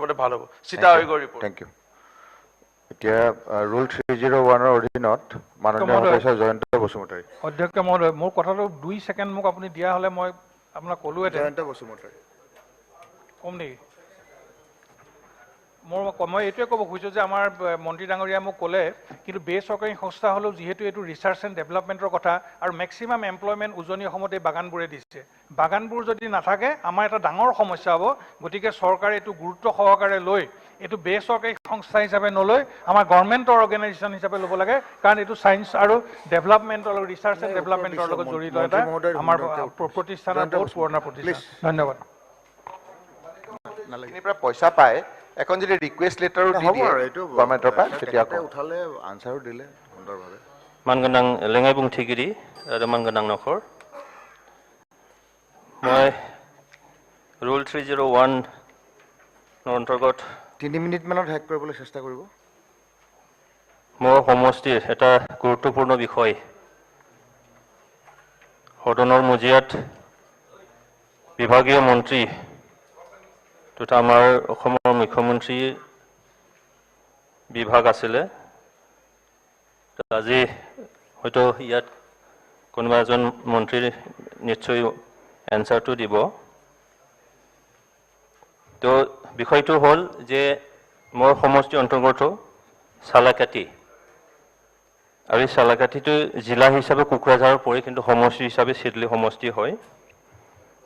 মতে ভাল হ'ব চিটা হৈ গৈ ৰিপৰ্ট থ্যাংক ইউ এতিয়া ৰুল 301 ৰ অধীনত মাননীয় সদস্য জয়ন্ত বসুমতাৰী অধ্যক্ষ মহোদয় মোৰ কথাটো 2 সেকেন্ড মোক আপুনি দিয়া হলে মই আপোনাক কলোৱেতে জয়ন্ত বসুমতাৰী কম নেকি মই এইটোৱে ক'ব খুজিছোঁ যে আমাৰ মন্ত্ৰী ডাঙৰীয়া মোক ক'লে কিন্তু বেচৰকাৰী সংস্থা হ'লেও যিহেতু এইটো ৰিচাৰ্চ এণ্ড ডেভেলপমেণ্টৰ কথা আৰু মেক্সিমাম এমপ্লয়মেণ্ট উজনি অসমত এই বাগানবোৰে দিছে বাগানবোৰ যদি নাথাকে আমাৰ এটা ডাঙৰ সমস্যা হ'ব গতিকে চৰকাৰে এইটো গুৰুত্ব সহকাৰে লৈ এইটো বেচৰকাৰী সংস্থা হিচাপে নলৈ আমাৰ গভৰ্ণমেণ্টৰ অৰ্গেনাইজেশ্যন হিচাপে ল'ব লাগে কাৰণ এইটো ছায়েন্স আৰু ডেভেলপমেণ্ট আৰু ৰিচাৰ্চ এণ্ড ডেভেলপমেণ্টৰ লগত জড়িত এটা আমাৰ প্ৰতিষ্ঠান বহুত পুৰণা প্ৰতিষ্ঠান ধন্যবাদ পইচা পায় এখন যদি ৰিকুৱেষ্ট লেটাৰো দি দিয়ে গভৰ্ণমেণ্টৰ পৰা তেতিয়া উঠালে আনসাৰো দিলে সুন্দৰভাৱে মানগোনাং লেঙাই বুংথিগিৰি আৰু মানগোনাং নখৰ মই ৰুল 301 ৰ অন্তৰ্গত 3 মিনিট মানত হেক কৰিবলৈ চেষ্টা কৰিব মোৰ সমষ্টিৰ এটা গুৰুত্বপূৰ্ণ বিষয় সদনৰ মজিয়াত বিভাগীয় মন্ত্ৰী তথা আমাৰ অসমৰ মুখ্যমন্ত্ৰী বিভাগ আছিলে আজি হয়তো ইয়াত কোনোবা এজন মন্ত্ৰী নিশ্চয় এনসাৰটো দিব তো বিষয়টো হ'ল যে মোৰ সমষ্টিৰ অন্তৰ্গত সালাকাটি আৰু এই সালাকাটিটো জিলা হিচাপে কোকৰাঝাৰৰ পৰে কিন্তু সমষ্টি হিচাপে চিডলি সমষ্টি হয়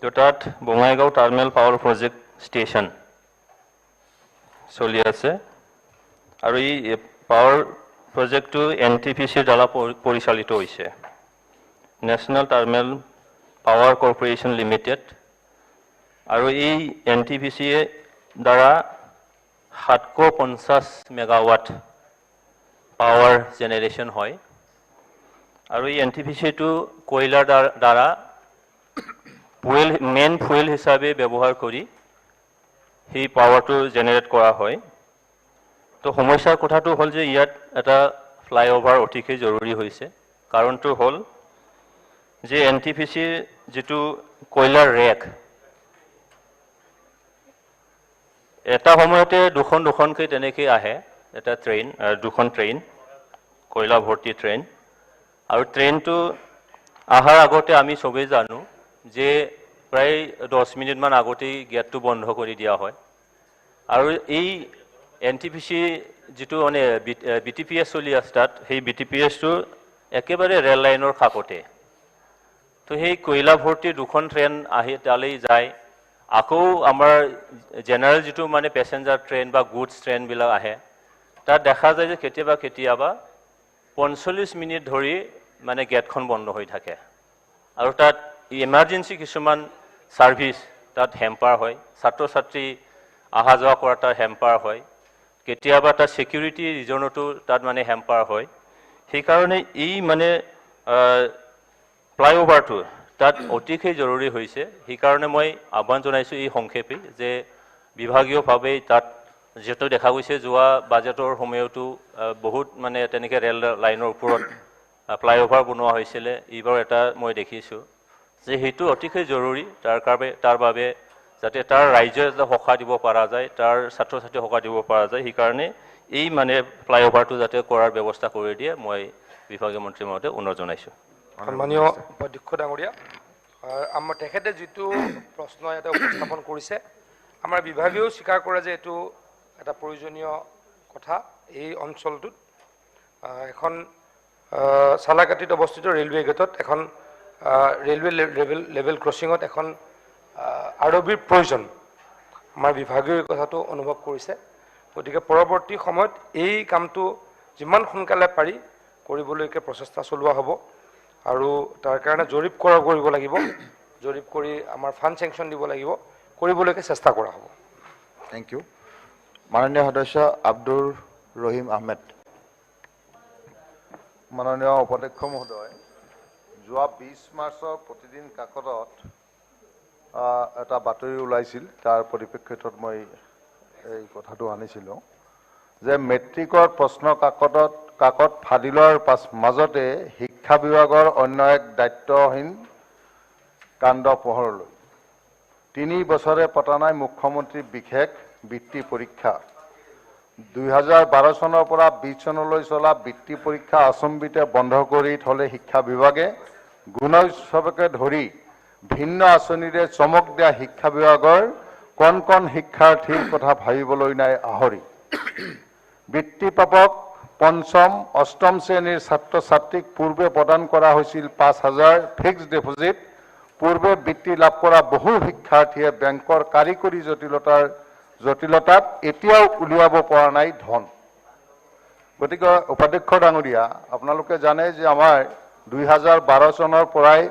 তো তাত Bongaigaon terminal power project station চলি আছে আৰু এই পাৱাৰ প্ৰজেক্টটো এনটিপিচিৰ দ্বাৰা পৰিচালিত হৈছে national terminal power corporation limited আৰু এই এনটিপিচিয়ে দ্বাৰা 750 মেগাৱাট পাৱাৰ জেনেৰেশ্যন হয় আৰু এই এনটিপিচিটো কয়লাৰ দ্বাৰা মেইন ফুয়েল হিচাপে ব্যৱহাৰ কৰি সেই পাৱাৰটো জেনেৰেট কৰা হয় তো সমস্যাৰ কথাটো হ'ল যে ইয়াত এটা ফ্লাইঅভাৰ অতিকৈ জৰুৰী হৈছে কাৰণটো হ'ল যে এনটিপিচিৰ যেটো কয়লাৰ ৰেক এটা সময়তে দুখনকৈ তেনেকৈ আহে এটা ট্ৰেইন দুখন ট্ৰেইন কয়লা ভৰ্তি ট্ৰেইন আৰু ট্ৰেইনটো আহাৰ আগতে আমি সবেই জানো যে প্ৰায় 10 মিনিটমান আগতেই গেটটো বন্ধ কৰি দিয়া হয় আৰু এই এনটিপিচি যেটো মানে বিটিপিএছ চলি আছে তাত সেই বিটিপিএছটো একেবাৰে ৰেল লাইনৰ কাষতে তো সেই কয়লা ভৰ্তি দুখন ট্ৰেইন আহি তালৈ যায় আকৌ আমাৰ জেনাৰেল যেটো মানে পেছেঞ্জাৰ ট্ৰেইন বা গুডছ ট্ৰেইনবিলাক আহে তাত দেখা যায় যে কেতিয়াবা 45 মিনিট ধৰি মানে গেটখন বন্ধ হৈ থাকে আৰু তাত ইমাৰ্জেন্সি কিছুমান সাৰ্ভিস তাত হেম্পাৰ হয় ছাত্ৰ ছাত্ৰী আহা যোৱা কৰা তাত হেম্পাৰ হয় কেতিয়াবা তাত সিকিউৰিটি ৰিজনটো তাত মানে হেম্পাৰ হয় সেই কাৰণে এই মানে ফ্লাইঅভাৰটো তাত অতিকৈ জৰুৰী হৈছে সেই কাৰণে মই আহ্বান জনাইছো এই সংক্ষেপে যে বিভাগীয়ভাৱে তাত যেটো দেখা গৈছে যোৱা বাজেটৰ সময়তো বহুত মানে তেনেকৈ ৰেল লাইনৰ ওপৰত ফ্লাইঅভাৰ বনোৱা হৈছিল এইবাৰ এটা মই দেখিছো যে হেতু অতিকৈ জৰুৰী তাৰ বাবে যাতে তাৰ ৰাইজে সহায় দিব পৰা যায় তাৰ ছাত্ৰ ছাত্ৰী সহায় দিব পৰা যায় সেই কাৰণে এই মানে ফ্লাইঅভাৰটো যাতে কৰাৰ ব্যৱস্থা কৰি দিয়ে মই বিভাগীয় মন্ত্ৰী মহোদয় অনুৰোধ জনাইছো মাননীয় অধ্যক্ষ ডাঙৰীয়া আমাৰ তেখেতে যেটো প্ৰশ্ন এটা উপস্থাপন কৰিছে আমাৰ বিভাগীয় স্বীকাৰ কৰে যে এটো এটা প্ৰয়োজনীয় কথা এই অঞ্চলটোত এখন সালাকাটিত অৱস্থিত ৰেলৱে গেটত এখন ৰেলৱে লেভেল ক্ৰছিঙত এখন আৰবিৰ প্ৰয়োজন আমাৰ বিভাগীয় কথাটো অনুভৱ কৰিছে গতিকে পৰৱৰ্তী সময়ত এই কামটো যিমান সোনকালে পাৰি কৰিবলৈকে প্ৰচেষ্টা চলোৱা হ'ব আৰু তাৰ কাৰণে জৰীপ কৰিব লাগিব জৰীপ কৰি আমাৰ ফাণ্ড চেংচন দিব লাগিব কৰিবলৈকে চেষ্টা কৰা হ'ব থ্যাংক ইউ মাননীয় সদস্য আব্দুৰ ৰহিম আহমেদ মাননীয় উপাধ্যক্ষ মহোদয় যোৱা 20 মাৰ্চৰ প্ৰতিদিন কাকতত এটা বাতৰি ওলাইছিল তাৰ পৰিপ্ৰেক্ষিতত মই এই কথাটো আনিছিলোঁ যে মেট্ৰিকৰ প্ৰশ্ন কাকত ফাদিলৰ মাজতে শিক্ষা বিভাগৰ অন্য এক দায়িত্বহীন কাণ্ড পোহৰলৈ 3 বছৰে পতা নাই মুখ্যমন্ত্ৰী বিশেষ বৃত্তি পৰীক্ষা 2012 চনৰ পৰা 20 চনলৈ চলা বৃত্তি পৰীক্ষা আচম্বিতে বন্ধ কৰি থলে শিক্ষা বিভাগে গুণোৎসৱকে ধৰি ভিন্ন আঁচনিৰে চমক দিয়া শিক্ষা বিভাগৰ কণ কণ শিক্ষাৰ্থীৰ কথা ভাবিবলৈ নাই আহৰি বৃত্তিপ্ৰাপক পঞ্চম অষ্টম শ্ৰেণীৰ ছাত্ৰ ছাত্ৰীক পূৰ্বে প্ৰদান কৰা হৈছিল 5000 ফিক্সড ডিপোজিট পূৰ্বে বৃত্তি লাভ কৰা বহু শিক্ষাৰ্থীয়ে বেংকৰ কাৰিকৰী জটিলতাত এতিয়াও উলিয়াব পৰা নাই ধন গতিকে উপাধ্যক্ষ ডাঙৰীয়া আপোনালোকে জানে যে আমাৰ 2012 চনৰ পৰাই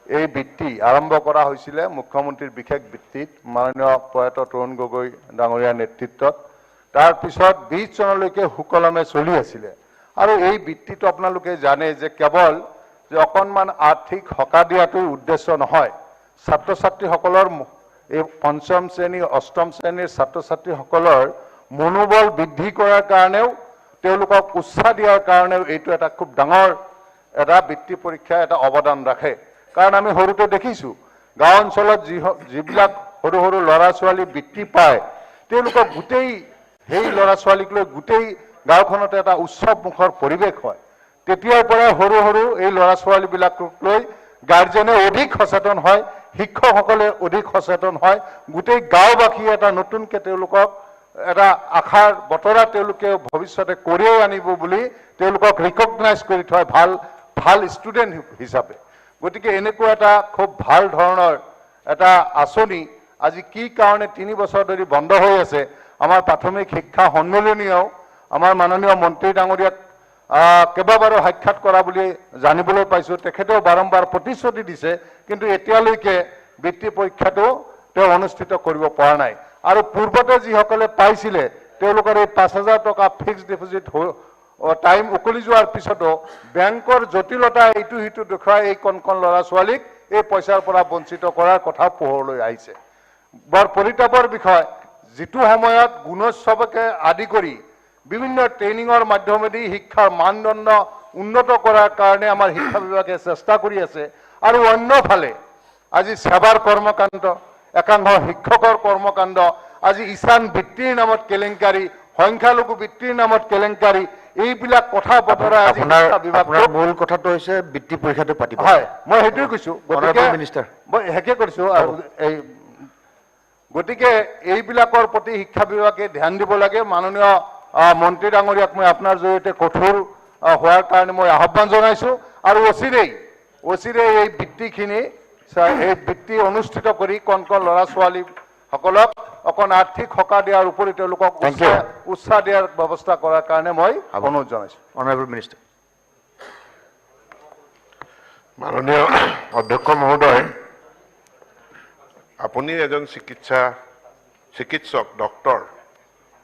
এই বৃত্তি আৰম্ভ কৰা হৈছিল মুখ্যমন্ত্ৰীৰ বিশেষ বৃত্তিত মাননীয় প্ৰয়াত তৰুণ গগৈ ডাঙৰীয়াৰ নেতৃত্বত তাৰ পিছত 20 চনলৈকে সুকলমে চলি আছিল আৰু এই বৃত্তিটো আপোনালোকে জানে যে কেৱল যে অকনমান আৰ্থিক হকা দিয়াটো উদ্দেশ্য নহয় ছাত্ৰ ছাত্ৰীসকলৰ এই পঞ্চম শ্ৰেণী অষ্টম শ্ৰেণীৰ ছাত্ৰ ছাত্ৰীসকলৰ মনোবল বৃদ্ধি কৰাৰ কাৰণেও তেওঁলোকক উৎসাহ দিয়াৰ কাৰণেও এইটো এটা খুব ডাঙৰ এটা বৃত্তি পৰীক্ষা এটা অৱদান ৰাখে কাৰণ আমি সৰুতে দেখিছো গাঁও অঞ্চলত যিবিলাক সৰু সৰু ল'ৰা ছোৱালী বৃত্তি পায় তেওঁলোকক গোটেই সেই ল'ৰা ছোৱালীক লৈ গোটেই গাঁওখনতে এটা উৎসৱমুখৰ পৰিৱেশ হয় তেতিয়াৰ পৰা সৰু সৰু এই ল'ৰা ছোৱালীবিলাকক লৈ গাৰ্জেনে অধিক সচেতন হয় শিক্ষকসকলে অধিক সচেতন হয় গোটেই গাঁওবাসী এটা নতুনকৈ তেওঁলোকক এটা আশাৰ বতৰা তেওঁলোকে ভৱিষ্যতে কঢ়িয়াই আনিব বুলি তেওঁলোকক ৰিকগনাইজ কৰি থয় ভাল ষ্টুডেণ্ট হিচাপে গতিকে এনেকুৱা এটা খুব ভাল ধৰণৰ এটা আঁচনি আজি কি কাৰণে 3 বছৰ ধৰি বন্ধ হৈ আছে আমাৰ প্ৰাথমিক শিক্ষা সন্মিলনীয়েও আমাৰ মাননীয় মন্ত্ৰী ডাঙৰীয়াক কেইবাবাৰো সাক্ষাৎ কৰা বুলি জানিবলৈ পাইছো তেখেতেও বাৰম্বাৰ প্ৰতিশ্ৰুতি দিছে কিন্তু এতিয়ালৈকে বৃত্তি পৰীক্ষাটো তেওঁ অনুষ্ঠিত কৰিব পৰা নাই আৰু পূৰ্বতে যিসকলে পাইছিলে তেওঁলোকৰ এই 5000 টকা ফিক্সড ডিপোজিট টাইম উকলি যোৱাৰ পিছতো বেংকৰ জটিলতা এইটো হিটো দেখুৱাই এই কণ কণ ল'ৰা ছোৱালীক এই পইচাৰ পৰা বঞ্চিত কৰাৰ কথা পোহৰলৈ আহিছে বৰ পৰিতাপৰ বিষয় যিটো সময়ত গুণোৎসৱকে আদি কৰি বিভিন্ন ট্ৰেইনিঙৰ মাধ্যমেদি শিক্ষাৰ মানদণ্ড উন্নত কৰাৰ কাৰণে আমাৰ শিক্ষা বিভাগে চেষ্টা কৰি আছে আৰু অন্যফালে আজি সেৱাৰ কৰ্মকাণ্ড একাংশ শিক্ষকৰ কৰ্মকাণ্ড আজি ঈশান বৃত্তিৰ নামত কেলেংকাৰী সংখ্যালঘু বৃত্তিৰ নামত কেলেংকাৰী এইবিলাক কথা বতৰা আজি শিক্ষা বিভাগৰ মূল কথাটো হৈছে বৃত্তি পৰীক্ষাটো পাতিব হয় মই সেইটোৱে কৈছো মিনিষ্টাৰ মই হেকে কৰিছো আৰু এই গতিকে এইবিলাকৰ প্ৰতি শিক্ষা বিভাগে ধ্যান দিব লাগে মাননীয় মন্ত্ৰী ডাঙৰীয়াক মই আপোনাৰ জৰিয়তে কঠোৰ হোৱাৰ কাৰণে মই আহ্বান জনাইছো আৰু অচিৰেই এই বৃত্তিখিনি এই বৃত্তি অনুষ্ঠিত কৰি কণ কণ ল'ৰা ছোৱালীসকলক অকণ আৰ্থিক সকাহ দিয়াৰ উপৰি তেওঁলোকক উৎসাহ দিয়াৰ ব্যৱস্থা কৰাৰ কাৰণে মই অনুৰোধ জনাইছো অনাৰেবল মিনিষ্টাৰ মাননীয় অধ্যক্ষ মহোদয় আপুনি এজন চিকিৎসক ডক্টৰ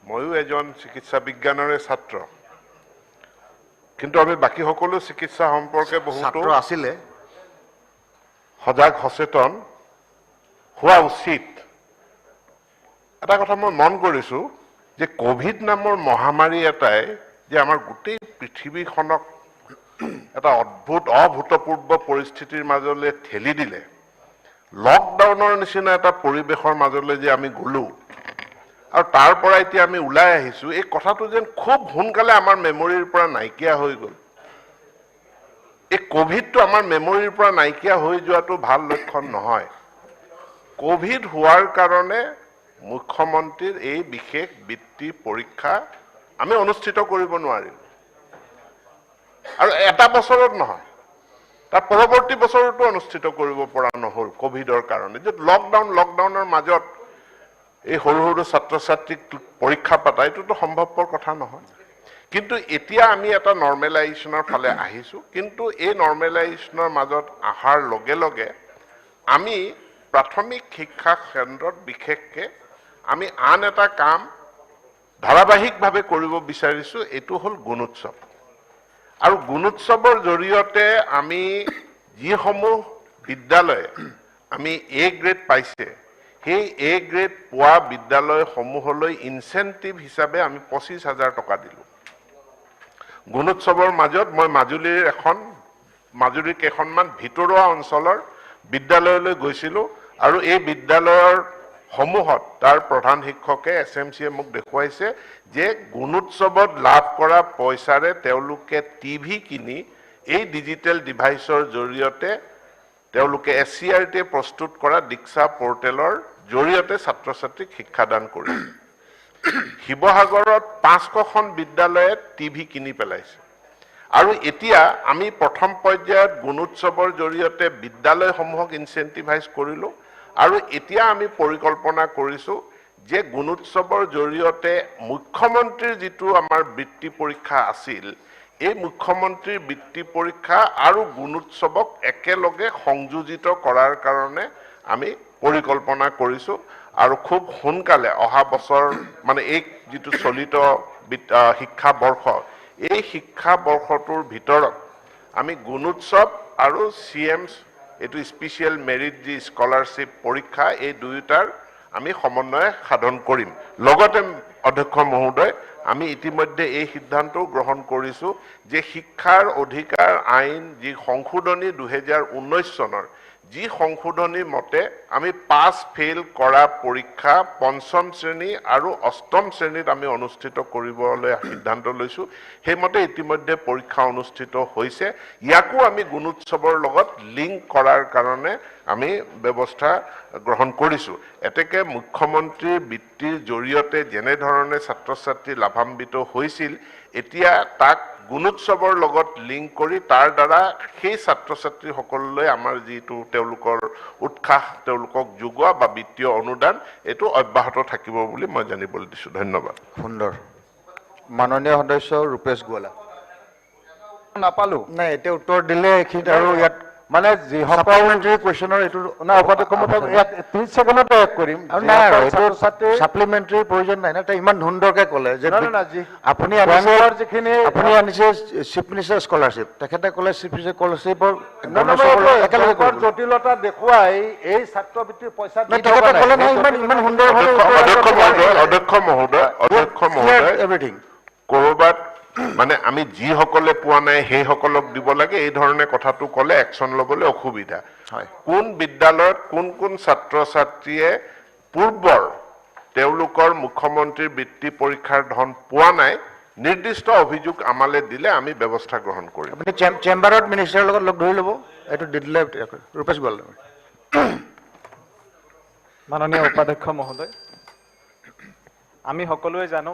ময়ো এজন চিকিৎসা বিজ্ঞানৰে ছাত্ৰ কিন্তু আমি বাকি সকলো চিকিৎসা সম্পৰ্কে বহুতো আছিলে সজাগ সচেতন হোৱা উচিত এটা কথা মই মন কৰিছো যে কোভিড নামৰ মহামাৰী এটাই যে আমাৰ গোটেই পৃথিৱীখনক এটা অভূতপূৰ্ব পৰিস্থিতিৰ মাজলৈ ঠেলি দিলে লকডাউনৰ নিচিনা এটা পৰিৱেশৰ মাজলৈ যে আমি গলো আৰু তাৰ পৰা এতিয়া আমি ওলাই আহিছো এই কথাটো যেন খুব সোনকালে আমাৰ মেমৰিৰ পৰা নাইকিয়া হৈ গ'ল এই কোভিডটো আমাৰ মেমৰিৰ পৰা নাইকিয়া হৈ যোৱাটো ভাল লক্ষণ নহয় কোভিড হোৱাৰ কাৰণে মুখ্যমন্ত্ৰীৰ এই বিশেষ বৃত্তি পৰীক্ষা আমি অনুষ্ঠিত কৰিব নোৱাৰিম আৰু এটা বছৰত নহয় তাৰ পৰৱৰ্তী বছৰতো অনুষ্ঠিত কৰিব পৰা নহ'ল কোভিডৰ কাৰণে যে লকডাউনৰ মাজত এই সৰু সৰু ছাত্ৰ ছাত্ৰীক পৰীক্ষা পাতা এইটোতো সম্ভৱপৰ কথা নহয় কিন্তু এতিয়া আমি এটা নৰ্মেলাইজেশ্যনৰ ফালে আহিছো কিন্তু এই নৰ্মেলাইজেশ্যনৰ মাজত আহাৰ লগে লগে আমি প্ৰাথমিক শিক্ষা কেন্দ্ৰত বিশেষকৈ আমি আন এটা কাম ধাৰাবাহিকভাৱে কৰিব বিচাৰিছো এইটো হ'ল গুণোৎসৱ আৰু গুণোৎসৱৰ জৰিয়তে আমি যিসমূহ বিদ্যালয়ে আমি এ গ্ৰেড পাইছে সেই এ গ্ৰেড পোৱা বিদ্যালয়সমূহলৈ ইনচেন্টিভ হিচাপে আমি 25,000 টকা দিলোঁ গুণোৎসৱৰ মাজত মই মাজুলীৰ কেইখনমান ভিতৰুৱা অঞ্চলৰ বিদ্যালয়লৈ গৈছিলোঁ আৰু এই বিদ্যালয়ৰ সমূহত তাৰ প্ৰধান শিক্ষকে SMCয়ে মোক দেখুৱাইছে যে গুণোৎসৱত লাভ কৰা পইচাৰে তেওঁলোকে টিভি কিনি এই ডিজিটেল ডিভাইচৰ জৰিয়তে তেওঁলোকে SCRTয়ে প্ৰস্তুত কৰা দীক্ষা পৰ্টেলৰ জৰিয়তে ছাত্ৰ ছাত্ৰীক শিক্ষাদান কৰিছে শিৱসাগৰত 500খন বিদ্যালয়ে টিভি কিনি পেলাইছে আৰু এতিয়া আমি প্ৰথম পৰ্যায়ত গুণোৎসৱৰ জৰিয়তে বিদ্যালয়সমূহক ইনচেন্টিভাইজ কৰিলো আৰু এতিয়া আমি পৰিকল্পনা কৰিছো যে গুণোৎসৱৰ জৰিয়তে মুখ্যমন্ত্ৰীৰ যিটো আমাৰ বৃত্তি পৰীক্ষা আছিল এই মুখ্যমন্ত্ৰীৰ বৃত্তি পৰীক্ষা আৰু গুণোৎসৱক একেলগে সংযোজিত কৰাৰ কাৰণে আমি পৰিকল্পনা কৰিছো আৰু খুব সোনকালে অহা বছৰ মানে এই যিটো চলিত শিক্ষা বৰ্ষ এই শিক্ষা বৰ্ষটোৰ ভিতৰত আমি গুণোৎসৱ আৰু CM's এটো স্পেশাল মেৰিট যি স্কলাৰশ্বিপ পৰীক্ষা এই দুয়োটাৰ আমি সমন্বয় সাধন কৰিম লগতে অধ্যক্ষ মহোদয় আমি ইতিমধ্যে এই সিদ্ধান্ত গ্ৰহণ কৰিছো যে শিক্ষাৰ অধিকাৰ আইন যি সংশোধনী 2019 চনৰ যি সংশোধনী মতে আমি পাস ফেইল কৰা পৰীক্ষা পঞ্চম শ্ৰেণী আৰু অষ্টম শ্ৰেণীত আমি অনুষ্ঠিত কৰিবলৈ সিদ্ধান্ত লৈছো হেমতে ইতিমধ্যে পৰীক্ষা অনুষ্ঠিত হৈছে ইয়াকো আমি গুণোৎসৱৰ লগত লিংক কৰাৰ কাৰণে আমি ব্যৱস্থা গ্ৰহণ কৰিছো এতেকে মুখ্যমন্ত্ৰীৰ বৃত্তিৰ জৰিয়তে যেনে ধৰণে ছাত্ৰ ছাত্ৰী লাভান্বিত হৈছিল এতিয়া তাক গুণোৎসৱৰ লগত লিংক কৰি তাৰ দ্বাৰা সেই ছাত্ৰ ছাত্ৰী সকললৈ আমাৰ যিটো তেওঁলোকৰ উৎসাহ তেওঁলোকক যোগোৱা বা বিত্তীয় অনুদান এটো অব্যাহত থাকিব বুলি মই জানিবলৈ দিছো ধন্যবাদ সুন্দৰ মাননীয় সদস্য ৰূপেশ গোৱালা নাপালো নাই এতিয়া উত্তৰ দিলে এইখিনিত আৰু ইয়াত মানে যিসকল সাপ্লিমেণ্টাৰী কুৱেশ্যনৰ এইটো না উপাধ্যক্ষ মহোদয় 30 ছেকেণ্ডতে এক কৰিম আৰু নাই আৰু ছাত্ৰ ছাত্ৰী সাপ্লিমেণ্টাৰী প্ৰয়োজন নাই না তাই ইমান সুন্দৰকৈ ক'লে যে আপুনি বেংকৰ যিখিনি আনিছে চিফ মিনিষ্টাৰ স্কলাৰশ্বিপ তেখেতে ক'লে চিফ মিনিষ্টাৰ স্কলাৰশ্বিপৰ একেলগে বেংকৰ জটিলতা দেখুৱাই এই ছাত্ৰবৃত্তিৰ পইচা দি তেখেতে ক'লে নহয় ইমান সুন্দৰভাৱে অধ্যক্ষ মহোদয় এভৰিথিং কৰবাত মানে আমি যিসকলে পোৱা নাই সেই সকলক দিব লাগে এই ধৰণে কথাটো ক'লে একচন ল'বলৈ অসুবিধা হয় কোন বিদ্যালয়ত কোন কোন ছাত্ৰ ছাত্ৰীয়ে পূৰ্বৰ তেওঁলোকৰ মুখ্যমন্ত্ৰীৰ বৃত্তি পৰীক্ষাৰ ধন পোৱা নাই নিৰ্দিষ্ট অভিযোগ আমালে দিলে আমি ব্যৱস্থা গ্ৰহণ কৰিম আপুনি চেম্বাৰত মিনিষ্টাৰৰ লগত লগ ধৰি ল'ব এইটো দি দিলে ৰূপেশ গোৱালা মাননীয় উপাধ্যক্ষ মহোদয় আমি সকলোৱে জানো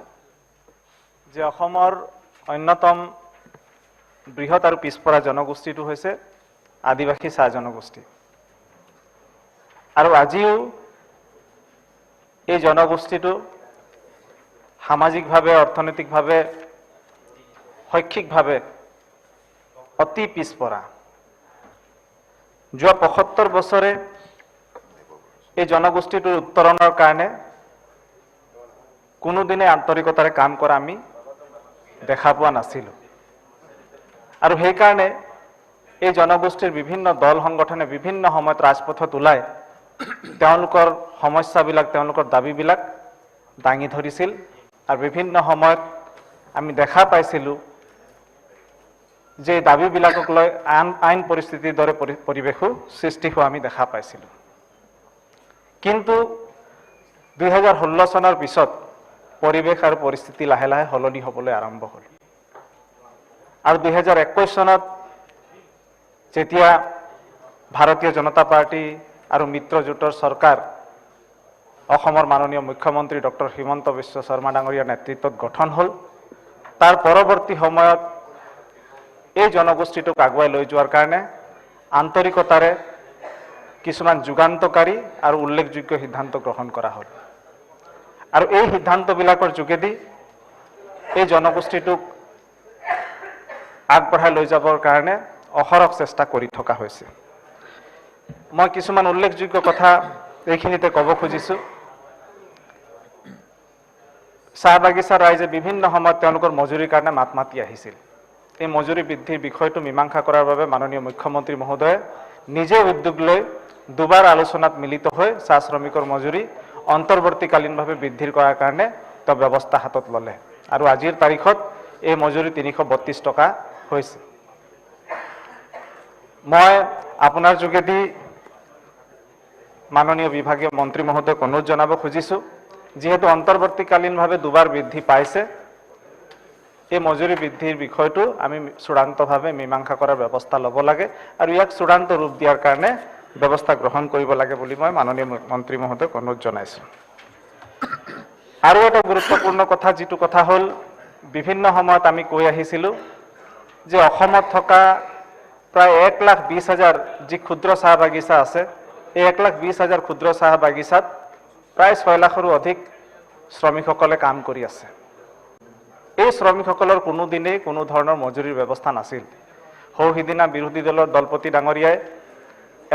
যে অসমৰ অন্যতম বৃহৎ আৰু পিছপৰা জনগোষ্ঠীটো হৈছে আদিবাসী চাহ জনগোষ্ঠী আৰু আজিও এই জনগোষ্ঠীটো সামাজিকভাৱে অৰ্থনৈতিকভাৱে শৈক্ষিকভাৱে অতি পিছপৰা যোৱা ৭৫ বছৰে এই জনগোষ্ঠীটোৰ উত্তৰণৰ কাৰণে কোনোদিনে আন্তৰিকতাৰে কাম কৰা আমি দেখা পোৱা নাছিলোঁ আৰু সেইকাৰণে এই জনগোষ্ঠীৰ বিভিন্ন দল সংগঠনে বিভিন্ন সময়ত ৰাজপথত ওলাই তেওঁলোকৰ সমস্যাবিলাক তেওঁলোকৰ দাবীবিলাক দাঙি ধৰিছিল আৰু বিভিন্ন সময়ত আমি দেখা পাইছিলোঁ যে দাবীবিলাকক লৈ আইন পৰিস্থিতিৰ দৰে পৰিৱেশো সৃষ্টি হোৱা আমি দেখা পাইছিলোঁ কিন্তু 2016 চনৰ পিছত পৰিৱেশ আৰু পৰিস্থিতি লাহে লাহে সলনি হ'বলৈ আৰম্ভ হ'ল আৰু 2021 চনত যেতিয়া ভাৰতীয় জনতা পাৰ্টি আৰু মিত্ৰজোঁটৰ চৰকাৰ অসমৰ মাননীয় মুখ্যমন্ত্ৰী ডক্টৰ হিমন্ত বিশ্ব শৰ্মা ডাঙৰীয়াৰ নেতৃত্বত গঠন হ'ল তাৰ পৰৱৰ্তী সময়ত এই জনগোষ্ঠীটোক আগুৱাই লৈ যোৱাৰ কাৰণে আন্তৰিকতাৰে কিছুমান যুগান্তকাৰী আৰু উল্লেখযোগ্য সিদ্ধান্ত গ্ৰহণ কৰা হ'ল আৰু এই সিদ্ধান্তবিলাকৰ যোগেদি এই জনগোষ্ঠীটোক আগবঢ়াই লৈ যাবৰ কাৰণে অহৰহ চেষ্টা কৰি থকা হৈছে মই কিছুমান উল্লেখযোগ্য কথা এইখিনিতে ক'ব খুজিছোঁ চাহ বাগিচাৰ ৰাইজে বিভিন্ন সময়ত তেওঁলোকৰ মজুৰিৰ কাৰণে মাত মাতি আহিছিল এই মজুৰি বৃদ্ধিৰ বিষয়টো মীমাংসা কৰাৰ বাবে মাননীয় মুখ্যমন্ত্ৰী মহোদয়ে নিজে উদ্যোগ লৈ দুবাৰ আলোচনাত মিলিত হৈ চাহ শ্ৰমিকৰ মজুৰি অন্তৰ্বৰ্তীকালীনভাৱে বৃদ্ধিৰ কৰাৰ কাৰণে তেওঁ ব্যৱস্থা হাতত ল'লে আৰু আজিৰ তাৰিখত এই মজুৰি 332 টকা হৈছে মই আপোনাৰ যোগেদি মাননীয় বিভাগীয় মন্ত্ৰী মহোদয়ক অনুৰোধ জনাব খুজিছোঁ, যিহেতু অন্তৰ্বৰ্তীকালীনভাৱে দুবাৰ বৃদ্ধি পাইছে, এই মজুৰি বৃদ্ধিৰ বিষয়টো আমি চূড়ান্তভাৱে মীমাংসা কৰাৰ ব্যৱস্থা ল'ব লাগে আৰু ইয়াক চূড়ান্ত ৰূপ দিয়াৰ কাৰণে ব্যৱস্থা গ্ৰহণ কৰিব লাগে বুলি মই মাননীয় মন্ত্ৰী মহোদয়ক অনুৰোধ জনাইছোঁ। আৰু এটা গুৰুত্বপূৰ্ণ কথা, যিটো কথা হ'ল বিভিন্ন সময়ত আমি কৈ আহিছিলোঁ যে অসমত থকা প্ৰায় 1,20,000 যি ক্ষুদ্ৰ চাহ বাগিচা আছে, এই 1,20,000 ক্ষুদ্ৰ চাহ বাগিচাত প্ৰায় 6 লাখৰো অধিক শ্ৰমিকসকলে কাম কৰি আছে। এই শ্ৰমিকসকলৰ কোনো দিনেই কোনো ধৰণৰ মজুৰিৰ ব্যৱস্থা নাছিল। সিদিনা বিৰোধী দলৰ দলপতি ডাঙৰীয়াই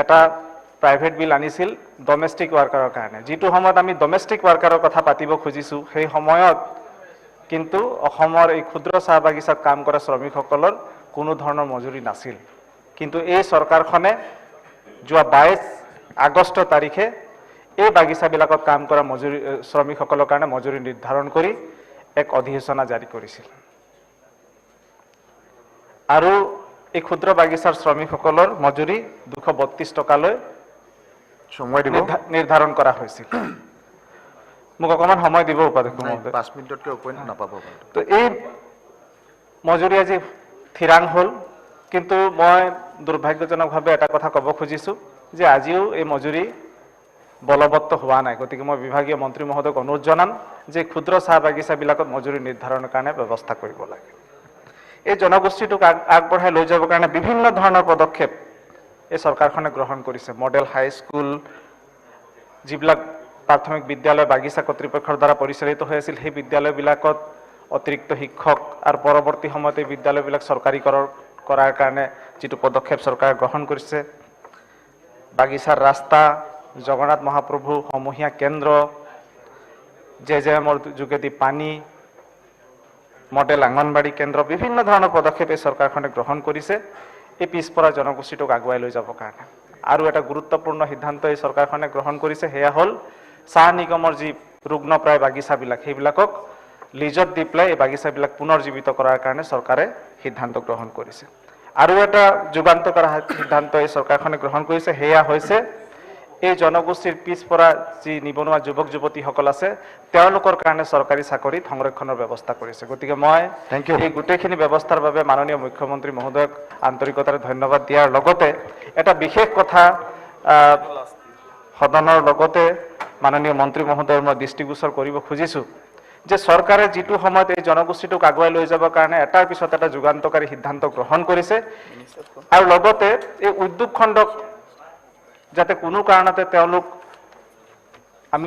এটা প্ৰাইভেট বিল আনিছিল ডমেষ্টিক ৱাৰ্কাৰৰ কাৰণে। যিটো সময়ত আমি ডমেষ্টিক ৱাৰ্কাৰৰ কথা পাতিব খুজিছোঁ, সেই সময়ত কিন্তু অসমৰ এই ক্ষুদ্ৰ চাহ বাগিচাত কাম কৰা শ্ৰমিকসকলৰ কোনো ধৰণৰ মজুৰি নাছিল। কিন্তু এই চৰকাৰখনে যোৱা 22 আগষ্ট তাৰিখে এই বাগিচাবিলাকত কাম কৰা শ্ৰমিকসকলৰ কাৰণে মজুৰি নিৰ্ধাৰণ কৰি এক অধিসূচনা জাৰি কৰিছিল আৰু এই ক্ষুদ্ৰ বাগিচাৰ শ্ৰমিকসকলৰ মজুৰি 232 টকালৈ নিৰ্ধাৰণ কৰা হৈছিল। মোক অকণমান সময় দিব উপাধ্যক্ষ মহোদয়। 5 মিনিটতকৈ ওপৰত নাপাব। তো এই মজুৰি আজি থিৰাং হ'ল, কিন্তু মই দুৰ্ভাগ্যজনকভাৱে এটা কথা ক'ব খুজিছোঁ যে আজিও এই মজুৰি বলবৎ হোৱা নাই। গতিকে মই বিভাগীয় মন্ত্ৰী মহোদয়ক অনুৰোধ জনাম যে ক্ষুদ্ৰ চাহ বাগিচাবিলাকত মজুৰি নিৰ্ধাৰণৰ কাৰণে ব্যৱস্থা কৰিব লাগে। এই জনগোষ্ঠীটোক আগবঢ়াই লৈ যাবৰ কাৰণে বিভিন্ন ধৰণৰ পদক্ষেপ এই চৰকাৰখনে গ্ৰহণ কৰিছে। মডেল হাইস্কুল, যিবিলাক প্ৰাথমিক বিদ্যালয় বাগিচা কৰ্তৃপক্ষৰ দ্বাৰা পৰিচালিত হৈ আছিল, সেই বিদ্যালয়বিলাকত অতিৰিক্ত শিক্ষক আৰু পৰৱৰ্তী সময়ত এই বিদ্যালয়বিলাক চৰকাৰীকৰণ কৰাৰ কাৰণে যিটো পদক্ষেপ চৰকাৰে গ্ৰহণ কৰিছে, বাগিচাৰ ৰাস্তা, জগন্নাথ মহাপ্ৰভু সমূহীয়া কেন্দ্ৰ, জেজেএমৰ যোগেদি পানী, মডেল অংগনবাড়ী কেন্দ্ৰ, বিভিন্ন ধৰণৰ পদক্ষেপ এই চৰকাৰখনে গ্ৰহণ কৰিছে এই পিছপৰা জনগোষ্ঠীটোক আগুৱাই লৈ যাবৰ কাৰণে। আৰু এটা গুৰুত্বপূৰ্ণ সিদ্ধান্ত এই চৰকাৰখনে গ্ৰহণ কৰিছে, সেয়া হ'ল চাহ নিগমৰ যি ৰুগ্নপ্ৰায় বাগিচাবিলাক, সেইবিলাকক লিজত দি পেলাই এই বাগিচাবিলাক পুনৰ জীৱিত কৰাৰ কাৰণে চৰকাৰে সিদ্ধান্ত গ্ৰহণ কৰিছে। আৰু এটা যুগান্তকাৰী সিদ্ধান্ত এই চৰকাৰখনে গ্ৰহণ কৰিছে, সেয়া হৈছে এই জনগোষ্ঠীৰ পিছপৰা যি নিবনুৱা যুৱক যুৱতীসকল আছে, তেওঁলোকৰ কাৰণে চৰকাৰী চাকৰিত সংৰক্ষণৰ ব্যৱস্থা কৰিছে। গতিকে মই এই গোটেইখিনি ব্যৱস্থাৰ বাবে মাননীয় মুখ্যমন্ত্ৰী মহোদয়ক আন্তৰিকতাৰে ধন্যবাদ দিয়াৰ লগতে এটা বিশেষ কথা সদনৰ লগতে মাননীয় মন্ত্ৰী মহোদয়ৰ মই দৃষ্টিগোচৰ কৰিব খুজিছোঁ যে চৰকাৰে যিটো সময়ত এই জনগোষ্ঠীটোক আগুৱাই লৈ যাবৰ কাৰণে এটাৰ পিছত এটা যুগান্তকাৰী সিদ্ধান্ত গ্ৰহণ কৰিছে আৰু লগতে এই উদ্যোগ খণ্ডক যাতে কোনো কাৰণতে তেওঁলোক, আমি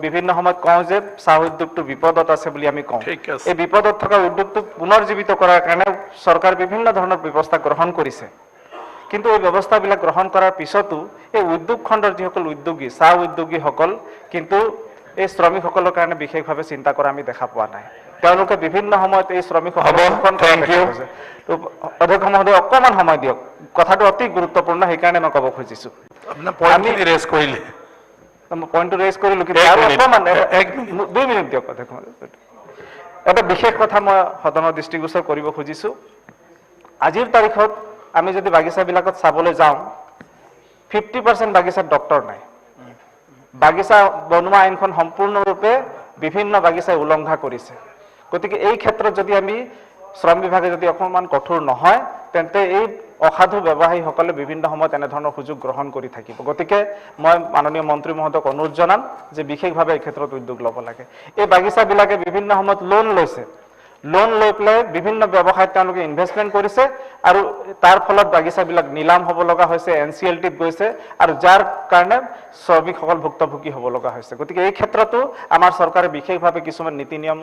বিভিন্ন সময়ত কওঁ যে চাহ উদ্যোগটো বিপদত আছে বুলি আমি কওঁ, এই বিপদত থকা উদ্যোগটোক পুনৰ জীৱিত কৰাৰ কাৰণে চৰকাৰ বিভিন্ন ধৰণৰ ব্যৱস্থা গ্ৰহণ কৰিছে। কিন্তু এই ব্যৱস্থাবিলাক গ্ৰহণ কৰাৰ পিছতো এই উদ্যোগ খণ্ডৰ যিসকল উদ্যোগী, চাহ উদ্যোগীসকল কিন্তু এই শ্ৰমিকসকলৰ কাৰণে বিশেষভাৱে চিন্তা কৰা আমি দেখা পোৱা নাই। তেওঁলোকে বিভিন্ন সময়ত এই শ্ৰমিকসকলক অধ্যক্ষ মহোদয় অকণমান সময় দিয়ক, কথাটো অতি গুৰুত্বপূৰ্ণ, সেইকাৰণে মই ক'ব খুজিছোঁ। পইণ্টটো ৰেজ কৰিলোঁ, কিন্তু আৰু অকণমান 2 মিনিট দিয়ক অধ্যক্ষ মহোদয়। এটা বিশেষ কথা মই সদনৰ দৃষ্টিগোচৰ কৰিব খুজিছোঁ। আজিৰ তাৰিখত আমি যদি বাগিচাবিলাকত চাবলৈ যাওঁ, 50% বাগিচাত ডক্তৰ নাই। বাগিচা বনোৱা আইনখন সম্পূৰ্ণৰূপে বিভিন্ন বাগিচাই উলংঘা কৰিছে। গতিকে এই ক্ষেত্ৰত যদি আমি শ্ৰম বিভাগে যদি অকণমান কঠোৰ নহয়, তেন্তে এই অসাধু ব্যৱসায়ীসকলে বিভিন্ন সময়ত এনেধৰণৰ সুযোগ গ্ৰহণ কৰি থাকিব। গতিকে মই মাননীয় মন্ত্ৰী মহোদয়ক অনুৰোধ জনাম যে বিশেষভাৱে এই ক্ষেত্ৰত উদ্যোগ ল'ব লাগে। এই বাগিচাবিলাকে বিভিন্ন সময়ত লোন লৈছে, লোন লৈ পেলাই বিভিন্ন ব্যৱসায়ত তেওঁলোকে ইনভেষ্টমেণ্ট কৰিছে আৰু তাৰ ফলত বাগিচাবিলাক নিলাম হ'ব লগা হৈছে, NCLT-ত গৈছে আৰু যাৰ কাৰণে শ্ৰমিকসকল ভুক্তভোগী হ'ব লগা হৈছে। গতিকে এই ক্ষেত্ৰতো আমাৰ চৰকাৰে বিশেষভাৱে কিছুমান নীতি নিয়ম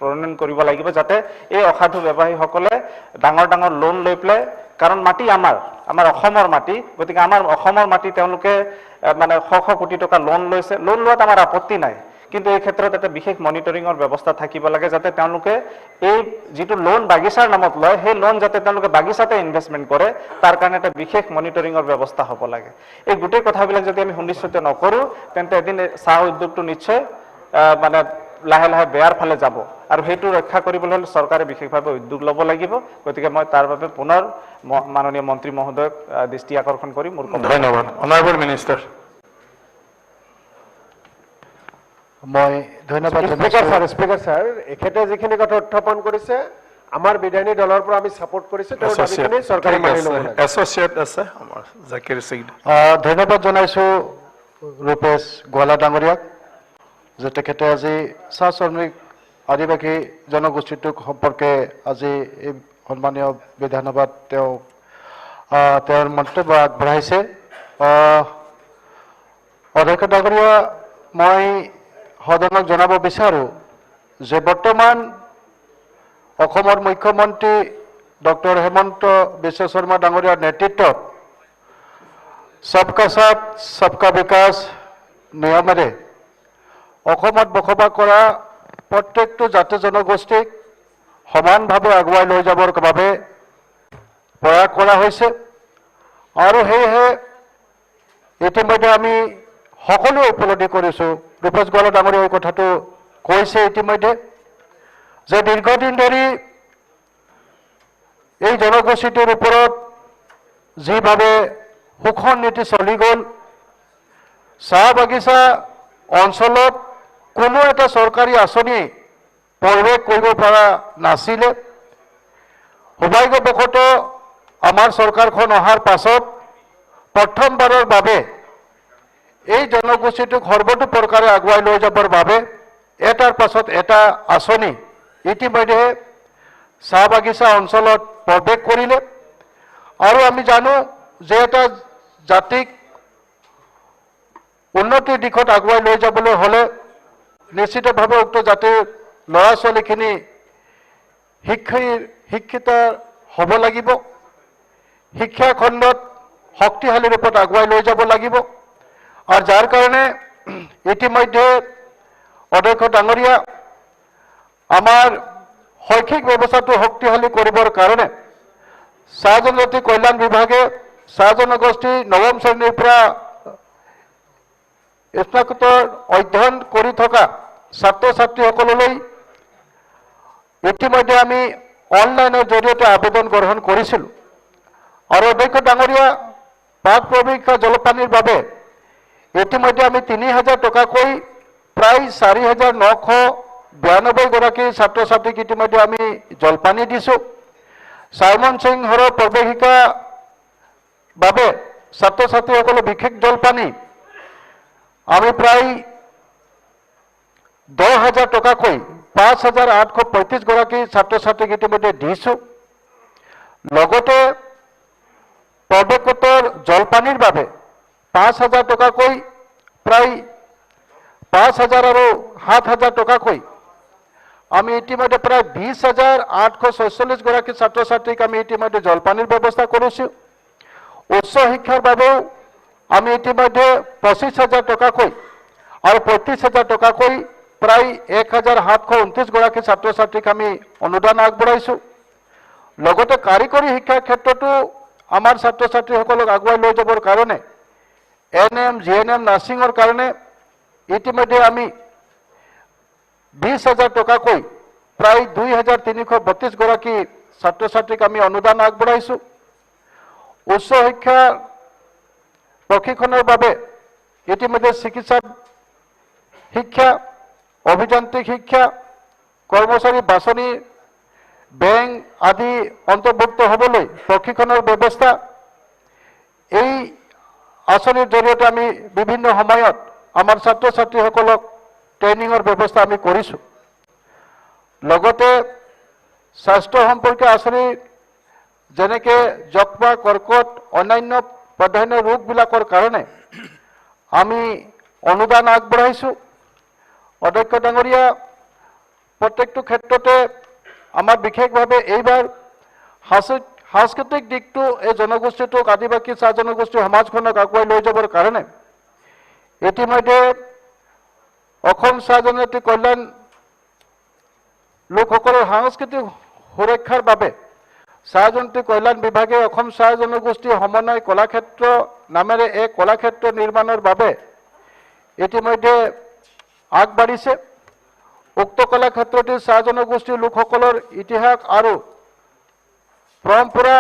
প্ৰণয়ন কৰিব লাগিব, যাতে এই অসাধু ব্যৱসায়ীসকলে ডাঙৰ ডাঙৰ লোন লৈ পেলাই, কাৰণ মাটি আমাৰ অসমৰ মাটি, গতিকে আমাৰ অসমৰ মাটি তেওঁলোকে মানে শ কোটি টকা লোন লৈছে। লোন লোৱাত আমাৰ আপত্তি নাই, কিন্তু এই ক্ষেত্ৰত এটা বিশেষ মনিটৰিঙৰ ব্যৱস্থা থাকিব লাগে, যাতে তেওঁলোকে এই যিটো লোন বাগিচাৰ নামত লয়, সেই লোন যাতে তেওঁলোকে বাগিচাতে ইনভেষ্টমেণ্ট কৰে, তাৰ কাৰণে এটা বিশেষ মনিটৰিঙৰ ব্যৱস্থা হ'ব লাগে। এই গোটেই কথাবিলাক যদি আমি সুনিশ্চিত নকৰোঁ, তেন্তে এদিন চাহ উদ্যোগটো নিশ্চয় মানে লাহে লাহে বেয়াৰ ফালে যাব, আৰু সেইটো ৰক্ষা কৰিবলৈ হ'লে চৰকাৰে বিশেষভাৱে উদ্যোগ ল'ব লাগিব। গতিকে মই তাৰ বাবে পুনৰ মাননীয় মন্ত্ৰী মহোদয়ক দৃষ্টি আকৰ্ষণ কৰি মোৰ ধন্যবাদ। Honourable minister. মই ধন্যবাদ স্পিকাৰ ছাৰ এখেতে যিখিনি কথা উত্থাপন কৰিছে আমাৰ বিধায়িনী দলৰ পৰা আমি ছাপোৰ্ট কৰিছো তেওঁৰ দাবীখিনি চৰকাৰে মানি ল'ব লাগে এছ'চিয়েট আছে আমাৰ জাকিৰ সিং ধন্যবাদ জনাইছোঁ ৰূপেশ গোৱালা ডাঙৰীয়াক যে তেখেতে আজি চাহ শ্ৰমিক আদিবাসী জনগোষ্ঠীটোক সম্পৰ্কে আজি এই সন্মানীয় বিধানসভাত তেওঁৰ মন্তব্য আগবঢ়াইছে অধ্যক্ষ ডাঙৰীয়া মই সদনক জনাব বিচাৰোঁ যে বৰ্তমান অসমৰ মুখ্যমন্ত্ৰী ডক্টৰ হেমন্ত বিশ্ব শৰ্মা ডাঙৰীয়াৰ নেতৃত্বত সবকা সাথ সবকা বিকাশ নিয়মেৰে অসমত বসবাস কৰা প্ৰত্যেকটো জাতি জনগোষ্ঠীক সমানভাৱে আগুৱাই লৈ যাবৰ বাবে প্ৰয়াস কৰা হৈছে আৰু সেয়েহে ইতিমধ্যে আমি সকলোৱে উপলব্ধি কৰিছোঁ ৰূপেশ গোৱালা ডাঙৰীয়া এই কথাটো কৈছে ইতিমধ্যে যে দীৰ্ঘদিন ধৰি এই জনগোষ্ঠীটোৰ ওপৰত যিভাৱে শোষণ নীতি চলি গ'ল চাহ বাগিচা অঞ্চলত কোনো এটা চৰকাৰী আঁচনি প্ৰৱেশ কৰিব পৰা নাছিলে সৌভাগ্যবশতঃ আমাৰ চৰকাৰখন অহাৰ পাছত প্ৰথমবাৰৰ বাবে এই জনগোষ্ঠীটোক সৰ্বতোপ্ৰকাৰে আগুৱাই লৈ যাবৰ বাবে এটাৰ পাছত এটা আঁচনি ইতিমধ্যে চাহ বাগিচা অঞ্চলত প্ৰৱেশ কৰিলে আৰু আমি জানো যে এটা জাতিক উন্নতিৰ দিশত আগুৱাই লৈ যাবলৈ হ'লে নিশ্চিতভাৱে উক্ত জাতিৰ ল'ৰা ছোৱালীখিনি শিক্ষিত হ'ব লাগিব শিক্ষা খণ্ডত শক্তিশালী ৰূপত আগুৱাই লৈ যাব লাগিব আৰু যাৰ কাৰণে ইতিমধ্যে অধ্যক্ষ ডাঙৰীয়া আমাৰ শৈক্ষিক ব্যৱস্থাটো শক্তিশালী কৰিবৰ কাৰণে চাহ জনজাতি কল্যাণ বিভাগে চাহ জনগোষ্ঠী নৱম শ্ৰেণীৰ পৰা স্নাতকোত্তৰ অধ্যয়ন কৰি থকা ছাত্ৰ ছাত্ৰীসকললৈ ইতিমধ্যে আমি অনলাইনৰ জৰিয়তে আবেদন গ্ৰহণ কৰিছিলোঁ আৰু অধ্যক্ষ ডাঙৰীয়া প্ৰাক প্ৰৱেশিকা জলপানীৰ বাবে ইতিমধ্যে আমি ৩,০০০ টকাকৈ প্ৰায় ৪,৯৯২ গৰাকী ছাত্ৰ ছাত্ৰীক ইতিমধ্যে আমি জলপানী দিছোঁ চাইমন সিংহৰ প্ৰৱেশিকা বাবে ছাত্ৰ ছাত্ৰীসকলৰ বিশেষ জলপানী আমি প্ৰায় ১০,০০০ টকাকৈ ৫,৮৩৫ গৰাকী ছাত্ৰ ছাত্ৰীক ইতিমধ্যে দিছোঁ লগতে প্ৰৱেশোত্তৰ জলপানীৰ বাবে ৫,০০০ টকাকৈ প্ৰায় ৫,০০০ আৰু ৭,০০০ টকাকৈ আমি ইতিমধ্যে প্ৰায় ২০,৮৪৬ গৰাকী ছাত্ৰ ছাত্ৰীক আমি ইতিমধ্যে জলপানীৰ ব্যৱস্থা কৰিছোঁ উচ্চ শিক্ষাৰ বাবেও আমি ইতিমধ্যে ২৫,০০০ টকাকৈ আৰু ৩৫,০০০ টকাকৈ প্ৰায় ১,৭২৯ গৰাকী ছাত্ৰ ছাত্ৰীক আমি অনুদান আগবঢ়াইছোঁ লগতে কাৰিকৰী শিক্ষাৰ ক্ষেত্ৰতো আমাৰ ছাত্ৰ ছাত্ৰীসকলক আগুৱাই লৈ যাবৰ কাৰণে NM GNM নাৰ্ছিঙৰ কাৰণে ইতিমধ্যে আমি ২০,০০০ টকাকৈ প্ৰায় ২,৩৩২ গৰাকী ছাত্ৰ ছাত্ৰীক আমি অনুদান আগবঢ়াইছোঁ উচ্চ শিক্ষা প্ৰশিক্ষণৰ বাবে ইতিমধ্যে চিকিৎসা শিক্ষা অভিযান্ত্ৰিক শিক্ষা কৰ্মচাৰী বাছনি বেংক আদি অন্তৰ্ভুক্ত হ'বলৈ প্ৰশিক্ষণৰ ব্যৱস্থা এই আঁচনিৰ জৰিয়তে আমি বিভিন্ন সময়ত আমাৰ ছাত্ৰ ছাত্ৰীসকলক ট্ৰেইনিঙৰ ব্যৱস্থা আমি কৰিছোঁ লগতে স্বাস্থ্য সম্পৰ্কীয় আঁচনি যেনেকৈ যক্ষ্মা কৰ্কট অন্যান্য প্ৰাধান্য ৰোগবিলাকৰ কাৰণে আমি অনুদান আগবঢ়াইছোঁ অধ্যক্ষ ডাঙৰীয়া প্ৰত্যেকটো ক্ষেত্ৰতে আমাৰ বিশেষভাৱে এইবাৰ সাংস্কৃতিক দিশটো এই জনগোষ্ঠীটোক আদিবাসী চাহ জনগোষ্ঠী সমাজখনক আগুৱাই লৈ যাবৰ কাৰণে ইতিমধ্যে অসম চাহ জনজাতি কল্যাণ লোকসকলৰ সাংস্কৃতিক সুৰক্ষাৰ বাবে চাহ জনজাতি কল্যাণ বিভাগে অসম চাহ জনগোষ্ঠী সমন্বয় কলাক্ষেত্ৰ নামেৰে এক কলাক্ষেত্ৰ নিৰ্মাণৰ বাবে ইতিমধ্যে আগবাঢ়িছে উক্ত কলাক্ষেত্ৰটি চাহ জনগোষ্ঠীৰ লোকসকলৰ ইতিহাস আৰু পৰম্পৰা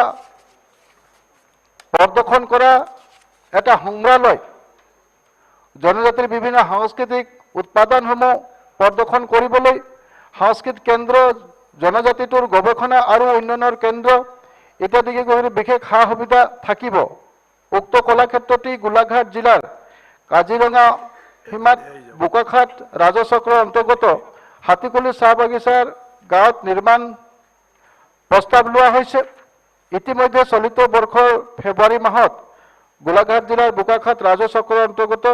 প্ৰদৰ্শন কৰা এটা সংগ্ৰহালয় জনজাতিৰ বিভিন্ন সাংস্কৃতিক উৎপাদনসমূহ প্ৰদৰ্শন কৰিবলৈ সাংস্কৃতিক কেন্দ্ৰ, জনজাতিটোৰ গৱেষণা আৰু উন্নয়নৰ কেন্দ্ৰ ইত্যাদিকে ধৰি বিশেষ সা সুবিধা থাকিব। উক্ত কলাক্ষেত্ৰটি গোলাঘাট জিলাৰ কাজিৰঙা সীমাত বোকাখাট ৰাজচক্ৰৰ অন্তৰ্গত হাতীকুলি চাহ বাগিচাৰ গাঁৱত নিৰ্মাণ প্ৰস্তাৱ লোৱা হৈছে। ইতিমধ্যে চলিত বৰ্ষৰ ফেব্ৰুৱাৰী মাহত গোলাঘাট জিলাৰ বোকাখাট ৰাজচক্ৰৰ অন্তৰ্গত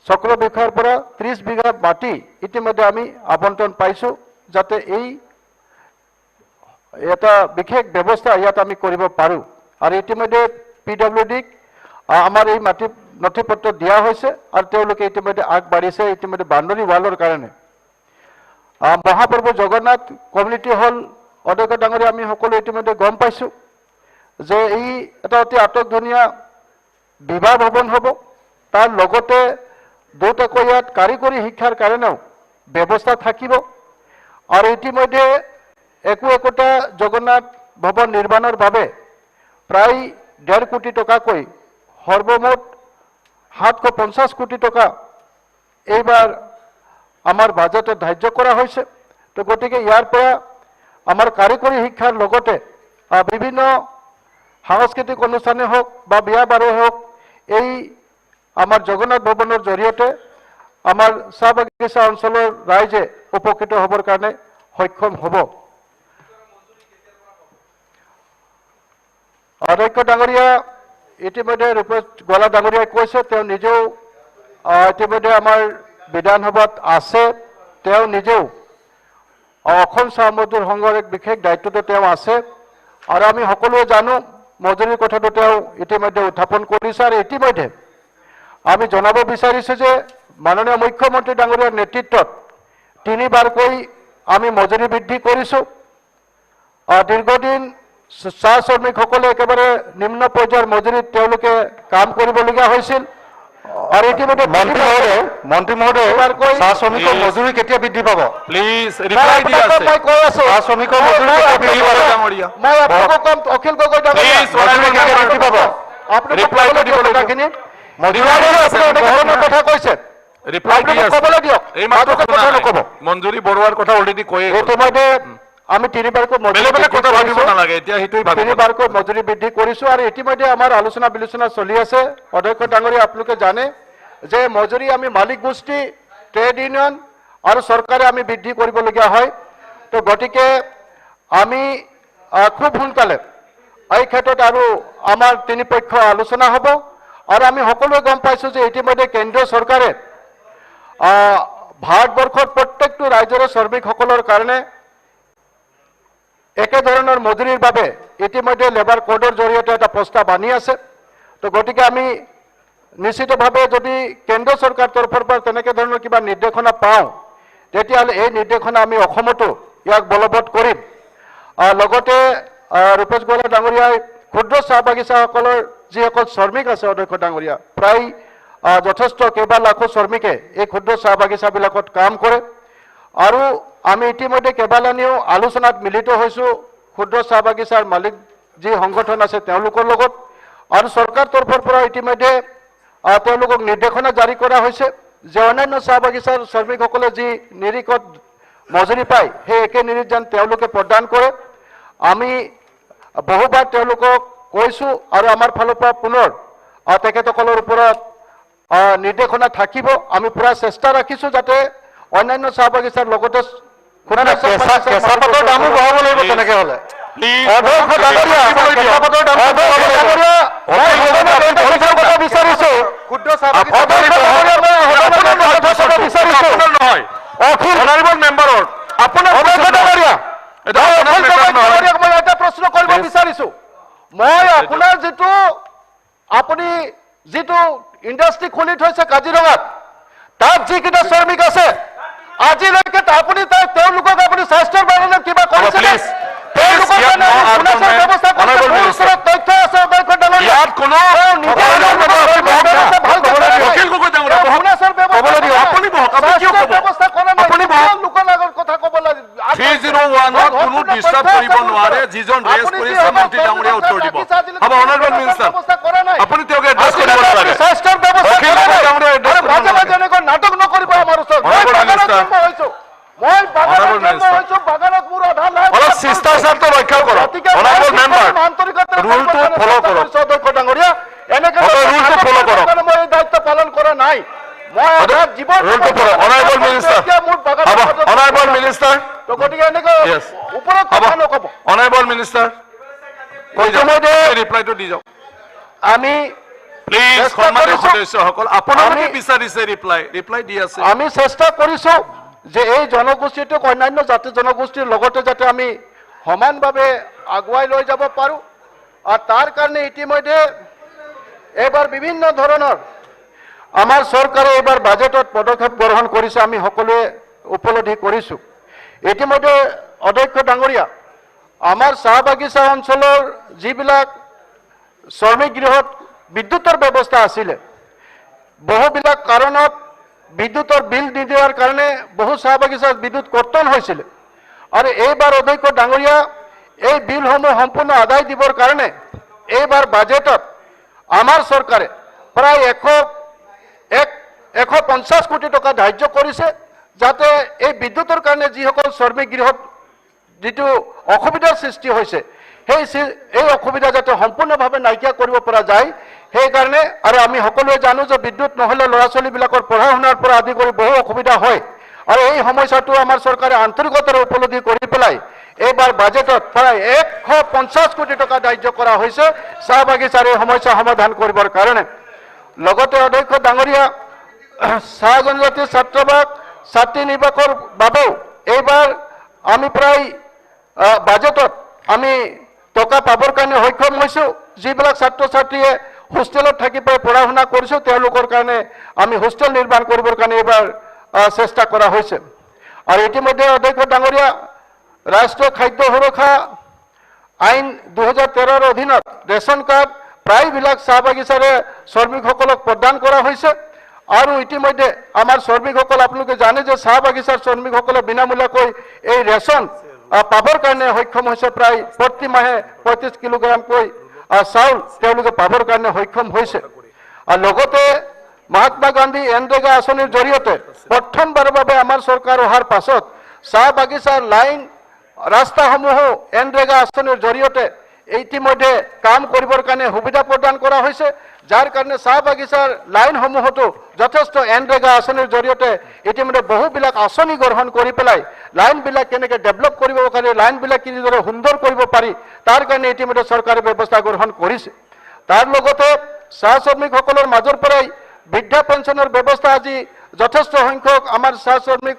চক্ৰ বিষয়াৰ পৰা 30 বিঘা মাটি ইতিমধ্যে আমি আবণ্টন পাইছোঁ, যাতে এই এটা বিশেষ ব্যৱস্থা ইয়াত আমি কৰিব পাৰোঁ। আৰু ইতিমধ্যে PWDক আমাৰ এই মাটি নথি পত্ৰ দিয়া হৈছে আৰু তেওঁলোকে ইতিমধ্যে আগবাঢ়িছে ইতিমধ্যে বাউণ্ডাৰী ৱালৰ কাৰণে। মহাপ্ৰভু জগন্নাথ কমিউনিটি হল অধ্যক্ষ ডাঙৰীয়া আমি সকলো ইতিমধ্যে গম পাইছোঁ যে এই এটা অতি আটকধুনীয়া বিবাহ ভৱন হ'ব। তাৰ লগতে দুটাকৈ ইয়াত কাৰিকৰী শিক্ষাৰ কাৰণেও ব্যৱস্থা থাকিব। আৰু ইতিমধ্যে একোটা জগন্নাথ ভৱন নিৰ্মাণৰ বাবে প্ৰায় 1.5 কোটি টকাকৈ সৰ্বমুঠ 750 কোটি টকা এইবাৰ আমাৰ বাজেটত ধাৰ্য কৰা হৈছে। তো গতিকে ইয়াৰ পৰা আমাৰ কাৰিকৰী শিক্ষাৰ লগতে বিভিন্ন সাংস্কৃতিক অনুষ্ঠানে হওক বা বিয়া বাৰুৱে হওক এই আমাৰ জগন্নাথ ভৱনৰ জৰিয়তে আমাৰ চাহ বাগিচা অঞ্চলৰ ৰাইজে উপকৃত হ'বৰ কাৰণে সক্ষম হ'ব। অধ্যক্ষ ডাঙৰীয়া ইতিমধ্যে ৰূপেশ গোৱালা ডাঙৰীয়াই কৈছে তেওঁ নিজেও ইতিমধ্যে আমাৰ বিধানসভাত আছে। তেওঁ নিজেও অসম চাহ মজদুৰ সংঘৰ এক বিশেষ দায়িত্বটো তেওঁ আছে আৰু আমি সকলোৱে জানো মজুৰিৰ কথাটো তেওঁ ইতিমধ্যে উত্থাপন কৰিছে। আৰু ইতিমধ্যে আমি জনাব বিচাৰিছোঁ যে মাননীয় মুখ্যমন্ত্ৰী ডাঙৰীয়াৰ নেতৃত্বত 3বাৰকৈ আমি মজুৰি বৃদ্ধি কৰিছোঁ। দীৰ্ঘদিন চাহ শ্ৰমিকসকলে একেবাৰে নিম্ন পৰ্যায়ৰ মজুৰিত তেওঁলোকে কাম কৰিবলগীয়া হৈছিল। আৰু ইতিমধ্যে মন্ত্ৰী মহোদয় চাহ শ্ৰমিকৰ মজুৰি কেতিয়া বৃদ্ধি পাব? প্লিজ ৰিপ্লাই দি আছে। মই কৈ আছো চাহ শ্ৰমিকৰ মজুৰি কেতিয়া বৃদ্ধি পাব? মই আপোনাক কম অখিল গগৈ ডাঙৰীয়া মজুৰি কেতিয়া বৃদ্ধি পাব? আপুনি ৰিপ্লাই দিব কথাখিনি কথা কৈছে ৰিপ্লাই দি আছে ক'বলৈ দিয়ক। এই মাত্ৰ কথা নক'ব। মঞ্জুৰি বৰুৱাৰ কথা অলৰেডি কৈয়ে ইতিমধ্যে আমি 3বাৰকৈ মজুৰি বৃদ্ধি কৰিছোঁ। আৰু ইতিমধ্যে আমাৰ আলোচনা বিলোচনা চলি আছে। অধ্যক্ষ ডাঙৰীয়া আপোনালোকে জানে যে মজুৰি আমি মালিক গোষ্ঠী, ট্ৰেড ইউনিয়ন আৰু চৰকাৰে আমি বৃদ্ধি কৰিবলগীয়া হয়। তো গতিকে আমি খুব সোনকালে এই ক্ষেত্ৰত আৰু আমাৰ তিনিপক্ষ আলোচনা হ'ব। আৰু আমি সকলোৱে গম পাইছোঁ যে ইতিমধ্যে কেন্দ্ৰীয় চৰকাৰে ভাৰতবৰ্ষৰ প্ৰত্যেকটো ৰাজ্যৰে শ্ৰমিকসকলৰ কাৰণে একেধৰণৰ মজুৰিৰ বাবে ইতিমধ্যে লেবাৰ কোডৰ জৰিয়তে এটা প্ৰস্তাৱ আনি আছে। তো গতিকে আমি নিশ্চিতভাৱে যদি কেন্দ্ৰীয় চৰকাৰ তৰফৰ পৰা তেনেকৈ ধৰণৰ কিবা নিৰ্দেশনা পাওঁ তেতিয়াহ'লে এই নিৰ্দেশনা আমি অসমতো ইয়াক বলবৎ কৰিম। লগতে ৰূপেশ গোৱালা ডাঙৰীয়াই ক্ষুদ্ৰ চাহ বাগিচাসকলৰ যিসকল শ্ৰমিক আছে অধ্যক্ষ ডাঙৰীয়া প্ৰায় যথেষ্ট কেইবা লাখো শ্ৰমিকে এই ক্ষুদ্ৰ চাহ বাগিচাবিলাকত কাম কৰে। আৰু আমি ইতিমধ্যে কেইবালানিও আলোচনাত মিলিত হৈছোঁ ক্ষুদ্ৰ চাহ বাগিচাৰ মালিক যি সংগঠন আছে তেওঁলোকৰ লগত। আৰু চৰকাৰ তৰফৰ পৰা ইতিমধ্যে তেওঁলোকক নিৰ্দেশনা জাৰি কৰা হৈছে যে অন্যান্য চাহ বাগিচাৰ শ্ৰমিকসকলে যি নিৰিখত মজুৰি পায় সেই একে নিৰিখ যেন তেওঁলোকে প্ৰদান কৰে। আমি বহুবাৰ তেওঁলোকক কৈছোঁ আৰু আমাৰ ফালৰ পৰা পুনৰ তেখেতসকলৰ ওপৰত নিৰ্দেশনা থাকিব। আমি পুৰা চেষ্টা ৰাখিছোঁ যাতে অন্যান্য চাহ বাগিচাৰ লগতে কেঁচাপাতৰ দামো বঢ়াব লাগিব। তেনেকৈ হ'লে বিচাৰিছোঁ ক্ষুদ্ৰ চাহ মেম্বাৰৰ মই এটা প্ৰশ্ন কৰিব বিচাৰিছোঁ। মই আপোনাৰ আপুনি যিটো ইণ্ডাষ্ট্ৰি খুলি থৈছে কাজিৰঙাত তাত যিকেইটা শ্ৰমিক আছে আজিলৈকে আপুনি তেওঁলোকক আপুনি স্বাস্থ্যৰ কাৰণে কিবা কৰিছে? তেওঁলোকৰ কাৰণে ব্যৱস্থা তথ্য আছে অধ্যক্ষ ডাঙৰীয়া? কথা ক'ব লাগে 301 কোনো ডিস্টাৰ্ব কৰিব নোৱাৰে। যিজন ৰেজ কৰিছে মন্ত্ৰী ডাঙৰীয়া উত্তৰ দিব। হ'ব অনাৰেবল মিনিষ্টাৰ আপুনি তেওঁক এড্ৰেছ কৰিব লাগে। স্বাস্থ্যৰ ব্যৱস্থা কৰা নাই মই আধাত জীৱন Honorable Minister. মোৰ বাগান Honorable Minister. তো গতিকে এনেকৈ Yes. ওপৰত কথা নক'ব Honorable Minister. ইতিমধ্যে ৰিপ্লাইটো দি যাওক আমি প্লিজ চেষ্টা সন্মানীয় কৰিছো। সদস্যসকল আপোনালোকে আমি- বিচাৰিছে ৰিপ্লাই দি আছে আমি চেষ্টা কৰিছো যে এই জনগোষ্ঠীটোক অন্যান্য জাতি জনগোষ্ঠীৰ লগতে যাতে আমি সমানভাৱে আগুৱাই লৈ যাব পাৰোঁ আৰু তাৰ কাৰণে ইতিমধ্যে এইবাৰ বিভিন্ন ধৰণৰ আমাৰ চৰকাৰে এইবাৰ বাজেটত পদক্ষেপ গ্ৰহণ কৰিছে আমি সকলোৱে উপলব্ধি কৰিছোঁ ইতিমধ্যে অধ্যক্ষ ডাঙৰীয়া আমাৰ চাহ বাগিচা অঞ্চলৰ যিবিলাক শ্ৰমিক গৃহত বিদ্যুতৰ ব্যৱস্থা আছিলে বহুবিলাক কাৰণত বিদ্যুতৰ বিল নিদিয়াৰ কাৰণে বহু চাহ বাগিচাত বিদ্যুৎ কৰ্তন হৈছিলে আৰু এইবাৰ অধ্যক্ষ ডাঙৰীয়া এই বিলসমূহ সম্পূৰ্ণ আদায় দিবৰ কাৰণে এইবাৰ বাজেটত আমাৰ চৰকাৰে প্ৰায় 150 কোটি টকা ধাৰ্য কৰিছে যাতে এই বিদ্যুতৰ কাৰণে যিসকল শ্ৰমিক গৃহত যিটো অসুবিধাৰ সৃষ্টি হৈছে এই অসুবিধা যাতে সম্পূৰ্ণভাৱে নাইকিয়া কৰিব পৰা যায় সেইকাৰণে আৰু আমি সকলোৱে জানো যে বিদ্যুৎ নহ'লে ল'ৰা ছোৱালীবিলাকৰ পঢ়া শুনাৰ পৰা আদি কৰি বহু অসুবিধা হয় আৰু এই সমস্যাটো আমাৰ চৰকাৰে আন্তৰিকতাৰে উপলব্ধি কৰি পেলাই এইবাৰ বাজেটত প্ৰায় 150 কোটি টকা ধাৰ্য কৰা হৈছে চাহ বাগিচাৰ এই সমস্যা সমাধান কৰিবৰ কাৰণে লগতে অধ্যক্ষ ডাঙৰীয়া চাহ জনজাতি ছাত্ৰাবাস ছাত্ৰী নিবাসৰ বাবেও এইবাৰ আমি প্ৰায় বাজেটত আমি টকা পাবৰ কাৰণে সক্ষম হৈছোঁ যিবিলাক ছাত্ৰ ছাত্ৰীয়ে হোষ্টেলত থাকি পেলাই পঢ়া শুনা কৰিছোঁ তেওঁলোকৰ কাৰণে আমি হোষ্টেল নিৰ্মাণ কৰিবৰ কাৰণে এইবাৰ চেষ্টা কৰা হৈছে আৰু ইতিমধ্যে অধ্যক্ষ ডাঙৰীয়া ৰাষ্ট্ৰীয় খাদ্য সুৰক্ষা আইন 2013ৰ অধীনত ৰেচন কাৰ্ড প্ৰায়বিলাক চাহ বাগিচাৰে শ্ৰমিকসকলক প্ৰদান কৰা হৈছে আৰু ইতিমধ্যে আমাৰ শ্ৰমিকসকল আপোনালোকে জানে যে চাহ বাগিচাৰ শ্ৰমিকসকলে বিনামূলীয়াকৈ এই ৰেচন পাবৰ কাৰণে সক্ষম হৈছে প্ৰায় প্ৰতি মাহে 35 কিলোগ্ৰামকৈ চাউল তেওঁলোকে পাবৰ কাৰণে সক্ষম হৈছে আৰু লগতে মহাত্মা গান্ধী এনৰেগা আঁচনিৰ জৰিয়তে প্ৰথমবাৰৰ বাবে আমাৰ চৰকাৰ অহাৰ পাছত চাহ বাগিচাৰ লাইন ৰাস্তাসমূহো এনৰেগা আঁচনিৰ জৰিয়তে ইতিমধ্যে কাম কৰিবৰ কাৰণে সুবিধা প্ৰদান কৰা হৈছে যাৰ কাৰণে চাহ বাগিচাৰ লাইনসমূহতো যথেষ্ট এনৰেগা আঁচনিৰ জৰিয়তে ইতিমধ্যে বহুবিলাক আঁচনি গ্ৰহণ কৰি পেলাই লাইনবিলাক কেনেকৈ ডেভেলপ কৰিব পাৰি লাইনবিলাক কিদৰে সুন্দৰ কৰিব পাৰি তাৰ কাৰণে ইতিমধ্যে চৰকাৰে ব্যৱস্থা গ্ৰহণ কৰিছে তাৰ লগতে চাহ শ্ৰমিকসকলৰ মাজৰ পৰাই বৃদ্ধা পেঞ্চনৰ ব্যৱস্থা আজি যথেষ্ট সংখ্যক আমাৰ চাহ শ্ৰমিক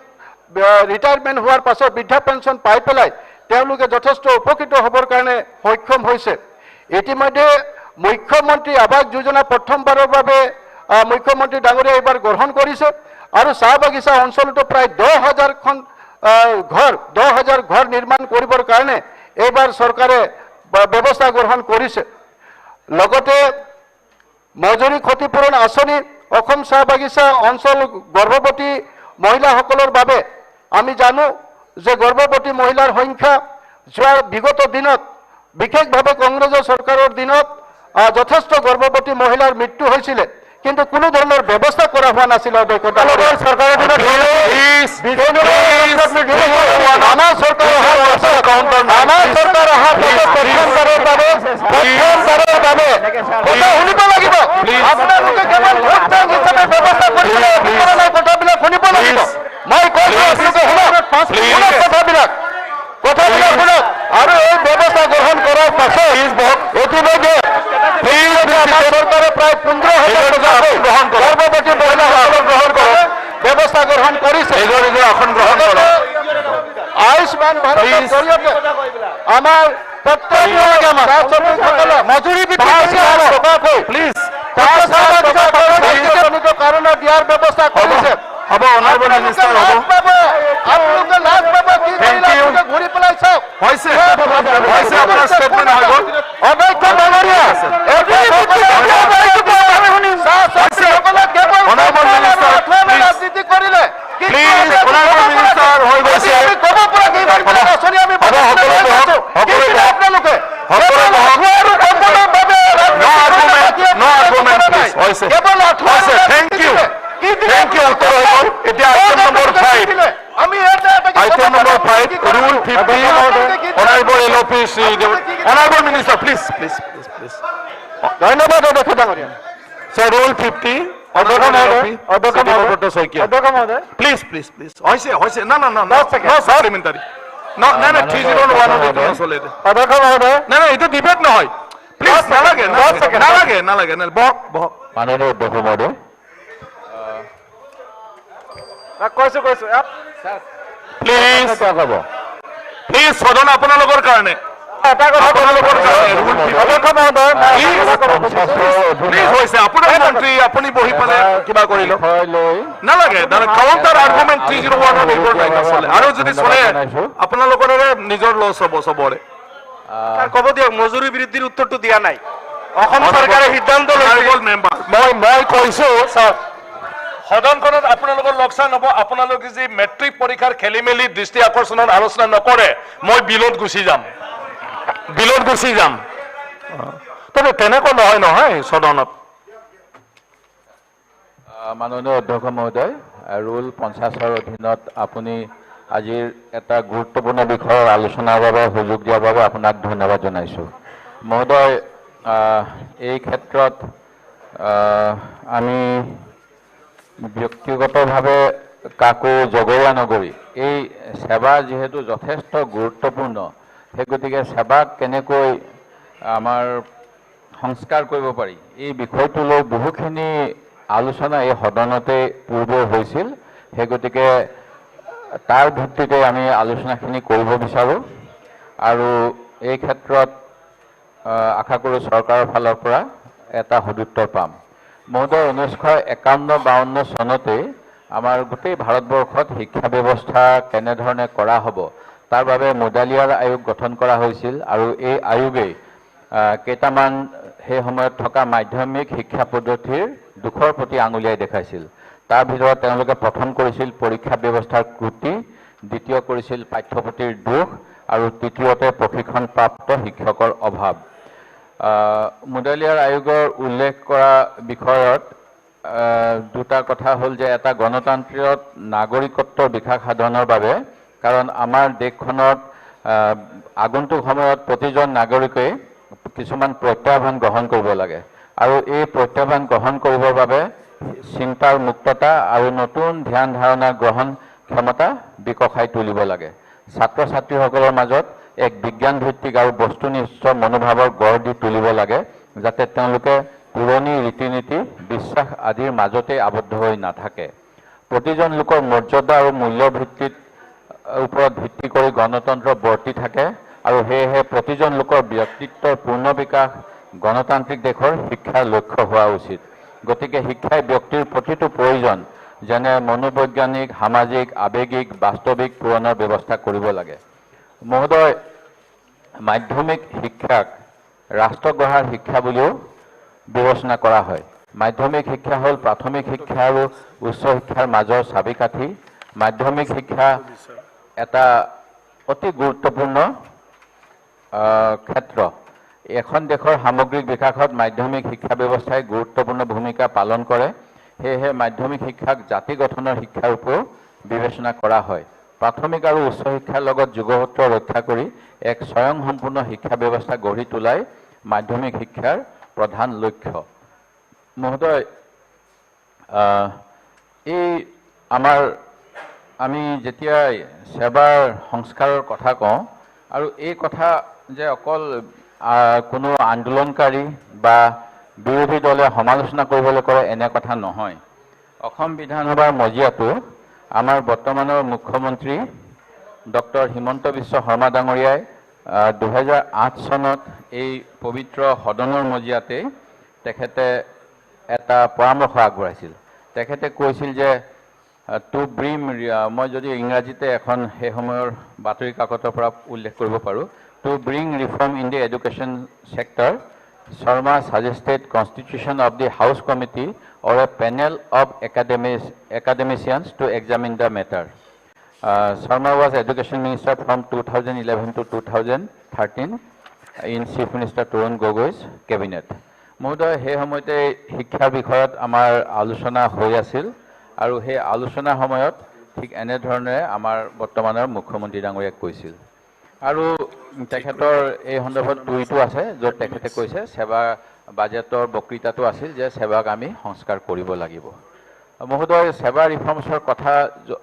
ৰিটায়াৰমেণ্ট হোৱাৰ পাছত বৃদ্ধা পেঞ্চন পাই পেলাই তেওঁলোকে যথেষ্ট উপকৃত হ'বৰ কাৰণে সক্ষম হৈছে ইতিমধ্যে মুখ্যমন্ত্ৰী আৱাস যোজনা প্ৰথমবাৰৰ বাবে মুখ্যমন্ত্ৰী ডাঙৰীয়া এইবাৰ গ্ৰহণ কৰিছে আৰু চাহ বাগিচা অঞ্চলতো প্ৰায় 10,000 ঘৰ নিৰ্মাণ কৰিবৰ কাৰণে এইবাৰ চৰকাৰে ব্যৱস্থা গ্ৰহণ কৰিছে লগতে মজুৰি ক্ষতিপূৰণ আঁচনি অসম চাহ বাগিচা অঞ্চল গৰ্ভৱতী মহিলাসকলৰ বাবে আমি জানো যে গৰ্ভৱতী মহিলাৰ সংখ্যা যোৱা বিগত দিনত বিশেষভাৱে কংগ্ৰেছৰ চৰকাৰৰ দিনত যথেষ্ট গৰ্ভৱতী মহিলাৰ মৃত্যু হৈছিলে কিন্তু কোনো ধৰণৰ ব্যৱস্থা কৰা হোৱা নাছিল অধ্যক্ষ ডাঙৰীয়া চৰকাৰৰ দিনত আমাৰ চৰকাৰ অহাৰ প্ৰথমবাৰৰ বাবে শুনিব লাগিব আপোনালোকে কেৱল ভোট বেংক হিচাপে ব্যৱস্থা কৰিবলৈ কথাবিলাক শুনিব লাগিব মই কৈছোঁ আপোনালোকে শুনক কথাবিলাক শুনক আৰু এই ব্যৱস্থা গ্ৰহণ কৰাৰ পাছত ইতিমধ্যে আমাৰ চৰকাৰে প্ৰায় 15,000 টকা গৰ্ভৱতী মহিলাসকলক গ্ৰহণ কৰে ব্যৱস্থা গ্ৰহণ কৰিছে আয়ুষ্মান ভাৰতৰ জৰিয়তে আমাৰ মজুৰি কাৰণে দিয়াৰ ব্যৱস্থা কৰিছে হ'ব অনাৰেবল মিনিষ্টাৰ হ'ব আপোনালোকে লাভ পাব কি ঘূৰি পেলাই চাওক হৈছে আপোনাৰ ষ্টেটমেণ্ট হৈ গ'ল অধ্যক্ষ ডাঙৰীয়া ৰাজনীতি কৰিলে আপোনালোকে Thank you, উত্তৰ হৈ গ'ল এতিয়া item number 5 item number 5 rule 50 honorable LOP honorable minister please ধন্যবাদ অধ্যক্ষ ডাঙৰীয়া sir rule 50 অধ্যক্ষ মহোদয়, অধ্যক্ষ মহোদয়, শইকীয়া অধ্যক্ষ মহোদয়, প্লিজ প্লিজ প্লিজ হৈছে না না না না সাপ্লিমেন্টারি না না না 301 এইটো নচলে অধ্যক্ষ মহোদয়, না না এইটো ডিবেট নহয় প্লিজ নালাগে নালাগে বহক বহক মাননীয় অধ্যক্ষ মহোদয়, কৈছো প্লিজ হ'ব প্লিজ সদন আপোনালোকৰ কাৰণে এটা কথা আপোনালোকৰ কাৰণে অধ্যক্ষ মহোদয়, এটা কথা কৈছো। প্লিজ হৈছে আপোনাৰ মন্ত্ৰী আপুনি বহি পেলাই কিবা কৰি লওক বিষয় লৈ নালাগে কাউণ্টাৰ আৰ্গুমেণ্ট 301 এইবোৰ নাই নচলে আৰু যদি চলে আপোনালোকৰ নিজৰ লছ হ'ব চবৰে ক'ব দিয়ক, মজুৰি বৃদ্ধিৰ উত্তৰটো দিয়া নাই। অসম চৰকাৰে সিদ্ধান্ত লৈছে। মেম্বাৰ মই কৈছো ছাৰ, সদনখনত আপোনালোকৰ লোকচান হ'ব আপোনালোকে যি মেট্ৰিক পৰীক্ষাৰ খেলি মেলি দৃষ্টি আকৰ্ষণত আলোচনা নকৰে মই বিলত গুচি যাম তবে তেনেকুৱা নহয় সদনত মাননীয় অধ্যক্ষ মহোদয়, ৰুল 50ৰ অধীনত আপুনি আজিৰ এটা গুৰুত্বপূৰ্ণ বিষয়ৰ আলোচনাৰ বাবে সুযোগ দিয়াৰ বাবে আপোনাক ধন্যবাদ জনাইছোঁ। মহোদয়, এই ক্ষেত্ৰত আমি ব্যক্তিগতভাৱে কাকো জগৰীয়া নগৰী, এই সেৱা যিহেতু যথেষ্ট গুৰুত্বপূৰ্ণ, সেই গতিকে সেৱাক কেনেকৈ আমাৰ সংস্কাৰ কৰিব পাৰি এই বিষয়টো লৈ বহুখিনি আলোচনা এই সদনতে পূৰ্বে হৈছিল। সেই গতিকে তাৰ ভিত্তিতে আমি আলোচনাখিনি কৰিব বিচাৰোঁ আৰু এই ক্ষেত্ৰত আশা কৰোঁ চৰকাৰৰ ফালৰ পৰা এটা সদুত্তৰ পাম। মহোদয়, 1951-52 চনতে আমাৰ গোটেই ভাৰতবৰ্ষত শিক্ষা ব্যৱস্থা কেনেধৰণে কৰা হ'ব তাৰ বাবে মুডালিয়াৰ আয়োগ গঠন কৰা হৈছিল আৰু এই আয়োগে কেইটামান সেই সময়ত থকা মাধ্যমিক শিক্ষা পদ্ধতিৰ দুখৰ প্ৰতি আঙুলিয়াই দেখাইছিল। তাৰ ভিতৰত তেওঁলোকে প্ৰথম কৰিছিল পৰীক্ষা ব্যৱস্থাৰ ত্ৰুটি, দ্বিতীয় কৰিছিল পাঠ্যপুথিৰ দোষ আৰু তৃতীয়তে প্ৰশিক্ষণপ্ৰাপ্ত শিক্ষকৰ অভাৱ। মুডালিয়াৰ আয়োগৰ উল্লেখ কৰা বিষয়ত দুটা কথা হ'ল যে এটা গণতান্ত্ৰিক নাগৰিকত্বৰ বিকাশ সাধনৰ বাবে, কাৰণ আমাৰ দেশখনত আগন্তুক সময়ত প্ৰতিজন নাগৰিকে কিছুমান প্ৰত্যাহ্বান গ্ৰহণ কৰিব লাগে আৰু এই প্ৰত্যাহ্বান গ্ৰহণ কৰিবৰ বাবে চিন্তাৰ মুক্ততা আৰু নতুন ধ্যান ধাৰণা গ্ৰহণ ক্ষমতা বিকশাই তুলিব লাগে। ছাত্ৰ ছাত্ৰীসকলৰ মাজত এক বিজ্ঞান ভিত্তিক আৰু বস্তুনিষ্ঠ মনোভাৱৰ গঢ় দি তুলিব লাগে, যাতে তেওঁলোকে পুৰণি ৰীতি নীতি বিশ্বাস আদিৰ মাজতে আবদ্ধ হৈ নাথাকে। প্ৰতিজন লোকৰ মৰ্যাদা আৰু মূল্য ভিত্তিত ওপৰত ভিত্তি কৰি গণতন্ত্ৰ বৰ্তি থাকে আৰু সেয়েহে প্ৰতিজন লোকৰ ব্যক্তিত্বৰ পূৰ্ণ বিকাশ গণতান্ত্ৰিক দেশৰ শিক্ষাৰ লক্ষ্য হোৱা উচিত। গতিকে শিক্ষাই ব্যক্তিৰ প্ৰতিটো প্ৰয়োজন যেনে মনোবৈজ্ঞানিক, সামাজিক, আৱেগিক, বাস্তৱিক পূৰণৰ ব্যৱস্থা কৰিব লাগে। মহোদয়, মাধ্যমিক শিক্ষাক ৰাষ্ট্ৰ গঢ়াৰ শিক্ষা বুলিও বিবেচনা কৰা হয়। মাধ্যমিক শিক্ষা হ'ল প্ৰাথমিক শিক্ষা আৰু উচ্চ শিক্ষাৰ মাজৰ চাবিকাঠি। মাধ্যমিক শিক্ষা এটা অতি গুৰুত্বপূৰ্ণ ক্ষেত্ৰ। এখন দেশৰ সামগ্ৰিক বিকাশত মাধ্যমিক শিক্ষা ব্যৱস্থাই গুৰুত্বপূৰ্ণ ভূমিকা পালন কৰে। সেয়েহে মাধ্যমিক শিক্ষাক জাতি গঠনৰ শিক্ষাৰূপেও বিবেচনা কৰা হয়। প্ৰাথমিক আৰু উচ্চ শিক্ষাৰ লগত যুগসূত্ৰ ৰক্ষা কৰি এক স্বয়ংসম্পূৰ্ণ শিক্ষা ব্যৱস্থা গঢ়ি তোলাই মাধ্যমিক শিক্ষাৰ প্ৰধান লক্ষ্য। মহোদয়, এই আমি যেতিয়া সেৱাৰ সংস্কাৰৰ কথা কওঁ আৰু এই কথা যে অকল কোনো আন্দোলনকাৰী বা বিৰোধী দলে সমালোচনা কৰিবলৈ কৰে এনে কথা নহয়। অসম বিধানসভাৰ মজিয়াটো আমাৰ বৰ্তমানৰ মুখ্যমন্ত্ৰী ডক্টৰ হিমন্ত বিশ্ব শৰ্মা ডাঙৰীয়াই 2008 চনত এই পবিত্ৰ সদনৰ মজিয়াতে তেখেতে এটা পৰামৰ্শ আগবঢ়াইছিল। তেখেতে কৈছিল যে টু ব্ৰিম, মই যদি ইংৰাজীতে এখন সেই সময়ৰ বাতৰি কাকতৰ পৰা উল্লেখ কৰিব পাৰোঁ, two bring reform in the education sector, Sharma suggested constitution of the House Committee or a panel of academicians to examine the matter. Sharma was Education Minister from 2011 to 2013 in Chief Minister Tarun Gogoi's cabinet. মহোদয়, সেই সময়তে শিক্ষাৰ বিষয়ত আমাৰ আলোচনা হৈ আছিল আৰু সেই আলোচনাৰ সময়ত ঠিক এনেধৰণে আমাৰ বৰ্তমানৰ মুখ্যমন্ত্ৰী ডাঙৰীয়াক কৈছিল। আৰু তেখেতৰ এই সন্দৰ্ভত টুইটো আছে য'ত তেখেতে কৈছে সেৱা বাজেটৰ বক্তৃতাটো আছিল যে সেৱাক আমি সংস্কাৰ কৰিব লাগিব। মহোদয়, সেৱা ৰিফৰ্মছৰ কথা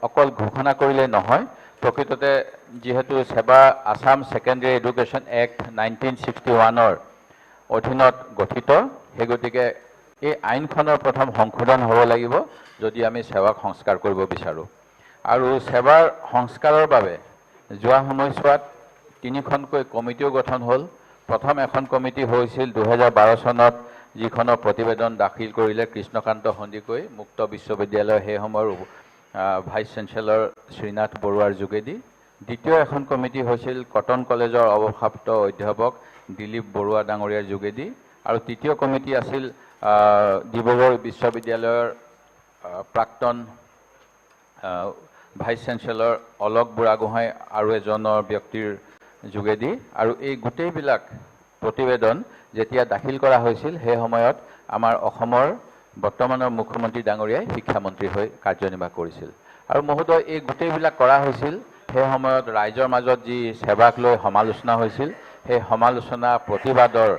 অকল ঘোষণা কৰিলে নহয়, প্ৰকৃততে যিহেতু সেৱা আসাম ছেকেণ্ডেৰী এডুকেশ্যন এক্ট 1961-ৰ অধীনত গঠিত, সেই গতিকে এই আইনখনৰ প্ৰথম সংশোধন হ'ব লাগিব যদি আমি সেৱাক সংস্কাৰ কৰিব বিচাৰোঁ। আৰু সেৱাৰ সংস্কাৰৰ বাবে যোৱা সময়ছোৱাত 3খনকৈ কমিটিও গঠন হ'ল। প্ৰথম এখন কমিটি হৈছিল 2012 চনত, যিখনৰ প্ৰতিবেদন দাখিল কৰিলে কৃষ্ণকান্ত সন্দিকৈ মুক্ত বিশ্ববিদ্যালয় সেই সময়ৰ ভাইচ চেঞ্চেলৰ শ্ৰীনাথ বৰুৱাৰ যোগেদি। দ্বিতীয় এখন কমিটি হৈছিল কটন কলেজৰ অৱসৰপ্ৰাপ্ত অধ্যাপক দিলীপ বৰুৱা ডাঙৰীয়াৰ যোগেদি। আৰু তৃতীয় কমিটি আছিল ডিব্ৰুগড় বিশ্ববিদ্যালয়ৰ প্ৰাক্তন ভাইচ চেঞ্চেলৰ অলক বুঢ়াগোহাঁই আৰু এজনৰ ব্যক্তিৰ যোগেদি। আৰু এই গোটেইবিলাক প্ৰতিবেদন যেতিয়া দাখিল কৰা হৈছিল, সেই সময়ত আমাৰ অসমৰ বৰ্তমানৰ মুখ্যমন্ত্ৰী ডাঙৰীয়াই শিক্ষামন্ত্ৰী হৈ কাৰ্যনিৰ্বাহ কৰিছিল। আৰু মহোদয়, এই গোটেইবিলাক কৰা হৈছিল সেই সময়ত ৰাইজৰ মাজত যি সেৱাক লৈ সমালোচনা হৈছিল, সেই সমালোচনা প্ৰতিবাদৰ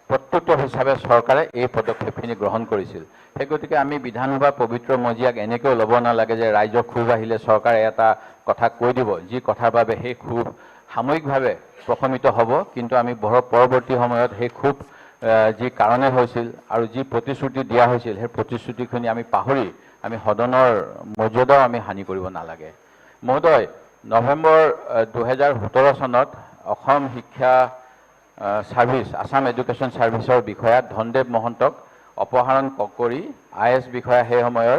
প্ৰত্যুত্তৰ হিচাপে চৰকাৰে এই পদক্ষেপখিনি গ্ৰহণ কৰিছিল। সেই গতিকে আমি বিধানসভাৰ পবিত্ৰ মজিয়াক এনেকৈও ল'ব নালাগে যে ৰাইজৰ ক্ষোভ আহিলে চৰকাৰে এটা কথা কৈ দিব, যি কথাৰ বাবে সেই ক্ষোভ সাময়িকভাৱে প্ৰশমিত হ'ব, কিন্তু আমি পৰৱৰ্তী সময়ত সেই ক্ষোভ যি কাৰণে হৈছিল আৰু যি প্ৰতিশ্ৰুতি দিয়া হৈছিল, সেই প্ৰতিশ্ৰুতিখিনি আমি পাহৰি আমি সদনৰ মৰ্যাদাও আমি হানি কৰিব নালাগে। মহোদয়, নৱেম্বৰ 2017 চনত অসম শিক্ষা ছাৰ্ভিচ, আসাম এডুকেশ্যন ছাৰ্ভিচৰ বিষয়া ধনদেৱ মহন্তক অপসাৰণ কৰি IS বিষয়া সেই সময়ৰ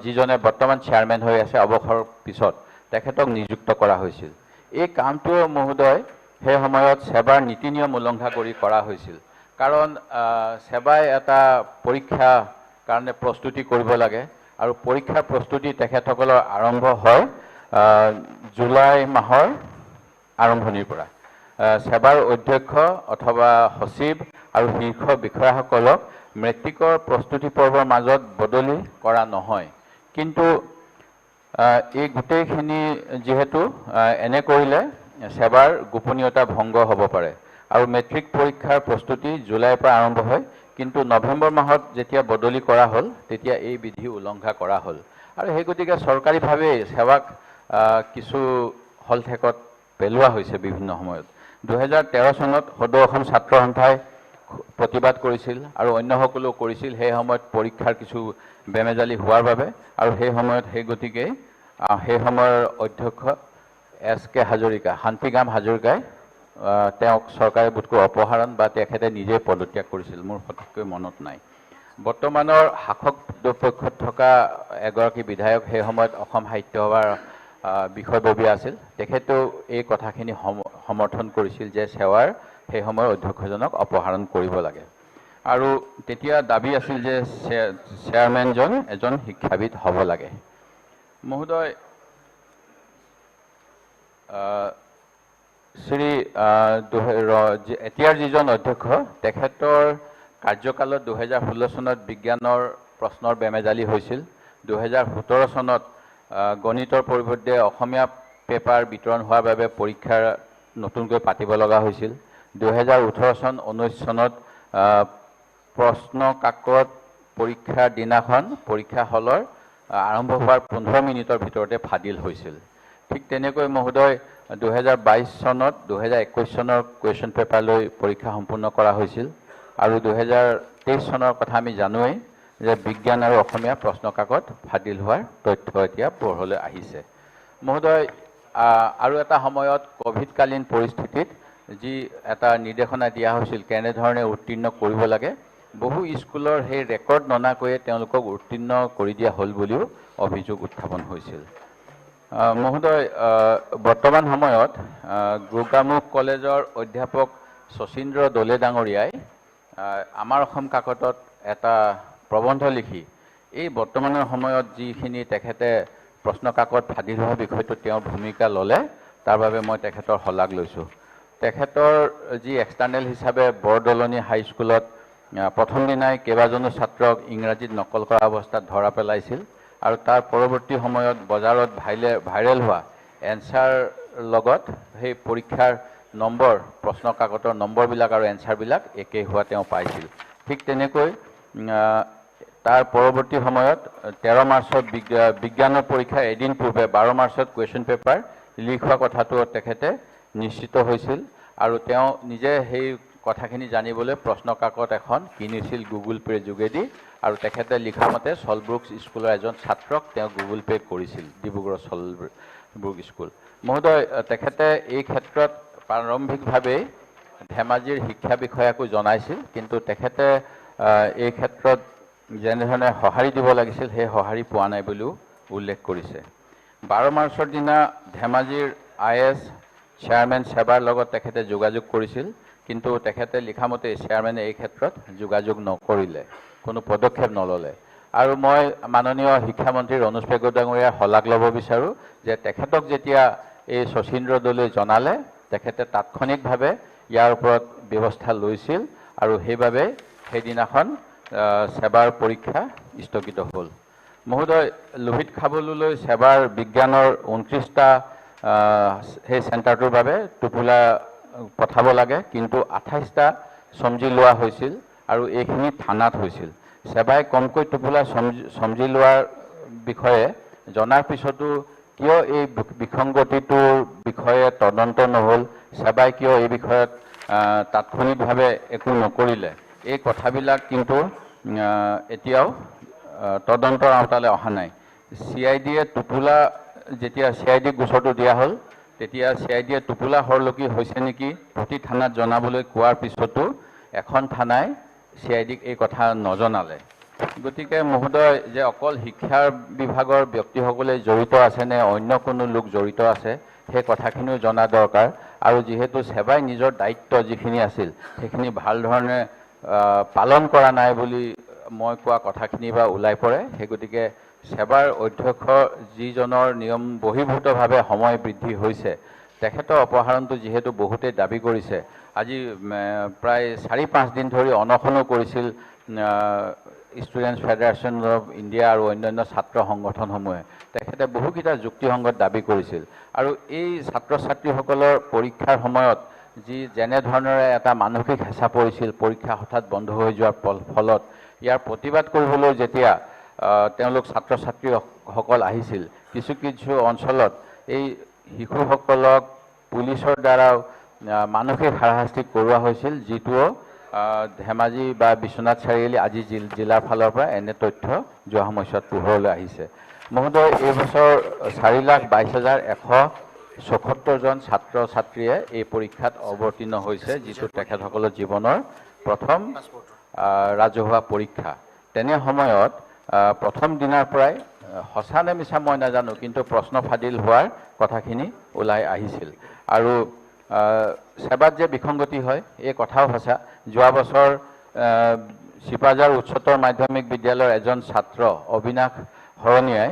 যিজনে বৰ্তমান চেয়াৰমেন হৈ আছে অৱসৰৰ পিছত, তেখেতক নিযুক্ত কৰা হৈছিল। এই কামটো মহোদয় সেই সময়ত সেৱাৰ নীতি নিয়ম উলংঘা কৰি কৰা হৈছিল। কাৰণ সেৱাই এটা পৰীক্ষা কাৰণে প্ৰস্তুতি কৰিব লাগে, আৰু পৰীক্ষাৰ প্ৰস্তুতি তেখেতসকলৰ আৰম্ভ হয় জুলাই মাহৰ আৰম্ভণিৰ পৰা। সেৱাৰ অধ্যক্ষ অথবা সচিব আৰু শীৰ্ষ বিষয়াসকলক মেট্ৰিকৰ প্ৰস্তুতি পৰ্বৰ মাজত বদলি কৰা নহয়। কিন্তু এই গোটেইখিনি যিহেতু এনে কৰিলে সেৱাৰ গোপনীয়তা ভংগ হ'ব পাৰে, আৰু মেট্ৰিক পৰীক্ষাৰ প্ৰস্তুতি জুলাইৰ পৰা আৰম্ভ হয়, কিন্তু নৱেম্বৰ মাহত যেতিয়া বদলি কৰা হ'ল তেতিয়া এই বিধি উলংঘা কৰা হ'ল। আৰু সেই গতিকে চৰকাৰীভাৱেই সেৱাক কিছু হলঠেকত পেলোৱা হৈছে বিভিন্ন সময়ত। 2013 চনত সদৌ অসম ছাত্ৰ সন্থাই প্ৰতিবাদ কৰিছিল আৰু অন্যসকলেও কৰিছিল সেই সময়ত পৰীক্ষাৰ কিছু বেমেজালি হোৱাৰ বাবে। আৰু সেই সময়ত সেই গতিকে সেই সময়ৰ অধ্যক্ষ SK হাজৰিকা, শান্তিৰাম হাজৰিকাই তেওঁক চৰকাৰে বোধকৈ অপসাৰণ বা তেখেতে নিজে পদত্যাগ কৰিছিল, মোৰ সঠিককৈ মনত নাই। বৰ্তমানৰ শাসক পক্ষত থকা এগৰাকী বিধায়ক সেই সময়ত অসম সাহিত্য সভাৰ বিষয়ববীয়া আছিল, তেখেতেও এই কথাখিনি সমৰ্থন কৰিছিল যে সেৱাৰ সেই সময়ৰ অধ্যক্ষজনক অপসাৰণ কৰিব লাগে। আৰু তেতিয়া দাবী আছিল যে চেয়াৰমেনজন এজন শিক্ষাবিদ হ'ব লাগে। মহোদয়, এতিয়াৰ যিজন অধ্যক্ষ, তেখেতৰ কাৰ্যকালত 2016 চনত বিজ্ঞানৰ প্ৰশ্নৰ বেমেজালি হৈছিল। 2017 চনত গণিতৰ পৰিৱৰ্তে অসমীয়া পেপাৰ বিতৰণ হোৱাৰ বাবে পৰীক্ষা নতুনকৈ পাতিব লগা হৈছিল। 2018 চন 19 চনত প্ৰশ্ন কাকত পৰীক্ষাৰ দিনাখন পৰীক্ষা হলৰ আৰম্ভ হোৱাৰ 15 মিনিটৰ ভিতৰতে ফাদিল হৈছিল। ঠিক তেনেকৈ মহোদয় 2022 চনত 2021 চনৰ কুৱেশ্যন পেপাৰলৈ পৰীক্ষা সম্পূৰ্ণ কৰা হৈছিল। আৰু 2023 চনৰ কথা আমি জানোৱেই যে বিজ্ঞান আৰু অসমীয়া প্ৰশ্ন কাকত ফাদিল হোৱাৰ তথ্য এতিয়া পোহৰলৈ আহিছে। মহোদয়, আৰু এটা সময়ত কোভিডকালীন পৰিস্থিতিত যি এটা নিৰ্দেশনা দিয়া হৈছিল কেনেধৰণে উত্তীৰ্ণ কৰিব লাগে, বহু স্কুলৰ সেই ৰেকৰ্ড ননাকৈয়ে তেওঁলোকক উত্তীৰ্ণ কৰি দিয়া হ'ল বুলিও অভিযোগ উত্থাপন হৈছিল। মহোদয়, বৰ্তমান সময়ত গোগামুখ কলেজৰ অধ্যাপক শচীন্দ্ৰ দলে ডাঙৰীয়াই আমাৰ অসম কাকতত এটা প্ৰবন্ধ লিখি এই বৰ্তমানৰ সময়ত যিখিনি তেখেতে প্ৰশ্ন কাকত ফাদিল হোৱা বিষয়টো তেওঁৰ ভূমিকা ল'লে, তাৰ বাবে মই তেখেতৰ শলাগ লৈছোঁ। তেখেতৰ যি এক্সটাৰ্নেল হিচাপে বৰদলনি হাইস্কুলত প্ৰথম দিনাই কেইবাজনো ছাত্ৰক ইংৰাজীত নকল কৰা অৱস্থাত ধৰা পেলাইছিল, আৰু তাৰ পৰৱৰ্তী সময়ত বজাৰত ভাইৰেল হোৱা এনচাৰ লগত সেই পৰীক্ষাৰ নম্বৰ প্ৰশ্ন কাকতৰ নম্বৰবিলাক আৰু এনচাৰবিলাক একেই হোৱা তেওঁ পাইছিল। ঠিক তেনেকৈ তাৰ পৰৱৰ্তী সময়ত 13 মাৰ্চত বিজ্ঞানৰ পৰীক্ষা এদিন পূৰ্বে 12 মাৰ্চত কুৱেশ্যন পেপাৰ লিক হোৱা কথাটো তেখেতে নিশ্চিত হৈছিল আৰু তেওঁ নিজে সেই কথাখিনি জানিবলৈ প্ৰশ্ন কাকত এখন কিনিছিল গুগল পেৰ যোগেদি আৰু তেখেতে লিখা মতে সলব্ৰুক স্কুলৰ এজন ছাত্ৰক তেওঁ গুগল পে কৰিছিল, ডিব্ৰুগড় সলব্ৰুক স্কুল। মহোদয়, তেখেতে এই ক্ষেত্ৰত প্ৰাৰম্ভিকভাৱেই ধেমাজিৰ শিক্ষা বিষয়াকো জনাইছিল, কিন্তু তেখেতে এই ক্ষেত্ৰত যেনেধৰণে সঁহাৰি দিব লাগিছিল সেই সঁহাৰি পোৱা নাই বুলিও উল্লেখ কৰিছে। 12 মাৰ্চৰ দিনা ধেমাজিৰ IS চেয়াৰমেন সেবাৰ লগত তেখেতে যোগাযোগ কৰিছিল, কিন্তু তেখেতে লিখা মতে চেয়াৰমেনে এই ক্ষেত্ৰত যোগাযোগ নকৰিলে, কোনো পদক্ষেপ নল'লে। আৰু মই মাননীয় শিক্ষামন্ত্ৰী ৰনোজ পেগু ডাঙৰীয়াৰ শলাগ ল'ব বিচাৰোঁ যে তেখেতক যেতিয়া এই শচীন্দ্ৰ দলে জনালে তেখেতে তাৎক্ষণিকভাৱে ইয়াৰ ওপৰত ব্যৱস্থা লৈছিল আৰু সেইবাবে সেইদিনাখন সেবাৰ পৰীক্ষা স্থগিত হ'ল। মহোদয়, লোহিত খাবললৈ সেবাৰ বিজ্ঞানৰ 29টা সেই চেণ্টাৰটোৰ বাবে টোপোলা পঠাব লাগে, কিন্তু 28টা চমজি লোৱা হৈছিল আৰু এইখিনি থানাত হৈছিল। সেবাই কমকৈ টোপোলা চমজি লোৱাৰ বিষয়ে জনাৰ পিছতো কিয় এই বিসংগতিটোৰ বিষয়ে তদন্ত নহ'ল, সেবাই কিয় এই বিষয়ত তাৎক্ষণিকভাৱে একো নকৰিলে, এই কথাবিলাক কিন্তু এতিয়াও তদন্তৰ আওতালৈ অহা নাই। CID-য়ে টোপোলা যেতিয়া CID গোচৰটো দিয়া হ'ল তেতিয়া CID-য়ে টোপোলা হৰলকি হৈছে নেকি প্ৰতি থানাত জনাবলৈ কোৱাৰ পিছতো এখন থানাই CID-ক এই কথা নজনালে। গতিকে মহোদয়, যে অকল শিক্ষা বিভাগৰ ব্যক্তিসকলে জড়িত আছে নে অন্য কোনো লোক জড়িত আছে সেই কথাখিনিও জনা দৰকাৰ। আৰু যিহেতু সেবাই নিজৰ দায়িত্ব যিখিনি আছিল সেইখিনি ভাল ধৰণে পালন কৰা নাই বুলি মই কোৱা কথাখিনি বা ওলাই পৰে। সেই গতিকে সেবাৰ অধ্যক্ষ যিজনৰ নিয়ম বহিৰ্ভূতভাৱে সময় বৃদ্ধি হৈছে তেখেতৰ অপসাৰণটো যিহেতু বহুতেই দাবী কৰিছে, আজি প্ৰায় 4-5 দিন ধৰি অনশনো কৰিছিল ষ্টুডেণ্টছ ফেডাৰেশ্যন অফ ইণ্ডিয়া আৰু অন্যান্য ছাত্ৰ সংগঠনসমূহে। তেখেতে বহুকেইটা যুক্তিসংগত দাবী কৰিছিল আৰু এই ছাত্ৰ ছাত্ৰীসকলৰ পৰীক্ষাৰ সময়ত যেনেধৰণেৰে এটা মানসিক হেঁচা পৰিছিল, পৰীক্ষা হঠাৎ বন্ধ হৈ যোৱাৰ ফলত ইয়াৰ প্ৰতিবাদ কৰিবলৈ যেতিয়া তেওঁলোক ছাত্ৰ ছাত্ৰীসকল আহিছিল, কিছু কিছু অঞ্চলত এই শিশুসকলক পুলিচৰ দ্বাৰাও মানসিক হাৰাশাস্তি কৰোৱা হৈছিল, যিটোও ধেমাজি বা বিশ্বনাথ চাৰিআলি আজি জিলাৰ ফালৰ পৰা এনে তথ্য যোৱা সময়ছোৱাত পোহৰলৈ আহিছে। মহোদয়, এই বছৰ 4,22,174 জন ছাত্ৰ ছাত্ৰীয়ে এই পৰীক্ষাত অৱতীৰ্ণ হৈছে, যিটো তেখেতসকলৰ জীৱনৰ প্ৰথম ৰাজহুৱা পৰীক্ষা। তেনে সময়ত প্ৰথম দিনাৰ পৰাই সঁচা নে মিছা মই নাজানো, কিন্তু প্ৰশ্ন ফাদিল হোৱাৰ কথাখিনি ওলাই আহিছিল। আৰু সেবাত যে বিসংগতি হয় এই কথাও সঁচা। যোৱা বছৰ চিপাঝাৰ উচ্চতৰ মাধ্যমিক বিদ্যালয়ৰ এজন ছাত্ৰ অবিনাশ শৰণীয়াই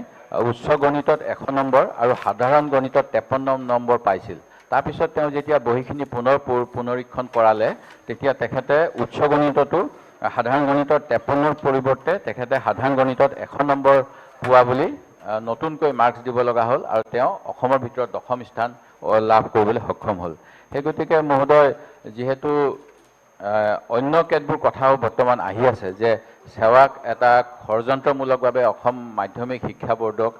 উচ্চ গণিতত 100 নম্বৰ আৰু সাধাৰণ গণিতত 53 নম্বৰ পাইছিল। তাৰপিছত তেওঁ যেতিয়া বহীখিনি পুনৰীক্ষণ কৰালে তেতিয়া তেখেতে উচ্চ গণিততো সাধাৰণ গণিতত 53ৰ পৰিৱৰ্তে তেখেতে সাধাৰণ গণিতত 100 নম্বৰ পোৱা বুলি নতুনকৈ মাৰ্কছ দিব লগা হ'ল আৰু তেওঁ অসমৰ ভিতৰত 10ম স্থান লাভ কৰিবলৈ সক্ষম হ'ল। সেই গতিকে মহোদয়, যিহেতু অন্য কেতবোৰ কথাও বৰ্তমান আহি আছে যে সেৱাক এটা ষড়যন্ত্ৰমূলকভাৱে অসম মাধ্যমিক শিক্ষা বোৰ্ডক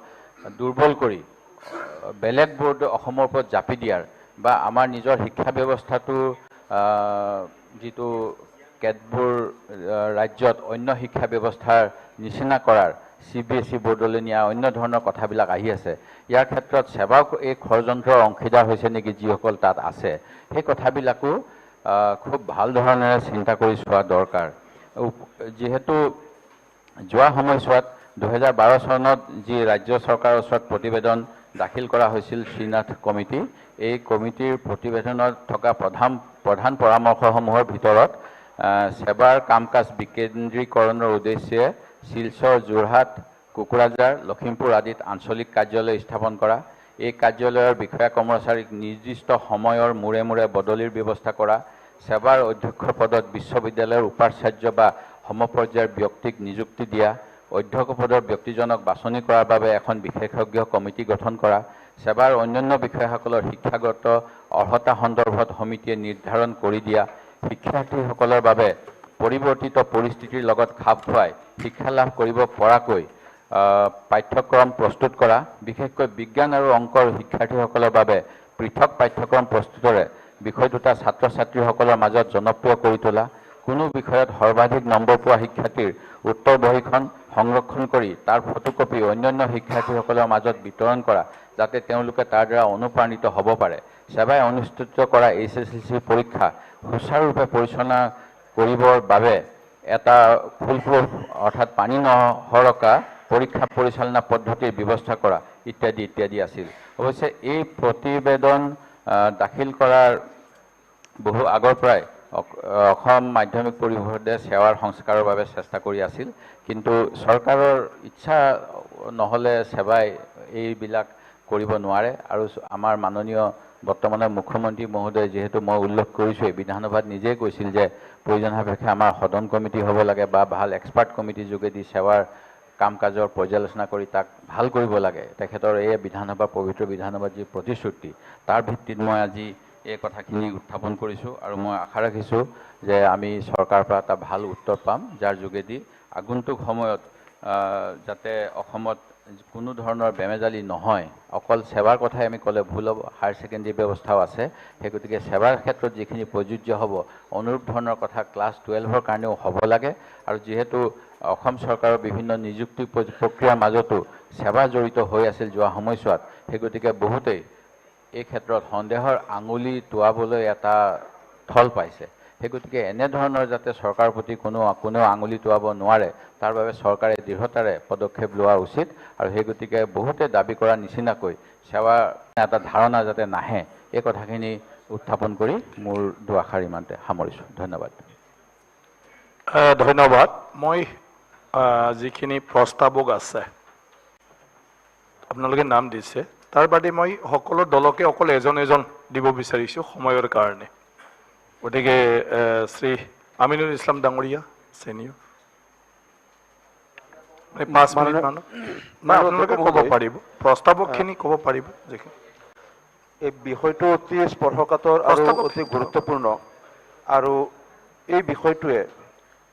দুৰ্বল কৰি বেলেগ বোৰ্ড অসমৰ ওপৰত জাপি দিয়াৰ বা আমাৰ নিজৰ শিক্ষা ব্যৱস্থাটো যিটো কেতবোৰ ৰাজ্যত অন্য শিক্ষা ব্যৱস্থাৰ নিচিনা কৰাৰ CBSE বোৰ্ডলৈ নিয়া অন্য ধৰণৰ কথাবিলাক আহি আছে। ইয়াৰ ক্ষেত্ৰত সেৱাও এই ষড়যন্ত্ৰৰ অংশীদাৰ হৈছে নেকি যিসকল তাত আছে, সেই কথাবিলাকো খুব ভাল ধৰণেৰে চিন্তা কৰি চোৱা দৰকাৰ। যিহেতু যোৱা সময়ছোৱাত 2012 চনত যি ৰাজ্য চৰকাৰৰ ওচৰত প্ৰতিবেদন দাখিল কৰা হৈছিল শ্ৰীনাথ কমিটি, এই কমিটিৰ প্ৰতিবেদনত থকা প্ৰধান পৰামৰ্শসমূহৰ ভিতৰত সেৱাৰ কাম কাজ বিকেন্দ্ৰীকৰণৰ উদ্দেশ্যে শিলচৰ, যোৰহাট, কোকৰাঝাৰ, লখিমপুৰ আদিত আঞ্চলিক কাৰ্যালয় স্থাপন কৰা, এই কাৰ্যালয়ৰ বিষয়া কৰ্মচাৰীক নিৰ্দিষ্ট সময়ৰ মূৰে মূৰে বদলিৰ ব্যৱস্থা কৰা, সেৱাৰ অধ্যক্ষ পদত বিশ্ববিদ্যালয়ৰ উপাচাৰ্য বা সমপৰ্যায়ৰ ব্যক্তিক নিযুক্তি দিয়া, অধ্যক্ষ পদৰ ব্যক্তিজনক বাছনি কৰাৰ বাবে এখন বিশেষজ্ঞ কমিটি গঠন কৰা, সেৱাৰ অন্যান্য বিষয়াসকলৰ শিক্ষাগত অৰ্হতা সন্দৰ্ভত সমিতিয়ে নিৰ্ধাৰণ কৰি দিয়া শিক্ষাৰ্থীসকলৰ বাবে পৰিৱৰ্তিত পৰিস্থিতিৰ লগত খাপ খুৱাই শিক্ষা লাভ কৰিব পৰাকৈ পাঠ্যক্ৰম প্ৰস্তুত কৰা, বিশেষকৈ বিজ্ঞান আৰু অংকৰ শিক্ষাৰ্থীসকলৰ বাবে পৃথক পাঠ্যক্ৰম প্ৰস্তুতৰে বিষয় দুটা ছাত্ৰ ছাত্ৰীসকলৰ মাজত জনপ্ৰিয় কৰি তোলা, কোনো বিষয়ত সৰ্বাধিক নম্বৰ পোৱা শিক্ষাৰ্থীৰ উত্তৰ বহীখন সংৰক্ষণ কৰি তাৰ ফটোকপি অন্যান্য শিক্ষাৰ্থীসকলৰ মাজত বিতৰণ কৰা, যাতে তেওঁলোকে তাৰ দ্বাৰা অনুপ্ৰাণিত হ'ব পাৰে। সেৱাই অনুষ্ঠিত কৰা HSLC পৰীক্ষা সুচাৰুৰূপে পৰিচালনা কৰিবৰ বাবে এটা ফুলপ্ৰুফ অৰ্থাৎ পানী নসৰকা পৰীক্ষা পৰিচালনা পদ্ধতিৰ ব্যৱস্থা কৰা ইত্যাদি ইত্যাদি আছিল। অৱশ্যে এই প্ৰতিবেদন দাখিল কৰাৰ বহু আগৰ পৰাই অসম মাধ্যমিক পৰিষদে সেৱাৰ সংস্কাৰৰ বাবে চেষ্টা কৰি আছিল, কিন্তু চৰকাৰৰ ইচ্ছা নহ'লে সেৱাই এইবিলাক কৰিব নোৱাৰে। আৰু আমাৰ মাননীয় বৰ্তমানৰ মুখ্যমন্ত্ৰী মহোদয় যিহেতু মই উল্লেখ কৰিছোঁ, বিধানসভাত নিজেই কৈছিল যে প্ৰয়োজন সাপেক্ষে আমাৰ সদন কমিটি হ'ব লাগে বা ভাল এক্সপাৰ্ট কমিটিৰ যোগেদি সেৱাৰ কাম কাজৰ পৰ্যালোচনা কৰি তাক ভাল কৰিব লাগে। তেখেতৰ এই বিধানসভা পবিত্ৰ বিধানসভাৰ যি প্ৰতিশ্ৰুতি তাৰ ভিত্তিত মই আজি এই কথাখিনি উত্থাপন কৰিছোঁ আৰু মই আশা ৰাখিছোঁ যে আমি চৰকাৰৰ পৰা এটা ভাল উত্তৰ পাম, যাৰ যোগেদি আগন্তুক সময়ত যাতে অসমত কোনো ধৰণৰ বেমেজালি নহয়। অকল সেৱাৰ কথাই আমি ক'লে ভুল হ'ব, হায়াৰ ছেকেণ্ডেৰী ব্যৱস্থাও আছে, সেই গতিকে সেৱাৰ ক্ষেত্ৰত যিখিনি প্ৰযোজ্য হ'ব অনুৰূপ ধৰণৰ কথা ক্লাছ 12ৰ কাৰণেও হ'ব লাগে। আৰু যিহেতু অসম চৰকাৰৰ বিভিন্ন নিযুক্তি প্ৰক্ৰিয়াৰ মাজতো সেৱা জড়িত হৈ আছিল যোৱা সময়ছোৱাত, সেই গতিকে বহুতেই এই ক্ষেত্ৰত সন্দেহৰ আঙুলি টোৱাবলৈ এটা থল পাইছে। সেই গতিকে এনেধৰণৰ যাতে চৰকাৰৰ প্ৰতি কোনেও আঙুলি টোৱাব নোৱাৰে, তাৰ বাবে চৰকাৰে দৃঢ়তাৰে পদক্ষেপ লোৱা উচিত। আৰু সেই গতিকে বহুতে দাবী কৰা নিচিনাকৈ সেৱাৰ এটা ধাৰণা যাতে নাহে, এই কথাখিনি উত্থাপন কৰি মোৰ দুআষাৰ ইমানতে সামৰিছোঁ। ধন্যবাদ। ধন্যবাদ। মই যিখিনি প্ৰস্তাৱক আছে আপোনালোকে নাম দিছে, তাৰ বাদে মই সকলো দলকে অকল এজন এজন দিব বিচাৰিছোঁ সময়ৰ কাৰণে। গতিকে শ্ৰী আমিনুল ইছলাম ডাঙৰীয়া চেনিয়ৰ 5 মিনিট মানত আপোনালোকে ক'ব পাৰিব, প্ৰস্তাৱকখিনি ক'ব পাৰিব। যিখিনি এই বিষয়টো অতি স্পৰ্শকাতৰ আৰু অতি গুৰুত্বপূৰ্ণ, আৰু এই বিষয়টোৱে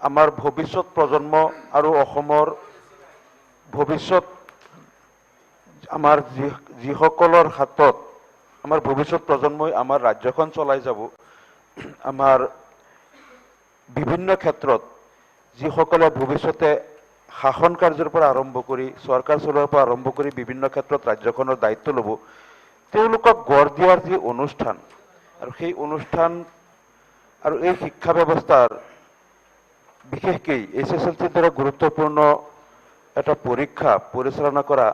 আমাৰ ভৱিষ্যত প্ৰজন্ম আৰু অসমৰ ভৱিষ্যত আমাৰ যিসকলৰ হাতত আমাৰ ভৱিষ্যত প্ৰজন্মই আমাৰ ৰাজ্যখন চলাই যাব, আমাৰ বিভিন্ন ক্ষেত্ৰত যিসকলে ভৱিষ্যতে শাসন কাৰ্যৰ পৰা আৰম্ভ কৰি চৰকাৰ চলোৱাৰ পৰা আৰম্ভ কৰি বিভিন্ন ক্ষেত্ৰত ৰাজ্যখনৰ দায়িত্ব ল'ব, তেওঁলোকক গঢ় দিয়াৰ যি অনুষ্ঠান, আৰু সেই অনুষ্ঠান আৰু এই শিক্ষা ব্যৱস্থাৰ বিশেষকৈ HSLCৰ দৰে গুৰুত্বপূৰ্ণ এটা পৰীক্ষা পৰিচালনা কৰা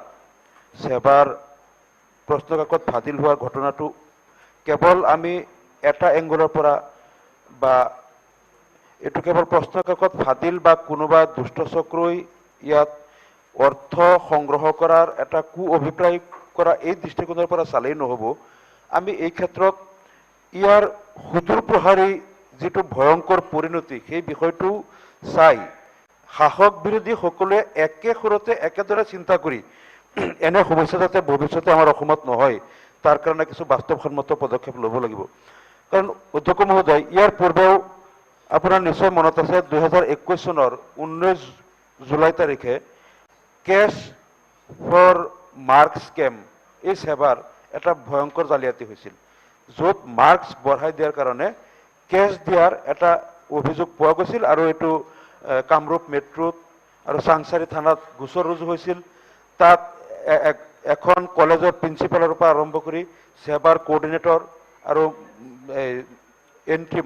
সেৱাৰ প্ৰশ্নকাকত ফাদিল হোৱাৰ ঘটনাটো কেৱল আমি এটা এংগলৰ পৰা বা এইটো কেৱল প্ৰশ্নকাকত ফাদিল বা কোনোবা দুষ্ট চক্ৰই ইয়াত অৰ্থ সংগ্ৰহ কৰাৰ এটা অভিপ্ৰায় কৰা এই দৃষ্টিকোণৰ পৰা চালেই নহ'ব। আমি এই ক্ষেত্ৰত ইয়াৰ সুদূৰ প্ৰসাৰী যিটো ভয়ংকৰ পৰিণতি, সেই বিষয়টো চাই শাসক বিৰোধী সকলোৱে একে সুৰতে একেদৰে চিন্তা কৰি এনে সমস্যা যাতে ভৱিষ্যতে আমাৰ অসমত নহয়, তাৰ কাৰণে কিছু বাস্তৱসন্মত পদক্ষেপ ল'ব লাগিব। কাৰণ অধ্যক্ষ মহোদয়, ইয়াৰ পূৰ্বেও আপোনাৰ নিশ্চয় মনত আছে 2021 চনৰ 19 জুলাই তাৰিখে কেছ ফৰ মাৰ্কছ স্কেম এই সেৱাৰ এটা ভয়ংকৰ জালিয়াতি হৈছিল, য'ত মাৰ্কছ বঢ়াই দিয়াৰ কাৰণে কেছ দিয়াৰ এটা অভিযোগ পোৱা গৈছিল, আৰু এইটো কামৰূপ মেট্ৰোত আৰু চাংচাৰী থানাত গোচৰ ৰুজু হৈছিল। তাত এখন কলেজৰ প্ৰিন্সিপালৰ পৰা আৰম্ভ কৰি সেৱাৰ কোঅৰ্ডিনেটৰ আৰু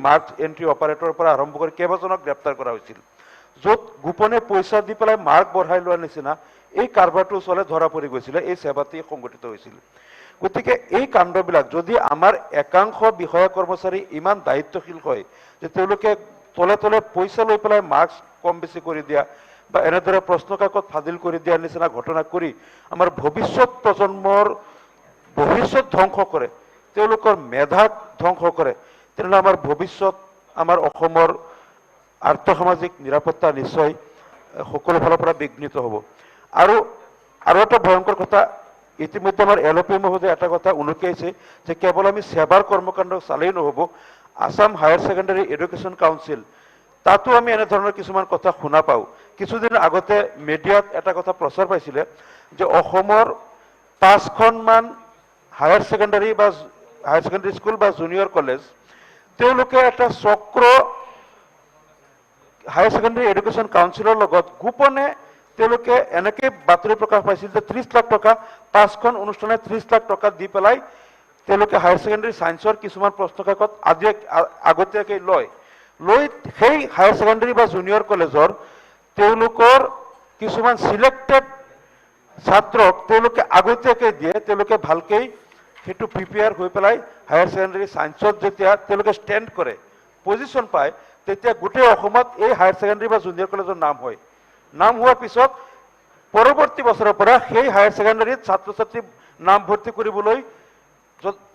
মাৰ্কছ এণ্ট্ৰি অপাৰেটৰৰ পৰা আৰম্ভ কৰি কেইবাজনক গ্ৰেপ্তাৰ কৰা হৈছিল, য'ত গোপনে পইচা দি পেলাই মাৰ্ক বঢ়াই লোৱাৰ নিচিনা এই কাৰবাৰটো চলে ধৰা পৰি গৈছিলে, এই সেৱাটি সংগঠিত হৈছিল। গতিকে এই কাণ্ডবিলাক যদি আমাৰ একাংশ বিষয়া কৰ্মচাৰী ইমান দায়িত্বশীল হয় যে তেওঁলোকে তলে তলে পইচা লৈ পেলাই মাৰ্কছ কম বেছি কৰি দিয়া বা এনেদৰে প্ৰশ্নকাকত ফাদিল কৰি দিয়াৰ নিচিনা ঘটনা কৰি আমাৰ ভৱিষ্যত প্ৰজন্মৰ ভৱিষ্যত ধ্বংস কৰে, তেওঁলোকৰ মেধাক ধ্বংস কৰে, তেনেহ'লে আমাৰ ভৱিষ্যত আমাৰ অসমৰ আৰ্থসামাজিক নিৰাপত্তা নিশ্চয় সকলো ফালৰ পৰা বিঘ্নিত হ'ব। আৰু এটা ভয়ংকৰ কথা, ইতিমধ্যে আমার এলপি মহোদয় এটা কথা উনুকিয়াইছে যে কেবল আমি সেবার কর্মকাণ্ড চালেই নহ'ব Assam higher secondary education council তাতো আমি এনেধৰণৰ কিছুমান কথা শুনা পাওঁ কিছুদিন আগতে মিডিয়াত এটা কথা প্ৰচাৰ পাইছিলে যে অসমৰ 5খনমান হায়াৰ ছেকেণ্ডাৰী স্কুল বা জুনিয়ৰ কলেজ তেওঁলোকে এটা চক্ৰ হায়াৰ ছেকেণ্ডাৰী এডুকেশ্যন কাউন্সিলৰ লগত গোপনে তেওঁলোকে এনেকৈ বাতৰি প্ৰকাশ পাইছিল যে 30 লাখ টকা 5খন অনুষ্ঠানে 30 লাখ টকা দি পেলাই তেওঁলোকে হায়াৰ ছেকেণ্ডাৰী ছায়েন্সৰ কিছুমান প্ৰশ্ন কাকত আগতীয়াকৈ লৈ সেই হায়াৰ ছেকেণ্ডাৰী বা জুনিয়ৰ কলেজৰ তেওঁলোকৰ কিছুমান সিলেক্টেড ছাত্ৰক তেওঁলোকে আগতীয়াকৈ দিয়ে তেওঁলোকে ভালকৈ সেইটো প্ৰিপেয়াৰ হৈ পেলাই হায়াৰ ছেকেণ্ডাৰী ছায়েন্সত যেতিয়া তেওঁলোকে ষ্টেণ্ড কৰে পজিশ্যন পায় তেতিয়া গোটেই অসমত এই হায়াৰ ছেকেণ্ডাৰী বা জুনিয়ৰ কলেজৰ নাম হয় নাম হোৱাৰ পিছত পৰৱৰ্তী বছৰৰ পৰা সেই হায়াৰ ছেকেণ্ডাৰীত ছাত্ৰ ছাত্ৰী নাম ভৰ্তি কৰিবলৈ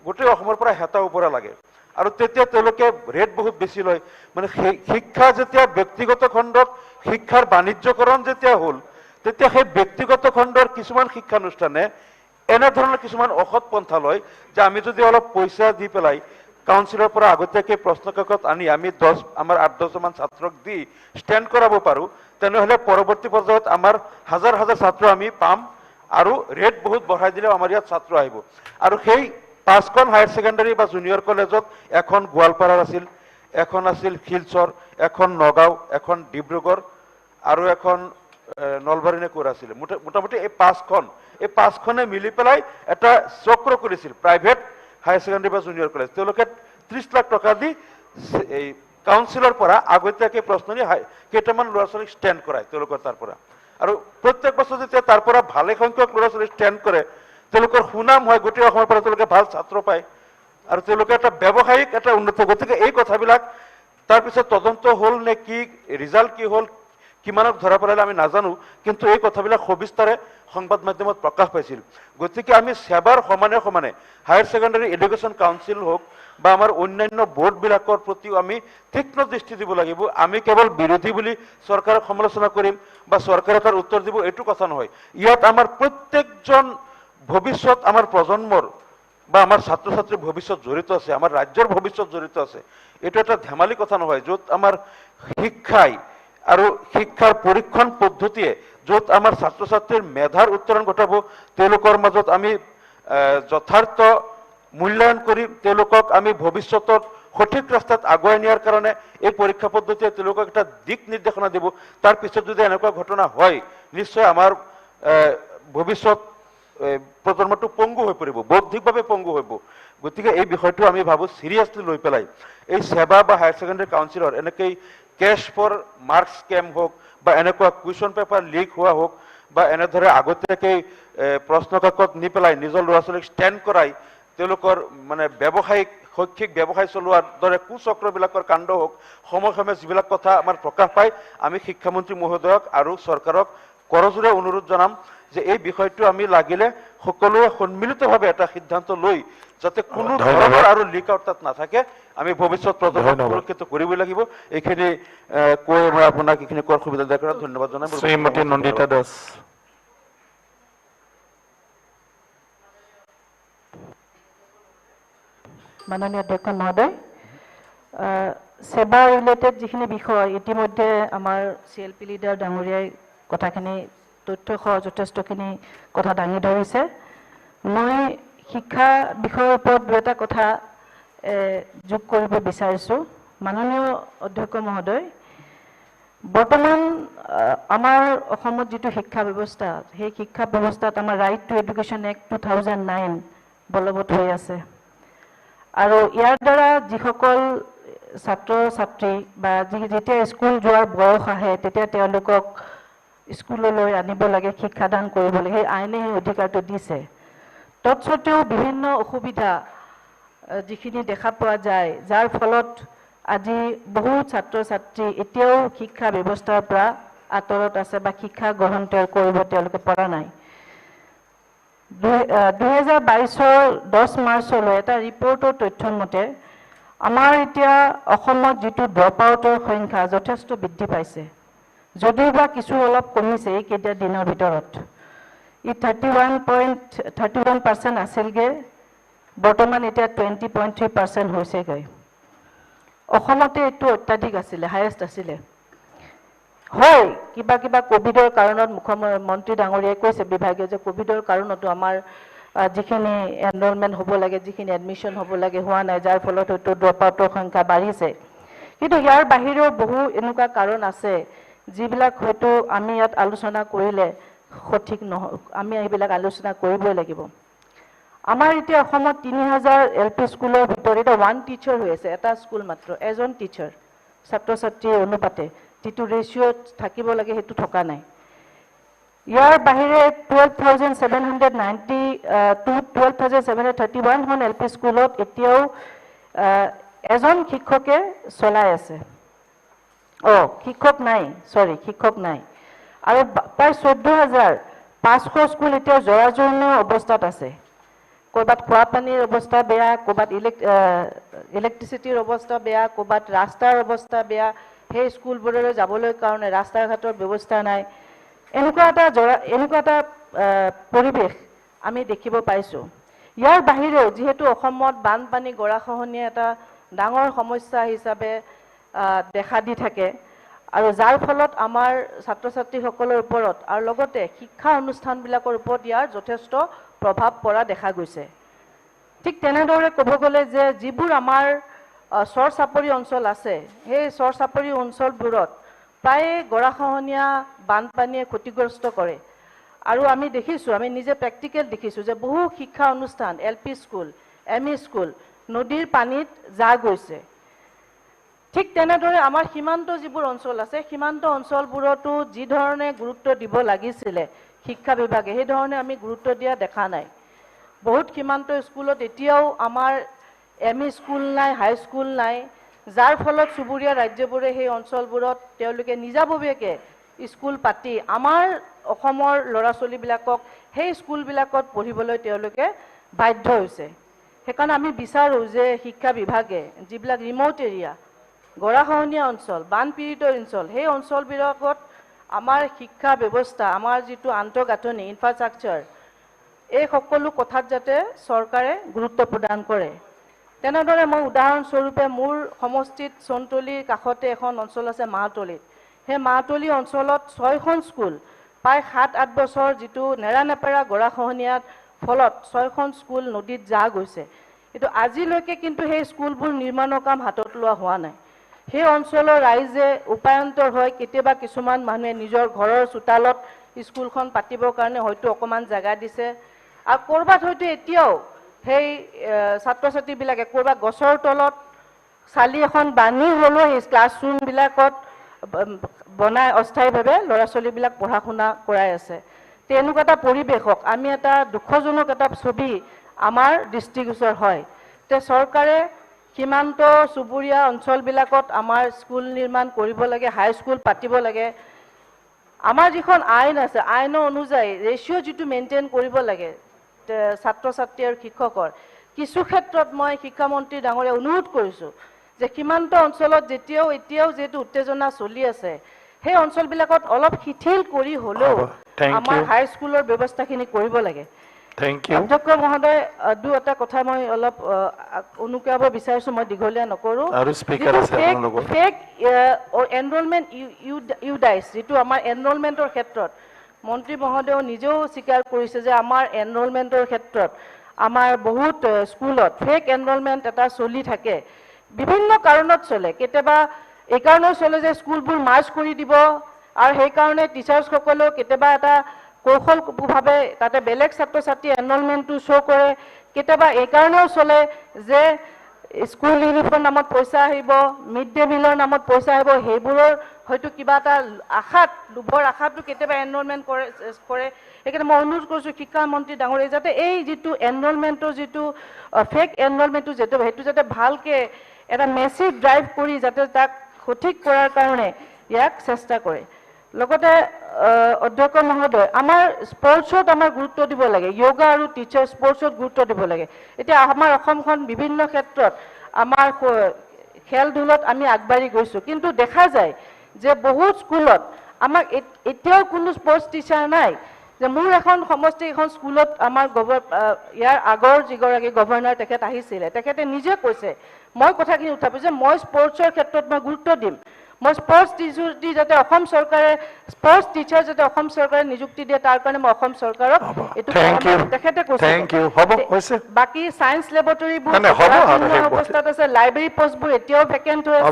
গোটেই অসমৰ পৰা হেতা ওপৰা লাগে আৰু তেতিয়া তেওঁলোকে ৰেট বহুত বেছি লয় মানে শিক্ষা যেতিয়া ব্যক্তিগত খণ্ডত শিক্ষাৰ বাণিজ্যকৰণ যেতিয়া হ'ল তেতিয়া সেই ব্যক্তিগত খণ্ডৰ কিছুমান শিক্ষানুষ্ঠানে এনেধৰণৰ কিছুমান অসৎ পন্থা লয় যে আমি যদি অলপ পইচা দি পেলাই কাউন্সিলৰ পৰা আগতীয়াকৈ প্ৰশ্ন কাকত আনি আমি আমাৰ 8-10মান ছাত্ৰক দি ষ্টেণ্ড কৰাব পাৰোঁ তেনেহ'লে পৰৱৰ্তী পৰ্যায়ত আমাৰ হাজাৰ হাজাৰ ছাত্ৰ আমি পাম আৰু ৰেট বহুত বঢ়াই দিলেও আমাৰ ইয়াত ছাত্ৰ আহিব আৰু সেই 5খন হায়াৰ ছেকেণ্ডাৰী বা জুনিয়ৰ কলেজত এখন গোৱালপাৰাৰ আছিল এখন আছিল শিলচৰ এখন নগাঁও এখন ডিব্ৰুগড় আৰু এখন নলবাৰী নে ক'ৰ আছিলে মোটামুটি এই 5খনে মিলি পেলাই এটা চক্ৰ কৰিছিল প্ৰাইভেট হায়াৰ ছেকেণ্ডাৰী বা জুনিয়ৰ কলেজ তেওঁলোকে 30 লাখ টকা দি এই কাউন্সিলৰ পৰা আগতীয়াকৈ প্ৰশ্ন নি কেইটামান ল'ৰা ছোৱালীক ষ্টেণ্ড কৰায় তেওঁলোকৰ তাৰ পৰা আৰু প্ৰত্যেক বছৰ যেতিয়া তাৰ পৰা ভালে সংখ্যক ল'ৰা ছোৱালী ষ্টেণ্ড কৰে তেওঁলোকৰ সুনাম হয় গোটেই অসমৰ পৰা তেওঁলোকে ভাল ছাত্ৰ পায় আৰু তেওঁলোকে এটা ব্যৱসায়িক এটা উন্নত গতিকে এই কথাবিলাক তাৰপিছত তদন্ত হ'ল নে কি ৰিজাল্ট কি হ'ল কিমানক ধৰা পেলালে আমি নাজানো কিন্তু এই কথাবিলাক সবিস্তাৰে সংবাদ মাধ্যমত প্ৰকাশ পাইছিল গতিকে আমি সেৱাৰ সমানে সমানে হায়াৰ ছেকেণ্ডাৰী এডুকেশ্যন কাউন্সিল হওক বা আমাৰ অন্যান্য বোৰ্ডবিলাকৰ প্ৰতিও আমি তীক্ষ্ণ দৃষ্টি দিব লাগিব আমি কেৱল বিৰোধী বুলি চৰকাৰক সমালোচনা কৰিম বা চৰকাৰে তাৰ উত্তৰ দিব এইটো কথা নহয় ইয়াত আমাৰ প্ৰত্যেকজন ভৱিষ্যত আমাৰ প্ৰজন্মৰ বা আমাৰ ছাত্ৰ ছাত্ৰীৰ ভৱিষ্যত জড়িত আছে আমাৰ ৰাজ্যৰ ভৱিষ্যত জড়িত আছে এইটো এটা ধেমালি কথা নহয় য'ত আমাৰ শিক্ষাই আৰু শিক্ষাৰ পৰীক্ষণ পদ্ধতিয়ে য'ত আমাৰ ছাত্ৰ ছাত্ৰীৰ মেধাৰ উত্তৰণ ঘটাব তেওঁলোকৰ মাজত আমি যথাৰ্থ মূল্যায়ন কৰি তেওঁলোকক আমি ভৱিষ্যতত সঠিক ৰাস্তাত আগুৱাই নিয়াৰ কাৰণে এই পৰীক্ষা পদ্ধতিয়ে তেওঁলোকক এটা দিক নিৰ্দেশনা দিব তাৰ পিছত যদি এনেকুৱা ঘটনা হয় নিশ্চয় আমাৰ ভৱিষ্যত প্ৰজন্মটো পংগু হৈ পৰিব বৌদ্ধিকভাৱে পংগু হ'ব গতিকে এই বিষয়টো আমি ভাবোঁ চিৰিয়াছলি লৈ পেলাই এই সেৱা বা হায়াৰ ছেকেণ্ডাৰী কাউন্সিলৰ এনেকৈ কেছ ফৰ মাৰ্কছ স্কেম হওক বা এনেকুৱা কুৱেশ্যন পেপাৰ লিক হোৱা হওক বা এনেদৰে আগতীয়াকৈ প্ৰশ্ন কাকত নি পেলাই নিজৰ ল'ৰা ছোৱালীক ষ্টেণ্ড কৰাই তেওঁলোকৰ মানে ব্যৱসায়িক শৈক্ষিক ব্যৱসায় চলোৱাৰ দৰে কুচক্ৰবিলাকৰ কাণ্ড হওক সময়ে সময়ে যিবিলাক কথা আমাৰ প্ৰকাশ পায় আমি শিক্ষামন্ত্ৰী মহোদয়ক আৰু চৰকাৰক কৰজোৰে অনুৰোধ জনাম যে এই বিষয়টো আমি লাগিলে সকলোৱে সন্মিলিতভাৱে এটা সিদ্ধান্ত লৈ যাতে কোনো ধৰণৰ আৰু লিক আউট তাত নাথাকে আমি ভৱিষ্যত প্ৰজন্মক সুৰক্ষিত কৰিবই লাগিব এইখিনি কৈ মই আপোনাক এইখিনি কোৱাৰ সুবিধা দিয়াৰ কাৰণে ধন্যবাদ জনাম শ্ৰীমতী নন্দিতা দাস মাননীয় অধ্যক্ষ মহোদয় সেৱা ৰিলেটেড যিখিনি বিষয় ইতিমধ্যে আমাৰ CLP লিডাৰ ডাঙৰীয়াই কথাখিনি তথ্য সহ যথেষ্টখিনি কথা দাঙি ধৰিছে মই শিক্ষা বিষয়ৰ ওপৰত দুটা কথা যোগ কৰিব বিচাৰিছোঁ মাননীয় অধ্যক্ষ মহোদয় বৰ্তমান আমাৰ অসমত যিটো শিক্ষা ব্যৱস্থা সেই শিক্ষা ব্যৱস্থাত আমাৰ ৰাইট টু এডুকেশ্যন এক্ট 2009 বলবৎ হৈ আছে আৰু ইয়াৰ দ্বাৰা যিসকল ছাত্ৰ ছাত্ৰী বা যেতিয়া স্কুল যোৱাৰ বয়স আহে তেতিয়া তেওঁলোকক স্কুললৈ আনিব লাগে শিক্ষাদান কৰিব লাগে সেই আইনে সেই অধিকাৰটো দিছে তৎসত্ত্বেও বিভিন্ন অসুবিধা যিখিনি দেখা পোৱা যায় যাৰ ফলত আজি বহু ছাত্ৰ ছাত্ৰী এতিয়াও শিক্ষা ব্যৱস্থাৰ পৰা আঁতৰত আছে বা শিক্ষা গ্ৰহণ কৰিব তেওঁলোকে পৰা নাই 2022 10 মাৰ্চলৈ এটা ৰিপৰ্টৰ তথ্য মতে আমাৰ এতিয়া অসমত যিটো ড্ৰপ আউটৰ সংখ্যা যথেষ্ট বৃদ্ধি পাইছে যদিও বা কিছু অলপ কমিছে এইকেইটা দিনৰ ভিতৰত ই 31% আছিলগৈ, বৰ্তমান এতিয়া 20.3% হৈছেগৈ। অসমতে এইটো অত্যাধিক আছিলে, হায়েষ্ট আছিলে। হয়, কিবা কিবা কোভিডৰ কাৰণত মুখ্যমন্ত্ৰী ডাঙৰীয়াই কৈছে বিভাগীয় যে কোভিডৰ কাৰণতো আমাৰ যিখিনি এনৰলমেণ্ট হ'ব লাগে, যিখিনি এডমিশ্যন হ'ব লাগে হোৱা নাই, যাৰ ফলত হয়তো ড্ৰপ আউটৰ সংখ্যা বাঢ়িছে। কিন্তু ইয়াৰ বাহিৰেও বহু এনেকুৱা কাৰণ আছে যিবিলাক হয়তো আমি ইয়াত আলোচনা কৰিলে সঠিক নহয়, আমি এইবিলাক আলোচনা কৰিবই লাগিব। আমাৰ এতিয়া অসমত 3000 LP স্কুলৰ ভিতৰত এটা 1 টিচাৰ হৈ আছে, এটা স্কুল মাত্ৰ, এজন টিচাৰ ছাত্ৰ ছাত্ৰীৰ অনুপাতে যিটো ৰেচিঅ'ত থাকিব লাগে সেইটো থকা নাই। ইয়াৰ বাহিৰে 12,731খন LP স্কুলত এতিয়াও এজন শিক্ষকে চলাই আছে। শিক্ষক নাই, শিক্ষক নাই। আৰু প্ৰায় 14,500 স্কুল এতিয়া জৰাজীৰ্ণ অৱস্থাত আছে। ক'ৰবাত খোৱা পানীৰ অৱস্থা বেয়া, ক'ৰবাত ইলেক্ট্ৰিচিটিৰ অৱস্থা বেয়া, ক'ৰবাত ৰাস্তাৰ অৱস্থা বেয়া, সেই স্কুলবোৰলৈ যাবলৈ কাৰণে ৰাস্তা ঘাটৰ ব্যৱস্থা নাই। এনেকুৱা এটা পৰিৱেশ আমি দেখিব পাইছোঁ। ইয়াৰ বাহিৰেও যিহেতু অসমত বানপানী গৰাখহনীয়া এটা ডাঙৰ সমস্যা হিচাপে দেখা দি থাকে, আৰু যাৰ ফলত আমাৰ ছাত্ৰ ছাত্ৰীসকলৰ ওপৰত আৰু লগতে শিক্ষা অনুষ্ঠানবিলাকৰ ওপৰত ইয়াৰ যথেষ্ট প্ৰভাৱ পৰা দেখা গৈছে। ঠিক তেনেদৰে ক'ব গ'লে যে যিবোৰ আমাৰ চৰ চাপৰি অঞ্চল আছে, সেই চৰ চাপৰি অঞ্চলবোৰত প্ৰায়ে গৰাখহনীয়া বানপানীয়ে ক্ষতিগ্ৰস্ত কৰে। আৰু আমি দেখিছোঁ, আমি নিজে প্ৰেক্টিকেল দেখিছোঁ যে বহু শিক্ষা অনুষ্ঠান, LP স্কুল, ME স্কুল নদীৰ পানীত যা গৈছে। ঠিক তেনেদৰে আমাৰ সীমান্ত যিবোৰ অঞ্চল আছে, সীমান্ত অঞ্চলবোৰতো যি ধৰণে গুৰুত্ব দিব লাগিছিলে শিক্ষা বিভাগে, সেই ধৰণে আমি গুৰুত্ব দিয়া দেখা নাই। বহুত সীমান্ত স্কুলত এতিয়াও আমাৰ ME স্কুল নাই, হাইস্কুল নাই, যাৰ ফলত চুবুৰীয়া ৰাজ্যবোৰে সেই অঞ্চলবোৰত তেওঁলোকে নিজাববীয়াকৈ স্কুল পাতি আমাৰ অসমৰ ল'ৰা ছোৱালীবিলাকক সেই স্কুলবিলাকত পঢ়িবলৈ তেওঁলোকে বাধ্য হৈছে। সেইকাৰণে আমি বিচাৰোঁ যে শিক্ষা বিভাগে যিবিলাক ৰিম'ট এৰিয়া, গৰাখহনীয়া অঞ্চল, বানপীড়িত অঞ্চল, সেই অঞ্চলবিলাকত আমাৰ শিক্ষা ব্যৱস্থা, আমাৰ যিটো আন্তঃগাঁথনি ইনফ্ৰাষ্ট্ৰাকচাৰ, এই সকলো কথাত যাতে চৰকাৰে গুৰুত্ব প্ৰদান কৰে। তেনেদৰে মই উদাহৰণস্বৰূপে মোৰ সমষ্টিত চনতলীৰ কাষতে এখন অঞ্চল আছে মাহতলীত। সেই মাহতলী অঞ্চলত 6খন স্কুল প্ৰায় 7-8 বছৰ যিটো নেৰানেপেৰা গৰাখহনীয়াৰ ফলত 6খন স্কুল নদীত যা গৈছে। কিন্তু আজিলৈকে কিন্তু সেই স্কুলবোৰ নিৰ্মাণৰ কাম হাতত লোৱা হোৱা নাই। সেই অঞ্চলৰ ৰাইজে উপায়ন্তৰ হয়, কেতিয়াবা কিছুমান মানুহে নিজৰ ঘৰৰ চোতালত স্কুলখন পাতিবৰ কাৰণে হয়তো অকণমান জেগা দিছে, আৰু ক'ৰবাত হয়তো এতিয়াও সেই ছাত্ৰ ছাত্ৰীবিলাকে ক'ৰবাত গছৰ তলত চালি এখন বান্ধি হ'লেও সেই ক্লাছৰুমবিলাকত বনাই অস্থায়ীভাৱে ল'ৰা ছোৱালীবিলাক পঢ়া শুনা কৰাই আছে। তেনেকুৱা এটা পৰিৱেশক আমি এটা দুখজনক এটা ছবি আমাৰ দৃষ্টিগোচৰ হয়। চৰকাৰে সীমান্ত চুবুৰীয়া অঞ্চলবিলাকত আমাৰ স্কুল নিৰ্মাণ কৰিব লাগে, হাইস্কুল পাতিব লাগে। আমাৰ যিখন আইন আছে, আইনৰ অনুযায়ী ৰেচিঅ' যিটো মেইনটেইন কৰিব লাগে ছাত্ৰ ছাত্ৰী আৰু শিক্ষকৰ, কিছু ক্ষেত্ৰত মই শিক্ষামন্ত্ৰী ডাঙৰীয়া অনুৰোধ কৰিছোঁ যে সীমান্ত অঞ্চলত এতিয়াও যিহেতু উত্তেজনা চলি আছে, সেই অঞ্চলবিলাকত অলপ শিথিল কৰি হ'লেও আমাৰ হাইস্কুলৰ ব্যৱস্থাখিনি কৰিব লাগে। অধ্যক্ষ মহোদয়, এটা কথা মই অলপ অনুকৰাব বিচাৰিছোঁ, মই দীঘলীয়া নকৰোঁ। ফেক এনৰলমেণ্ট ইউডাইজ, যিটো আমাৰ এনৰলমেণ্টৰ ক্ষেত্ৰত মন্ত্ৰী মহোদয়েও নিজেও স্বীকাৰ কৰিছে যে আমাৰ এনৰলমেণ্টৰ ক্ষেত্ৰত আমাৰ বহুত স্কুলত ফেক এনৰলমেণ্ট এটা চলি থাকে। বিভিন্ন কাৰণত চলে, কেতিয়াবা এই কাৰণেও চলে যে স্কুলবোৰ মাৰ্জ কৰি দিব, আৰু সেইকাৰণে টিচাৰ্ছসকলেও কেতিয়াবা এটা কৌশলভাৱে তাতে বেলেগ ছাত্ৰ ছাত্ৰী এনৰলমেণ্টটো শ্ব' কৰে। কেতিয়াবা এই কাৰণেও চলে যে স্কুল ইউনিফৰ্মৰ নামত পইচা আহিব, মিড ডে মিলৰ নামত পইচা আহিব, সেইবোৰৰ হয়তো কিবা এটা আশাত, লোভৰ আশাতো কেতিয়াবা এনৰলমেণ্ট কৰে। সেইকাৰণে মই অনুৰোধ কৰিছোঁ শিক্ষামন্ত্ৰী ডাঙৰীয়া যাতে এই যিটো এনৰলমেণ্টৰ যিটো ফেক এনৰলমেণ্টটো সেইটো যাতে ভালকৈ এটা মেচিভ ড্ৰাইভ কৰি যাতে তাক সঠিক কৰাৰ কাৰণে ইয়াক চেষ্টা কৰে। লগতে অধ্যক্ষ মহোদয়, আমাৰ স্পৰ্টছত আমাৰ গুৰুত্ব দিব লাগে, য়োগা আৰু টিচাৰ স্পৰ্টছত গুৰুত্ব দিব লাগে। এতিয়া আমাৰ অসমখন বিভিন্ন ক্ষেত্ৰত আমাৰ খেল ধূলত আমি আগবাঢ়ি গৈছোঁ, কিন্তু দেখা যায় যে বহুত স্কুলত আমাক এতিয়াও কোনো স্পৰ্টছ টিচাৰ নাই যে মোৰ এখন সমষ্টি এখন স্কুলত আমাৰ ইয়াৰ আগৰ যিগৰাকী গভৰ্ণৰ তেখেত আহিছিলে, তেখেতে নিজে কৈছে, মই কথাখিনি উঠাব যে মই স্পৰ্টছৰ ক্ষেত্ৰত মই গুৰুত্ব দিম, মই স্পৰ্টছ টিচাৰ যাতে অসম চৰকাৰে স্পৰ্টছ টিচাৰ যাতে অসম চৰকাৰে নিযুক্তি দিয়ে তাৰ কাৰণে মই অসম চৰকাৰক এইটো তেখেতে কৈছে। বাকী সায়েন্স লেবৰেটৰীবোৰ অৱস্থাত আছে, লাইব্ৰেৰী পোষ্টবোৰ এতিয়াও ভেকেণ্ট হৈ আছে।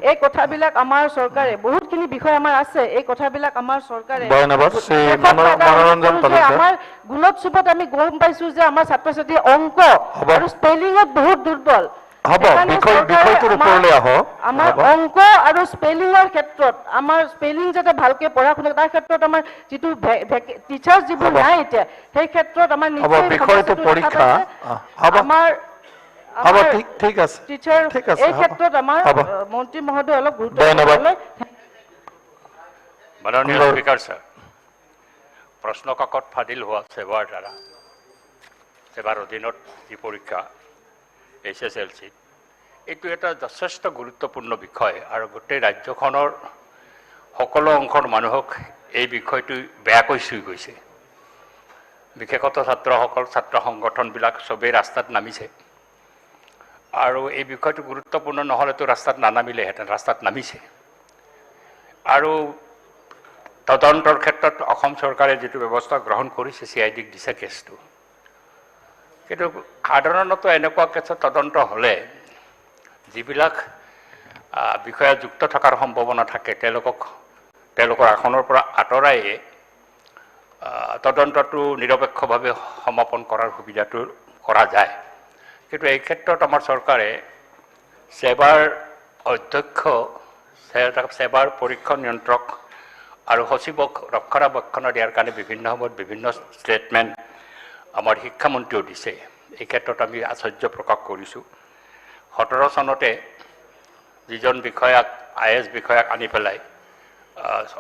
এই কথাবিলাক আমাৰ চৰকাৰে বহুতখিনি বিষয় আমাৰ আছে, এই কথাবিলাক আমাৰ চৰকাৰে আমাৰ গুণোৎসৱত আমি গম পাইছো যে আমাৰ ছাত্ৰ ছাত্ৰী অংক আৰু স্পেলিঙত বহুত দুৰ্বল। আমাৰ অংক আৰু স্পেলিঙৰ ক্ষেত্ৰত আমাৰ স্পেলিং যাতে ভালকে পঢ়া শুনা তাৰ ক্ষেত্ৰত আমাৰ যিটো টিচাৰ যিবোৰ নাই এতিয়া সেই ক্ষেত্ৰত আমাৰ টিচাৰ এই ক্ষেত্ৰত আমাৰ মন্ত্ৰী মহোদয় অলপ গুৰুত্ব মাননীয় স্পীকাৰ ছাৰ, প্ৰশ্ন কাকত ফাদিল হোৱা সেৱাৰ দ্বাৰা সেৱাৰ অধীনত যি পৰীক্ষা HSLC এইটো এটা যথেষ্ট গুৰুত্বপূৰ্ণ বিষয় আৰু গোটেই ৰাজ্যখনৰ সকলো অংশৰ মানুহক এই বিষয়টো বেয়াকৈ চুই গৈছে। বিশেষত ছাত্ৰসকল, ছাত্ৰ সংগঠনবিলাক চবেই ৰাস্তাত নামিছে আৰু এই বিষয়টো গুৰুত্বপূৰ্ণ নহ'লেতো ৰাস্তাত নানামিলেহেঁতেন, ৰাস্তাত নামিছে। আৰু তদন্তৰ ক্ষেত্ৰত অসম চৰকাৰে যিটো ব্যৱস্থা গ্ৰহণ কৰিছে, CIDক দিছে কেছটো, কিন্তু সাধাৰণতে এনেকুৱা কেছত তদন্ত হ'লে যিবিলাক বিষয়া যুক্ত থকাৰ সম্ভাৱনা থাকে তেওঁলোকৰ আসনৰ পৰা আঁতৰাই তদন্তটো নিৰপেক্ষভাৱে সমাপন কৰাৰ সুবিধাটো কৰা যায়। কিন্তু এই ক্ষেত্ৰত আমাৰ চৰকাৰে সেৱাৰ অধ্যক্ষ, সেৱাৰ পৰীক্ষণ নিয়ন্ত্ৰক আৰু সচিবক ৰক্ষণাবেক্ষণ দিয়াৰ কাৰণে বিভিন্ন সময়ত বিভিন্ন ষ্টেটমেণ্ট আমাৰ শিক্ষামন্ত্ৰীও দিছে। এই ক্ষেত্ৰত আমি আশ্চৰ্য প্ৰকাশ কৰিছোঁ। 17 চনতে যিজন বিষয়াক IAS বিষয়াক আনি পেলাই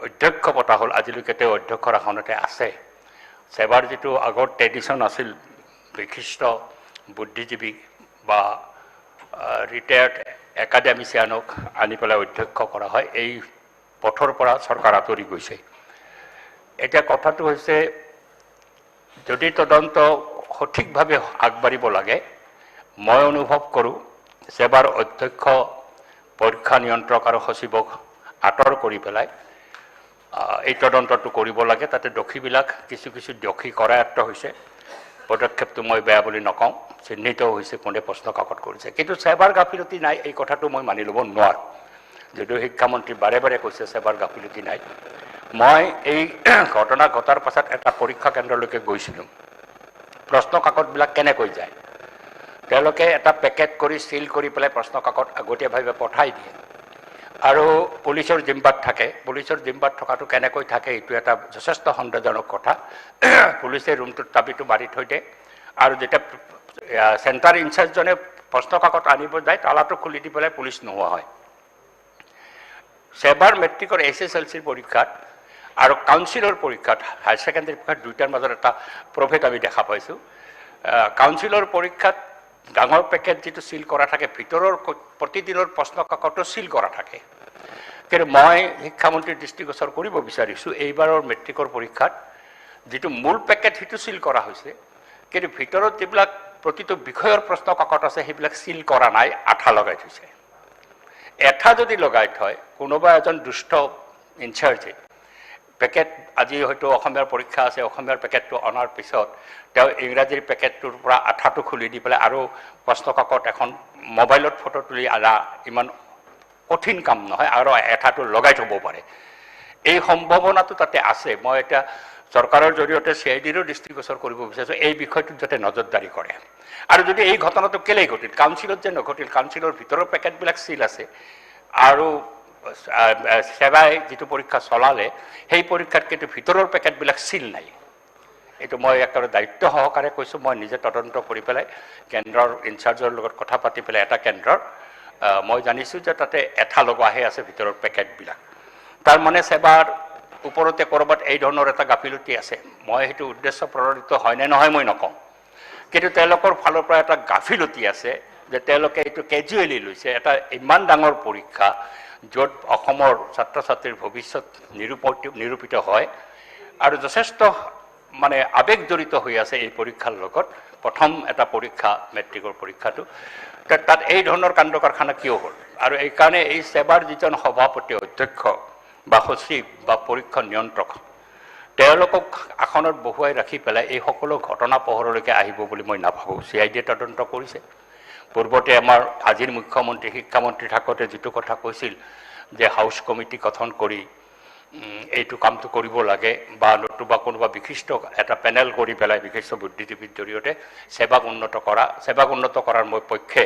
অধ্যক্ষ পতা হ'ল, আজিলৈকে তেওঁ অধ্যক্ষৰ আসনতে আছে। সেৱাৰ যিটো আগৰ ট্ৰেডিশ্যন আছিল, বিশিষ্ট বুদ্ধিজীৱী বা ৰিটায়াৰ্ড একাডেমিচিয়ানক আনি পেলাই অধ্যক্ষ কৰা হয়, এই পথৰ পৰা চৰকাৰ আঁতৰি গৈছে। এতিয়া কথাটো হৈছে, যদি তদন্ত সঠিকভাৱে আগবাঢ়িব লাগে, মই অনুভৱ কৰোঁ সেৱাৰ অধ্যক্ষ, পৰীক্ষা নিয়ন্ত্ৰক আৰু সচিবক আঁতৰ কৰি পেলাই এই তদন্তটো কৰিব লাগে। তাতে দোষীবিলাক কিছু দোষী কৰায়ত্ব হৈছে, পদক্ষেপটো মই বেয়া বুলি নকওঁ, চিহ্নিত হৈছে কোনে প্ৰশ্ন কাকত কৰিছে, কিন্তু সেৱাৰ গাফিলতি নাই এই কথাটো মই মানি ল'ব নোৱাৰোঁ। যদিও শিক্ষামন্ত্ৰী বাৰে বাৰে কৈছে সেৱাৰ গাফিলতি নাই। মই এই ঘটনা ঘটাৰ পাছত এটা পৰীক্ষা কেন্দ্ৰলৈকে গৈছিলোঁ। প্ৰশ্ন কাকতবিলাক কেনেকৈ যায়, তেওঁলোকে এটা পেকেট কৰি চিল কৰি পেলাই প্ৰশ্ন কাকত আগতীয়াভাৱে পঠাই দিয়ে আৰু পুলিচৰ জিম্বাত থাকে। পুলিচৰ জিম্বাত থকাটো কেনেকৈ থাকে এইটো এটা যথেষ্ট সন্দেহজনক কথা। পুলিচে ৰুমটোত চাবিটো মাৰি থৈ দিয়ে আৰু যেতিয়া চেণ্টাৰ ইনচাৰ্জজনে প্ৰশ্ন কাকত আনিব যায় তালাটো খুলি দি পেলাই পুলিচ নোহোৱা হয়। সেৱাৰ মেট্ৰিকৰ HSLCৰ পৰীক্ষাত আৰু কাউন্সিলৰ পৰীক্ষাত, হায়াৰ ছেকেণ্ডেৰী পৰীক্ষাত দুয়োটাৰ মাজত এটা প্ৰভেদ আমি দেখা পাইছোঁ। কাউন্সিলৰ পৰীক্ষাত ডাঙৰ পেকেট যিটো চিল কৰা থাকে, ভিতৰৰ প্ৰতিদিনৰ প্ৰশ্ন কাকতো চিল কৰা থাকে। কিন্তু মই শিক্ষামন্ত্ৰীৰ দৃষ্টিগোচৰ কৰিব বিচাৰিছোঁ, এইবাৰৰ মেট্ৰিকৰ পৰীক্ষাত যিটো মূল পেকেট সেইটো চিল কৰা হৈছে, কিন্তু ভিতৰত যিবিলাক প্ৰতিটো বিষয়ৰ প্ৰশ্ন কাকত আছে সেইবিলাক চিল কৰা নাই, আঠা লগাই থৈছে। এঠা যদি লগাই থয়, কোনোবা এজন দুষ্ট ইনচাৰ্জে পেকেট, আজি হয়তো অসমীয়াৰ পৰীক্ষা আছে, অসমীয়াৰ পেকেটটো অনাৰ পিছত তেওঁ ইংৰাজীৰ পেকেটটোৰ পৰা আঠাটো খুলি দি পেলাই আৰু প্ৰশ্ন কাকত এখন মোবাইলত ফটো তুলি আনা ইমান কঠিন কাম নহয়, আৰু এঠাটো লগাই থ'ব পাৰে। এই সম্ভাৱনাটো তাতে আছে। মই এতিয়া চৰকাৰৰ জৰিয়তে CIDৰো দৃষ্টিগোচৰ কৰিব বিচাৰিছোঁ, এই বিষয়টোত যাতে নজৰদাৰী কৰে। আৰু যদি এই ঘটনাটো কেলেই ঘটিল, কাউন্সিলত যে নঘটিল, কাউন্সিলৰ ভিতৰৰ পেকেটবিলাক চিল আছে আৰু সেৱাই যিটো পৰীক্ষা চলালে সেই পৰীক্ষাত কিন্তু ভিতৰৰ পেকেটবিলাক চিল নাই। এইটো মই একেবাৰে দায়িত্ব সহকাৰে কৈছোঁ। মই নিজে তদন্ত কৰি পেলাই কেন্দ্ৰৰ ইনচাৰ্জৰ লগত কথা পাতি পেলাই এটা কেন্দ্ৰৰ মই জানিছোঁ যে তাতে এঠা লগোৱাহে আছে ভিতৰৰ পেকেটবিলাক। তাৰমানে সেৱাৰ ওপৰতে ক'ৰবাত এই ধৰণৰ এটা গাফিলতি আছে। মই সেইটো উদ্দেশ্য প্ৰণোদিত হয়নে নহয় মই নকওঁ, কিন্তু তেওঁলোকৰ ফালৰ পৰা এটা গাফিলতি আছে যে তেওঁলোকে এইটো কেজুৱেলি লৈছে। এটা ইমান ডাঙৰ পৰীক্ষা য'ত অসমৰ ছাত্ৰ ছাত্ৰীৰ ভৱিষ্যত নিৰূপিত হয় আৰু যথেষ্ট মানে আবেগ জড়িত হৈ আছে এই পৰীক্ষাৰ লগত। প্ৰথম এটা পৰীক্ষা মেট্ৰিকৰ পৰীক্ষাটো, তাত এই ধৰণৰ কাণ্ড কাৰখানা কিয় হ'ল? আৰু এইকাৰণে এই সেৱাৰ যিজন সভাপতি, অধ্যক্ষ বা সচিব বা পৰীক্ষা নিয়ন্ত্ৰক, তেওঁলোকক আসনত বহুৱাই ৰাখি পেলাই এই সকলো ঘটনা পোহৰলৈকে আহিব বুলি মই নাভাবোঁ। CID তদন্ত কৰিছে। পূৰ্বতে আমাৰ আজিৰ মুখ্যমন্ত্ৰী, শিক্ষামন্ত্ৰী থাকোঁতে যিটো কথা কৈছিল যে হাউচ কমিটি গঠন কৰি এইটো কামটো কৰিব লাগে বা নতুবা কোনোবা বিশিষ্ট এটা পেনেল কৰি পেলাই বিশিষ্ট বুদ্ধিজীৱীৰ জৰিয়তে সেৱাক উন্নত কৰাৰ মই পক্ষে।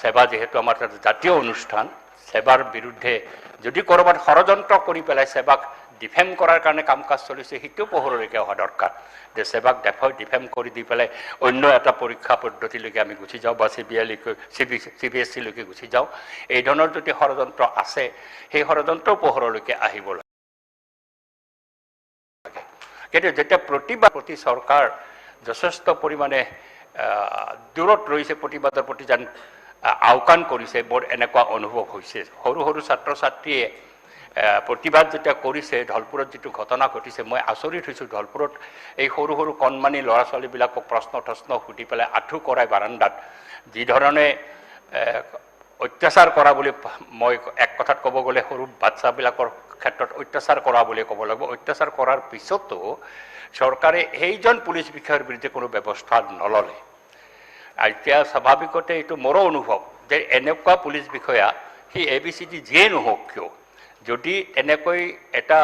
সেৱা যিহেতু আমাৰ এটা জাতীয় অনুষ্ঠান, সেৱাৰ বিৰুদ্ধে যদি ক'ৰবাত ষড়যন্ত্ৰ কৰি পেলাই সেৱাক ডিফেম কৰাৰ কাৰণে কাম কাজ চলিছে, সেইটো পোহৰলৈকে অহা দৰকাৰ যে সেৱাক ডিফেম কৰি দি পেলাই অন্য এটা পৰীক্ষা পদ্ধতিলৈকে আমি গুচি যাওঁ বা CBSE লৈকে গুচি যাওঁ। এই ধৰণৰ যদি ষড়যন্ত্ৰ আছে, সেই ষড়যন্ত্ৰ পোহৰলৈকে আহিব লাগে। কিন্তু যেতিয়া প্ৰতি চৰকাৰ যথেষ্ট পৰিমাণে দূৰত ৰৈছে, প্ৰতিবাদৰ প্ৰতি যেন আওকাণ কৰিছে, বৰ এনেকুৱা অনুভৱ হৈছে। সৰু সৰু ছাত্ৰ ছাত্ৰীয়ে প্ৰতিবাদ যেতিয়া কৰিছে, ধলপুৰত যিটো ঘটনা ঘটিছে, মই আচৰিত হৈছোঁ। ধলপুৰত এই সৰু সৰু কণমানি ল'ৰা ছোৱালীবিলাকক প্ৰশ্ন সুধি পেলাই আঁঠু কৰাই বাৰাণ্ডাত যি ধৰণে অত্যাচাৰ কৰা বুলি, মই এক কথাত ক'ব গ'লে সৰু বাচ্চাবিলাকৰ ক্ষেত্ৰত অত্যাচাৰ কৰা বুলি ক'ব লাগিব। অত্যাচাৰ কৰাৰ পিছতো চৰকাৰে সেইজন পুলিচ বিষয়াৰ বিৰুদ্ধে কোনো ব্যৱস্থা নল'লে। এতিয়া স্বাভাৱিকতে এইটো মোৰো অনুভৱ যে এনেকুৱা পুলিচ বিষয়া, সি ABCD যিয়ে নহওক কিয়, যদি এনেকৈ এটা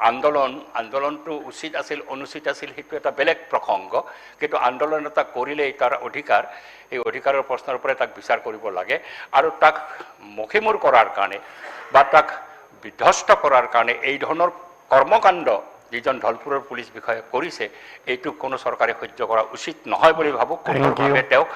আন্দোলনটো উচিত আছিল অনুচিত আছিল সেইটো এটা বেলেগ প্ৰসংগ, কিন্তু আন্দোলন এটা কৰিলেই তাৰ অধিকাৰ, এই অধিকাৰৰ প্ৰশ্নৰ ওপৰত তাক বিচাৰ কৰিব লাগে। আৰু তাক মষিমূৰ কৰাৰ কাৰণে বা তাক বিধ্বস্ত কৰাৰ কাৰণে এই ধৰণৰ কৰ্মকাণ্ড যিজন ধলপুৰৰ পুলিচ বিষয়াই কৰিছে, এইটো কোনো চৰকাৰে সহ্য কৰা উচিত নহয় বুলি ভাবোঁ। কঠোৰভাৱে তেওঁক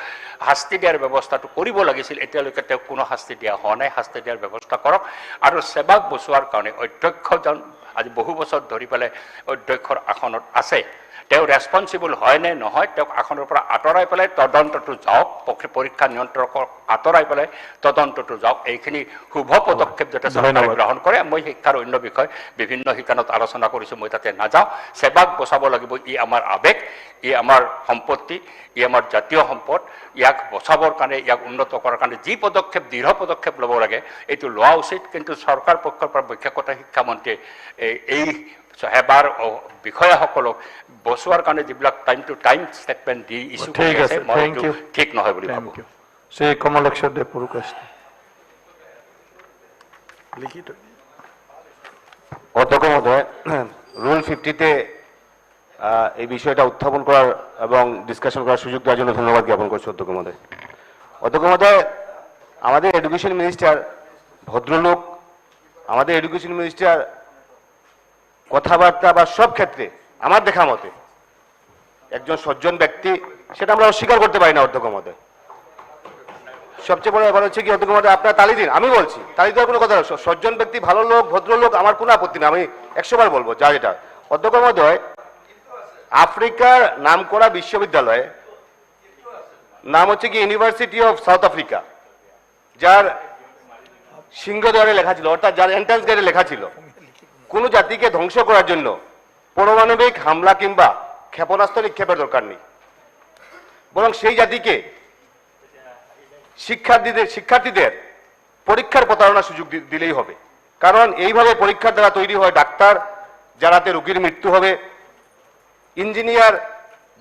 শাস্তি দিয়াৰ ব্যৱস্থাটো কৰিব লাগিছিল। এতিয়ালৈকে তেওঁক কোনো শাস্তি দিয়া হোৱা নাই। শাস্তি দিয়াৰ ব্যৱস্থা কৰক। আৰু সেৱাক বচোৱাৰ কাৰণে অধ্যক্ষজন আজি বহু বছৰ ধৰি পেলাই অধ্যক্ষৰ আসনত আছে, তেওঁ ৰেছপনচিবল হয় নে নহয়, তেওঁক আসনৰ পৰা আঁতৰাই পেলাই তদন্তটো যাওক, পৰীক্ষা নিয়ন্ত্ৰকক আঁতৰাই পেলাই তদন্তটো যাওক। এইখিনি শুভ পদক্ষেপ যাতে চৰকাৰে গ্ৰহণ কৰে। মই শিক্ষাৰ অন্য বিষয় বিভিন্ন শিতানত আলোচনা কৰিছোঁ, মই তাতে নাযাওঁ। সেৱাক বচাব লাগিব, ই আমাৰ আৱেগ, ই আমাৰ সম্পত্তি, ই আমাৰ জাতীয় সম্পদ। ইয়াক বচাবৰ কাৰণে, ইয়াক উন্নত কৰাৰ কাৰণে যি পদক্ষেপ, দৃঢ় পদক্ষেপ ল'ব লাগে এইটো লোৱা উচিত। কিন্তু চৰকাৰ পক্ষৰ পৰা বিশেষকৈ শিক্ষামন্ত্ৰীয়ে এই সেৱাৰ বিষয়াসকলক বচোৱাৰ কাৰণে যিবিলাক time to time statement the issue কৰি আছে, মই এইটো ঠিক নহয় বুলি ভাবোঁ। শ্ৰী কমলেশ্বৰ দে পুৰকাষ্ট। অধ্যক্ষ মহোদয়, রুল 50-তে এই বিষয়টা উত্থাপন করার এবং ডিসকাশন করার সুযোগ দেওয়ার জন্য ধন্যবাদ জ্ঞাপন করছি অধ্যক্ষ মহোদয়। অধ্যক্ষ মহোদয়, আমাদের এডুকেশন মিনিস্টার ভদ্রলোক, আমাদের এডুকেশন মিনিস্টার কথাবার্তা বা সব ক্ষেত্রে আমার দেখা মতে একজন সজ্জন ব্যক্তি, সেটা আমরা অস্বীকার করতে পারি না অধ্যক্ষ মহোদয়। সবচেয়ে বড় ব্যাপার হচ্ছে কি অধ্যক্ষ মহোদয়, আপনার তালি দিন, আমি বলছি তালি দেওয়ার কোনো কথা না। সজ্জন ব্যক্তি, ভালো লোক, ভদ্রলোক, আমার কোনো আপত্তি না, আমি 100 বার বলবো যা যেটা। অধ্যক্ষ মহোদয়, আফ্রিকার নামকরা বিশ্ববিদ্যালয়ে নাম হচ্ছে কি ইউনিভার্সিটি অফ সাউথ আফ্রিকা, যার সিংহদ্বারে লেখা ছিল, অর্থাৎ যার এন্ট্রান্স গেটে লেখা ছিল কোন জাতিকে ধ্বংস করার জন্য পারমাণবিক হামলা কিংবা ক্ষেপণাস্ত্র নিক্ষেপের দরকার নেই, বরং সেই জাতিকে শিক্ষার্থীদের পরীক্ষার প্রতারণার সুযোগ দিলেই হবে। কারণ এইভাবে পরীক্ষার দ্বারা তৈরি হয় ডাক্তার, যারাতে রোগীর মৃত্যু হবে, ইঞ্জিনিয়ার,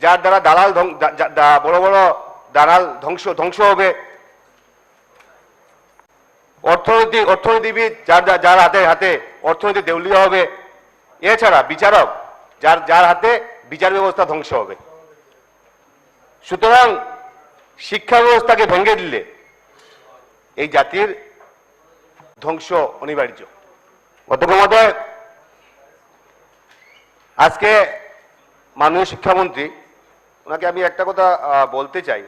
যার দ্বারা বড় বড় দালাল ধ্বংস হবে, অর্থনীতিবিদ, যার হাতে অর্থনীতি দেউলিয়া হবে, এছাড়া বিচারক, যার হাতে বিচার ব্যবস্থা ধ্বংস হবে। সুতরাং শিক্ষা ব্যবস্থাকে ভেঙে দিলে এই জাতির ধ্বংস অনিবার্য। অধ্যক্ষ মহোদয়, আজকে মাননীয় শিক্ষামন্ত্রী, ওনাকে আমি একটা কথা বলতে চাই।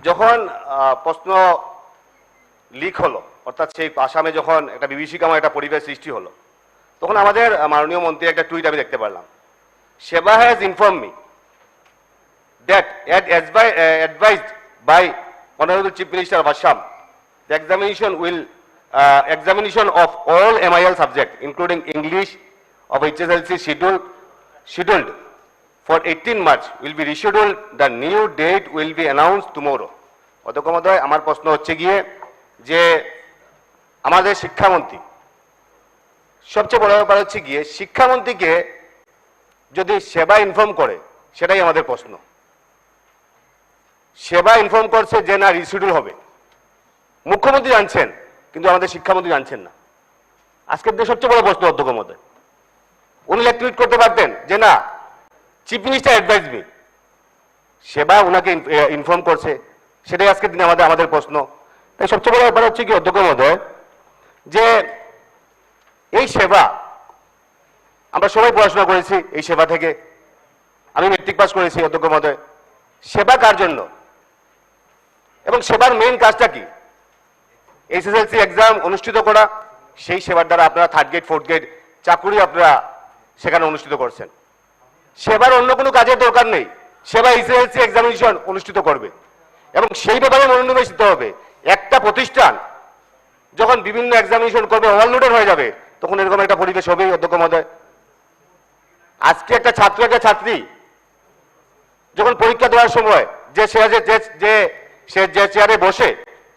যখন প্রশ্ন লিক হলো, অর্থাৎ সেই আসামে যখন একটা বিভীষিকাময় একটা পরিবেশ সৃষ্টি হলো, তখন আমাদের মাননীয় মন্ত্রী একটা টুইট আমি দেখতে পারলাম। সেবা has inform me that advised by Honorable Chief Minister of Assam, the examination of all MIL subjects, including English, of HSLC scheduled for 18 March will be rescheduled. The new date will be announced tomorrow. অধ্যক্ষ মহোদয়, আমার প্রশ্ন হচ্ছে গিয়ে যে আমাদের শিক্ষামন্ত্রী, সবচেয়ে বড় ব্যাপার হচ্ছে গিয়ে শিক্ষামন্ত্রীকে যদি সেবা ইনফর্ম করে, সেটাই আমাদের প্রশ্ন। সেবা ইনফর্ম করছে যে না রিশিডিউল হবে, মুখ্যমন্ত্রী জানছেন কিন্তু আমাদের শিক্ষামন্ত্রী জানছেন না। আজকের দিনে সবচেয়ে বড় প্রশ্ন অধ্যক্ষ মহোদয়, উনি টুইট করতে পারতেন যে না চিফ মিনিস্টার অ্যাডভাইস মি, সেবা ওনাকে ইনফর্ম করছে, সেটাই আজকের দিনে আমাদের প্রশ্ন। তাই সবচেয়ে বড় ব্যাপার হচ্ছে কি অধ্যক্ষ মহোদয়, যে এই সেবা আমরা সবাই পড়াশোনা করেছি, এই সেবা থেকে আমি মেট্রিক পাস করেছি অধ্যক্ষ মহোদয়। সেবা কার জন্য এবং সেবার মেইন কাজটা কি? এসএসএলসি এক্সাম অনুষ্ঠিত করা, সেই সেবার দ্বারা আপনারা 3rd গ্রেড 4th গ্রেড চাকুরি আপনারা সেখানে অনুষ্ঠিত করছেন। সেবার অন্য কোনো কাজের দরকার নেই, সেবা এসএসএলসি এক্সামিনেশন অনুষ্ঠিত করবে এবং সেই ব্যাপারে মনোনিবেশ দিতে হবে। একটা প্রতিষ্ঠান যখন বিভিন্ন এক্সামিনেশন করবে, ওভারলোডেড হয়ে যাবে, তখন এরকম একটা পরিবেশ হবেই অধ্যক্ষ মহোদয়। আজকে একটা ছাত্র একটা ছাত্রী যখন পরীক্ষা দেওয়ার সময় যে চেয়ারে বসে,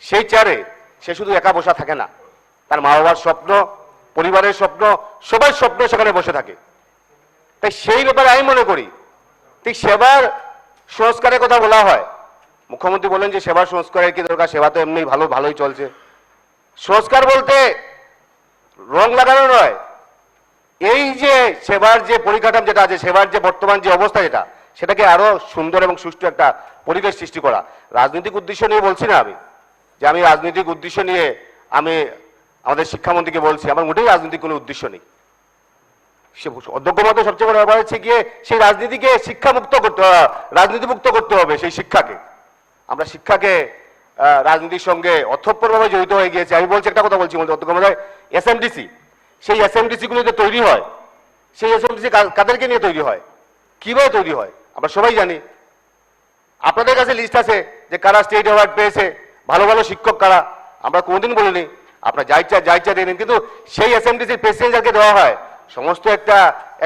সেই চেয়ারে সে শুধু একা বসা থাকে না, তার মা বাবার স্বপ্ন, পরিবারের স্বপ্ন, সবার স্বপ্ন সেখানে বসে থাকে। তাই সেই ব্যাপারে আমি মনে করি ঠিক সেবার সংস্কারের কথা বলা হয়, মুখ্যমন্ত্রী বলেন যে সেবার সংস্কারের কি দরকার, সেবা তো এমনি ভালোই চলছে। সংস্কার বলতে রং লাগানো নয়, এই যে সেবার যে পরিকাঠামো যেটা আছে, সেবার যে বর্তমান যে অবস্থা যেটা, সেটাকে আরো সুন্দর এবং সুষ্ঠু একটা পরিবেশ সৃষ্টি করা। রাজনৈতিক উদ্দেশ্য নিয়ে বলছি না আমি, যে আমি রাজনৈতিক উদ্দেশ্য নিয়ে আমি আমাদের শিক্ষামন্ত্রীকে বলছি, আমার মোটেই রাজনৈতিক কোনো উদ্দেশ্য নেই। অধ্যক্ষ মহোদয় সবচেয়ে বড় ব্যাপার হচ্ছে গিয়ে সেই রাজনীতিকে রাজনীতিমুক্ত করতে হবে। সেই শিক্ষাকে, আমরা শিক্ষাকে রাজনীতির সঙ্গে অর্থপরভাবে জড়িত হয়ে গিয়েছে। আমি বলছি একটা কথা বলছি অধ্যক্ষ মহোদয়, এসএমডিসি, সেই এসএমডিসি গুলো যে তৈরি হয়, সেই এসএমডিসি কাদেরকে নিয়ে তৈরি হয়, কিভাবে তৈরি হয় আমরা সবাই জানি। আপনাদের কাছে লিস্ট আছে যে কারা স্টেট অ্যাওয়ার্ড পেয়েছে, ভালো ভালো শিক্ষক কারা, আমরা কোনোদিন বলিনি। আপনার যা ইচ্ছা দিয়ে নিন, কিন্তু সেই এসএমডিসির প্রেসিডেন্ট যাকে দেওয়া হয়, সমস্ত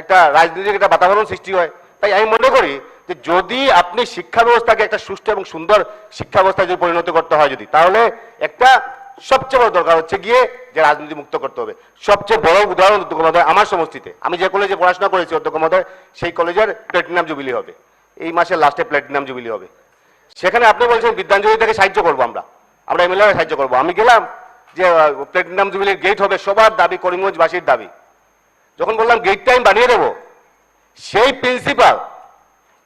একটা রাজনৈতিক একটা বাতাবরণ সৃষ্টি হয়। তাই আমি মনে করি যে যদি আপনি শিক্ষা ব্যবস্থাকে একটা সুষ্ঠু এবং সুন্দর শিক্ষা ব্যবস্থায় যদি পরিণত করতে হয়, যদি তাহলে একটা সবচেয়ে বড় দরকার হচ্ছে গিয়ে যে রাজনীতি মুক্ত করতে হবে। সবচেয়ে বড় উদাহরণ অধ্যক্ষ মহোদয়, আমার সমষ্টিতে আমি যে কলেজে পড়াশোনা করেছি অধ্যক্ষ মহোদয়, সেই কলেজের প্ল্যাটিনাম জুবিলি হবে, এই মাসের লাস্টে প্ল্যাটিনাম জুবিলি হবে। সেখানে আপনি বলছেন বিদ্যাঞ্জলি থেকে সাহায্য করবো, আমরা এমএলএ সাহায্য করবো। আমি গেলাম যে প্ল্যাটিনাম জুবিলির গেট হবে, সবার দাবি, করিমগঞ্জবাসীর দাবি। যখন বললাম গেটটা আমি বানিয়ে দেবো, সেই প্রিন্সিপাল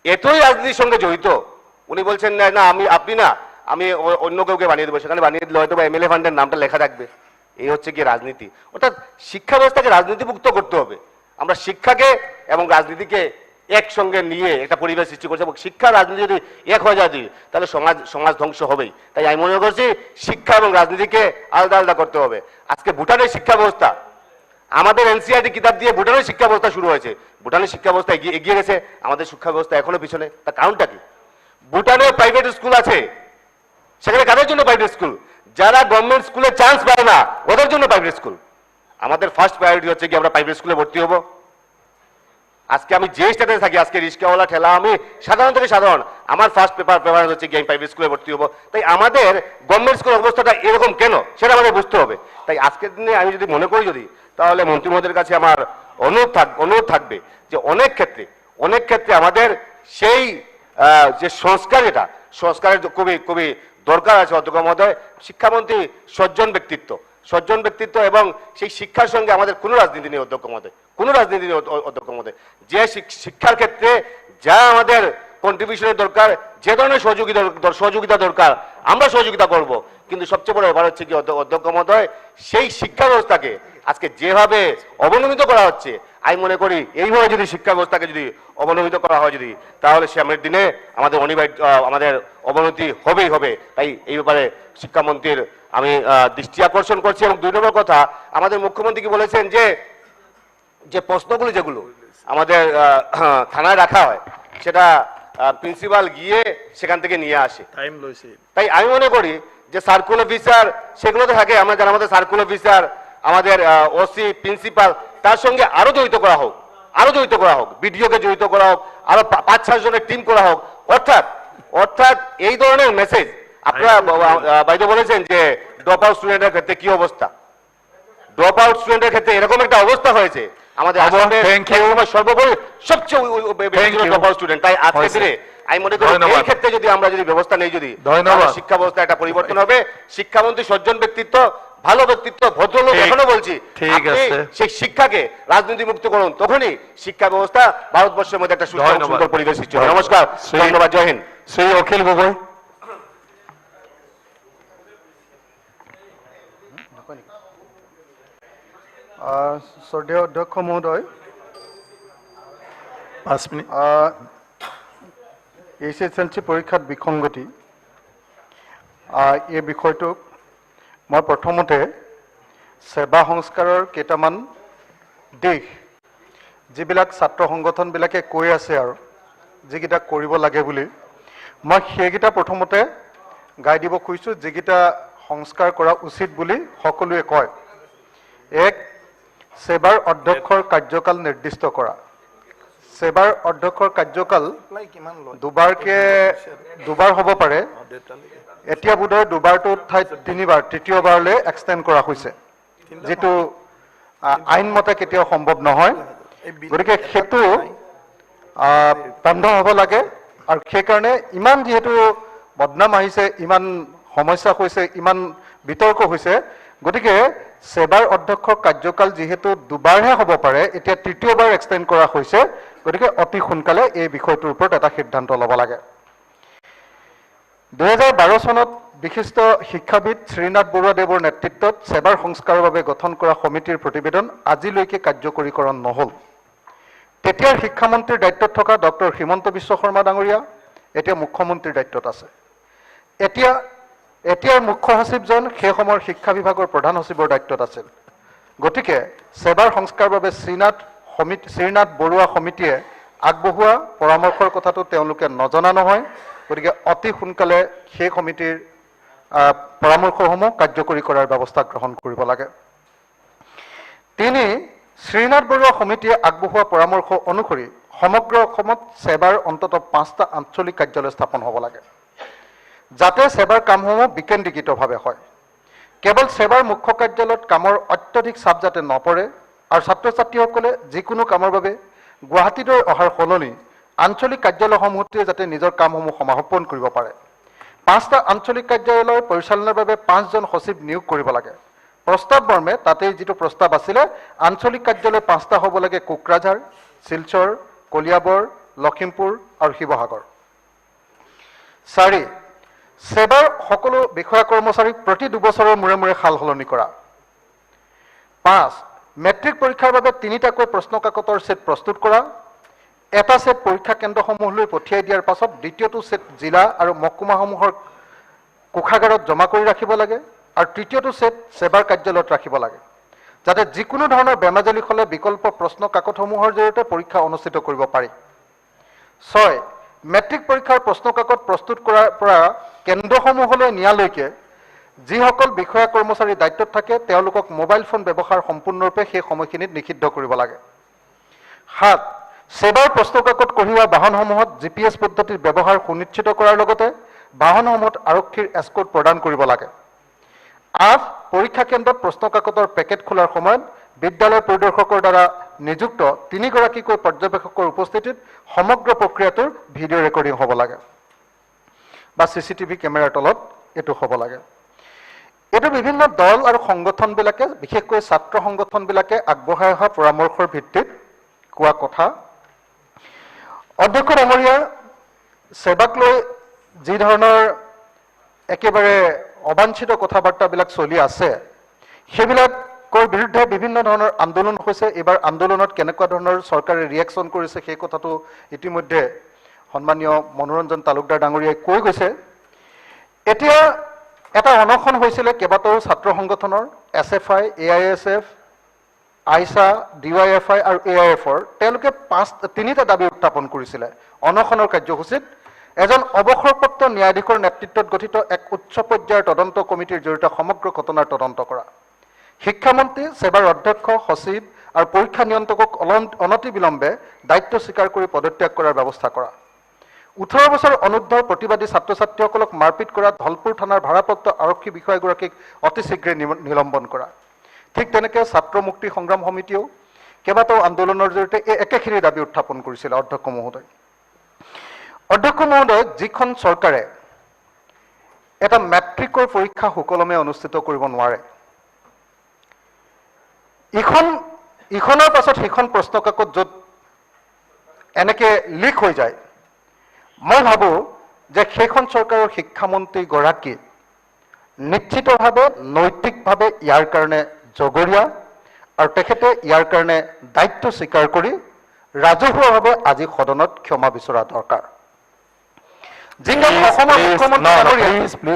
এতই রাজনীতির সঙ্গে জড়িত, উনি বলছেন না আপনি না, আমি অন্য কাউকে বানিয়ে দেবো। সেখানে বানিয়ে দিলে হয়তো এমএলএ ফান্ডের নামটা লেখা থাকবে। এই হচ্ছে কি রাজনীতি। অর্থাৎ শিক্ষা ব্যবস্থাকে রাজনীতি মুক্ত করতে হবে। আমরা শিক্ষাকে এবং রাজনীতিকে একসঙ্গে নিয়ে একটা পরিবেশ সৃষ্টি করছে, এবং শিক্ষা রাজনীতি যদি এক হয়ে যায় তাহলে সমাজ ধ্বংস হবেই। তাই আমি মনে করছি শিক্ষা এবং রাজনীতিকে আলাদা আলাদা করতে হবে। আজকে ভুটানের শিক্ষা ব্যবস্থা, আমাদের এনসিআরটি কিতাব দিয়ে ভুটানের শিক্ষা ব্যবস্থা শুরু হয়েছে, ভুটানের শিক্ষা ব্যবস্থা এগিয়ে গেছে, আমাদের শিক্ষা ব্যবস্থা এখনো পিছনে। তার কারণটা কি? ভুটানে প্রাইভেট স্কুল আছে, সেখানে কাদের জন্য প্রাইভেট স্কুল? যারা গভর্নমেন্ট স্কুলে চান্স পায় না, ওদের জন্য প্রাইভেট স্কুল। আমাদের ফার্স্ট প্রায়োরিটি হচ্ছে কি আমরা প্রাইভেট স্কুলে ভর্তি হবো। আজকে আমি যে স্টেটে থাকি, আজকে রিক্সাওয়ালা ঠেলা, আমি সাধারণ থেকে সাধারণ, আমার ফার্স্ট প্রেফারেন্স হচ্ছে কি আমি প্রাইভেট স্কুলে ভর্তি হবো। তাই আমাদের গভর্নমেন্ট স্কুলের অবস্থাটা এরকম কেন, সেটা আমাদের বুঝতে হবে। তাই আজকের দিনে আমি যদি মনে করি, তাহলে মন্ত্রী মহোদয়ের কাছে আমার অনুরোধ থাকবে যে অনেক ক্ষেত্রে আমাদের সেই যে সংস্কারের খুবই দরকার আছে অধ্যক্ষ মহোদয়। শিক্ষামন্ত্রী সজ্জন ব্যক্তিত্ব এবং সেই শিক্ষার সঙ্গে আমাদের কোনো রাজনীতি নেই অধ্যক্ষ মহোদয়, অধ্যক্ষ মহোদয়। যে শিক্ষার ক্ষেত্রে যা আমাদের কন্ট্রিবিউশনের দরকার, যে ধরনের সহযোগিতা দরকার, আমরা সহযোগিতা করব। কিন্তু সবচেয়ে বড় ব্যাপার হচ্ছে কি অধ্যক্ষ মহোদয়, সেই শিক্ষা ব্যবস্থাকে আজকে যেভাবে অবনমিত করা হচ্ছে, আমি মনে করি এইভাবে যদি শিক্ষা ব্যবস্থাকে যদি অবনমিত করা হয় তাহলে সামনের দিনে আমাদের অবনতি হবে। তাই এই ব্যাপারে শিক্ষামন্ত্রীর আমি দৃষ্টি আকর্ষণ করছি। এবং 2 নম্বর কথা, আমাদের মুখ্যমন্ত্রী কি বলেছেন যে প্রশ্নগুলো যেগুলো আমাদের থানায় রাখা হয়, সেটা প্রিন্সিপাল গিয়ে সেখান থেকে নিয়ে আসে। তাই আমি মনে করি যে সার্কুল অফিসার সেগুলোতে থাকে, আমাদের সার্কুল অফিসার, আমাদের ওসি, প্রিন্সিপাল, তার সঙ্গে আরো জড়িত করা হোক, বিডিওকে জড়িত করা হোক, আরো 5-6 জনের টিম করা হোক। অর্থাৎ এই ধরনের মেসেজ আপনারা বাইরে বলেছেন যে ড্রপ আউট স্টুডেন্টের ক্ষেত্রে কি অবস্থা, ড্রপ আউট স্টুডেন্টের ক্ষেত্রে এরকম একটা অবস্থা হয়েছে আমাদের সর্বোপরি সবচেয়ে ড্রপ আউট স্টুডেন্ট। তাই আজকে দিনে আমি মনে করি এই ক্ষেত্রে যদি আমরা ব্যবস্থা নেই, শিক্ষা ব্যবস্থা একটা পরিবর্তন হবে। শিক্ষামন্ত্রী সজ্জন ব্যক্তিত্ব, ভালো ব্যক্তিত্ব, ভদ্রলোক, এখনো বলছি সেই শিক্ষাকে রাজনীতি মুক্ত করুন, তখনই শিক্ষা ব্যবস্থা ভারতবর্ষের মধ্যে একটা সুন্দর পরিবেশ সৃষ্টি হবে। নমস্কার, ধন্যবাদ, জয় হিন্দ। শ্রী অখিল গগৈ। শ্রদ্ধেয় অধ্যক্ষ মহোদয়, 5 মিনিট। HSLC পৰীক্ষাত বিসংগতি, এই বিষয়টোক মই প্ৰথমতে সেৱা সংস্কাৰৰ কেইটামান দিশ যিবিলাক ছাত্ৰ সংগঠনবিলাকে কৈ আছে আৰু যিকেইটা কৰিব লাগে বুলি, মই সেইকেইটা প্ৰথমতে গাই দিব খুজিছোঁ, যিকেইটা সংস্কাৰ কৰা উচিত বুলি সকলোৱে কয়। এক, সেৱাৰ অধ্যক্ষৰ কাৰ্যকাল নিৰ্দিষ্ট কৰা। সেৱাৰ অধ্যক্ষৰ কাৰ্যকাল দুবাৰ হ'ব পাৰে, এতিয়া বোধহয় দুবাৰটো ঠাইত 3বাৰ, তৃতীয়বাৰলৈ এক্সটেণ্ড কৰা হৈছে, যিটো আইনমতে কেতিয়াও সম্ভৱ নহয়। গতিকে সেইটো বন্ধ হ'ব লাগে। আৰু সেইকাৰণে ইমান যিহেতু বদনাম আহিছে, ইমান সমস্যা হৈছে, ইমান বিতৰ্ক হৈছে, গতিকে সেৱাৰ অধ্যক্ষৰ কাৰ্যকাল যিহেতু দুবাৰহে হ'ব পাৰে, এতিয়া তৃতীয়বাৰ এক্সটেণ্ড কৰা হৈছে, গতিকে অতি সোনকালে এই বিষয়টোৰ ওপৰত এটা সিদ্ধান্ত ল'ব লাগে। 2012 চনত বিশিষ্ট শিক্ষাবিদ শ্ৰীনাথ বৰুৱাদেৱৰ নেতৃত্বত সেৱাৰ সংস্কাৰৰ বাবে গঠন কৰা সমিতিৰ প্ৰতিবেদন আজিলৈকে কাৰ্যকৰীকৰণ নহ'ল। তেতিয়াৰ শিক্ষামন্ত্ৰীৰ দায়িত্বত থকা ডক্টৰ হিমন্ত বিশ্ব শৰ্মা ডাঙৰীয়া এতিয়া মুখ্যমন্ত্ৰীৰ দায়িত্বত আছে। এতিয়াৰ মুখ্য সচিবজন সেই সময়ৰ শিক্ষা বিভাগৰ প্ৰধান সচিবৰ দায়িত্বত আছিল। গতিকে সেৱাৰ সংস্কাৰৰ বাবে শ্ৰীনাথ বৰুৱা সমিতিয়ে আগবঢ়োৱা পৰামৰ্শৰ কথাটো তেওঁলোকে নজনা নহয়। গতিকে অতি সোনকালে সেই সমিতিৰ পৰামৰ্শসমূহ কাৰ্যকৰী কৰাৰ ব্যৱস্থা গ্ৰহণ কৰিব লাগে। 3, শ্ৰীনাথ বৰুৱা সমিতিয়ে আগবঢ়োৱা পৰামৰ্শ অনুসৰি সমগ্ৰ অসমত সেৱাৰ অন্ততঃ 5টা আঞ্চলিক কাৰ্যালয় স্থাপন হ'ব লাগে, যাতে সেৱাৰ কামসমূহ বিকেন্দ্ৰীকৃতভাৱে হয়। কেৱল সেৱাৰ মুখ্য কাৰ্যালয়ত কামৰ অত্যধিক চাপ যাতে নপৰে, আৰু ছাত্ৰ ছাত্ৰীসকলে যিকোনো কামৰ বাবে গুৱাহাটীলৈ অহাৰ সলনি আঞ্চলিক কাৰ্যালয়সমূহতে যাতে নিজৰ কামসমূহ সমাপন কৰিব পাৰে। 5টা আঞ্চলিক কাৰ্যালয় পৰিচালনাৰ বাবে 5জন সচিব নিয়োগ কৰিব লাগে। প্ৰস্তাৱ মৰ্মে তাতে যিটো প্ৰস্তাৱ আছিলে, আঞ্চলিক কাৰ্যালয় 5টা হ'ব লাগে, কোকৰাঝাৰ, শিলচৰ, কলিয়াবৰ, লখিমপুৰ আৰু শিৱসাগৰ। 4, সেৱাৰ সকলো বিষয়া কৰ্মচাৰীক প্ৰতি 2 বছৰৰ মূৰে মূৰে সাল সলনি কৰা। 5, মেট্ৰিক পৰীক্ষাৰ বাবে 3টাকৈ প্ৰশ্ন কাকতৰ ছেট প্ৰস্তুত কৰা। এটা ছেট পৰীক্ষা কেন্দ্ৰসমূহলৈ পঠিয়াই দিয়াৰ পাছত দ্বিতীয়টো ছেট জিলা আৰু মহকুমাসমূহৰ কোষাগাৰত জমা কৰি ৰাখিব লাগে, আৰু তৃতীয়টো ছেট সেৱাৰ কাৰ্যালয়ত ৰাখিব লাগে, যাতে যিকোনো ধৰণৰ বেমাজালি হ'লে বিকল্প প্ৰশ্ন কাকতসমূহৰ জৰিয়তে পৰীক্ষা অনুষ্ঠিত কৰিব পাৰি। 6, মেট্ৰিক পৰীক্ষাৰ প্ৰশ্ন কাকত প্ৰস্তুত কৰাৰ পৰা কেন্দ্ৰসমূহলৈ নিয়ালৈকে যিসকল বিষয়া কৰ্মচাৰী দায়িত্বত থাকে তেওঁলোকক মোবাইল ফোন ব্যৱহাৰ সম্পূৰ্ণৰূপে সেই সময়খিনিত নিষিদ্ধ কৰিব লাগে। 7, সেৱাৰ প্ৰশ্ন কাকত কঢ়িওৱা বাহনসমূহত GPS পদ্ধতিৰ ব্যৱহাৰ সুনিশ্চিত কৰাৰ লগতে বাহনসমূহত আৰক্ষীৰ এস্কৰ্ট প্ৰদান কৰিব লাগে। 8, পৰীক্ষা কেন্দ্ৰত প্ৰশ্ন কাকতৰ পেকেট খোলাৰ সময়ত বিদ্যালয় পৰিদৰ্শকৰ দ্বাৰা নিযুক্ত 3গৰাকীকৈ পৰ্যবেক্ষকৰ উপস্থিতিত সমগ্ৰ প্ৰক্ৰিয়াটোৰ ভিডিঅ' ৰেকৰ্ডিং হ'ব লাগে, বা CCTV কেমেৰাৰ তলত এইটো হ'ব লাগে। এইটো বিভিন্ন দল আৰু সংগঠনবিলাকে, বিশেষকৈ ছাত্ৰ সংগঠনবিলাকে আগবঢ়াই অহা পৰামৰ্শৰ ভিত্তিত কোৱা কথা। অধ্যক্ষ ডাঙৰীয়া, সেৱাক লৈ যি ধৰণৰ একেবাৰে অবাঞ্ছিত কথাবাৰ্তাবিলাক চলি আছে, সেইবিলাকৰ বিৰুদ্ধে বিভিন্ন ধৰণৰ আন্দোলন হৈছে। এইবাৰ আন্দোলনত কেনেকুৱা ধৰণৰ চৰকাৰে ৰিয়েকশ্যন কৰিছে সেই কথাটো ইতিমধ্যে সন্মানীয় মনোৰঞ্জন তালুকদাৰ ডাঙৰীয়াই কৈ গৈছে। এতিয়া এটা অনশন হৈছিলে কেইবাটাও ছাত্ৰ সংগঠনৰ, SFI, AISF, আইসা, DYFI আৰু AIF-ৰ। তেওঁলোকে 3টা দাবী উত্থাপন কৰিছিলে অনশনৰ কাৰ্যসূচীত। এজন অৱসৰপ্ৰাপ্ত ন্যায়াধীশৰ নেতৃত্বত গঠিত এক উচ্চ পৰ্যায়ৰ তদন্ত কমিটিৰ জৰিয়তে সমগ্ৰ ঘটনাৰ তদন্ত কৰা, শিক্ষামন্ত্ৰী, সেৱাৰ অধ্যক্ষ, সচিব আৰু পৰীক্ষা নিয়ন্ত্ৰকক অনতিবিলম্বে দায়িত্ব স্বীকাৰ কৰি পদত্যাগ কৰাৰ ব্যৱস্থা কৰা। 18 বছৰ অনুৰ্ধৰ প্ৰতিবাদী ছাত্ৰ ছাত্ৰীসকলক মাৰপিট কৰা ধলপুৰ থানাৰ ভাৰপ্ৰাপ্ত আৰক্ষী বিষয়াগৰাকীক অতি শীঘ্ৰে নিলম্বন কৰা। ঠিক তেনেকৈ ছাত্ৰ মুক্তি সংগ্ৰাম সমিতিয়েও কেইবাটাও আন্দোলনৰ জৰিয়তে এই একেখিনি দাবী উত্থাপন কৰিছিল। অধ্যক্ষ মহোদয়, যিখন চৰকাৰে এটা মেট্ৰিকৰ পৰীক্ষা সুকলমে অনুষ্ঠিত কৰিব নোৱাৰে, ইখনৰ পাছত সিখন প্ৰশ্ন কাকত য'ত এনেকে লিক হৈ যায়, মই ভাবোঁ যে সেইখন চৰকাৰৰ শিক্ষামন্ত্ৰীগৰাকী নিশ্চিতভাৱে নৈতিকভাৱে ইয়াৰ কাৰণে জগৰীয়া আৰু তেখেতে ইয়াৰ কাৰণে দায়িত্ব স্বীকাৰ কৰি ৰাজহুৱাভাৱে আজি সদনত ক্ষমা বিচৰা দৰকাৰ।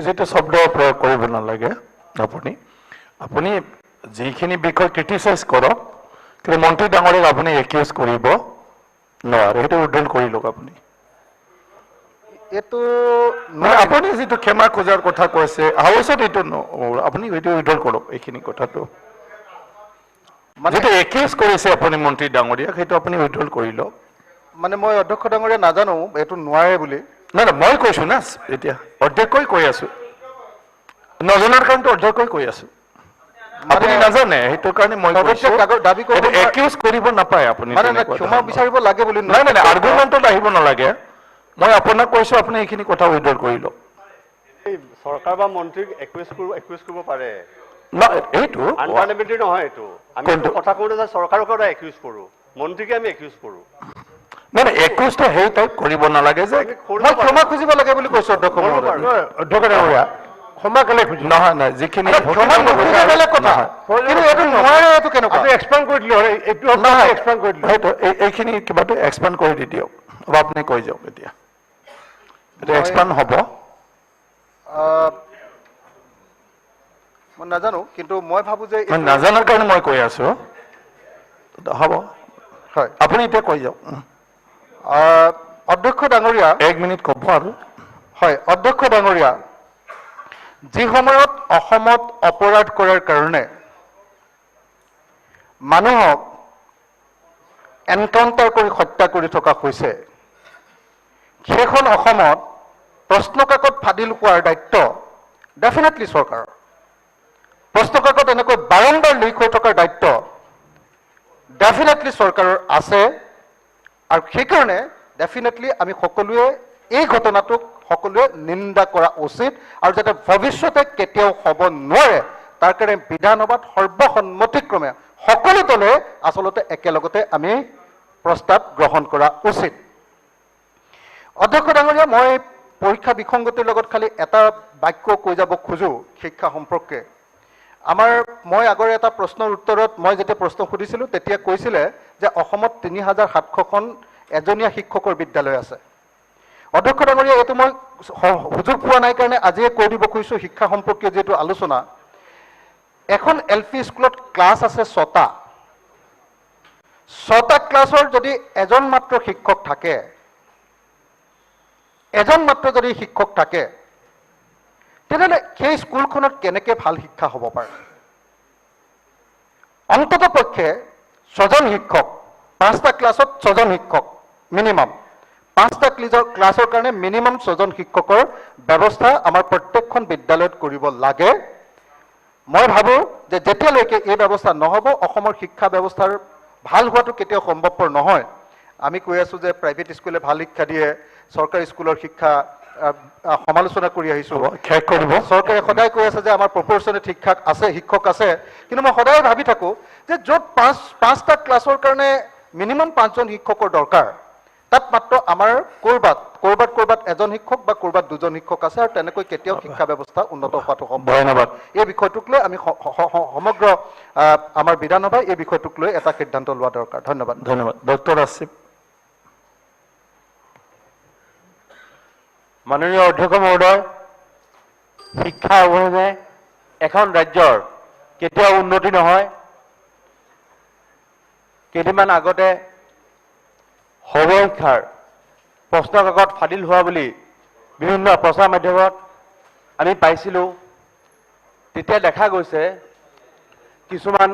এইটো শব্দ প্ৰয়োগ কৰিব নালাগে। আপুনি যিখিনি বিষয় ক্ৰিটিচাইজ কৰক, কিন্তু মন্ত্ৰী ডাঙৰীয়াক আপুনি একিউজ কৰিব নোৱাৰে, সেইটো উদ্ধৰণ কৰি লওক। আপুনি এইটো আপুনি যিটো ক্ষমা খোজাৰ কথা কৈছে হাউচত, এইটো আপুনি এইটো উদ্ধৰণ কৰক। এইখিনি কথাটো যিটো একিউজ কৰিছে আপুনি মন্ত্ৰী ডাঙৰীয়াক, সেইটো আপুনি উদ্ধৰণ কৰি লওক। মানে মই অধ্যক্ষ ডাঙৰীয়া নাজানো এইটো নোৱাৰে বুলি। নাই নাই, মই কৈছো না, এতিয়া অধ্যক্ষই কৈ আছো, নজনাৰ কাৰণেতো অধ্যক্ষই কৈ আছো। আপুনি নাজানে, সেইটো কাৰণে মই দাবী একিউজ কৰিব নাপায় আপুনি। ক্ষমা বিচাৰিব লাগে বুলি নাই নাই, আৰ্গুমেণ্টত আহিব নালাগে। মই আপোনাক কৈছো, আপুনি এইখিনি কথা উইথড্ৰ কৰি লওক। চৰকাৰ বা মন্ত্ৰীক একুৱেজ কৰিব পাৰে, এইটো আনপাৰ্লিয়ামেণ্টাৰী নহয়। এইটো আমি কথা কওঁতে যে চৰকাৰক একিউজ কৰোঁ, মন্ত্ৰীকে আমি একিউজ কৰোঁ। নাই নাই, একুজটো সেই টাইপ কৰিব নালাগে যে মই ক্ষমা খুজিব লাগে বুলি কৈছো। অধ্যক্ষ ডাঙৰীয়া, ক্ষমা কেলে খুজিব? নহয় নাই, যিখিনি ক্ষমা নুখুজে বেলেগ কথা, কিন্তু এইটো নোৱাৰে। এইটো কেনেকুৱা এক্সপ্লেইন কৰি দিলো, এইটো এক্সপ্লেইন কৰি দিলো। সেইটো এইখিনি কিবাটো এক্সপ্লেইন কৰি দি দিয়ক, আপুনি কৈ যাওক। এতিয়া এইটো এক্সপ্লেইন হ'ব। মই নাজানো, কিন্তু মই ভাবো যে নাজানাৰ কাৰণে মই কৈ আছো। হ'ব, হয়, আপুনি এতিয়া কৈ যাওক। অধ্যক্ষ ডাঙৰীয়া, 1 মিনিট ক'ব আৰু। হয়, অধ্যক্ষ ডাঙৰীয়া, যি সময়ত অসমত অপৰাধ কৰাৰ কাৰণে মানুহক এনকাউণ্টাৰ কৰি হত্যা কৰি থকা হৈছে, সেইখন অসমত প্ৰশ্ন কাকত ফাদিল হোৱাৰ দায়িত্ব ডেফিনেটলি চৰকাৰৰ। প্ৰশ্ন কাকত এনেকৈ বাৰম্বাৰ লিক হৈ থকাৰ দায়িত্ব ডেফিনেটলি চৰকাৰৰ আছে। আৰু সেইকাৰণে ডেফিনেটলি আমি সকলোৱে এই ঘটনাটোক সকলোৱে নিন্দা কৰা উচিত, আৰু যাতে ভৱিষ্যতে কেতিয়াও হ'ব নোৱাৰে তাৰ কাৰণে বিধানসভাত সৰ্বসন্মতিক্ৰমে সকলো দলে আচলতে একেলগতে আমি প্ৰস্তাৱ গ্ৰহণ কৰা উচিত। অধ্যক্ষ ডাঙৰীয়া, মই পৰীক্ষা বিসংগতিৰ লগত খালি এটা বাক্য কৈ যাব খোজো শিক্ষা সম্পৰ্কে। মই আগৰ এটা প্ৰশ্নৰ উত্তৰত মই যেতিয়া প্ৰশ্ন সুধিছিলোঁ তেতিয়া কৈছিলে যে অসমত 3700খন এজনীয়া শিক্ষকৰ বিদ্যালয় আছে। অধ্যক্ষ ডাঙৰীয়া, এইটো মই সুযোগ পোৱা নাই কাৰণে আজিয়ে কৈ দিব খুজিছোঁ। শিক্ষা সম্পৰ্কীয় যিটো আলোচনা, এখন LP স্কুলত ক্লাছ আছে 6টা। 6টা ক্লাছৰ যদি এজন মাত্ৰ শিক্ষক থাকে, তেনেহ'লে সেই স্কুলখনত কেনেকৈ ভাল শিক্ষা হ'ব পাৰে? অন্তত পক্ষে 6জন শিক্ষক, 5টা ক্লাছত 6জন শিক্ষক মিনিমাম, 5টা ক্লাছৰ কাৰণে মিনিমাম 6জন শিক্ষকৰ ব্যৱস্থা আমাৰ প্ৰত্যেকখন বিদ্যালয়ত কৰিব লাগে। মই ভাবোঁ যে যেতিয়ালৈকে এই ব্যৱস্থা নহ'ব, অসমৰ শিক্ষা ব্যৱস্থাৰ ভাল হোৱাটো কেতিয়াও সম্ভৱপৰ নহয়। আমি কৈ আছোঁ যে প্ৰাইভেট স্কুলে ভাল শিক্ষা দিয়ে, চৰকাৰী স্কুলৰ শিক্ষা সমালোচনা কৰি আহিছোঁ। চৰকাৰে সদায় কৈ আছে যে আমাৰ প্ৰপৰ্চনেট শিক্ষক আছে, কিন্তু মই সদায় ভাবি থাকোঁ যে য'ত 5টা ক্লাছৰ কাৰণে মিনিমাম 5জন শিক্ষকৰ দৰকাৰ, তাত মাত্ৰ আমাৰ ক'ৰবাত এজন শিক্ষক বা ক'ৰবাত 2জন শিক্ষক আছে, আৰু তেনেকৈ কেতিয়াও শিক্ষা ব্যৱস্থা উন্নত হোৱাটো সম্ভৱ। ধন্যবাদ। এই বিষয়টোক লৈ আমি সমগ্ৰ আমাৰ বিধানসভাই এই বিষয়টোক লৈ এটা সিদ্ধান্ত লোৱা দৰকাৰ। ধন্যবাদ। ধন্যবাদ। ডক্টৰ আসিফ। মাননীয় অধ্যক্ষ মহোদয়, শিক্ষা অবিহনে এখন ৰাজ্যৰ কেতিয়াও উন্নতি নহয়। কেইদিনমান আগতে সৰ্বশিক্ষাৰ প্ৰশ্ন কাকত ফাদিল হোৱা বুলি বিভিন্ন প্ৰচাৰ মাধ্যমত আমি পাইছিলোঁ। তেতিয়া দেখা গৈছে কিছুমান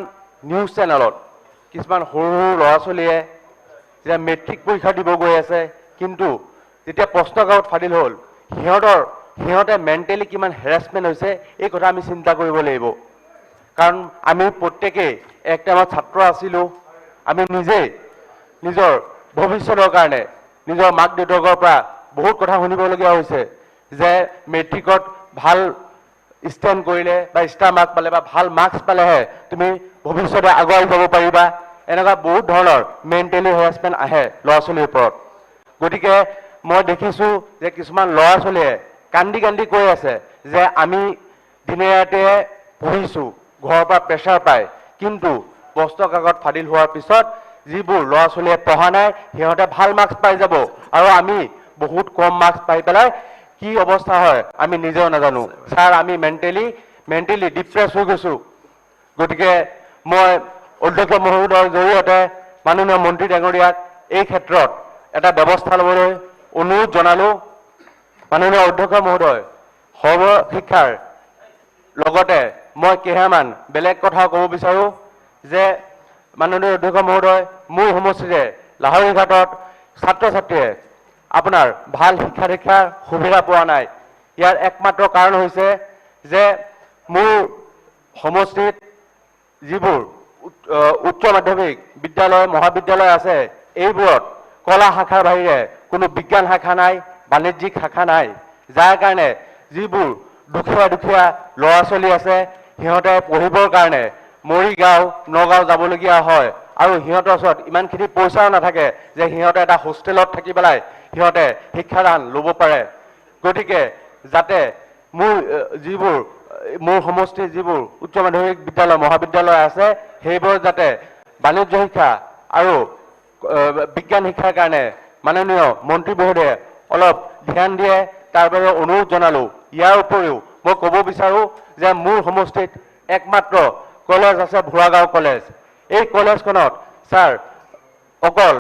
নিউজ চেনেলত কিছুমান সৰু সৰু ল'ৰা ছোৱালীয়ে যেতিয়া মেট্ৰিক পৰীক্ষা দিব গৈ আছে, কিন্তু যেতিয়া প্ৰশ্নকাকত ফাদিল হ'ল, সিহঁতে মেণ্টেলি কিমান হেৰাছমেণ্ট হৈছে এই কথা আমি চিন্তা কৰিব লাগিব। কাৰণ আমি প্ৰত্যেকেই এক টাইমত ছাত্ৰ আছিলোঁ, আমি নিজেই নিজৰ ভৱিষ্যতৰ কাৰণে নিজৰ মাক দেউতাকৰ পৰা বহুত কথা শুনিবলগীয়া হৈছে যে মেট্ৰিকত ভাল ষ্টেণ্ড কৰিলে বা ষ্টাৰ মাৰ্ক পালে বা ভাল মাৰ্কছ পালেহে তুমি ভৱিষ্যতে আগুৱাই যাব পাৰিবা। এনেকুৱা বহুত ধৰণৰ মেণ্টেলি হেৰাছমেণ্ট আহে ল'ৰা ছোৱালীৰ ওপৰত। গতিকে মই দেখিছোঁ যে কিছুমান ল'ৰা ছোৱালীয়ে কান্দি কান্দি কৈ আছে যে আমি দিনে ৰাতিয়ে পঢ়িছোঁ, ঘৰৰ পৰা প্ৰেছাৰ পায়, কিন্তু প্ৰশ্ন কাকত ফাদিল হোৱাৰ পিছত যিবোৰ ল'ৰা ছোৱালীয়ে পঢ়া নাই সিহঁতে ভাল মাৰ্কছ পাই যাব, আৰু আমি বহুত কম মাৰ্কছ পাই পেলাই কি অৱস্থা হয় আমি নিজেও নাজানো। ছাৰ, আমি মেণ্টেলি ডিপ্ৰেছ হৈ গৈছোঁ। গতিকে মই অধ্যক্ষ মহোদয়ৰ জৰিয়তে মাননীয় মন্ত্ৰী ডাঙৰীয়াক এই ক্ষেত্ৰত এটা ব্যৱস্থা ল'বলৈ অনুৰোধ জনালোঁ। মাননীয় অধ্যক্ষ মহোদয়, সৰ্বশিক্ষাৰ লগতে মই কেইটামান বেলেগ কথা ক'ব বিচাৰোঁ যে মাননীয় অধ্যক্ষ মহোদয়, মোৰ সমষ্টিৰে লাহৰীঘাটত ছাত্ৰ ছাত্ৰীয়ে আপোনাৰ ভাল শিক্ষা দীক্ষাৰ সুবিধা পোৱা নাই। ইয়াৰ একমাত্ৰ কাৰণ হৈছে যে মোৰ সমষ্টিত যিবোৰ উচ্চ মাধ্যমিক বিদ্যালয় মহাবিদ্যালয় আছে, এইবোৰত কলা শাখাৰ বাহিৰে কোনো বিজ্ঞান শাখা নাই, বাণিজ্যিক শাখা নাই, যাৰ কাৰণে যিবোৰ দুখীয়া ল'ৰা ছোৱালী আছে সিহঁতে পঢ়িবৰ কাৰণে মৰিগাঁও নগাঁও যাবলগীয়া হয়, আৰু সিহঁতৰ ওচৰত ইমানখিনি পইচাও নাথাকে যে সিহঁতে এটা হোষ্টেলত থাকি পেলাই সিহঁতে শিক্ষাদান ল'ব পাৰে। গতিকে যাতে মোৰ সমষ্টিৰ যিবোৰ উচ্চ মাধ্যমিক বিদ্যালয় মহাবিদ্যালয় আছে সেইবোৰ যাতে বাণিজ্য শিক্ষা আৰু বিজ্ঞান শিক্ষাৰ কাৰণে মাননীয় মন্ত্ৰী মহোদয়ে অলপ ধ্যান দিয়ে, তাৰ বাবে অনুৰোধ জনালোঁ। ইয়াৰ উপৰিও মই ক'ব বিচাৰোঁ যে মোৰ সমষ্টিত একমাত্ৰ কলেজ আছে ভুৰাগাঁও কলেজ। এই কলেজখনত ছাৰ অকল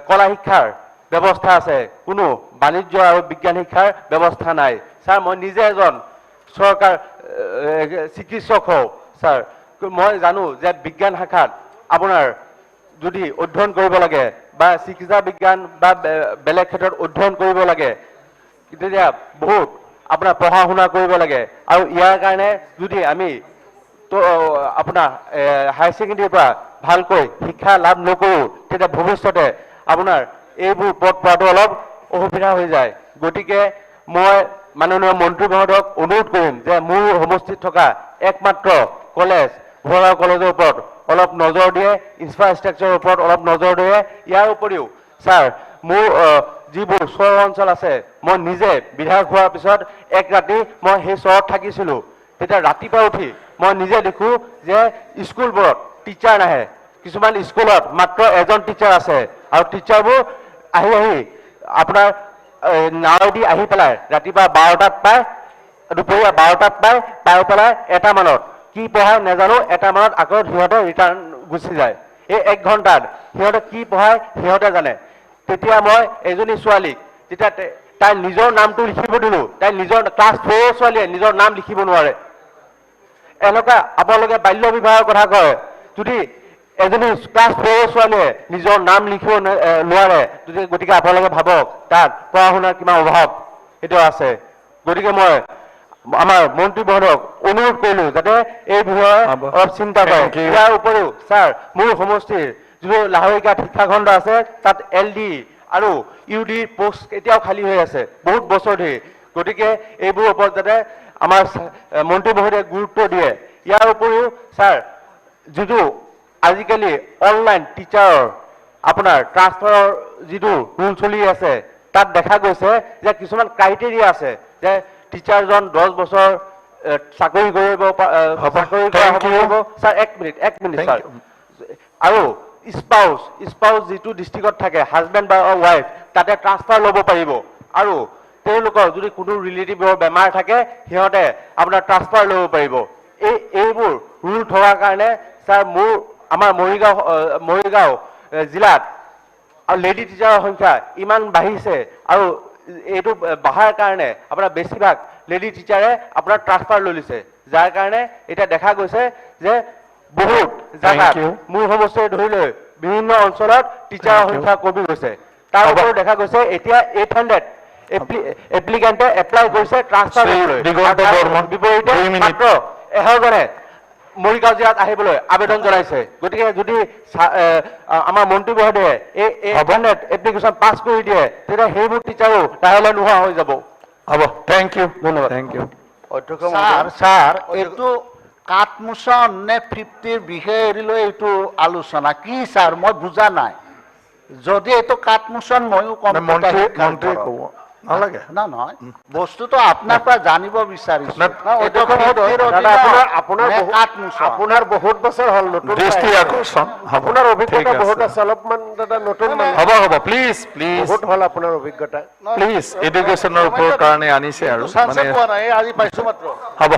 কলা শিক্ষাৰ ব্যৱস্থা আছে, কোনো বাণিজ্য আৰু বিজ্ঞান শিক্ষাৰ ব্যৱস্থা নাই। ছাৰ, মই নিজে এজন চৰকাৰ চিকিৎসক হওঁ। ছাৰ, মই জানো যে বিজ্ঞান শাখাত আপোনাৰ যদি অধ্যয়ন কৰিব লাগে বা চিকিৎসা বিজ্ঞান বা বেলেগ ক্ষেত্ৰত অধ্যয়ন কৰিব লাগে তেতিয়া বহুত আপোনাৰ পঢ়া শুনা কৰিব লাগে, আৰু ইয়াৰ কাৰণে যদি আমি আপোনাৰ হায়াৰ ছেকেণ্ডেৰীৰ পৰা ভালকৈ শিক্ষা লাভ নকৰোঁ তেতিয়া ভৱিষ্যতে আপোনাৰ এইবোৰ পথ পোৱাটো অলপ অসুবিধা হৈ যায়। গতিকে মই মাননীয় মন্ত্ৰী মহোদয়ক অনুৰোধ কৰিম যে মোৰ সমষ্টিত থকা একমাত্ৰ কলেজ ভুৰাগাঁও কলেজৰ ওপৰত অলপ নজৰ দিয়ে, ইনফ্ৰাষ্ট্ৰাকচাৰৰ ওপৰত অলপ নজৰ দিয়ে। ইয়াৰ উপৰিও ছাৰ, মোৰ যিবোৰ চহৰ অঞ্চল আছে, মই নিজে বিধায়ক হোৱাৰ পিছত এক ৰাতি মই সেই চহৰত থাকিছিলোঁ। তেতিয়া ৰাতিপুৱা উঠি মই নিজে দেখোঁ যে স্কুলবোৰত টিচাৰ নাহে, কিছুমান স্কুলত মাত্ৰ এজন টিচাৰ আছে, আৰু টিচাৰবোৰ আহি আপোনাৰ নাৱেদি আহি পেলাই ৰাতিপুৱা 12টাত পায়, দুপৰীয়া 12টাত পাই পেলাই 1টা মানত কি পঢ়ায় নাজানো, 1টা মানত আকৌ সিহঁতে ৰিটাৰ্ণ গুচি যায়। এই 1 ঘণ্টাত সিহঁতে কি পঢ়ায় সিহঁতে জানে। তেতিয়া মই এজনী ছোৱালীক যেতিয়া তাইৰ নিজৰ নামটো লিখিব দিলোঁ, তাই নিজৰ ক্লাছ 4ৰ ছোৱালীয়ে নিজৰ নাম লিখিব নোৱাৰে। এনেকুৱা আপোনালোকে বাল্য বিবাহৰ কথা কয়, যদি এজনী ক্লাছ 4ৰ ছোৱালীয়ে নিজৰ নাম লিখিব নোৱাৰে, গতিকে আপোনালোকে ভাবক তাত পঢ়া শুনাৰ কিমান অভাৱ সেইটো আছে। গতিকে মই আমাৰ মন্ত্ৰী মহোদয়ক অনুৰোধ কৰিলোঁ যাতে এই বিষয়ে অলপ চিন্তা কৰে। ইয়াৰ উপৰিও ছাৰ, মোৰ সমষ্টিৰ যিবোৰ লাহৰীঘাট শিক্ষাখণ্ড আছে তাত LD আৰু UD পোষ্ট এতিয়াও খালী হৈ আছে বহুত বছৰ ধৰি। গতিকে এইবোৰৰ ওপৰত যাতে আমাৰ মন্ত্ৰী মহোদয়ে গুৰুত্ব দিয়ে। ইয়াৰ উপৰিও ছাৰ, যিটো আজিকালি অনলাইন টিচাৰৰ আপোনাৰ ট্ৰান্সফাৰৰ যিটো ৰুল চলি আছে তাত দেখা গৈছে যে কিছুমান ক্ৰাইটেৰিয়া আছে যে টিচাৰজন 10 বছৰ চাকৰি কৰিব ছাৰ। এক মিনিট ছাৰ। আৰু স্পাউচ যিটো ডিষ্ট্ৰিক্টত থাকে, হাজবেণ্ড বা ৱাইফ, তাতে ট্ৰান্সফাৰ ল'ব পাৰিব, আৰু তেওঁলোকৰ যদি কোনো ৰিলেটিভৰ বেমাৰ থাকে সিহঁতে আপোনাৰ ট্ৰান্সফাৰ ল'ব পাৰিব। এইবোৰ ৰুল থকাৰ কাৰণে ছাৰ আমাৰ মৰিগাঁও জিলাত লেডি টিচাৰৰ সংখ্যা ইমান বাঢ়িছে, আৰু এইটো বঢ়াৰ কাৰণে আপোনাৰ বেছিভাগ লেডি টিচাৰে আপোনাৰ ট্ৰান্সফাৰ লৈ লৈছে, যাৰ কাৰণে এতিয়া দেখা গৈছে যে বহুত জাগাত মোৰ সমষ্টিৰে ধৰি লৈ বিভিন্ন অঞ্চলত টিচাৰৰ সংখ্যা কমি গৈছে। তাৰ উপৰিও দেখা গৈছে এতিয়া 800 এপ্লিকেণ্টে এপ্লাই কৰিছে ট্ৰান্সফাৰ কৰিবলৈ, বিপৰীতে মাত্ৰ 1000জনে মৰিগাঁও জিলাত আহিবলৈ আবেদন জনাইছে। গতিকে যদি আমাৰ মন্ত্ৰী মহোদয়ে এই 800 এপ্লিকেশ্যন পাছ কৰি দিয়ে তেতিয়া সেইবোৰ টিচাৰো লাহে লাহে নোহোৱা হৈ যাব। হ'ব, থেংক ইউ, ধন্যবাদ, থেংক ইউ। অধ্যক্ষ স্যার এইটো কাঠমোচন নে 50 বিষয়ে এৰিলৈ এইটো আলোচনা কি স্যাৰ মই বুজা নাই। যদি এইটো কাঠমোচন ময়ো মন্ত্ৰী ক'ব নালাগে। না নহয় বস্তুটো আপোনাৰ পৰা জানিব বিচাৰিছো। আপোনাৰ বহুত বছৰ হ'ল নতুন দৃষ্টি আকৰ্ষণ হ'ব, আপোনাৰ অভিজ্ঞতা ঠিক আছে। বহুত আছে অলপমান দাদা নতুন হ'ব হ'ব, প্লিজ প্লিজ বহুত হ'ল আপোনাৰ অভিজ্ঞতা। প্লিজ এডুকেশ্যনৰ ওপৰত কাৰণে আনিছে আৰু মানে আজি পাইছো মাত্ৰ। হ'ব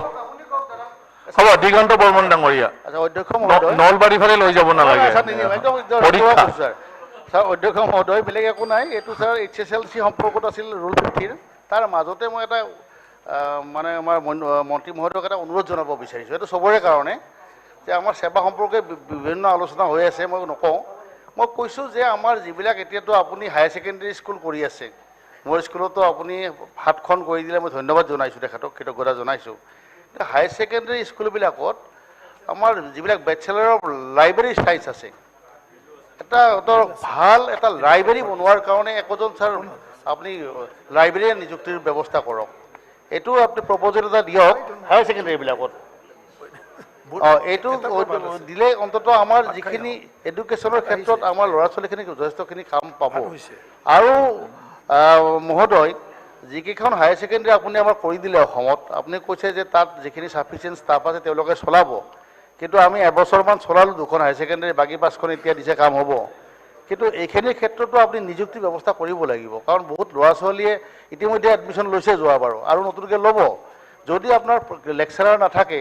হ'ব, দিগন্ত বৰ্মন ডাঙৰীয়া অধ্যক্ষ মহোদয় নলবাৰী ফালে লৈ যাব নালাগে পৰীক্ষা। স্যাৰ অধ্যক্ষ মহোদয় বেলেগ একো নাই, এইটো স্যাৰ HSLC সম্পৰ্কত আছিল ৰুল 50 তাৰ মাজতে মই এটা মানে আমাৰ মন্ত্ৰী মহোদয়ক এটা অনুৰোধ জনাব বিচাৰিছোঁ। এইটো চবৰে কাৰণে যে আমাৰ সেৱা সম্পৰ্কে বিভিন্ন আলোচনা হৈ আছে, মই নকওঁ। মই কৈছোঁ যে আমাৰ যিবিলাক এতিয়াতো আপুনি হায়াৰ ছেকেণ্ডেৰী স্কুল কৰি আছে, মোৰ স্কুলতো আপুনি হাতখন কৰি দিলে মই ধন্যবাদ জনাইছোঁ, তেখেতক কৃতজ্ঞতা জনাইছোঁ। হায়াৰ ছেকেণ্ডেৰী স্কুলবিলাকত আমাৰ যিবিলাক বেচেলাৰ অফ লাইব্ৰেৰী চায়েন্স আছে, এটা ভাল এটা লাইব্ৰেৰী বনোৱাৰ কাৰণে একোজন স্যাৰ আপুনি লাইব্ৰেৰীয়ান নিযুক্তিৰ ব্যৱস্থা কৰক। এইটো আপুনি প্ৰপ'জেল এটা দিয়ক হায়াৰ ছেকেণ্ডেৰীবিলাকত। এইটো দিলে অন্তত আমাৰ যিখিনি এডুকেশ্যনৰ ক্ষেত্ৰত আমাৰ ল'ৰা ছোৱালীখিনিক যথেষ্টখিনি কাম পাব। আৰু মহোদয় যিকেইখন হায়াৰ ছেকেণ্ডেৰী আপুনি আমাৰ কৰি দিলে অসমত, আপুনি কৈছে যে তাত যিখিনি ছাফিচিয়েণ্ট ষ্টাফ আছে তেওঁলোকে চলাব, কিন্তু আমি এবছৰমান চলালোঁ দুখন হায়াৰ ছেকেণ্ডেৰী, বাকী 5খন এতিয়া দিছে কাম হ'ব। কিন্তু এইখিনিৰ ক্ষেত্ৰতো আপুনি নিযুক্তি ব্যৱস্থা কৰিব লাগিব, কাৰণ বহুত ল'ৰা ছোৱালীয়ে ইতিমধ্যে এডমিশ্যন লৈছে যোৱাবাৰো আৰু নতুনকৈ ল'ব। যদি আপোনাৰ লেকচাৰাৰ নাথাকে,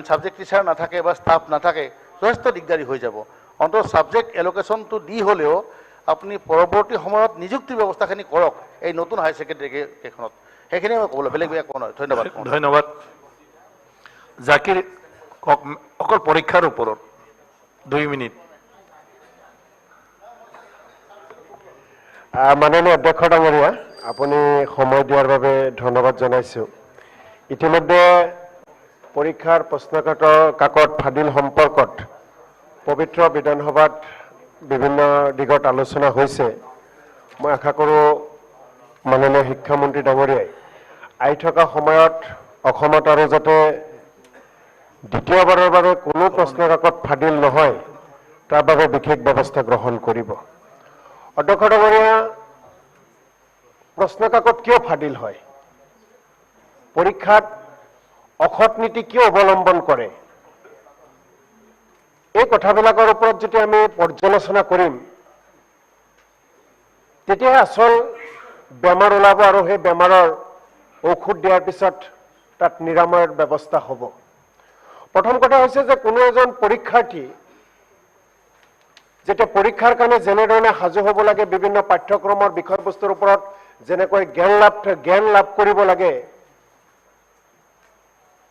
ছাবজেক্ট টিচাৰ নাথাকে বা ষ্টাফ নাথাকে, যথেষ্ট দিগদাৰী হৈ যাব। অন্তত ছাবজেক্ট এল'কেশ্যনটো দি হ'লেও আপুনি পৰৱৰ্তী সময়ত নিযুক্তি ব্যৱস্থাখিনি কৰক এই নতুন হায়াৰ ছেকেণ্ডেৰী কেইখনত। সেইখিনি মই ক'বলৈ বেলেগ একো নহয়। ধন্যবাদ। ধন্যবাদ। জাকিৰ অকল পৰীক্ষাৰ ওপৰত 2 মিনিট। মাননীয় অধ্যক্ষ ডাঙৰীয়া, আপুনি সময় দিয়াৰ বাবে ধন্যবাদ জনাইছোঁ। ইতিমধ্যে পৰীক্ষাৰ কাকত ফাদিল সম্পৰ্কত পবিত্ৰ বিধানসভাত বিভিন্ন দিগত আলোচনা হৈছে। মই আশা কৰোঁ মাননীয় শিক্ষামন্ত্ৰী ডাঙৰীয়াই আহি থকা সময়ত অসমত আৰু যাতে দ্বিতীয়বাৰৰ বাবে কোনো কাকত ফাদিল নহয় তাৰ বাবে বিশেষ ব্যৱস্থা গ্ৰহণ কৰিব। অধ্যক্ষ ডাঙৰীয়া, কাকত কিয় ফাদিল হয়? পৰীক্ষাত অসৎ নীতি কিয় অৱলম্বন কৰে? এই কথাবিলাকৰ ওপৰত যদি আমি পৰ্যালোচনা কৰিম তেতিয়াহে আচল বেমাৰ ওলাব আৰু সেই বেমাৰৰ ঔষধ দিয়াৰ পিছত তাত নিৰাময়ৰ ব্যৱস্থা হ'ব। প্ৰথম কথা হৈছে যে কোনো এজন পৰীক্ষাৰ্থী যেতিয়া পৰীক্ষাৰ কাৰণে যেনেধৰণে সাজু হ'ব লাগে, বিভিন্ন পাঠ্যক্ৰমৰ বিষয়বস্তুৰ ওপৰত যেনেকৈ জ্ঞান লাভ কৰিব লাগে,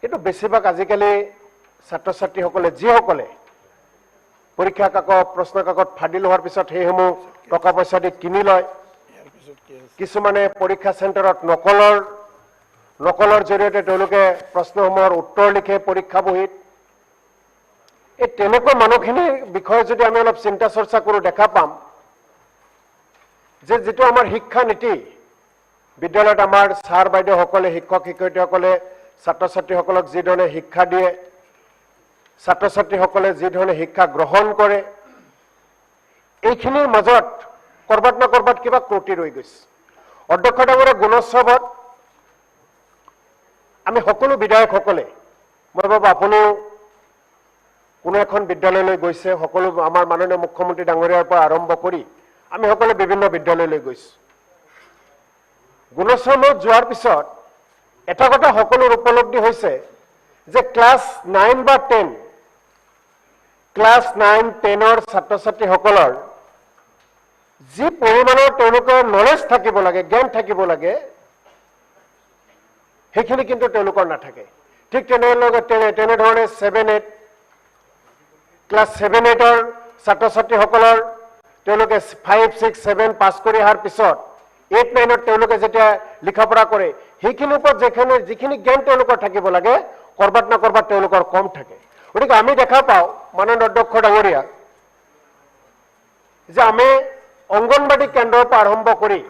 কিন্তু বেছিভাগ আজিকালি ছাত্ৰ ছাত্ৰীসকলে যিসকলে পৰীক্ষা কাকত ফাদিল হোৱাৰ পিছত সেইসমূহ টকা পইচা দি কিনি লয়, কিছুমানে পৰীক্ষা চেণ্টাৰত নকলৰ জৰিয়তে তেওঁলোকে প্ৰশ্নসমূহৰ উত্তৰ লিখে পৰীক্ষা বহীত। এই তেনেকুৱা মানুহখিনিৰ বিষয়ে যদি আমি অলপ চিন্তা চৰ্চা কৰোঁ, দেখা পাম যে যিটো আমাৰ শিক্ষা নীতি, বিদ্যালয়ত আমাৰ ছাৰ বাইদেউসকলে, শিক্ষক শিক্ষয়িত্ৰীসকলে ছাত্ৰ ছাত্ৰীসকলক যিধৰণে শিক্ষা দিয়ে, ছাত্ৰ ছাত্ৰীসকলে যিধৰণে শিক্ষা গ্ৰহণ কৰে, এইখিনিৰ মাজত কৰবাত না কৰবাত কিবা ত্ৰুটি ৰৈ গৈছে। অধ্যক্ষ ডাঙৰীয়া, গুণোৎসৱত আমি সকলো বিধায়কসকলে, মই ভাবোঁ আপুনিও কোনো এখন বিদ্যালয়লৈ গৈছে, সকলো আমাৰ মাননীয় মুখ্যমন্ত্ৰী ডাঙৰীয়াৰ পৰা আৰম্ভ কৰি আমি সকলো বিভিন্ন বিদ্যালয়লৈ গৈছোঁ। গুণোৎসৱত যোৱাৰ পিছত এটা কথা সকলোৰ উপলব্ধি হৈছে যে ক্লাছ 9 বা 10, ক্লাছ 9-10ৰ ছাত্ৰ ছাত্ৰীসকলৰ যি পৰিমাণৰ তেওঁলোকৰ নলেজ থাকিব লাগে, জ্ঞান থাকিব লাগে, সেইখিনি কিন্তু তেওঁলোকৰ নাথাকে। ঠিক তেনেধৰণে 7-8 ক্লাছ 7-8ৰ ছাত্ৰ ছাত্ৰীসকলৰ তেওঁলোকে 5, 6, 7 পাছ কৰি অহাৰ পিছত 8, 9ত তেওঁলোকে যেতিয়া লিখা পঢ়া কৰে সেইখিনিৰ ওপৰত যিখিনি জ্ঞান তেওঁলোকৰ থাকিব লাগে কৰবাত না কৰবাত তেওঁলোকৰ কম থাকে গতিকে আমি দেখা পাওঁ মাননীয় অধ্যক্ষ ডাঙৰীয়া যে আমি অংগনবাড়ী কেন্দ্ৰৰ পৰা আৰম্ভ কৰি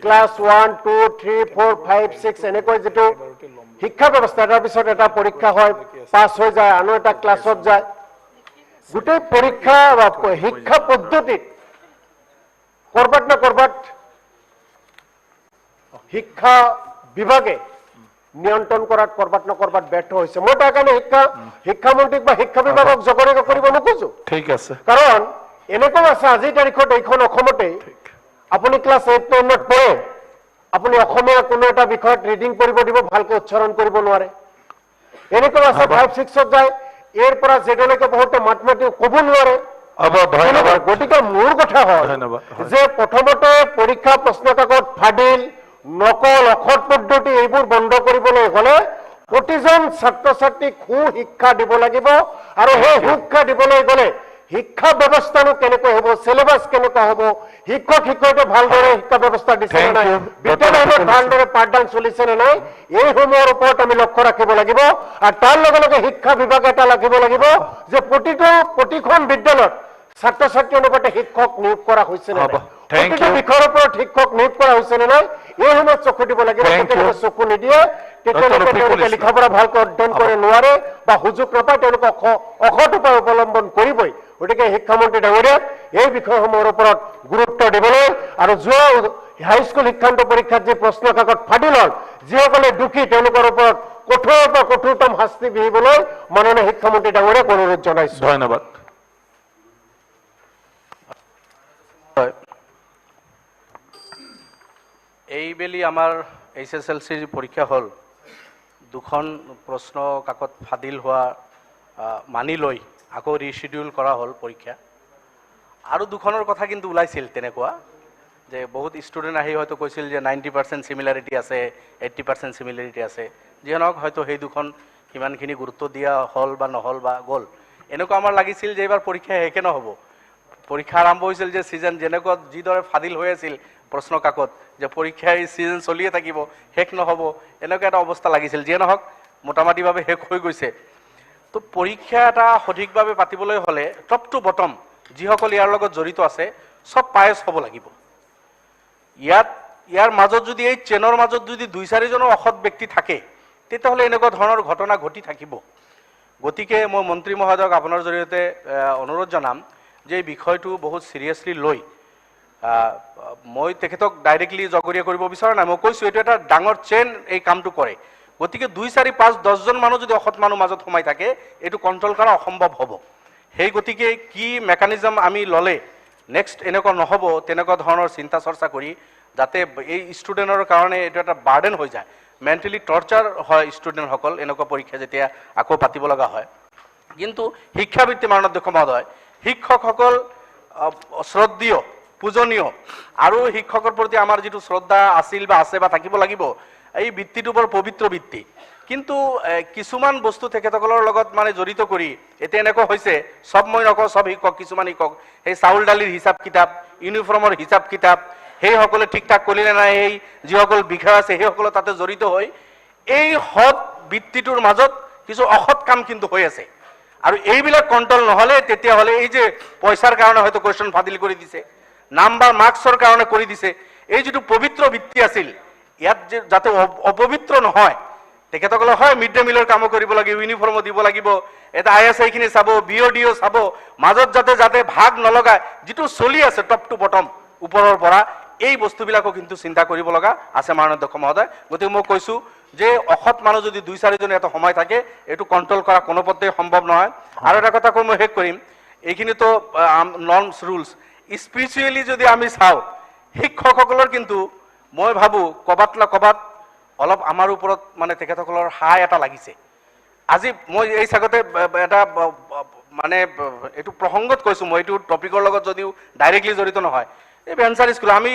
ক্লাছ 1, 2, 3, 4, 5, 6 এনেকৈ যেটো শিক্ষা ব্যৱস্থা তাৰ পিছত এটা পৰীক্ষা হয় পাছ হৈ যায় আন এটা ক্লাছত যায় গোটেই পৰীক্ষা বা শিক্ষা পদ্ধতিত কৰবাত না কৰবাত শিক্ষা বিভাগে নিয়ন্ত্ৰণ কৰাত কৰবাত না কৰবাত ব্যৰ্থ হৈছে মই তাৰ কাৰণে শিক্ষামন্ত্ৰীক বা শিক্ষা বিভাগক জগৰীয়া কৰিব নোখোজো ঠিক আছে কাৰণ এনেকুৱা আছে আজিৰ তাৰিখত এইখন অসমতে আপুনি ক্লাছ 8, 9ত পঢ়ে আপুনি অসমীয়া কোনো এটা বিষয়ত ৰিডিং কৰিব দিব ভালকৈ উচ্চাৰণ কৰিব নোৱাৰে এনেকুৱা আছে 5, 6ত যায় এৰ পৰা যেডলৈকে বহুতে মাতমাতি ক'ব নোৱাৰে গতিকে মোৰ কথা হয় যে প্ৰথমতে পৰীক্ষা প্ৰশ্ন কাকত ফাদিল নকল অখত পদ্ধতি এইবোৰ বন্ধ কৰিবলৈ হলে প্ৰতিজন ছাত্ৰ ছাত্ৰীক শিক্ষা দিব লাগিব আৰু সেই শিক্ষা দিবলৈ গলে শিক্ষা ব্যৱস্থানো কেনেকৈ হ'ব সিলেবাস কেনেকৈ হ'ব শিক্ষক শিক্ষয়িত্ৰী ভালদৰে শিক্ষা ব্যৱস্থা দিছে নে নাই বিদ্যালয়ত ভালদৰে পাঠদান চলিছে নে নাই এই সমূহৰ ওপৰত আমি লক্ষ্য ৰাখিব লাগিব আৰু তাৰ লগে লগে শিক্ষা বিভাগ এটা লাগিব যে প্ৰতিখন বিদ্যালয়ত ছাত্ৰ ছাত্ৰী অনুপাতে শিক্ষক নিয়োগ কৰা হৈছে নে নাই প্ৰতিটো বিষয়ৰ ওপৰত শিক্ষক নিয়োগ কৰা হৈছে নে নাই এই সময়ত চকু দিব লাগিব কেতিয়াবা চকু নিদিয়ে তেওঁলোকে লিখা পঢ়া ভালকৈ অধ্যয়ন কৰে নোৱাৰে বা সুযোগ নাপায় তেওঁলোকে অসৎ উপায় অৱলম্বন কৰিবই গতিকে শিক্ষামন্ত্ৰী ডাঙৰীয়াক এই বিষয়সমূহৰ ওপৰত গুৰুত্ব দিবলৈ আৰু যোৱা হাইস্কুল শিক্ষান্ত পৰীক্ষাত যে প্ৰশ্ন কাকত ফাদিল হ'ল যিসকলে দুখী তেওঁলোকৰ ওপৰত কঠোৰৰ পৰা কঠোৰতম শাস্তি বিহিবলৈ মাননীয় শিক্ষামন্ত্ৰী ডাঙৰীয়াক অনুৰোধ জনাইছো ধন্যবাদ এইবেলি আমাৰ HSLCৰ পৰীক্ষা হ'ল দুখন প্ৰশ্ন কাকত ফাদিল হোৱা মানি লৈ আকৌ ৰিশিডিউল কৰা হ'ল পৰীক্ষা আৰু দুখনৰ কথা কিন্তু ওলাইছিল তেনেকুৱা যে বহুত ষ্টুডেণ্ট আহি হয়তো কৈছিল যে 90% সিমিলাৰিটি আছে 80% সিমিলাৰিটি আছে যিহনক হয়তো সেই দুখন কিমানখিনি গুৰুত্ব দিয়া হ'ল বা নহ'ল বা গ'ল এনেকুৱা আমাৰ লাগিছিল যে এইবাৰ পৰীক্ষা হেকে নহ'ব পৰীক্ষা আৰম্ভ হৈছিল যে সিজন যেনেকুৱা যিদৰে ফাদিল হৈ আছিল প্ৰশ্ন কাকত যে পৰীক্ষা এই সিজন চলিয়ে থাকিব হেক নহ'ব এনেকুৱা এটা অৱস্থা লাগিছিল যিয়ে নহওক মোটামুটিভাৱে হেক হৈ গৈছে তো পৰীক্ষা এটা সঠিকভাৱে পাতিবলৈ হ'লে টপ টু বটম যিসকল ইয়াৰ লগত জড়িত আছে সব পায়স হ'ব লাগিব ইয়াৰ মাজত যদি এই চেনৰ মাজত যদি 2-4 জনৰ অসৎ ব্যক্তি থাকে তেতিয়াহ'লে এনেকুৱা ধৰণৰ ঘটনা ঘটি থাকিব গতিকে মই মন্ত্ৰী মহোদয়ক আপোনাৰ জৰিয়তে অনুৰোধ জনাম যে এই বিষয়টো বহুত সিৰিয়াছলি লৈ মই তেখেতক ডাইৰেক্টলি জগৰীয়া কৰিব বিচৰা নাই মই কৈছোঁ এইটো এটা ডাঙৰ চেইন এই কামটো কৰে গতিকে 2, 4, 5, 10 জন মানুহ যদি অসৎ মানুহ মাজত সোমাই থাকে এইটো কণ্ট্ৰল কৰা অসম্ভৱ হ'ব সেই গতিকে কি মেকানিজম আমি ল'লে নেক্সট এনেকুৱা নহ'ব তেনেকুৱা ধৰণৰ চিন্তা চৰ্চা কৰি যাতে এই ষ্টুডেণ্টৰ কাৰণে এইটো এটা বাৰ্ডেন হৈ যায় মেণ্টেলি টৰ্চাৰ হয় ষ্টুডেণ্টসকল এনেকুৱা পৰীক্ষা যেতিয়া আকৌ পাতিব লগা হয় কিন্তু শিক্ষাবৃত্তি মাননীয় অধ্যক্ষ মহোদয় শিক্ষকসকল শ্ৰদ্ধেয় পূজনীয় আৰু শিক্ষকৰ প্ৰতি আমাৰ যিটো শ্ৰদ্ধা আছিল বা আছে বা থাকিব লাগিব এই বৃত্তিটো বৰ পবিত্ৰ বৃত্তি কিন্তু কিছুমান বস্তু তেখেতসকলৰ লগত মানে জড়িত কৰি এতিয়া এনেকুৱা হৈছে সব মই নকওঁ সব শিক্ষক কিছুমান শিক্ষক সেই চাউল দালিৰ হিচাপ কিতাপ ইউনিফৰ্মৰ হিচাপ কিতাপ সেইসকলে ঠিক ঠাক কৰিলে নাই এই যিসকল বিষয় আছে সেইসকলে তাতে জড়িত হৈ এই সৎ বৃত্তিটোৰ মাজত কিছু অসৎ কাম কিন্তু হৈ আছে আৰু এইবিলাক কণ্ট্ৰল নহ'লে তেতিয়াহ'লে এই যে পইচাৰ কাৰণে হয়তো কুৱেশ্যন ফাদিল কৰি দিছে নাম্বাৰ মাৰ্কছৰ কাৰণে কৰি দিছে এই যিটো পবিত্ৰ বৃত্তি আছিল ইয়াত যাতে অপবিত্ৰ নহয় তেখেতসকলে হয় মিড ডে মিলৰ কাম কৰিব লাগিব ইউনিফৰ্মো দিব লাগিব এটা ISI চাব BODO চাব মাজত যাতে ভাগ নলগায় যিটো চলি আছে টপ টু বটম ওপৰৰ পৰা এই বস্তুবিলাকো কিন্তু চিন্তা কৰিব লগা আছে মাননীয় অধ্যক্ষ মহোদয় গতিকে মই কৈছোঁ যে অসৎ মানুহ যদি 2-4 জন এটা সময় থাকে এইটো কণ্ট্ৰল কৰা কোনোপধ্যেই সম্ভৱ নহয় আৰু এটা কথা কৈ মই শেষ কৰিম এইখিনিতো নৰ্মছ ৰুলছ স্পিৰিচুৱেলি যদি আমি চাওঁ শিক্ষকসকলৰ কিন্তু মই ভাবোঁ ক'ৰবাত না ক'ৰবাত অলপ আমাৰ ওপৰত মানে তেখেতসকলৰ হাই এটা লাগিছে আজি মই এই চাগতে এটা মানে এইটো প্ৰসংগত কৈছোঁ মই এইটো টপিকৰ লগত যদিও ডাইৰেক্টলি জড়িত নহয় এই ভেঞ্চাৰ স্কুল আমি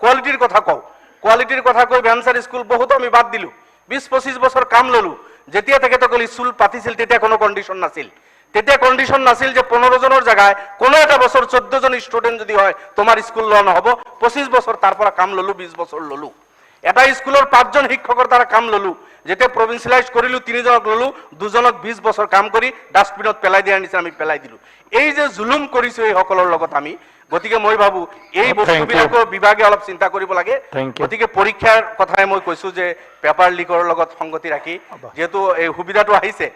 কোৱালিটিৰ কথা কওঁ কোৱালিটিৰ কথা কৈ ভেঞ্চাৰ স্কুল বহুত আমি বাদ দিলোঁ 20-25 বছৰ কাম ল'লোঁ যেতিয়া তেখেতসকলে স্কুল পাতিছিল তেতিয়া কোনো কণ্ডিশ্যন নাছিল তেতিয়া কণ্ডিশ্যন নাছিল যে 15 জনৰ জায়গায় কোনো এটা বছৰ 14 জন ষ্টুডেণ্ট যদি হয় তোমাৰ স্কুল লোৱা নহ'ব, 25 বছৰ তাৰ পৰা কাম ল'লো, 20 বছৰ ল'লো। এটা স্কুলৰ 5 জন শিক্ষকৰ দ্বাৰা কাম ল'লো, যেতিয়া প্ৰভিন্সিয়েলাইজ কৰিলোঁ 3 জনক ল'লো, 2 জনক 20 বছৰ কাম কৰি ডাষ্টবিনত পেলাই দিয়াৰ নিচিনা আমি পেলাই দিলোঁ। এই যে জুলুম কৰিছোঁ এইসকলৰ লগত আমি, গতিকে মই ভাবোঁ এই বস্তুবিলাকৰ বিভাগে অলপ চিন্তা কৰিব লাগে। গতিকে পৰীক্ষাৰ কথাই মই কৈছোঁ যে পেপাৰ লিকৰ লগত সংগতি ৰাখি যেহেতু এই সুবিধাটো আহিছে,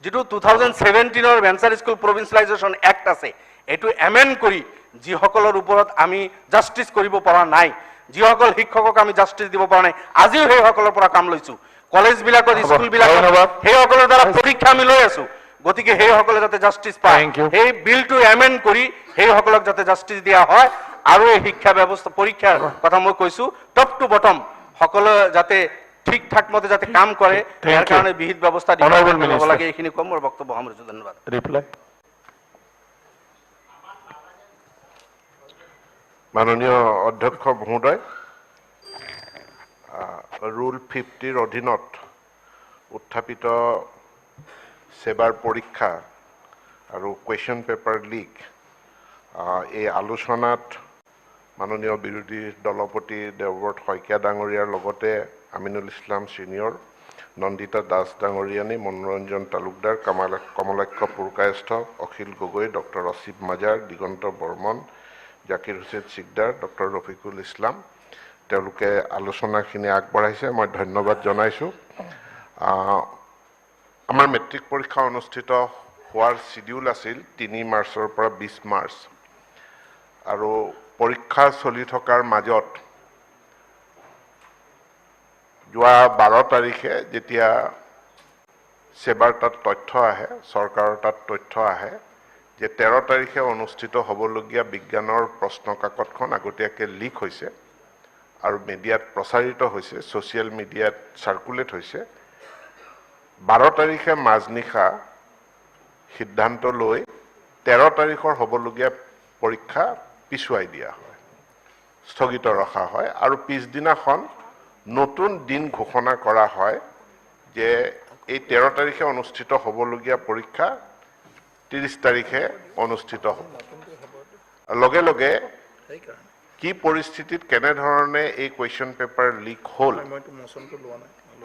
যিটো 2017 ভেঞ্চাৰ স্কুল প্ৰভিন্সিয়েলাইজেশ্যন এক্ট আছে, এইটো এমেণ্ড কৰি যিসকলৰ ওপৰত আমি জাষ্টিচ কৰিব পৰা নাই, যিসকল শিক্ষকক আমি জাষ্টিচ দিব পৰা নাই, আজিও সেইসকলৰ পৰা কাম লৈছোঁ। কলেজবিলাকত, স্কুলবিলাকত সেইসকলৰ দ্বাৰা পৰীক্ষা আমি লৈ আছোঁ। গতিকে সেইসকলে যাতে জাষ্টিচ পায়, সেই বিলটো এমেণ্ড কৰি সেইসকলক যাতে জাষ্টিচ দিয়া হয়। আৰু এই শিক্ষা ব্যৱস্থা পৰীক্ষাৰ কথা মই কৈছোঁ, টপ টু বটম সকলো যাতে ঠিক ঠাক মতে যাতে কাম কৰে, ইয়াৰ কাৰণে বিহিত ব্যৱস্থা দিব লাগে। এইখিনি কম, মোৰ বক্তব্য সামৰিছোঁ। ধন্যবাদ। মাননীয় অধ্যক্ষ মহোদয়, ৰুল 50ৰ অধীনত উত্থাপিত সেৱাৰ পৰীক্ষা আৰু কুৱেশ্যন পেপাৰ লিক, এই আলোচনাত মাননীয় বিৰোধী দলপতি দেৱব্ৰত শইকীয়া ডাঙৰীয়াৰ লগতে আমিনুল ইছলাম ছিনিয়ৰ, নন্দিতা দাস ডাঙৰীয়ানী, মনোৰঞ্জন তালুকদাৰ, কমলাক্ষ পুৰকায়স্থ, অখিল গগৈ, ডক্টৰ অসীফ মাজাৰ, দিগন্ত বৰ্মন, জাকিৰ হুছেইন চিকদাৰ, ডক্টৰ ৰফিকুল ইছলাম, তেওঁলোকে আলোচনাখিনি আগবঢ়াইছে, মই ধন্যবাদ জনাইছোঁ। আমাৰ মেট্ৰিক পৰীক্ষা অনুষ্ঠিত হোৱাৰ চিডিউল আছিল 3 মাৰ্চৰ পৰা 20 মাৰ্চ, আৰু পৰীক্ষা চলি থকাৰ মাজত যোৱা 12 তাৰিখে যেতিয়া সেৱাৰ তাত তথ্য আহে, চৰকাৰৰ তাত তথ্য আহে যে 13 তাৰিখে অনুষ্ঠিত হ'বলগীয়া বিজ্ঞানৰ প্ৰশ্ন কাকতখন আগতীয়াকৈ লিক হৈছে আৰু মিডিয়াত প্ৰচাৰিত হৈছে, ছ'চিয়েল মিডিয়াত চাৰ্কুলেট হৈছে। 12 তাৰিখে মাজনিশা সিদ্ধান্ত লৈ 13 তাৰিখৰ হ'বলগীয়া পৰীক্ষা পিছুৱাই দিয়া হয়, স্থগিত ৰখা হয়, আৰু পিছদিনাখন নতুন দিন ঘোষণা কৰা হয় যে এই 13 তাৰিখে অনুষ্ঠিত হ'বলগীয়া পৰীক্ষা 30 তাৰিখে অনুষ্ঠিত হ'ব। লগে লগে কি পৰিস্থিতিত কেনেধৰণে এই কুৱেশ্যন পেপাৰ লিক হ'ল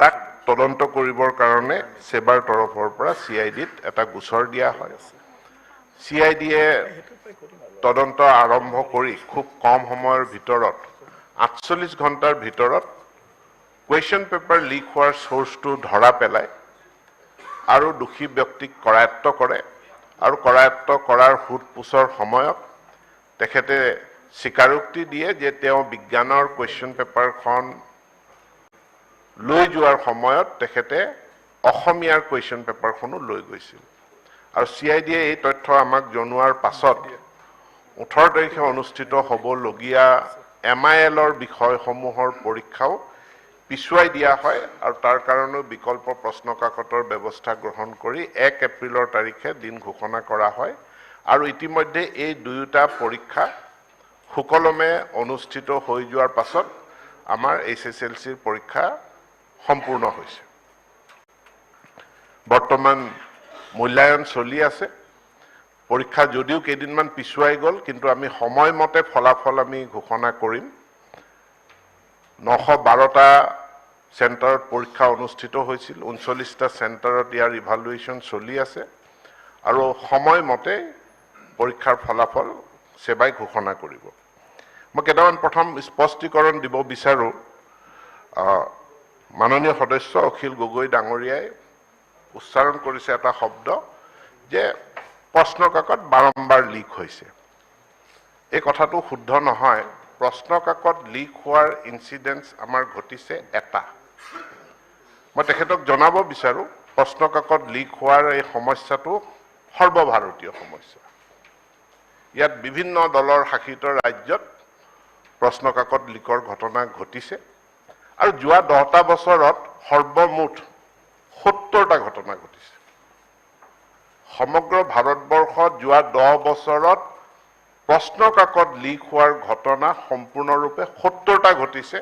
তাক তদন্ত কৰিবৰ কাৰণে সেৱাৰ তৰফৰ পৰা CIDত এটা গোচৰ দিয়া হয়। CIDয়ে তদন্ত আৰম্ভ কৰি খুব কম সময়ৰ ভিতৰত 48 ঘণ্টাৰ ভিতৰত কুৱেশ্যন পেপাৰ লিক হোৱাৰ চ'ৰ্চটো ধৰা পেলায় আৰু দোষী ব্যক্তিক কৰায়ত্ব কৰে, আৰু কৰায়ত্ব কৰাৰ সোধ পোছৰ সময়ত তেখেতে স্বীকাৰোক্তি দিয়ে যে তেওঁ বিজ্ঞানৰ কুৱেশ্যন পেপাৰখন লৈ যোৱাৰ সময়ত তেখেতে অসমীয়াৰ কুৱেশ্যন পেপাৰখনো লৈ গৈছিল। আৰু CIDয়ে এই তথ্য আমাক জনোৱাৰ পাছত 18 তাৰিখে অনুষ্ঠিত হ'বলগীয়া MILৰ বিষয়সমূহৰ পৰীক্ষাও পিছুৱাই দিয়া হয়, আৰু তাৰ কাৰণেও বিকল্প প্ৰশ্ন কাকতৰ ব্যৱস্থা গ্ৰহণ কৰি 1 এপ্ৰিলৰ তাৰিখে দিন ঘোষণা কৰা হয়। আৰু ইতিমধ্যে এই দুয়োটা পৰীক্ষা সুকলমে অনুষ্ঠিত হৈ যোৱাৰ পাছত আমাৰ HSLCৰ পৰীক্ষা সম্পূৰ্ণ হৈছে। বৰ্তমান মূল্যায়ন চলি আছে। পৰীক্ষা যদিও কেইদিনমান পিছুৱাই গ'ল, কিন্তু আমি সময়মতে ফলাফল আমি ঘোষণা কৰিম। 912টা চেণ্টাৰত পৰীক্ষা অনুষ্ঠিত হৈছিল, 39টা চেণ্টাৰত ইয়াৰ ইভালুৱেশ্যন চলি আছে, আৰু সময়মতে পৰীক্ষাৰ ফলাফল সেৱাই ঘোষণা কৰিব। মই কেইটামান প্ৰথম স্পষ্টীকৰণ দিব বিচাৰোঁ। মাননীয় সদস্য অখিল গগৈ ডাঙৰীয়াই উচ্চাৰণ কৰিছে এটা শব্দ যে প্ৰশ্ন কাকত বাৰম্বাৰ লিক হৈছে। এই কথাটো শুদ্ধ নহয়। প্ৰশ্ন কাকত লিক হোৱাৰ ইনচিডেন্স আমাৰ ঘটিছে এটা। মই তেখেতক জনাব বিচাৰোঁ, প্ৰশ্ন কাকত লিক হোৱাৰ এই সমস্যাটো সৰ্বভাৰতীয় সমস্যা। ইয়াত বিভিন্ন দলৰ শাসিত ৰাজ্যত প্ৰশ্ন কাকত লিকৰ ঘটনা ঘটিছে, আৰু যোৱা 10টা বছৰত সৰ্বমুঠ 70টা ঘটনা ঘটিছে। সমগ্ৰ ভাৰতবৰ্ষত যোৱা 10 বছৰত প্ৰশ্ন কাকত লিক হোৱাৰ ঘটনা সম্পূৰ্ণৰূপে 70টা ঘটিছে,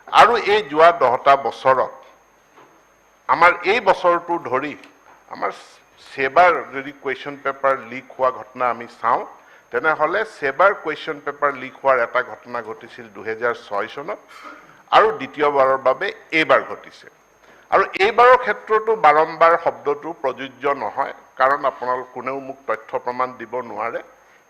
আৰু এই যোৱা 10টা বছৰত আমাৰ এই বছৰটো ধৰি আমাৰ সেবাৰ যদি কুৱেশ্যন পেপাৰ লিক হোৱা ঘটনা আমি চাওঁ তেনেহ'লে সেবাৰ কুৱেশ্যন পেপাৰ লিক হোৱাৰ এটা ঘটনা ঘটিছিল 2006 চনত আৰু দ্বিতীয়বাৰৰ বাবে এইবাৰ ঘটিছে আৰু এইবাৰৰ ক্ষেত্ৰতো বাৰম্বাৰ শব্দটো প্ৰযোজ্য নহয় কাৰণ আপোনালোক কোনেও মোক তথ্য প্ৰমাণ দিব নোৱাৰে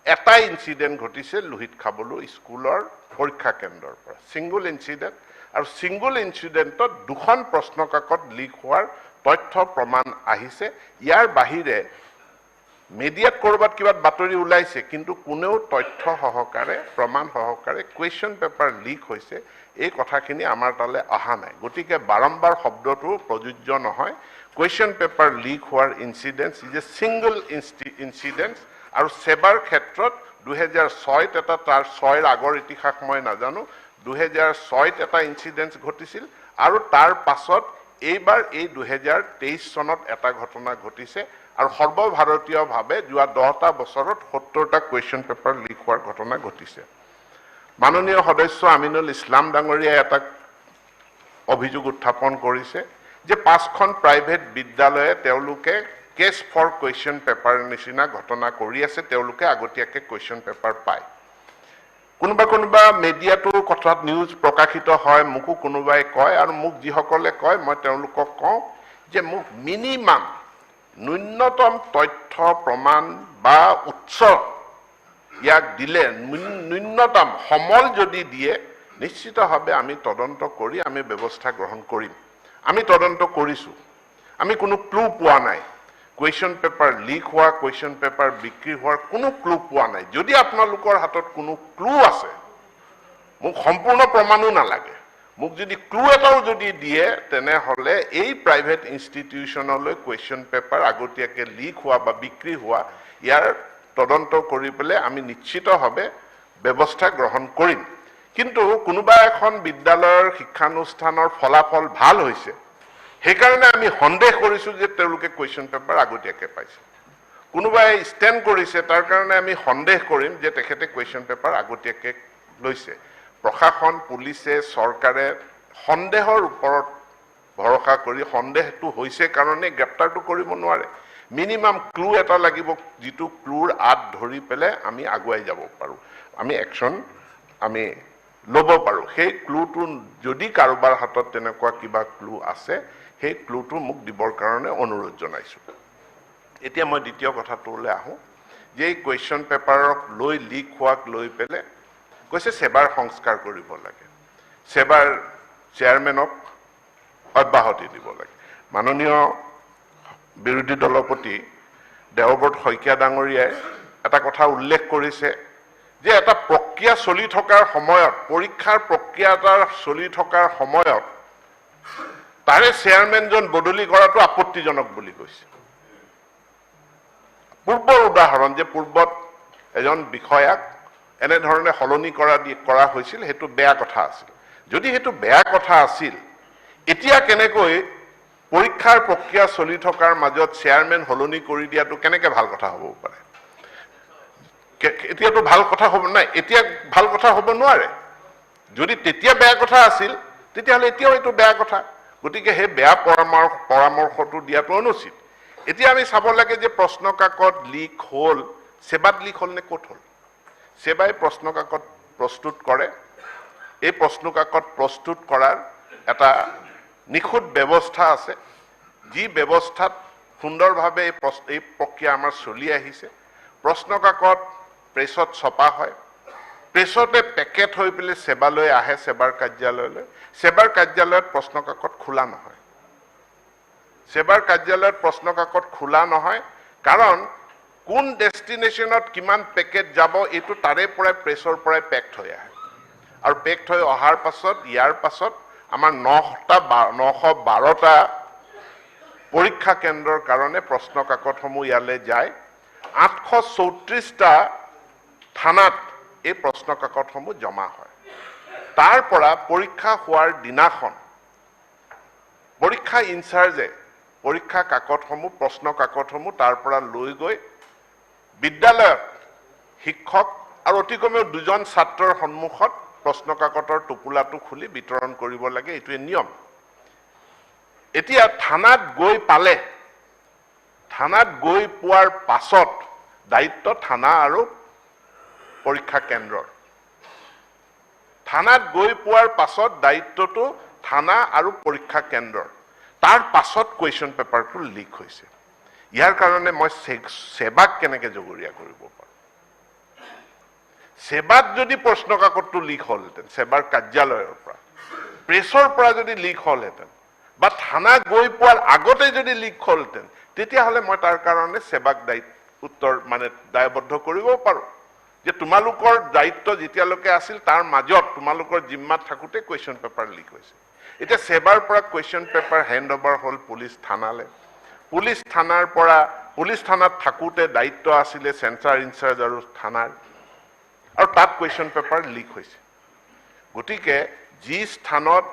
এটা ইনসিডেন্ট ঘটিছে লোহিত খাবলু স্কুলৰ পৰীক্ষা কেন্দ্ৰৰ পৰা সিঙ্গল ইনসিডেন্ট আৰু সিঙ্গল ইনসিডেন্টত দুখন প্ৰশ্ন কাকত লিক হোৱাৰ তথ্য প্ৰমাণ আহিছে ইয়াৰ বাহিৰে মিডিয়াত কৰবাত কিবা বাতৰি ওলাইছে কিন্তু কোনেও তথ্য সহকাৰে প্ৰমাণ সহকাৰে কুৱেশ্যন পেপাৰ লিক হৈছে এই কথাখিনি আমাৰ তালে অহা নাই গতিকে বাৰম্বাৰ শব্দটো প্ৰযোজ্য নহয় কুৱেশ্যন পেপাৰ লিক হোৱাৰ incident is a single incident আৰু সেবাৰ ক্ষেত্ৰত 2006 এটা তাৰ 6 আগৰ ইতিহাস মই নাজানো 2006 এটা ইনসিডেন্ট ঘটিছিল আৰু তাৰ পাছত এইবাৰ এই 2023 চনত এটা ঘটনা ঘটিছে আৰু সৰ্বভাৰতীয়ভাৱে যোৱা 10টা বছৰত 70টা কুৱেশ্যন পেপাৰ লিক হোৱাৰ ঘটনা ঘটিছে মাননীয় সদস্য আমিনুল ইছলাম ডাঙৰীয়াই এটা অভিযোগ উত্থাপন কৰিছে যে 5খন প্ৰাইভেট বিদ্যালয়ে তেওঁলোকে কেছ ফৰ কুৱেশ্যন পেপাৰ নিচিনা ঘটনা কৰি আছে তেওঁলোকে আগতীয়াকৈ কুৱেশ্যন পেপাৰ পায় কোনোবা মিডিয়াটো কথাত নিউজ প্ৰকাশিত হয় মুকু কোনোবাই কয় আৰু মুক যিসকলে কয় মই তেওঁলোকক কওঁ যে মুক মিনিমাম ন্যূনতম তথ্য প্ৰমাণ বা উৎস ইয়াক দিলে ন্যূনতম সমল যদি দিয়ে নিশ্চিতভাৱে আমি তদন্ত কৰি আমি ব্যৱস্থা গ্ৰহণ কৰিম আমি তদন্ত কৰিছো আমি কোনো ক্লু পোৱা নাই কুৱেশ্যন পেপাৰ লিক হোৱা কুৱেশ্যন পেপাৰ বিক্ৰী হোৱাৰ কোনো ক্লু পোৱা নাই যদি আপোনালোকৰ হাতত কোনো ক্লু আছে মোক সম্পূৰ্ণ প্ৰমাণো নালাগে মোক যদি ক্লু এটাও যদি দিয়ে তেনেহ'লে এই প্ৰাইভেট ইনষ্টিটিউচনলৈ কুৱেশ্যন পেপাৰ আগতীয়াকৈ লিক হোৱা বা বিক্ৰী হোৱা ইয়াৰ তদন্ত কৰি পেলাই আমি নিশ্চিতভাৱে ব্যৱস্থা গ্ৰহণ কৰিম কিন্তু কোনোবা এখন বিদ্যালয়ৰ শিক্ষানুষ্ঠানৰ ফলাফল ভাল হৈছে সেইকাৰণে আমি সন্দেহ কৰিছো যে তেওঁলোকে কুৱেশ্যন পেপাৰ আগতীয়াকৈ পাইছে কোনোবাই ষ্টেণ্ড কৰিছে তাৰ কাৰণে আমি সন্দেহ কৰিম যে তেখেতে কুৱেশ্যন পেপাৰ আগতীয়াকৈ লৈছে প্ৰশাসন পুলিচে চৰকাৰে সন্দেহৰ ওপৰত ভৰসা কৰি সন্দেহটো হৈছে কাৰণে গ্ৰেপ্তাৰটো কৰিব নোৱাৰে মিনিমাম ক্লু এটা লাগিব যিটো ক্লুৰ আত ধৰি পেলাই আমি আগুৱাই যাব পাৰো আমি একচন আমি ল'ব পাৰো সেই ক্লুটো যদি কাৰোবাৰ হাতত তেনেকুৱা কিবা ক্লু আছে সেই ক্লুটো মোক দিবৰ কাৰণে অনুৰোধ জনাইছো এতিয়া মই দ্বিতীয় কথাটোলৈ আহোঁ যে এই কুৱেশ্যন পেপাৰক লৈ লিক হোৱাক লৈ পেলাই কৈছে সেবাৰ সংস্কাৰ কৰিব লাগে সেবাৰ চেয়াৰমেনক অব্যাহতি দিব লাগে মাননীয় বিৰোধী দলপতি দেৱব্ৰত শইকীয়া ডাঙৰীয়াই এটা কথা উল্লেখ কৰিছে যে এটা প্ৰক্ৰিয়া চলি থকাৰ সময়ত পৰীক্ষাৰ প্ৰক্ৰিয়া এটা চলি থকাৰ সময়ত তাৰে চেয়াৰমেনজন বদলি কৰাটো আপত্তিজনক বুলি কৈছে পূৰ্বৰ উদাহৰণ যে পূৰ্বত এজন বিষয়াক এনেধৰণে সলনি কৰা হৈছিল সেইটো বেয়া কথা আছিল যদি সেইটো বেয়া কথা আছিল এতিয়া কেনেকৈ পৰীক্ষাৰ প্ৰক্ৰিয়া চলি থকাৰ মাজত চেয়াৰমেন সলনি কৰি দিয়াটো কেনেকৈ ভাল কথা হ'ব পাৰে এতিয়াতো ভাল কথা হ'ব নাই এতিয়া ভাল কথা হ'ব নোৱাৰে যদি তেতিয়া বেয়া কথা আছিল তেতিয়াহ'লে এতিয়াও এইটো বেয়া কথা গতিকে সেই বেয়া পৰামৰ্শটো দিয়াটো অনুচিত এতিয়া আমি চাব লাগে যে প্ৰশ্ন কাকত লিক হ'ল সেবাত লিক হ'ল নে ক'ত হ'ল সেবাই প্ৰশ্ন কাকত প্ৰস্তুত কৰে এই প্ৰশ্ন কাকত প্ৰস্তুত কৰাৰ এটা নিখুঁত ব্যৱস্থা আছে যি ব্যৱস্থাত সুন্দৰভাৱে এই প্ৰক্ৰিয়া আমাৰ চলি আহিছে প্ৰশ্ন কাকত প্ৰেছত ছপা হয় প্ৰেছতে পেকেট হৈ পেলাই সেবালৈ আহে সেবাৰ কাৰ্যালয়লৈ সেবাৰ কাৰ্যালয়ত প্ৰশ্ন কাকত খোলা নহয় সেবাৰ কাৰ্যালয়ত প্ৰশ্ন কাকত খোলা নহয় কাৰণ কোন ডেষ্টিনেশ্যনত কিমান পেকেট যাব এইটো তাৰে পৰাই প্ৰেছৰ পৰাই পেক্ট হৈ আহে আৰু পেক্ট হৈ অহাৰ পাছত ইয়াৰ পাছত আমাৰ 912টা পৰীক্ষা কেন্দ্ৰৰ কাৰণে প্ৰশ্ন কাকতসমূহ ইয়ালৈ যায় 834টা থানাত এই প্ৰশ্ন কাকতসমূহ জমা হয় তাৰ পৰা পৰীক্ষা হোৱাৰ দিনাখন পৰীক্ষা ইনচাৰ্জে পৰীক্ষা কাকতসমূহ প্ৰশ্ন কাকতসমূহ তাৰ পৰা লৈ গৈ বিদ্যালয়ত শিক্ষক আৰু অতি কমেও 2জন ছাত্ৰৰ সন্মুখত প্ৰশ্ন কাকতৰ টোপোলাটো খুলি বিতৰণ কৰিব লাগে এইটোৱে নিয়ম এতিয়া থানাত গৈ পালে থানাত গৈ পোৱাৰ পাছত দায়িত্ব থানা আৰু পৰীক্ষা কেন্দ্ৰৰ। থানাত গৈ পোৱাৰ পাছত দায়িত্বটো থানা আৰু পৰীক্ষা কেন্দ্ৰৰ। তাৰ পাছত কুৱেশ্যন পেপাৰটো লিক হৈছে। ইয়াৰ কাৰণে মই সেৱাক কেনেকৈ জগৰীয়া কৰিব পাৰোঁ? সেৱাত যদি প্ৰশ্ন কাকতটো লিক হ'লহেঁতেন, সেৱাৰ কাৰ্যালয়ৰ পৰা, প্ৰেছৰ পৰা যদি লিক হ'লহেঁতেন, বা থানা গৈ পোৱাৰ আগতে যদি লিক হ'লহেঁতেন, তেতিয়াহ'লে মই তাৰ কাৰণে সেৱাক উত্তৰ মানে দায়বদ্ধ কৰিব পাৰোঁ যে তোমালোকৰ দায়িত্ব যেতিয়ালৈকে আছিল তাৰ মাজত তোমালোকৰ জিম্মাত থাকোঁতে কুৱেশ্যন পেপাৰ লিক হৈছে। এতিয়া সেৱাৰ পৰা কুৱেশ্যন পেপাৰ হেণ্ড অভাৰ হ'ল পুলিচ থানালৈ। পুলিচ থানাৰ পৰা পুলিচ থানাত থাকোঁতে দায়িত্ব আছিলে চেঞ্চাৰ ইনচাৰ্জ আৰু থানাৰ, আৰু তাত কুৱেশ্যন পেপাৰ লিক হৈছে। গতিকে যি স্থানত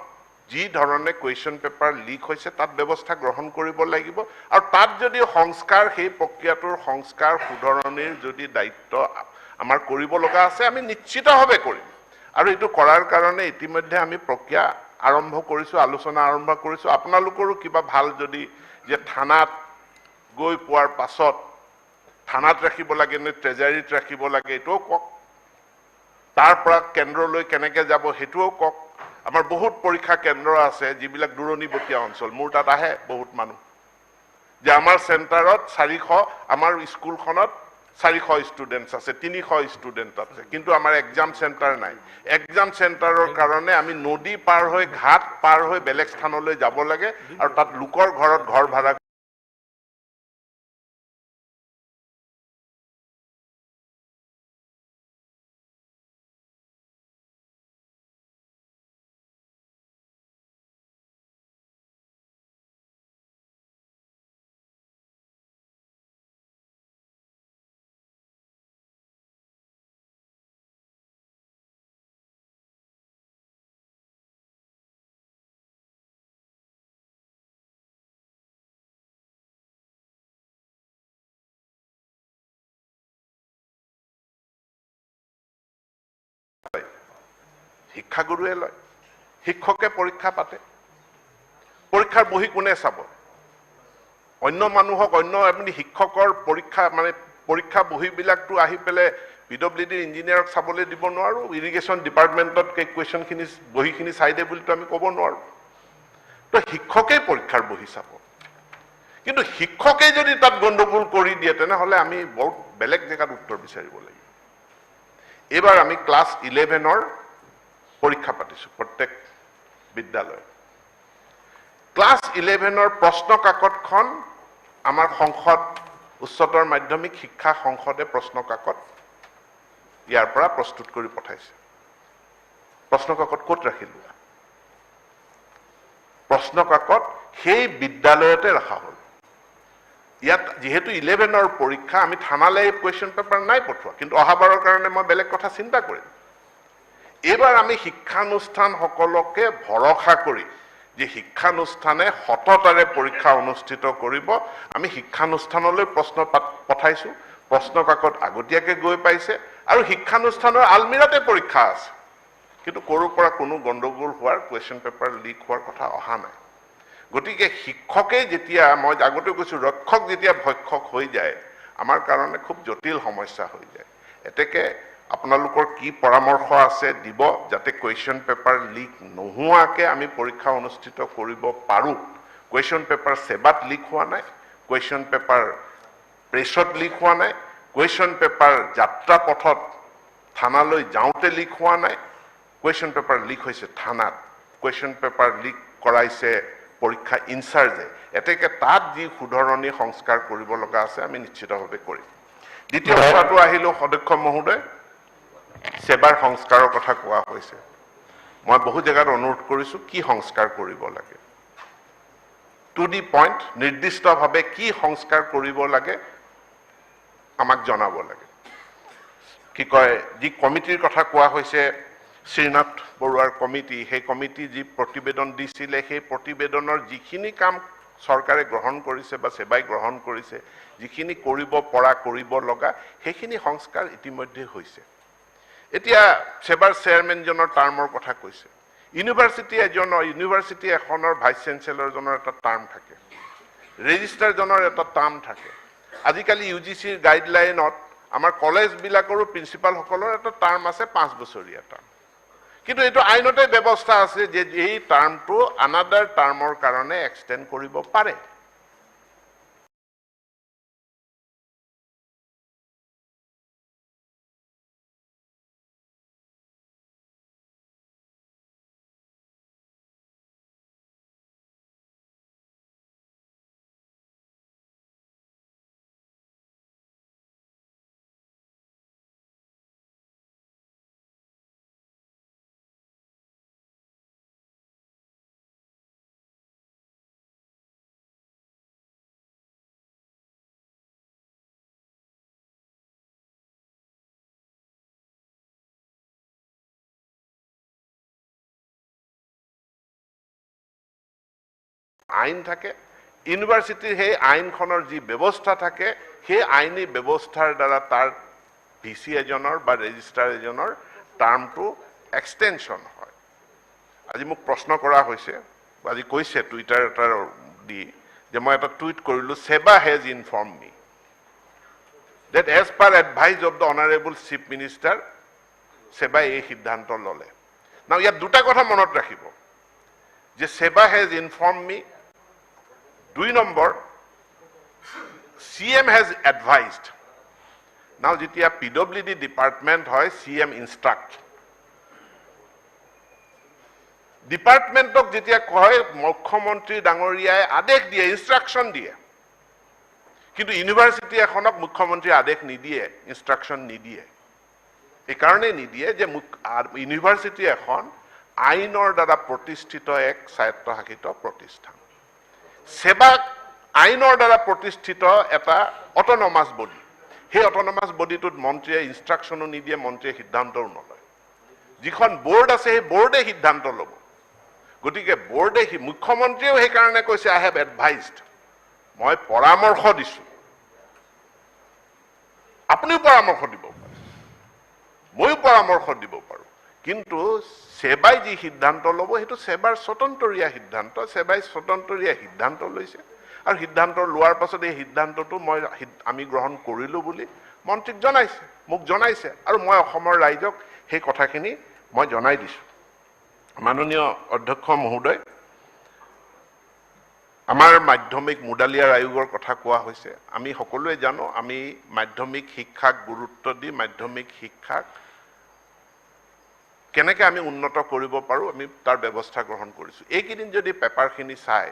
যি ধৰণে কুৱেশ্যন পেপাৰ লিক হৈছে তাত ব্যৱস্থা গ্ৰহণ কৰিব লাগিব, আৰু তাত যদি সংস্কাৰ, সেই প্ৰক্ৰিয়াটোৰ সংস্কাৰ শুধৰণিৰ যদি দায়িত্ব আমাৰ কৰিব লগা আছে আমি নিশ্চিতভাৱে কৰিম। আৰু এইটো কৰাৰ কাৰণে ইতিমধ্যে আমি প্ৰক্ৰিয়া আৰম্ভ কৰিছোঁ, আলোচনা আৰম্ভ কৰিছোঁ। আপোনালোকৰো কিবা ভাল যদি যে থানাত গৈ পোৱাৰ পাছত থানাত ৰাখিব লাগে নে ট্ৰেজাৰীত ৰাখিব লাগে এইটোও কওক, তাৰ পৰা কেন্দ্ৰলৈ কেনেকৈ যাব সেইটোও কওক। আমাৰ বহুত পৰীক্ষা কেন্দ্ৰ আছে যিবিলাক দূৰণিবতীয়া অঞ্চল, মোৰ তাত আহে বহুত মানুহ যে আমাৰ চেণ্টাৰত 400, আমাৰ স্কুলখনত 400 ষ্টুডেণ্টছ আছে, 300 ষ্টুডেণ্ট আছে, কিন্তু আমাৰ এক্সাম চেণ্টাৰ নাই। এক্সাম চেণ্টাৰৰ কাৰণে আমি নদী পাৰ হৈ, ঘাট পাৰ হৈ বেলেগ স্থানলৈ যাব লাগে, আৰু তাত লোকৰ ঘৰত ঘৰ ভাড়া শিক্ষাগুৰুৱে লয়, শিক্ষকে পৰীক্ষা পাতে। পৰীক্ষাৰ বহি কোনে চাব? অন্য মানুহক, অন্য আপুনি শিক্ষকৰ পৰীক্ষা মানে পৰীক্ষা বহীবিলাকতো আহি পেলাই PWD ইঞ্জিনিয়াৰক চাবলৈ দিব নোৱাৰোঁ, ইৰিগেশ্যন ডিপাৰ্টমেণ্টত কুৱেশ্যনখিনি বহীখিনি চাই দে বুলিতো আমি ক'ব নোৱাৰোঁ। তো শিক্ষকেই পৰীক্ষাৰ বহি চাব, কিন্তু শিক্ষকেই যদি তাত গণ্ডগোল কৰি দিয়ে তেনেহ'লে আমি বহুত বেলেগ জেগাত উত্তৰ বিচাৰিব লাগিব। এইবাৰ আমি ক্লাছ 11ৰ পৰীক্ষা পাতিছোঁ প্ৰত্যেক বিদ্যালয়। ক্লাছ 11ৰ প্ৰশ্ন কাকতখন আমাৰ সংসদ, উচ্চতৰ মাধ্যমিক শিক্ষা সংসদে প্ৰশ্ন কাকত ইয়াৰ পৰা প্ৰস্তুত কৰি পঠাইছে। প্ৰশ্ন কাকত ক'ত ৰাখিলোঁ? প্ৰশ্ন কাকত সেই বিদ্যালয়তে ৰখা হ'ল। ইয়াত যিহেতু 11ৰ পৰীক্ষা, আমি থানালৈ কুৱেশ্যন পেপাৰ নাই পঠোৱা, কিন্তু অহাবাৰৰ কাৰণে মই বেলেগ কথা চিন্তা কৰিম। এইবাৰ আমি শিক্ষানুষ্ঠানসকলকে ভৰসা কৰি যে শিক্ষানুষ্ঠানে সততাৰে পৰীক্ষা অনুষ্ঠিত কৰিব, আমি শিক্ষানুষ্ঠানলৈ প্ৰশ্ন পঠাইছোঁ। প্ৰশ্ন কাকত আগতীয়াকৈ গৈ পাইছে, আৰু শিক্ষানুষ্ঠানৰ আলমিৰাতে পৰীক্ষা আছে, কিন্তু ক'ৰ পৰা কোনো গণ্ডগোল হোৱাৰ, কুৱেশ্যন পেপাৰ লিক হোৱাৰ কথা অহা নাই। গতিকে শিক্ষকেই যেতিয়া, মই আগতে কৈছোঁ, ৰক্ষক যেতিয়া ভক্ষক হৈ যায় আমাৰ কাৰণে খুব জটিল সমস্যা হৈ যায়। এতেকে আপোনালোকৰ কি পৰামৰ্শ আছে দিব, যাতে কুৱেশ্যন পেপাৰ লিক নোহোৱাকৈ আমি পৰীক্ষা অনুষ্ঠিত কৰিব পাৰোঁ। কুৱেশ্যন পেপাৰ সেৱাত লিক হোৱা নাই, কুৱেশ্যন পেপাৰ প্ৰেছত লিক হোৱা নাই, কুৱেশ্যন পেপাৰ যাত্ৰা পথত থানালৈ যাওঁতে লিক হোৱা নাই, কুৱেশ্যন পেপাৰ লিক হৈছে থানাত, কুৱেশ্যন পেপাৰ লিক কৰাইছে পৰীক্ষা ইনচাৰ্জে। এতেকে তাত যি শুধৰণি সংস্কাৰ কৰিব লগা আছে আমি নিশ্চিতভাৱে কৰিম। দ্বিতীয় কথাটো আহিলোঁ, অধ্যক্ষ মহোদয়, সেৱাৰ সংস্কাৰৰ কথা কোৱা হৈছে। মই বহু জেগাত অনুৰোধ কৰিছোঁ কি সংস্কাৰ কৰিব লাগে, টু দি পইণ্ট, নিৰ্দিষ্টভাৱে কি সংস্কাৰ কৰিব লাগে আমাক জনাব লাগে। কি কয়, যি কমিটিৰ কথা কোৱা হৈছে, শ্ৰীনাথ বৰুৱাৰ কমিটি, সেই কমিটি যি প্ৰতিবেদন দিছিলে, সেই প্ৰতিবেদনৰ যিখিনি কাম চৰকাৰে গ্ৰহণ কৰিছে বা সেৱাই গ্ৰহণ কৰিছে, যিখিনি কৰিব পৰা, কৰিব লগা, সেইখিনি সংস্কাৰ ইতিমধ্যে হৈছে। এতিয়া সেৱাৰ চেয়াৰমেনজনৰ টাৰ্মৰ কথা কৈছে। ইউনিভাৰ্চিটি এখনৰ ভাইচ চেঞ্চেলৰজনৰ এটা টাৰ্ম থাকে। ৰেজিষ্ট্ৰাৰজনৰ এটা টাৰ্ম থাকে আজিকালি UGCৰ গাইডলাইনত আমাৰ কলেজবিলাকৰো প্ৰিন্সিপালসকলৰ এটা টাৰ্ম আছে 5 বছৰীয়া টাৰ্ম কিন্তু এইটো আইনতে ব্যৱস্থা আছে যে এই টাৰ্মটো আনাদাৰ টাৰ্মৰ কাৰণে এক্সটেণ্ড কৰিব পাৰে আইন থাকে ইউনিভাৰ্চিটিৰ সেই আইনখনৰ যি ব্যৱস্থা থাকে সেই আইনী ব্যৱস্থাৰ দ্বাৰা তাৰ ভিসি এজনৰ বা ৰেজিষ্ট্ৰাৰ এজনৰ টাৰ্মটো এক্সটেনশন হয় আজি মোক প্ৰশ্ন কৰা হৈছে আজি কৈছে টুইটাৰ এটাৰ দি যে মই এটা টুইট কৰিলো সেবা has inform me that as per advice of the honorable chief minister সেবা এই সিদ্ধান্ত ললে নাও ইয়াত দুটা কথা মনত ৰাখিব যে সেবা has inform me 2 number CM has advised now যেতিয়া PWD department হয় CM instruct ডিপাৰ্টমেণ্টক যেতিয়া কয় মুখ্যমন্ত্ৰী ডাঙৰীয়াই আদেশ দিয়ে ইনষ্ট্ৰাকশন দিয়ে কিন্তু ইউনিভাৰ্সিটি এখনক মুখ্যমন্ত্ৰী আদেশ নিদিয়ে ইনষ্ট্ৰাকশন নিদিয়ে এই কাৰণে নিদিয়ে যে ইউনিভাৰ্সিটি এখন আইনৰ দ্বাৰা প্ৰতিষ্ঠিত এক স্বায়ত্তশাসিত প্ৰতিষ্ঠান সেবা আইনৰ দ্বাৰা প্ৰতিষ্ঠিত এটা অটোনমাস বডি সেই অটোনমাস বডিটোত মন্ত্ৰীয়ে ইনষ্ট্ৰাকশনো নিদিয়ে মন্ত্ৰীয়ে সিদ্ধান্তও নলয় যিখন বোৰ্ড আছে সেই বোৰ্ডে সিদ্ধান্ত ল'ব গতিকে বোৰ্ডে মুখ্যমন্ত্ৰীয়েও সেই কাৰণে কৈছে আই হেভ এডভাইজড মই পৰামৰ্শ দিছো আপুনিও পৰামৰ্শ দিব পাৰে মইও পৰামৰ্শ দিব পাৰো কিন্তু সেবাই যি সিদ্ধান্ত ল'ব সেইটো সেবাৰ স্বতন্ত্ৰীয় সিদ্ধান্ত সেবাই স্বতন্ত্ৰীয় সিদ্ধান্ত লৈছে আৰু সিদ্ধান্ত লোৱাৰ পাছত এই সিদ্ধান্তটো আমি গ্ৰহণ কৰিলো বুলি মন্ত্ৰীক জনাইছে মোক জনাইছে আৰু মই অসমৰ ৰাইজক সেই কথাখিনি মই জনাই দিছো মাননীয় অধ্যক্ষ মহোদয় আমাৰ মাধ্যমিক মুডালিয়াৰ আয়োগৰ কথা কোৱা হৈছে আমি সকলোৱে জানো আমি মাধ্যমিক শিক্ষাক গুৰুত্ব দি মাধ্যমিক শিক্ষাক কেনেকৈ আমি উন্নত কৰিব পাৰো আমি তাৰ ব্যৱস্থা গ্ৰহণ কৰিছো এইকেইদিন যদি পেপাৰখিনি চাই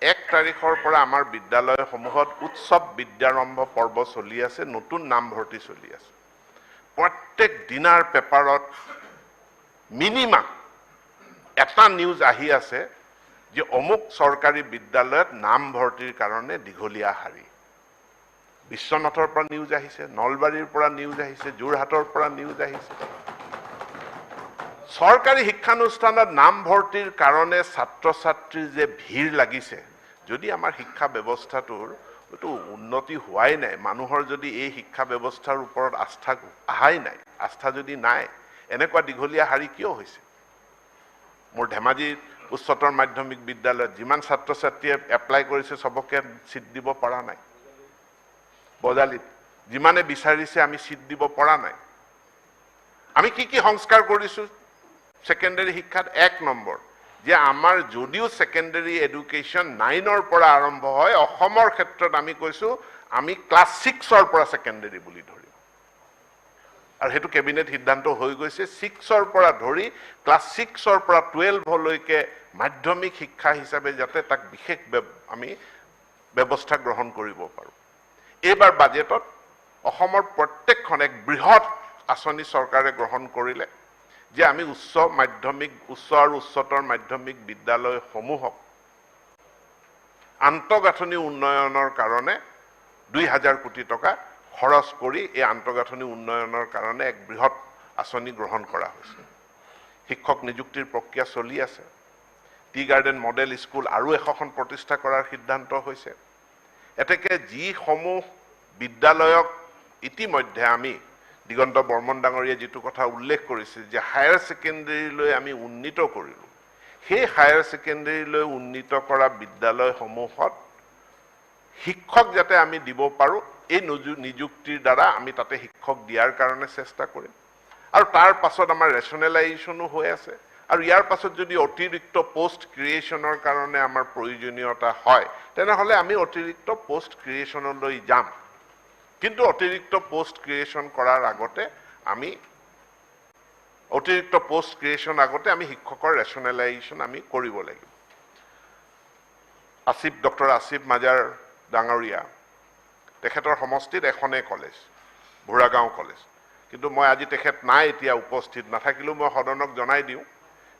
1 তাৰিখৰ পৰা আমাৰ বিদ্যালয়সমূহত উৎসৱ বিদ্যাৰম্ভ পৰ্ব চলি আছে নতুন নামভৰ্তি চলি আছে প্ৰত্যেক দিনাৰ পেপাৰত মিনিমাম এটা নিউজ আহি আছে যে অমুক চৰকাৰী বিদ্যালয়ত নামভৰ্তিৰ কাৰণে দীঘলীয়া শাৰী বিশ্বনাথৰ পৰা নিউজ আহিছে নলবাৰীৰ পৰা নিউজ আহিছে যোৰহাটৰ পৰা নিউজ আহিছে চৰকাৰী শিক্ষানুষ্ঠানত নামভৰ্তিৰ কাৰণে ছাত্ৰ ছাত্ৰীৰ যে ভিৰ লাগিছে যদি আমাৰ শিক্ষা ব্যৱস্থাটোৰ তো উন্নতি হোৱাই নাই মানুহৰ যদি এই শিক্ষা ব্যৱস্থাৰ ওপৰত আস্থা আহাই নাই আস্থা যদি নাই এনেকুৱা দীঘলীয়া শাৰী কিয় হৈছে মোৰ ধেমাজি উচ্চতৰ মাধ্যমিক বিদ্যালয়ত যিমান ছাত্ৰ ছাত্ৰীয়ে এপ্লাই কৰিছে সবকে সিট দিব পৰা নাই বজালিত যিমানে বিচাৰিছে আমি সিট দিব পৰা নাই আমি কি সংস্কাৰ কৰিছো সেকেন্ডাৰী শিক্ষাত 1 নম্বৰ যে আমাৰ যদিও সেকেন্ডাৰী এডুকেশ্যন 9ৰ পৰা আৰম্ভ হয় অসমৰ ক্ষেত্ৰত আমি কৈছো আমি ক্লাছ 6ৰ পৰা সেকেন্ডাৰী বুলি ধৰিম আৰু হেতু কেবিনেট সিদ্ধান্ত হৈ গৈছে 6ৰ পৰা ধৰি ক্লাছ 6ৰ পৰা 12 লৈকে মাধ্যমিক শিক্ষা হিচাপে যাতে তাক বিশেষ আমি ব্যৱস্থা গ্ৰহণ কৰিব পাৰো এবাৰ বাজেটত অসমৰ প্ৰত্যেকখন এক বৃহৎ আঁচনি চৰকাৰে গ্ৰহণ কৰিলে যে আমি উচ্চ আৰু উচ্চতৰ মাধ্যমিক বিদ্যালয়সমূহক আন্তঃগাঁথনি উন্নয়নৰ কাৰণে 2000 কোটি টকা খৰচ কৰি এই আন্তঃগাঁথনি উন্নয়নৰ কাৰণে এক বৃহৎ আঁচনি গ্ৰহণ কৰা হৈছে শিক্ষক নিযুক্তিৰ প্ৰক্ৰিয়া চলি আছে টি গাৰ্ডেন মডেল স্কুল আৰু এখন প্ৰতিষ্ঠা কৰাৰ সিদ্ধান্ত হৈছে এতেকে যি সমূহ বিদ্যালয়ক ইতিমধ্যে আমি দিগন্ত বৰ্মন ডাঙৰীয়া যেটো কথা উল্লেখ কৰিছে যে হায়াৰ সেকেন্ডাৰীলৈ আমি উন্নীত কৰিলো সেই হায়াৰ সেকেন্ডাৰীলৈ উন্নীত কৰা বিদ্যালয়সমূহত শিক্ষক যাতে আমি দিব পাৰোঁ এই নিযুক্তিৰ দ্বাৰা আমি তাতে শিক্ষক দিয়াৰ কাৰণে চেষ্টা কৰিম আৰু তাৰ পাছত আমাৰ ৰেচনেলাইজেশ্যনো হৈ আছে আৰু ইয়াৰ পাছত যদি অতিৰিক্ত পোষ্ট ক্ৰিয়েশ্যনৰ কাৰণে আমাৰ প্ৰয়োজনীয়তা হয় তেনেহ'লে আমি অতিৰিক্ত পোষ্ট ক্ৰিয়েশ্যনলৈ যাম কিন্তু অতিৰিক্ত পোষ্ট ক্ৰিয়েশ্যন কৰাৰ আগতে আমি অতিৰিক্ত পোষ্ট ক্ৰিয়েশ্যন আগতে আমি শিক্ষকৰ ৰেচনেলাইজেশ্যন আমি কৰিব লাগিব ডক্টৰ আসিফ মাজাৰ ডাঙৰীয়া তেখেতৰ সমষ্টিত এখনেই কলেজ ভোৰাগাঁও কলেজ কিন্তু মই আজি তেখেত নাই এতিয়া উপস্থিত নাথাকিলেও মই সদনক জনাই দিওঁ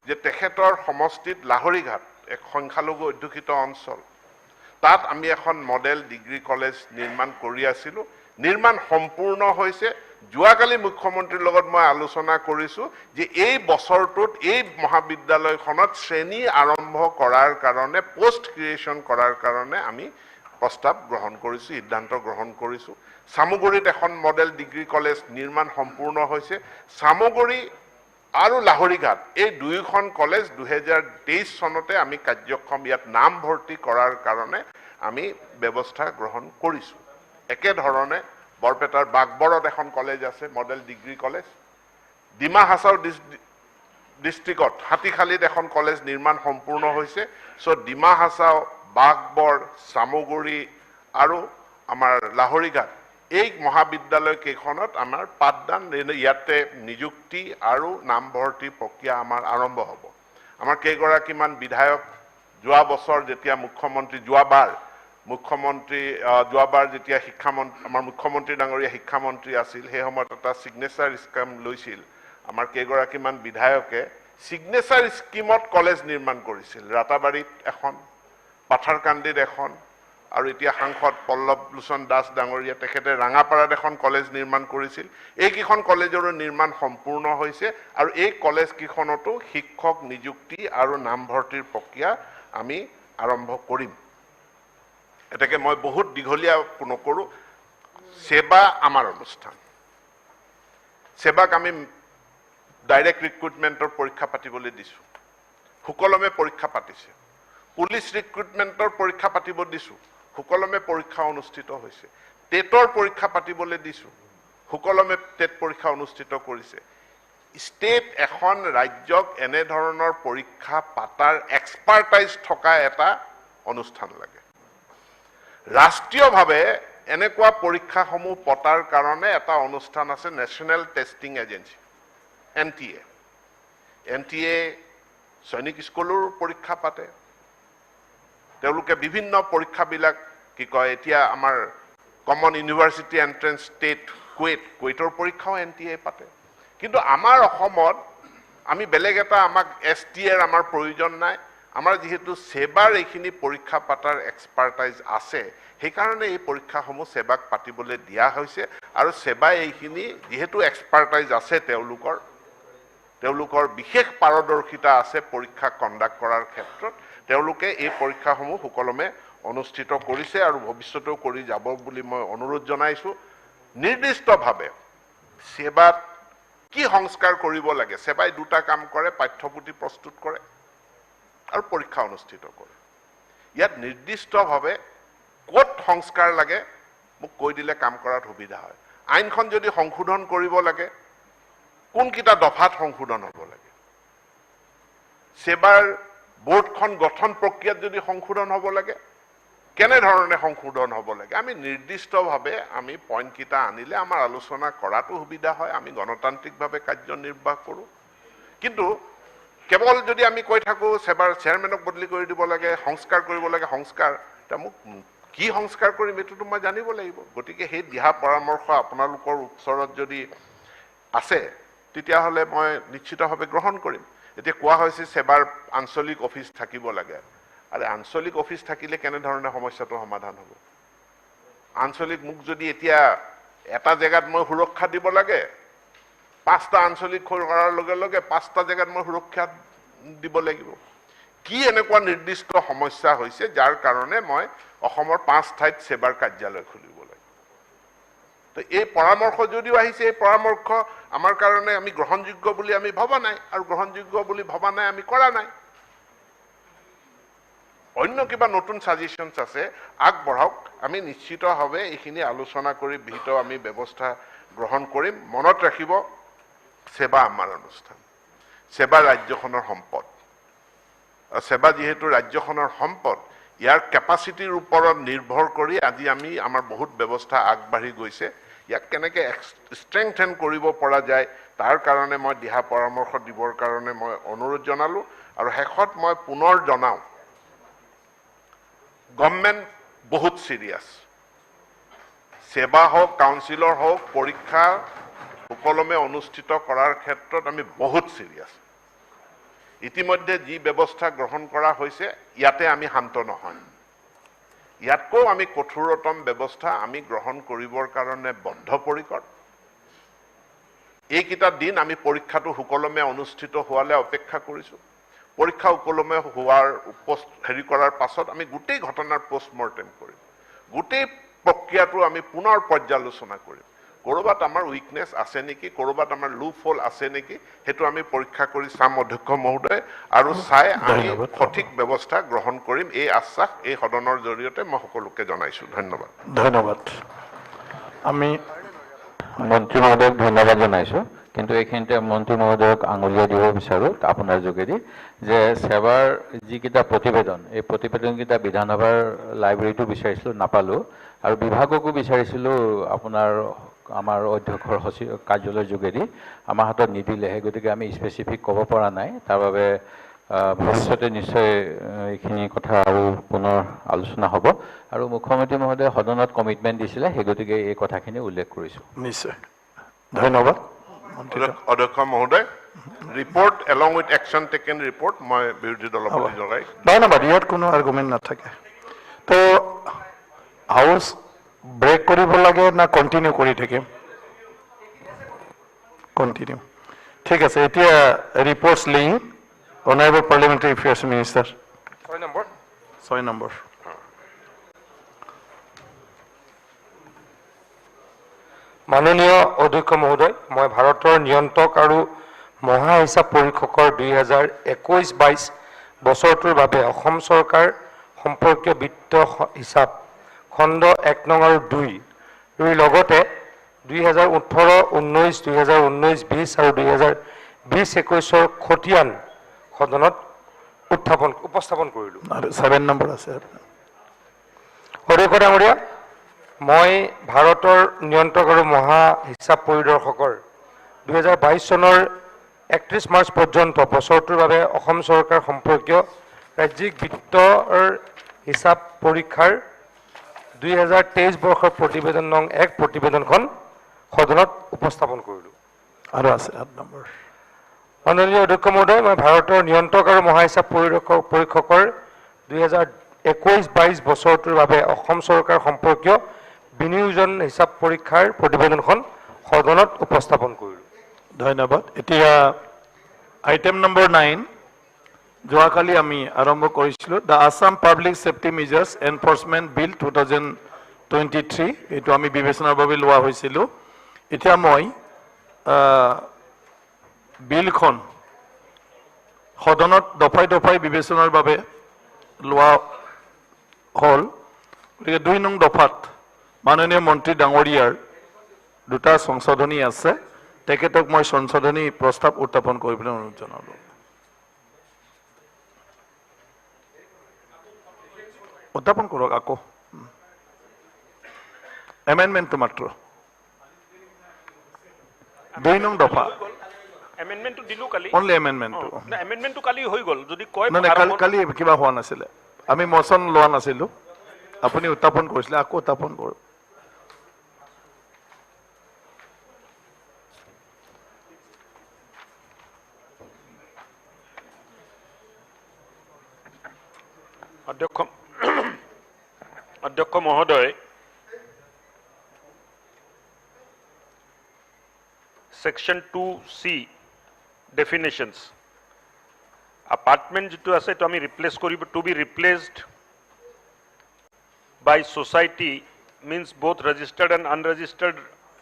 যে তেখেতৰ সমষ্টিত লাহৰীঘাট এক সংখ্যালঘু অধ্যুষিত অঞ্চল তাত আমি এখন মডেল ডিগ্ৰী কলেজ নিৰ্মাণ কৰি আছিলোঁ নিৰ্মাণ সম্পূৰ্ণ হৈছে যোৱাকালি মুখ্যমন্ত্ৰীৰ লগত মই আলোচনা কৰিছোঁ যে এই বছৰটোত এই মহাবিদ্যালয়খনত শ্ৰেণী আৰম্ভ কৰাৰ কাৰণে পোষ্ট ক্ৰিয়েশ্যন কৰাৰ কাৰণে আমি প্ৰস্তাৱ গ্ৰহণ কৰিছোঁ সিদ্ধান্ত গ্ৰহণ কৰিছোঁ চামুগুৰিত এখন মডেল ডিগ্ৰী কলেজ নিৰ্মাণ সম্পূৰ্ণ হৈছে চামুগুৰি আৰু লাহৰীঘাট এই দুয়োখন কলেজ 2023 চনতে আমি কাৰ্যক্ষম ইয়াত নাম ভৰ্তি কৰাৰ কাৰণে আমি ব্যৱস্থা গ্ৰহণ কৰিছোঁ একেধৰণে বৰপেটাৰ বাগবৰত এখন কলেজ আছে model degree college Dima Hasao ডিষ্ট্ৰিক্টত হাতীখালীত এখন কলেজ নিৰ্মাণ সম্পূৰ্ণ হৈছে চ' ডিমা হাছাও বাগবৰ চামুগুৰি আৰু আমাৰ লাহৰীঘাট এই মহাবিদ্যালয় কেইখনত আমাৰ পাঠদান ইয়াতে নিযুক্তি আৰু নামভৰ্তি প্ৰক্ৰিয়া আমাৰ আৰম্ভ হ'ব আমাৰ কেইগৰাকীমান বিধায়ক যোৱা বছৰ যেতিয়া মুখ্যমন্ত্ৰী যোৱাবাৰ যেতিয়া আমাৰ মুখ্যমন্ত্ৰী ডাঙৰীয়া শিক্ষামন্ত্ৰী আছিল সেই সময়ত এটা ছিগনেচাৰ স্কিম লৈছিল আমাৰ কেইগৰাকীমান বিধায়কে ছিগনেচাৰ স্কিমত কলেজ নিৰ্মাণ কৰিছিল ৰাতাবাৰীত এখন পাথাৰকান্দিত এখন আৰু এতিয়া সাংসদ পল্লৱ লোচন দাস ডাঙৰীয়া তেখেতে ৰাঙাপাৰাত এখন কলেজ নিৰ্মাণ কৰিছিল এইকেইখন কলেজৰো নিৰ্মাণ সম্পূৰ্ণ হৈছে আৰু এই কলেজ কেইখনতো শিক্ষক নিযুক্তি আৰু নামভৰ্তিৰ প্ৰক্ৰিয়া আমি আৰম্ভ কৰিম এটাকে মই বহুত দীঘলীয়া নকৰোঁ সেৱা আমাৰ অনুষ্ঠান সেৱাক আমি ডাইৰেক্ট ৰিক্ৰুটমেণ্টৰ পৰীক্ষা পাতিবলৈ দিছোঁ সুকলমে পৰীক্ষা পাতিছে পুলিচ ৰিক্ৰুটমেণ্টৰ পৰীক্ষা পাতিব দিছোঁ সুকলমে পৰীক্ষা অনুষ্ঠিত হৈছে টেটৰ পৰীক্ষা পাতিবলৈ দিছোঁ সুকলমে টেট পৰীক্ষা অনুষ্ঠিত কৰিছে ষ্টেট এখন ৰাজ্যক এনেধৰণৰ পৰীক্ষা পাতাৰ এক্সপাৰ্টাইজ থকা এটা অনুষ্ঠান লাগে ৰাষ্ট্ৰীয়ভাৱে এনেকুৱা পৰীক্ষাসমূহ পতাৰ কাৰণে এটা অনুষ্ঠান আছে নেশ্যনেল টেষ্টিং এজেঞ্চি NTA সৈনিক স্কুলৰ পৰীক্ষা পাতে তেওঁলোকে বিভিন্ন পৰীক্ষাবিলাক কি কয় এতিয়া আমাৰ কমন ইউনিভাৰ্চিটি এন্ট্ৰেন্স ষ্টেট কুৱেটৰ পৰীক্ষাও NTA পাতে কিন্তু আমাৰ অসমত আমি বেলেগ এটা আমাক STR আমাৰ প্ৰয়োজন নাই আমাৰ যেহেতু সেৱাৰ এইখিনি পৰীক্ষা পাতাৰ এক্সপাৰ্টাইজ আছে সেইকাৰণে এই পৰীক্ষাসমূহ সেৱাক পাতিবলৈ দিয়া হৈছে আৰু সেৱাই এইখিনি যেহেতু এক্সপাৰ্টাইজ আছে তেওঁলোকৰ বিশেষ পাৰদৰ্শিতা আছে পৰীক্ষা কণ্ডাক্ট কৰাৰ ক্ষেত্ৰত তেওঁলোকে এই পৰীক্ষাসমূহ সুকলমে অনুষ্ঠিত কৰিছে আৰু ভৱিষ্যতেও কৰি যাব বুলি মই অনুৰোধ জনাইছোঁ নিৰ্দিষ্টভাৱে সেৱাত কি সংস্কাৰ কৰিব লাগে সেৱাই দুটা কাম কৰে পাঠ্যপুথি প্ৰস্তুত কৰে আৰু পৰীক্ষা অনুষ্ঠিত কৰে ইয়াত নিৰ্দিষ্টভাৱে ক'ত সংস্কাৰ লাগে মোক কৈ দিলে কাম কৰাত সুবিধা হয় আইনখন যদি সংশোধন কৰিব লাগে কোনকিটা দফাত সংশোধন হ'ব লাগে সেৱাৰ বোৰ্ডখন গঠন প্ৰক্ৰিয়াত যদি সংশোধন হ'ব লাগে কেনেধৰণে সংশোধন হ'ব লাগে আমি নিৰ্দিষ্টভাৱে আমি পইণ্টকেইটা আনিলে আমাৰ আলোচনা কৰাটো সুবিধা হয় আমি গণতান্ত্ৰিকভাৱে কাৰ্যনিৰ্বাহ কৰোঁ কিন্তু কেৱল যদি আমি কৈ থাকোঁ সেৱাৰ চেয়াৰমেনক বদলি কৰি দিব লাগে সংস্কাৰ কৰিব লাগে সংস্কাৰ এটা মোক কি সংস্কাৰ কৰিম এইটোতো মই জানিব লাগিব গতিকে সেই দিহা পৰামৰ্শ আপোনালোকৰ ওচৰত যদি আছে তেতিয়াহ'লে মই নিশ্চিতভাৱে গ্ৰহণ কৰিম এতিয়া কোৱা হৈছে সেৱাৰ আঞ্চলিক অফিচ থাকিব লাগে আৰু আঞ্চলিক অফিচ থাকিলে কেনেধৰণে সমস্যাটো সমাধান হ'ব আঞ্চলিক মোক যদি এতিয়া এটা জেগাত মই সুৰক্ষা দিব লাগে 5টা আঞ্চলিক কৰাৰ লগে লগে 5টা জেগাত মই সুৰক্ষা দিব লাগিব কি এনেকুৱা নিৰ্দিষ্ট সমস্যা হৈছে যাৰ কাৰণে মই অসমৰ 5 ঠাইত সেৱাৰ কাৰ্যালয় খুলিব লাগে তো এই পৰামৰ্শ যদিও আহিছে এই পৰামৰ্শ আমাৰ কাৰণে আমি গ্ৰহণযোগ্য বুলি আমি ভবা নাই আৰু গ্ৰহণযোগ্য বুলি ভবা নাই আমি কৰা নাই অন্য কিবা নতুন সাজেশনস আছে আগবঢ়াওক আমি নিশ্চিতভাৱে এইখিনি আলোচনা কৰি ভিতৰত আমি ব্যৱস্থা গ্ৰহণ কৰিম মনত ৰাখিব সেৱা আমাৰ অনুষ্ঠান সেৱা ৰাজ্যখনৰ সম্পদ সেৱা যেহেতু ৰাজ্যখনৰ সম্পদ ইয়াৰ কেপাচিটিৰ ওপৰত নিৰ্ভৰ কৰি আজি আমি আমাৰ বহুত ব্যৱস্থা আগবাঢ়ি গৈছে ইয়াক কেনেকৈ ষ্ট্ৰেংথেন কৰিব পৰা যায় তাৰ কাৰণে মই দিহা পৰামৰ্শ দিবৰ কাৰণে মই অনুৰোধ জনালোঁ আৰু শেষত মই পুনৰ জনাওঁ গভৰ্ণমেণ্ট বহুত চিৰিয়াছ সেৱা হওক কাউন্সিলৰ হওক পৰীক্ষা সুকলমে অনুষ্ঠিত কৰাৰ ক্ষেত্ৰত আমি বহুত চিৰিয়াছ ইতিমধ্যে যি ব্যৱস্থা গ্ৰহণ কৰা হৈছে ইয়াতে আমি শান্ত নহয় ইয়াতকৈ আমি কঠোৰতম ব্যৱস্থা আমি গ্ৰহণ কৰিবৰ কাৰণে বদ্ধপৰিকৰ এইকেইটা দিন আমি পৰীক্ষাটো সুকলমে অনুষ্ঠিত হোৱালে অপেক্ষা কৰিছোঁ পৰীক্ষা সুকলমে হোৱাৰ হেৰি কৰাৰ পাছত আমি গোটেই ঘটনাৰ পোষ্টমৰ্টেম কৰিম গোটেই প্ৰক্ৰিয়াটো আমি পুনৰ পৰ্যালোচনা কৰিম কৰবাত আমাৰ উইকনেছ আছে নেকি কৰবাত আমাৰ লুপ হোল আছে নেকি হেতু আমি পৰীক্ষা কৰি চাম অধ্যক্ষ মহোদয় আৰু চাই আমি সঠিক ব্যৱস্থা গ্ৰহণ কৰিম এই আশ্বাস এই সদনৰ জৰিয়তে মই সকলোকে জনাইছো ধন্যবাদ ধন্যবাদ আমি মন্ত্ৰী মহোদয়ক ধন্যবাদ জনাইছো কিন্তু এইখিনিতে মন্ত্ৰী মহোদয়ক আঙুলিয়াই দিব বিচাৰোঁ আপোনাৰ যোগেদি যে সেৱাৰ যিকেইটা প্ৰতিবেদন এই প্ৰতিবেদনকেইটা বিধানসভাৰ লাইব্ৰেৰীটো বিচাৰিছিলোঁ নাপালোঁ আৰু বিভাগকো বিচাৰিছিলোঁ আপোনাৰ আমাৰ অধ্যক্ষৰ সচিব কাৰ্যালয়ৰ যোগেদি আমাৰ হাতত নিদিলেহে গতিকে আমি স্পেচিফিক ক'ব পৰা নাই তাৰ বাবে ভৱিষ্যতে নিশ্চয় এইখিনি কথা আৰু পুনৰ আলোচনা হ'ব আৰু মুখ্যমন্ত্ৰী মহোদয়ে সদনত কমিটমেণ্ট দিছিলে সেই গতিকে এই কথাখিনি উল্লেখ কৰিছোঁ নিশ্চয় ধন্যবাদ অধ্যক্ষ মহোদয় report along with action taken report মই বিৰোধী দলৰ প্ৰতি জনাই ধন্যবাদ ইয়াত কোনো আৰ্গুমেণ্ট নাথাকে তো হাউচ ব্ৰেক কৰিব লাগে না কণ্টিনিউ কৰি থাকিম কণ্টিনিউ ঠিক আছে এতিয়া reports link honourable parliamentary affairs minister 6 number মাননীয় অধ্যক্ষ মহোদয় মই ভাৰতৰ নিয়ন্ত্ৰক আৰু মহা হিচাপ পৰীক্ষকৰ 2021-22 বছৰটোৰ বাবে অসম চৰকাৰ সম্পৰ্কীয় বিত্ত হিচাপ খণ্ড 1 নং আৰু 2 এই লগতে 2018-19 2019-20 আৰু 2020-21 খতিয়ান সদনত উপস্থাপন কৰিলোঁ 7 নম্বৰ আছে অধ্যক্ষ ডাঙৰীয়া মই ভাৰতৰ নিয়ন্ত্ৰক আৰু মহা হিচাপ পৰিদৰ্শকৰ 2022 চনৰ 31 মাৰ্চ পৰ্যন্ত বছৰটোৰ বাবে অসম চৰকাৰ সম্পৰ্কীয় ৰাজ্যিক বিত্তৰ হিচাপ পৰীক্ষাৰ 2023 বৰ্ষৰ প্ৰতিবেদন নং 1 প্ৰতিবেদনখন সদনত উপস্থাপন কৰিলোঁ আৰু আছে 8 নম্বৰ মাননীয় অধ্যক্ষ মহোদয় মই ভাৰতৰ নিয়ন্ত্ৰক আৰু মহা হিচাপ পৰীক্ষকৰ 2021-22 বছৰটোৰ বাবে অসম চৰকাৰ সম্পৰ্কীয় বিনিয়োজন হিচাপ পৰীক্ষাৰ প্ৰতিবেদনখন সদনত উপস্থাপন কৰিলোঁ ধন্যবাদ এতিয়া আইটেম নম্বৰ 9 যোৱাকালি আমি আৰম্ভ কৰিছিলোঁ the Assam public safety measures enforcement bill 2023 এইটো আমি বিবেচনাৰ বাবে লোৱা হৈছিলোঁ এতিয়া মই বিলখন সদনত দফাই দফাই বিবেচনাৰ বাবে লোৱা হ'ল গতিকে 2 নং দফাত মাননীয় মন্ত্ৰী ডাঙৰীয়াৰ দুটা সংশোধনী আছে তেখেতক মই সংশোধনী প্ৰস্তাৱ উত্থাপন কৰিবলৈ অনুৰোধ জনালোঁ উত্থাপন কৰক আকৌ এমেণ্ডমেণ্টটো মাত্ৰ 2 নং দফা এমেণ্ডমেণ্টটো দিলোঁ কালি অনলি এমেণ্ডমেণ্টটো এমেণ্ডমেণ্টটো কালি হৈ গ'ল যদি কয় কালি কিবা হোৱা নাছিলে আমি মোচন লোৱা নাছিলোঁ আপুনি উত্থাপন কৰিছিলে আকৌ উত্থাপন কৰক অধ্যক্ষ মহোদয় সেকশন 2C ডেফিনেশনস apartment যেটো আছে তো আমি রিপ্লেস কৰিব to be replaced by society means both registered and unregistered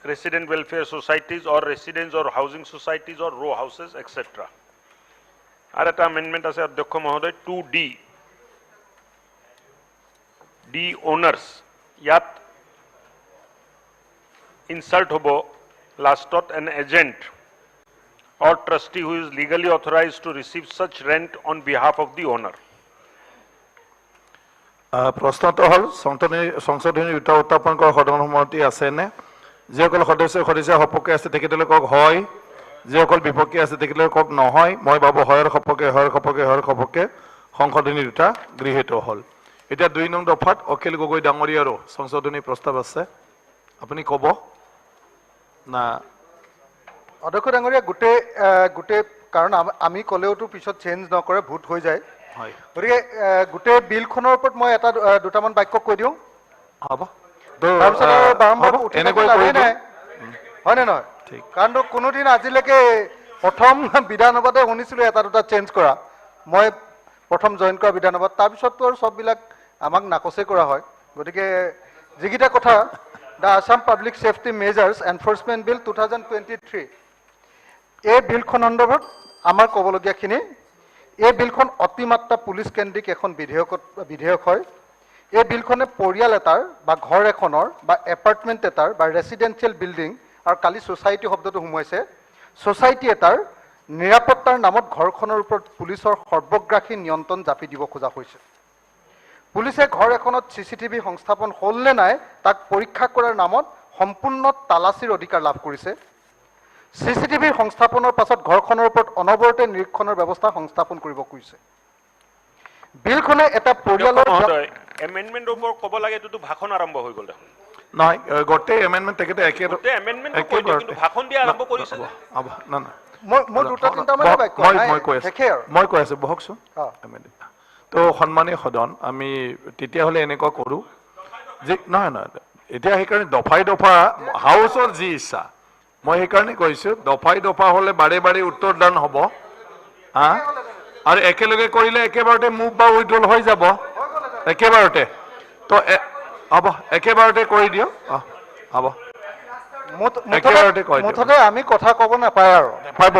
resident welfare societies or residence or housing societies or row houses etc. আর একটা amendment আছে অধ্যক্ষ মহোদয় 2D the owners ইয়াত insert hobo lastot an agent or trustee who is legally authorized to receive such rent on behalf of the owner. প্ৰশ্নটো হ'ল সংশোধনী উত্থাপন কৰা সদন সন্মতি আছেনে? যিসকল সদস্য সপক্ষে আছে তেখেতলোকে কওক হয়, যিসকল বিপক্ষে আছে তেখেতলোকে কওক নহয়। মই ভাবোঁ হয়ৰ সপক্ষে সংশোধনী দুটা গৃহীত হ'ল। এতিয়া 2 নং দফাত অখিল গগৈ ডাঙৰীয়াৰো সংশোধনী প্ৰস্তাৱ আছে, আপুনি ক'ব না? অধ্যক্ষ ডাঙৰীয়া, গোটেই কাৰণ আমি ক'লেওতো পিছত চেঞ্জ নকৰে, ভোট হৈ যায়। গতিকে গোটেই বিলখনৰ ওপৰত মই দুটামান বাক্য কৈ দিওঁ, হ'ব? তাৰপিছত বাৰম্বাৰ উঠি থাকিব লাগে নাই, হয়নে নহয়? কাৰণ কোনোদিন আজিলৈকে প্ৰথম বিধানসভাতে শুনিছিলোঁ এটা দুটা চেঞ্জ কৰা, মই প্ৰথম জইন কৰা বিধানসভাত, তাৰপিছততো আৰু চববিলাক আমাক নাকচেই কৰা হয়। গতিকে যিকেইটা কথা, the Assam public safety measures enforcement bill 2023, এই বিলখন সন্দৰ্ভত আমাৰ ক'বলগীয়াখিনি, এই বিলখন অতিমাত্ৰা পুলিচ কেন্দ্ৰিক এখন বিধেয়ক হয়। এই বিলখনে পৰিয়াল এটাৰ বা ঘৰ এখনৰ বা এপাৰ্টমেণ্ট এটাৰ বা ৰেচিডেঞ্চিয়েল বিল্ডিং, আৰু কালি ছ'চাইটি শব্দটো সোমোৱাইছে, ছ'চাইটি এটাৰ নিৰাপত্তাৰ নামত ঘৰখনৰ ওপৰত পুলিচৰ সৰ্বগ্ৰাসী নিয়ন্ত্ৰণ জাপি দিব খোজা হৈছে। পুলিচে ঘৰ এখনত CCTV সংস্থাপন হ'ল নে নাই তাক পৰীক্ষা কৰাৰ নামত সম্পূৰ্ণ তালাচীৰ অধিকাৰ লাভ কৰিছে। CCTV সংস্থাপনৰ পাছত ঘৰখনৰ ওপৰত অনবৰতে নিৰীক্ষণৰ ব্যৱস্থা সংস্থাপন কৰিব খুজিছে। বিলখনে এটা পৰিয়ালৰ এমেণ্ডমেণ্টৰ ওপৰত ক'ব লাগে, এইটোতো ভাষণ আৰম্ভ হৈ গ'ল দেখোন। নহয়, গোটেই এমেণ্ডমেণ্ট তেখেতে ভাষণ দিয়া আৰম্ভ কৰিছে। মই কৈ আছো, বহকচোন। তো সন্মানীয় সদন, আমি তেতিয়াহ'লে এনেকুৱা কৰোঁ যে নহয়, এতিয়া সেইকাৰণে দফাই দফা হাউচৰ যি ইচ্ছা, মই সেইকাৰণে কৈছোঁ দফাই দফা হ'লে বাৰে বাৰে উত্তৰদান হ'ব, আৰু একেলগে কৰিলে একেবাৰতে মুভ বা উইথড্ৰল হৈ যাব একেবাৰতে। তো হ'ব, একেবাৰতে কৰি দিয়ক, হ'ব, একেবাৰতে কৈ দিয়ক। মুঠতে আমি কথা ক'ব নাপায় আৰু। পাব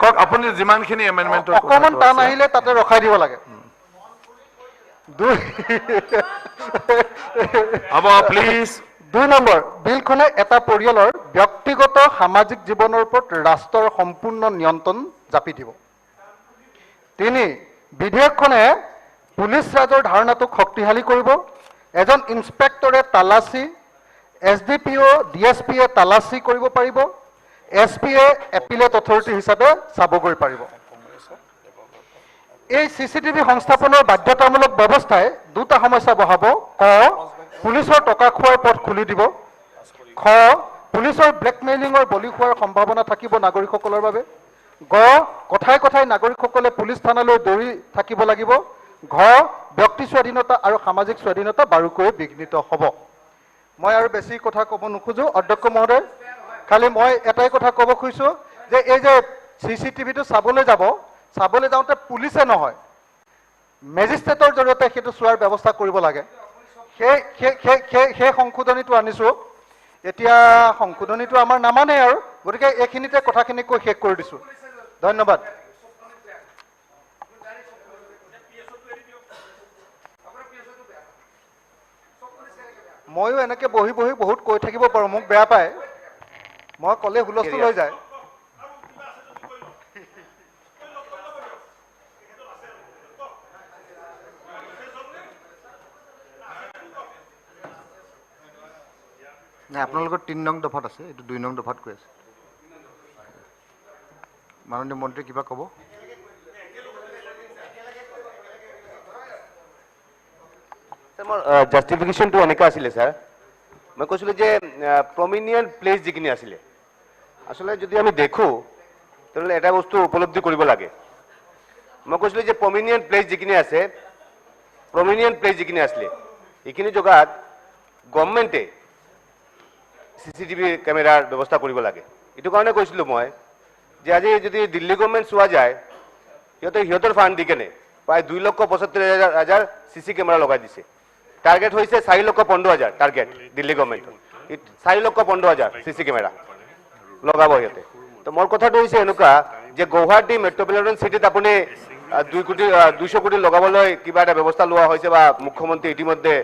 কওক, আপুনি যিমানখিনি এমেণ্ডমেণ্ট অকণমান টান আহিলে তাতে ৰখাই দিব লাগে। প্লিজ। 2 নম্বৰ, বিলখনে এটা পৰিয়ালৰ ব্যক্তিগত সামাজিক জীৱনৰ ওপৰত ৰাষ্ট্ৰৰ সম্পূৰ্ণ নিয়ন্ত্ৰণ জাপি দিব। 3, বিধেয়কখনে পুলিচ ৰাজৰ ধাৰণাটোক শক্তিশালী কৰিব। এজন ইন্সপেক্টৰে তালাচী, SDPO DSPয়ে তালাচী কৰিব পাৰিব, SPয়ে এপিলেট অথৰিটি হিচাপে চাবগৈ পাৰিব। এই CCTV সংস্থাপনৰ বাধ্যতামূলক ব্যৱস্থাই দুটা সমস্যা বঢ়াব। ক, পুলিচৰ টকা খোৱাৰ পথ খুলি দিব। খ, পুলিচৰ ব্লেকমেইলিঙৰ বলি হোৱাৰ সম্ভাৱনা থাকিব নাগৰিকসকলৰ বাবে। গ, কথাই কথাই নাগৰিকসকলে পুলিচ থানালৈ দৌৰি থাকিব লাগিব। ঘ, ব্যক্তি স্বাধীনতা আৰু সামাজিক স্বাধীনতা বাৰুকৈ বিঘ্নিত হ'ব। মই আৰু বেছি কথা ক'ব নোখোজোঁ অধ্যক্ষ মহোদয়, খালি মই এটাই কথা ক'ব খুজিছোঁ যে এই যে CCTVটো চাবলৈ যাওঁতে পুলিচে নহয়, মেজিষ্ট্ৰেটৰ জৰিয়তে সেইটো চোৱাৰ ব্যৱস্থা কৰিব লাগে। সেই সংশোধনীটো আনিছোঁ। এতিয়া সংশোধনীটো আমাৰ নামানে আৰু, গতিকে এইখিনিতে কথাখিনি কৈ শেষ কৰি দিছোঁ। ধন্যবাদ। ময়ো এনেকৈ বহি বহুত কৈ থাকিব পাৰোঁ, মোক বেয়া পায়, মই ক'লে হুলস্থুল হৈ যায়। নাই, আপোনালোকৰ 3 নং দফাত আছে, এইটো 2 নং দফাত কৈ আছে। মাননীয় মন্ত্ৰী কিবা ক'ব? মোৰ জাষ্টিফিকেশ্যনটো এনেকুৱা আছিলে ছাৰ, মই কৈছিলোঁ যে প্ৰমিনিয়েণ্ট প্লেচ যিখিনি আছিলে, আচলতে যদি আমি দেখোঁ তেনেহ'লে এটা বস্তু উপলব্ধি কৰিব লাগে। মই কৈছিলোঁ যে প্ৰমিনিয়েণ্ট প্লেচ যিখিনি আছিলে এইখিনি জেগাত গভৰ্ণমেণ্টে CCTV কেমেৰাৰ ব্যৱস্থা কৰিব লাগে। এইটো কাৰণে কৈছিলোঁ মই যে আজি যদি দিল্লী গভৰ্ণমেণ্ট চোৱা যায়, সিহঁতৰ ফাণ্ড দি কেনে প্ৰায় 2,75,000 CC কেমেৰা লগাই দিছে। টাৰ্গেট হৈছে 4,15,000 টাৰ্গেট দিল্লী গভৰ্ণমেণ্টৰ, 4,15,000 CC কেমেৰা লগাব সিহঁতে। তো মোৰ কথাটো হৈছে এনেকুৱা যে গুৱাহাটী মেট্ৰপলিটন চিটিত আপুনি 200 কোটি লগাবলৈ কিবা এটা ব্যৱস্থা লোৱা হৈছে বা মুখ্যমন্ত্ৰী ইতিমধ্যে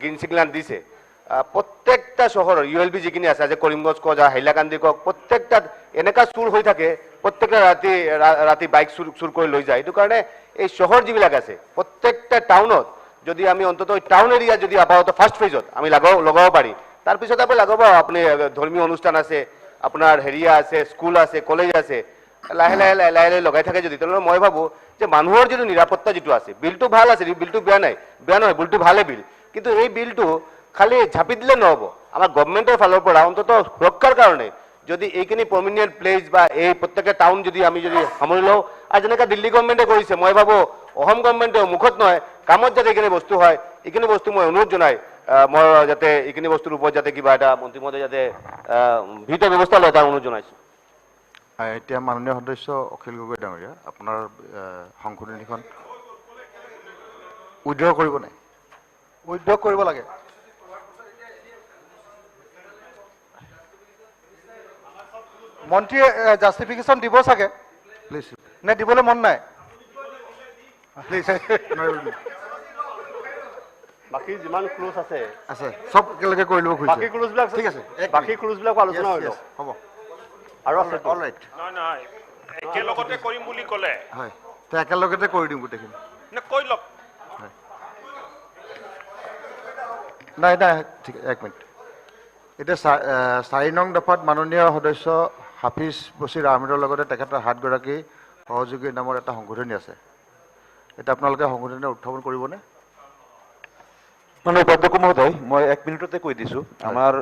গ্ৰীণ সিগনেল দিছে প্ৰত্যেকটা চহৰৰ ULB যিখিনি আছে আজি কৰিমগঞ্জ কওক হাইলাকান্দি কওক প্ৰত্যেকটাত এনেকা চুৰ হৈ থাকে প্ৰত্যেকটা ৰাতি বাইক চুৰ কৰি লৈ যায় এইটো কাৰণে এই চহৰ যিবিলাক আছে প্ৰত্যেকটা টাউনত যদি আমি অন্তত টাউন এৰিয়া যদি আপাতত ফাৰ্ষ্ট ফেজত আমি লগাব পাৰি তাৰপিছত আপুনি লগাব আপুনি ধৰ্মীয় অনুষ্ঠান আছে আপোনাৰ হেৰিয়া আছে স্কুল আছে কলেজ আছে লাহে লাহে লগাই থাকে যদি তেনেহ'লে মই ভাবোঁ যে মানুহৰ যিটো নিৰাপত্তা যিটো আছে বিলটো ভাল আছে বিলটো বেয়া নহয় বিলটো ভালে বিল কিন্তু এই বিলটো খালি ঝাপি দিলে নহ'ব আমাৰ গভৰ্ণমেণ্টৰ ফালৰ পৰা অন্তত সুৰক্ষাৰ কাৰণে যদি এইখিনি প্ৰমিনিয়েণ্ট প্লেচ বা এই প্ৰত্যেকটা টাউন যদি আমি যদি সামৰি লওঁ আৰু যেনেকৈ দিল্লী গভৰ্ণমেণ্টে কৰিছে মই ভাবোঁ অসম গভৰ্ণমেণ্টে মুখত নহয় কামত যাতে এইখিনি বস্তু হয় এইখিনি বস্তু মই অনুৰোধ জনাই মই যাতে এইখিনি বস্তুৰ ওপৰত যাতে কিবা এটা মন্ত্ৰী মহোদয়ে যাতে ভিতৰ ব্যৱস্থা লয় তাৰ অনুৰোধ জনাইছোঁ এতিয়া মাননীয় সদস্য অখিল গগৈ ডাঙৰীয়া আপোনাৰ সংশোধনীখন উইড্ৰ কৰিব নাই উইড্ৰ কৰিব লাগে মন্ত্ৰীয়ে জাষ্টিফিকেশ্যন দিব চাগে প্লিজ নে দিবলৈ মন নাই প্লিজ বাকী যিমান ক্লোজ আছে চব একেলগে কৰি ল'ব খুজিছে বাকী ক্লোজবিলাক ঠিক আছে বাকী ক্লোজবিলাক আলোচনা হৈ লওক হ'ব আৰু আছে অল ৰাইট নহয় একেলগতে কৰিম বুলি ক'লে হয় তে একেলগতে কৰি দিম গোটেইখিনি নে কৈ লওক নাই ঠিক এক মিনিট এতিয়া 4 নং দফাত মাননীয় সদস্য হাফিজ বছিৰ আহমেদৰ লগতে তেখেতৰ 7 গৰাকী সহযোগীৰ নামৰ এটা সংশোধনী আছে এটা আপোনালোকে সংশোধনী উত্থাপন কৰিবনে মানে উপাধ্যক্ষ মহোদয় মই 1 মিনিটতে কৈ দিছোঁ আমাৰ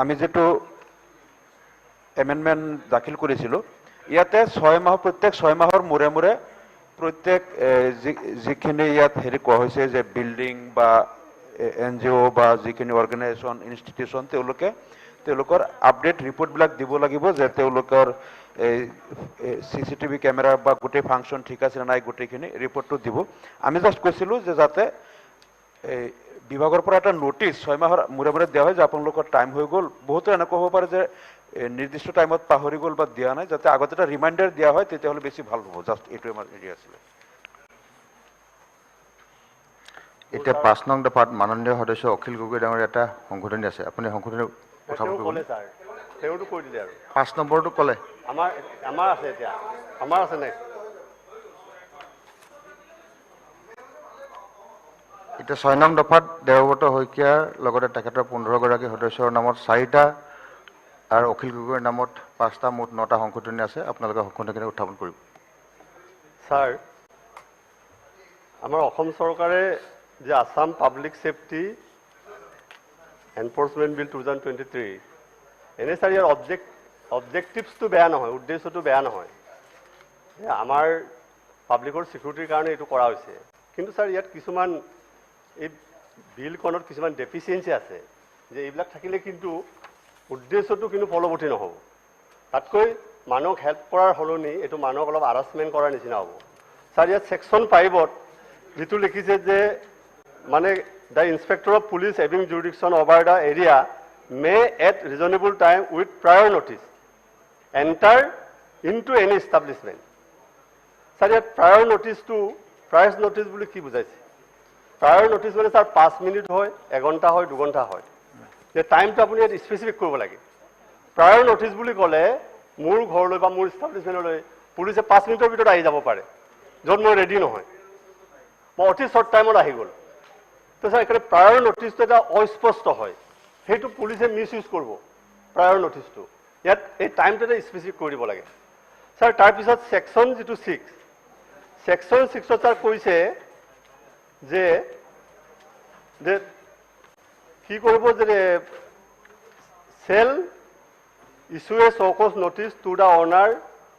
আমি যেটো এমেণ্ডমেণ্ট দাখিল কৰিছিলোঁ ইয়াতে 6 মাহ প্ৰত্যেক 6 মাহৰ মূৰে মূৰে প্ৰত্যেক যিখিনি ইয়াত হেৰি কোৱা হৈছে যে বিল্ডিং বা NGO বা যিখিনি অৰ্গেনাইজেশ্যন ইনষ্টিটিউশ্যন তেওঁলোকৰ আপডেট ৰিপৰ্টবিলাক দিব লাগিব যে তেওঁলোকৰ CCTV কেমেৰা বা গোটেই ফাংচন ঠিক আছে নাই গোটেইখিনি ৰিপৰ্টটো দিব আমি জাষ্ট কৈছিলোঁ যে যাতে বিভাগৰ পৰা এটা নোটিছ 6 মাহৰ মূৰে মূৰে দিয়া হয় যে আপোনালোকৰ টাইম হৈ গ'ল বহুতো এনেকুৱা হ'ব পাৰে যে নিৰ্দিষ্ট টাইমত পাহৰি গ'ল বা দিয়া নাই যাতে আগতে এটা ৰিমাইণ্ডাৰ দিয়া হয় তেতিয়াহ'লে বেছি ভাল হ'ব জাষ্ট এইটো আমাৰ এৰিয়া আছিলে এতিয়া 5 নং দফাত মাননীয় সদস্য অখিল গগৈ ডাঙৰীয়া এটা সংশোধনী আছে আপুনি সংশোধনী উত্থাপন কৰিব ক'লে ছাৰ তেওঁটো কৈ দিলে আৰু 5 নম্বৰটো ক'লে আমাৰ আছে এতিয়া আমাৰ আছে নাই এতিয়া 6 নং দফাত দেৱব্ৰত শইকীয়াৰ লগতে তেখেতৰ 15 গৰাকী সদস্যৰ নামত 4টা আৰু অখিল গগৈৰ নামত 5টা মুঠ 9টা সংশোধনী আছে আপোনালোকে সংশোধনীখিনি উত্থাপন কৰিব ছাৰ আমাৰ অসম চৰকাৰে যে আসাম পাব্লিক সেফটি এনফোৰ্সমেন্ট বিল 2023 এনে ছাৰ ইয়াৰ অবজেক্টিভছটো বেয়া নহয় উদ্দেশ্যটো বেয়া নহয় আমাৰ পাব্লিকৰ সিকিউৰিটিৰ কাৰণে এইটো কৰা হৈছে কিন্তু ছাৰ ইয়াত কিছুমান এই বিলখনত কিছুমান ডেফিচিয়েঞ্চি আছে যে এইবিলাক থাকিলে কিন্তু উদ্দেশ্যটো কিন্তু ফলৱৰ্তী নহ'ব তাতকৈ মানুহক হেল্প কৰাৰ সলনি এইটো মানুহক অলপ হাৰাসমেণ্ট কৰাৰ নিচিনা হ'ব ছাৰ ইয়াত ছেকশ্যন 5ত যেটো লিখিছে যে মানে the inspector of police having jurisdiction over the area may at reasonable time with prior notice enter into any establishment sir yet prior notice boli ki bujaise prior notice mane sir 5 minute hoy 1 ghonta hoy 2 ghonta hoy je time to apuni yet specific koribo lage prior notice boli kole mur ghor loi ba mur establishment loi police 5 minute bitor ahi jabo pare jod moi ready no hoy mo oti short time ot ahi gol তো sir এখানে prior নোটিসটো এটা অস্পষ্ট হয় সেইটো পুলিশে misuse করব prior নোটিসটো ইয়াত এই টাইমটো স্পেসিফিক কৰি দিব লাগে স্যাৰ তাৰপিছত সেকশন যেটো 6 সেকশন 6 স্যাৰ কৈছে যে কি কৰিব যে cell issue a show cause notice to the owner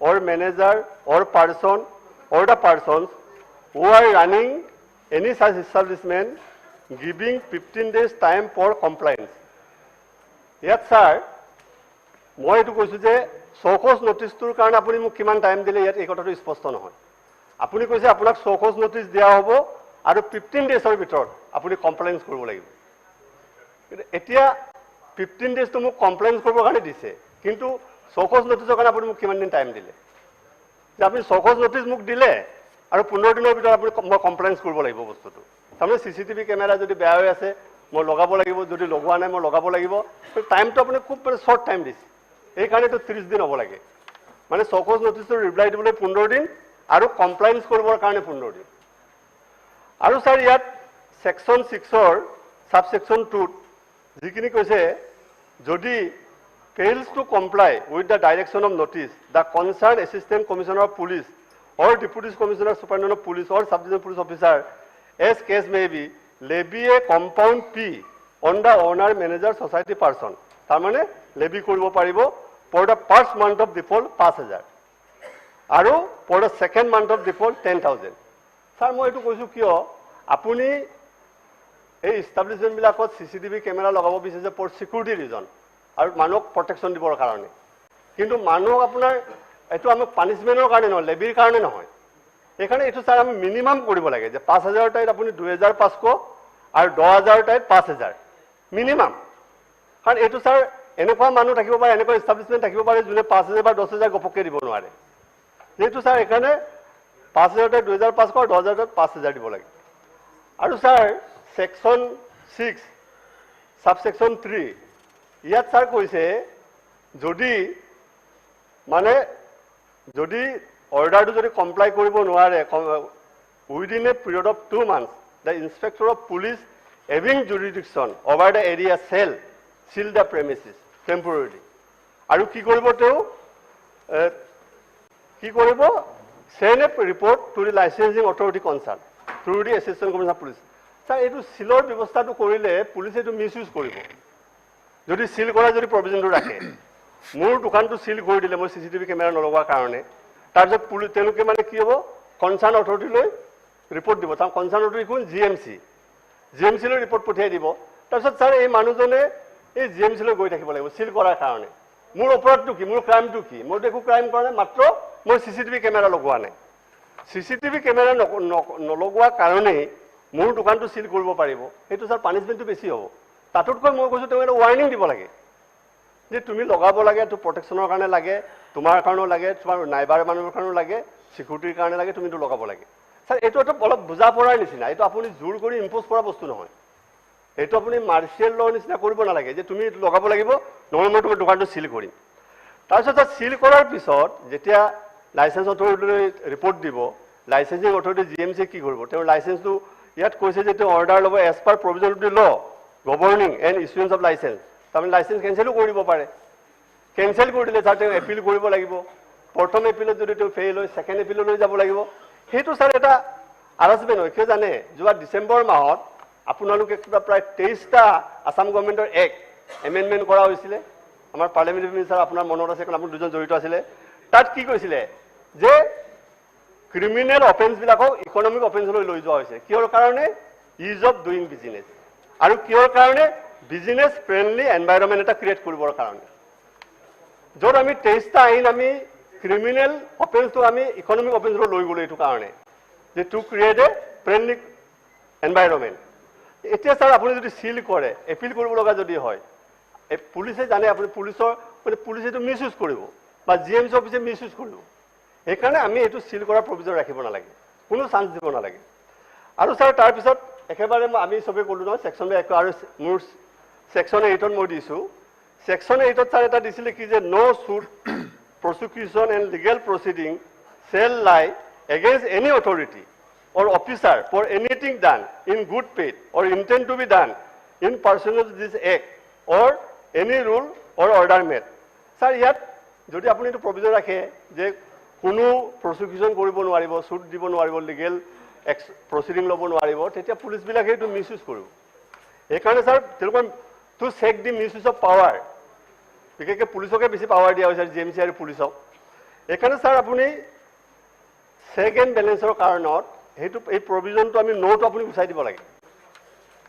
or manager or person or the persons who are running any such establishment giving 15 days time for compliance. Yes, sir. মই এইটো কৈছো যে শোকজ নোটিসটোৰ কাৰণে আপুনি মোক কিমান টাইম দিলে ইয়াত এই কথাটো স্পষ্ট নহয় আপুনি কৈছে আপোনাক শোকজ নোটিস দিয়া হ'ব আৰু 15 ডেজৰ ভিতৰত আপুনি কমপ্লেইন্স কৰিব লাগিব কিন্তু এতিয়া 15 ডেজটো মোক কমপ্লেইন্স কৰিবৰ কাৰণে দিছে কিন্তু শোকজ নোটিসৰ কাৰণে আপুনি মোক কিমান দিন টাইম দিলে যে আপুনি চকজ নটিচ মোক দিলে আৰু 15 দিনৰ ভিতৰত আপুনি মই কমপ্লেইন্স কৰিব লাগিব বস্তুটো তাৰমানে চিচিটিভি কেমেৰা যদি বেয়া হৈ আছে মই লগাব লাগিব যদি লগোৱা নাই মই লগাব লাগিব টাইমটো আপুনি খুব শ্বৰ্ট টাইম দিছে এইকাৰণেতো 30 দিন হ'ব লাগে মানে চকজ নটিচৰ ৰিপ্লাই দিবলৈ 15 দিন আৰু কমপ্লেইন্স কৰিবৰ কাৰণে 15 দিন আৰু স্যাৰ ইয়াত সেকশন 6ৰ সাবসেকশন 2 যিখিনি কৈছে যদি fails to comply with the direction of notice, the concerned Assistant Commissioner of Police or Deputy Commissioner Superintendent of Police or Sub-Division Police Officer, as case may be, levy a compound fee on the owner, manager, society person. তাৰমানে levy কৰিব পাৰিব for the first month of default 5,000 আৰু for the second month of default 10,000. Sir মই এইটো কৈছো কিয় আপুনি এই এষ্টাব্লিশমেন্ট বিলাকত CCTV কেমেৰা লগাব বিচাৰিছে for security reason. আৰু মানুহক প্ৰটেকশ্যন দিবৰ কাৰণে কিন্তু মানুহ আপোনাৰ এটো আমি পানিশমেন্টৰ কাৰণে নহয় লেবিৰ কাৰণে নহয় এখানে এটো স্যাৰ আমি মিনিমাম কৰিব লাগে যে 5,000 টাইত আপুনি 2,500 আৰু 10,000 টাইত 5,000 মিনিমাম কাৰণ এটো স্যাৰ এনেকুৱা মানুহ থাকিব পাৰে এনেকুৱা এষ্টাব্লিশমেন্ট থাকিব পাৰে যোনে 5,000 বা 10,000 গপকে দিব নোৱাৰে যেটো স্যাৰ এখানে 5,000 টাইত 2,500 আৰু 10,000 টাইত 5,000 দিব লাগে আৰু স্যাৰ সেকশন 6 সাবসেকশন 3 ইয়াত স্যাৰ কৈছে যদি মানে যদি অৰ্ডাৰটো যদি কমপ্লাই কৰিব নোৱাৰে within a period of 2 months the inspector of police having jurisdiction over the area shall seal the premises temporarily আৰু কি কৰিব তেওঁ কি কৰিব send a report to the licensing authority concerned through the Assistant Commissioner of Police sir এইটো সিলৰ ব্যৱস্থাটো কৰিলে পুলিচে এইটো মিসইউজ কৰিব যদি সিল কৰা যদি প্ৰভিজনটো ৰাখে মোৰ দোকানটো সিল কৰি দিলে মই সিসিটিভি কেমেৰা নলগোৱাৰ কাৰণে তাৰপিছত পুলিচ তেওঁলোকে মানে কি হ'ব কনসাৰ্ন অথৰিটিলৈ ৰিপৰ্ট দিব তাৰ কনসাৰ্ন অথৰিটি কোন জিএমচি লৈ ৰিপৰ্ট পঠিয়াই দিব তাৰপিছত স্যাৰ এই মানুহজনে এই জিএমচি লৈ গৈ থাকিব লাগিব সিল কৰাৰ কাৰণে মোৰ অপৰাধটো কি মোৰ ক্ৰাইমটো কি মই দেখো ক্ৰাইম কৰা নাই মাত্ৰ মই সিসিটিভি কেমেৰা লগোৱা নাই সিসিটিভি কেমেৰা নলগোৱাৰ কাৰণে মোৰ দোকানটো সিল কৰিব পাৰিব সেইটো স্যাৰ পানিশমেন্টটো বেছি হ'ব তাতকৈ মই কৈছো তেওঁ এটা ৱাৰ্নিং দিব লাগে যে তুমি লগাব লাগে তো প্ৰটেকশ্যনৰ কাৰণে লাগে তোমাৰ কাৰণেও লাগে তোমাৰ নাইবাৰ মানুহৰ কাৰণেও লাগে সিকিউৰিটিৰ কাৰণে লাগে তুমি তো লগাব লাগে স্যাৰ এইটো এটা অলপ বুজা পৰাৰ নিচিনা এইটো আপুনি জোৰ কৰি ইম্পোজ কৰা বস্তু নহয় এইটো আপুনি মাৰ্শিয়েল লৰ নিচিনা কৰিব নালাগে যে তুমি লগাব লাগিব নহলে মই তোমাৰ দোকানটো সিল কৰিম তাৰপিছত সিল কৰাৰ পিছত যেতিয়া লাইসেন্স অথৰিটিলৈ ৰিপৰ্ট দিব লাইসেন্সিং অথৰিটি জিএমচি কি কৰিব তেওঁ লাইসেন্সটো ইয়াত কৈছে যে তেওঁ অৰ্ডাৰ ল'ব as per provision of the law governing and issuance of licence তাৰমানে লাইসেন্স কেনচেলো কৰি দিব পাৰে কেনসেল কৰি দিলে স্যাৰ তেওঁ এপিল কৰিব লাগিব প্ৰথম এপিলত যদি তেওঁ ফেইল হয় সেকেন্ড এপিললৈ যাব লাগিব সেইটো স্যাৰ এটা আৰাজমেণ্ট হয় কিয় জানে যোৱা ডিসেম্বৰ মাহত আপোনালোকে কিবা প্ৰায় 23টা আসাম গভৰ্ণমেণ্টৰ এক্ট এমেণ্ডমেণ্ট কৰা হৈছিলে আমাৰ পাৰ্লিয়ামেণ্টাৰী মিনিষ্টাৰ আপোনাৰ মনত আছে কাৰণ আপুনি দুজন জড়িত আছিলে তাত কি কৈছিলে যে ক্ৰিমিনেল অফেন্স বিলাকক ইকনমিক অফেন্সলৈ লৈ যোৱা হৈছে কিহৰ কাৰণে ইজ অফ ডুইং বিজনেছ আৰু কিহৰ কাৰণে বিজনেছ ফ্ৰেণ্ডলি এনভাইৰনমেণ্ট এটা ক্ৰিয়েট কৰিবৰ কাৰণে য'ত আমি 23টা আইন আমি ক্ৰিমিনেল অফেন্সটো আমি ইকনমিক অফেন্সলৈ লৈ গ'লো এইটো কাৰণে যে টু ক্ৰিয়েট এ ফ্ৰেণ্ডলি এনভাইৰনমেণ্ট এতিয়া স্যাৰ আপুনি যদি সিল কৰে এপিল কৰিব লগা যদি হয় পুলিচে জানে আপুনি পুলিচৰ মানে পুলিচে এইটো মিসইউজ কৰিব বা জিএমচি অফিচে মিসইউজ কৰিব সেইকাৰণে আমি এইটো সিল কৰাৰ প্ৰভিজন ৰাখিব নালাগে কোনো চান্স দিব নালাগে আৰু স্যাৰ তাৰপিছত একেবাৰে আমি সবে ক'লো নহয় সেকশন 1 আৰু মোৰ সেকশন 8ত মই দিছো সেকশন 8ত স্যাৰ এটা দিছিলে কি যে নো suit prosecution and legal proceeding shall lie against any authority or officer for anything done in good faith or intend to be done in pursuance of this act or any rule or order made. Sir, yet যদি আপুনি এইটো provision ৰাখে যে কোনো প্ৰসিকিউশন কৰিব নোৱাৰিব suit দিব নোৱাৰিব লিগেল প্ৰসিডিং ল'ব নোৱাৰিব তেতিয়া পুলিচ বিলাকে এইটো মিসইউজ কৰিব এইকাৰণে স্যাৰ তেওঁলোকৰ to check the misuse of power বিশেষকৈ পুলিচকে বেছি পাৱাৰ দিয়া হৈছে জিএমচি আৰু পুলিচক এইকাৰণে স্যাৰ আপুনি চেক এণ্ড বেলেঞ্চৰ কাৰণত সেইটো এই প্ৰভিজনটো আমি নোটো আপুনি গুচাই দিব লাগে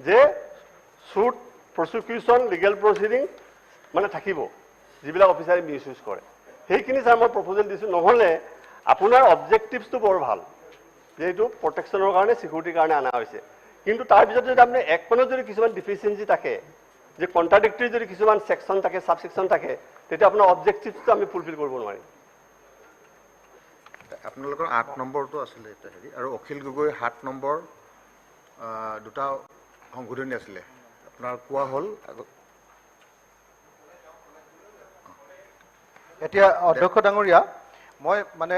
যে সুট প্ৰসিকিউশন লিগেল প্ৰসিডিং মানে থাকিব যিবিলাক অফিচাৰে মিসইউজ কৰে সেইখিনি স্যাৰ মই প্ৰপ'জেল দিছো নহলে আপোনাৰ অবজেক্টিভছটো বৰ ভাল যে এইটো প্ৰটেকশ্যনৰ কাৰণে সিকিউৰিটিৰ কাৰণে আনা হৈছে কিন্তু তাৰ পিছত যদি আপুনি একপনত যদি কিছুমান ডিফিচিয়েঞ্চি থাকে যে কন্ট্ৰাডিক্টৰি যদি কিছুমান সেকশন থাকে সাবসেকশন থাকে তেতিয়া আপোনাৰ অবজেক্টিভছটো আমি ফুলফিল কৰিব নোৱাৰিম আপোনালোকৰ 8 নম্বৰটো আছিলে এটা হেৰি আৰু অখিল গগৈ 7 নম্বৰ দুটা সংশোধনী আছিলে আপোনাৰ কোৱা হ'ল এতিয়া অধ্যক্ষ ডাঙৰীয়া মই মানে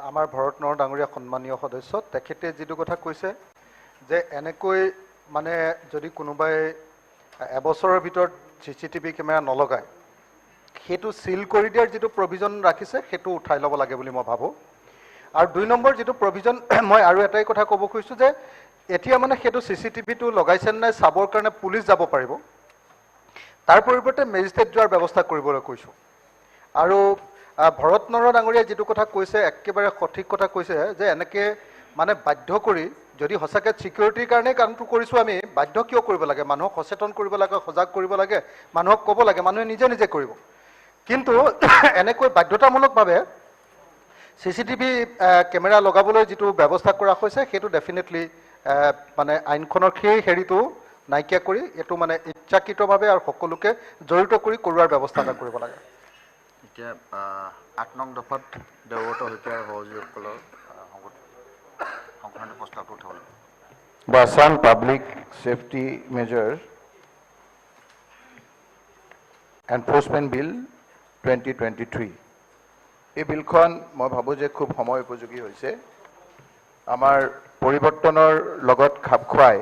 আমাৰ ভৰত নৰহ ডাঙৰীয়া সন্মানীয় সদস্য তেখেতে যিটো কথা কৈছে যে এনেকৈ মানে যদি কোনোবাই এবছৰৰ ভিতৰত CCTV কেমেৰা নলগায় সেইটো সিল কৰি দিয়াৰ যিটো প্ৰভিজন ৰাখিছে সেইটো উঠাই ল'ব লাগে বুলি মই ভাবোঁ আৰু 2 নম্বৰ যিটো প্ৰভিজন মই আৰু এটাই কথা ক'ব খুজিছোঁ যে এতিয়া মানে সেইটো CCTVটো লগাইছে নাই চাবৰ কাৰণে পুলিচ যাব পাৰিব তাৰ পৰিৱৰ্তে মেজিষ্ট্ৰেট যোৱাৰ ব্যৱস্থা কৰিবলৈ কৈছোঁ আৰু ভৰত নৰহ ডাঙৰীয়া যিটো কথা কৈছে একেবাৰে সঠিক কথা কৈছে যে এনেকৈ মানে বাধ্য কৰি যদি সঁচাকৈ ছিকিউৰিটিৰ কাৰণে কামটো কৰিছোঁ আমি বাধ্য কিয় কৰিব লাগে মানুহক সচেতন কৰিব লাগে সজাগ কৰিব লাগে মানুহক ক'ব লাগে মানুহে নিজে নিজে কৰিব কিন্তু এনেকৈ বাধ্যতামূলকভাৱে CCTV কেমেৰা লগাবলৈ যিটো ব্যৱস্থা কৰা হৈছে সেইটো ডেফিনেটলি মানে আইনখনৰ সেই হেৰিটো নাইকিয়া কৰি এইটো মানে ইচ্ছাকৃতভাৱে আৰু সকলোকে জড়িত কৰি কৰোৱাৰ ব্যৱস্থা এটা কৰিব লাগে এতিয়া 8 নং দফাত দেৱব্ৰত শইকীয়াৰ সহযোগীসকলৰ সংশোধনী প্ৰস্তাৱটো উঠাব লাগিব The Assam Public Safety Measures Enforcement Bill 2023 এই বিলখন মই ভাবোঁ যে খুব সময় উপযোগী হৈছে আমাৰ পৰিৱৰ্তনৰ লগত খাপ খুৱাই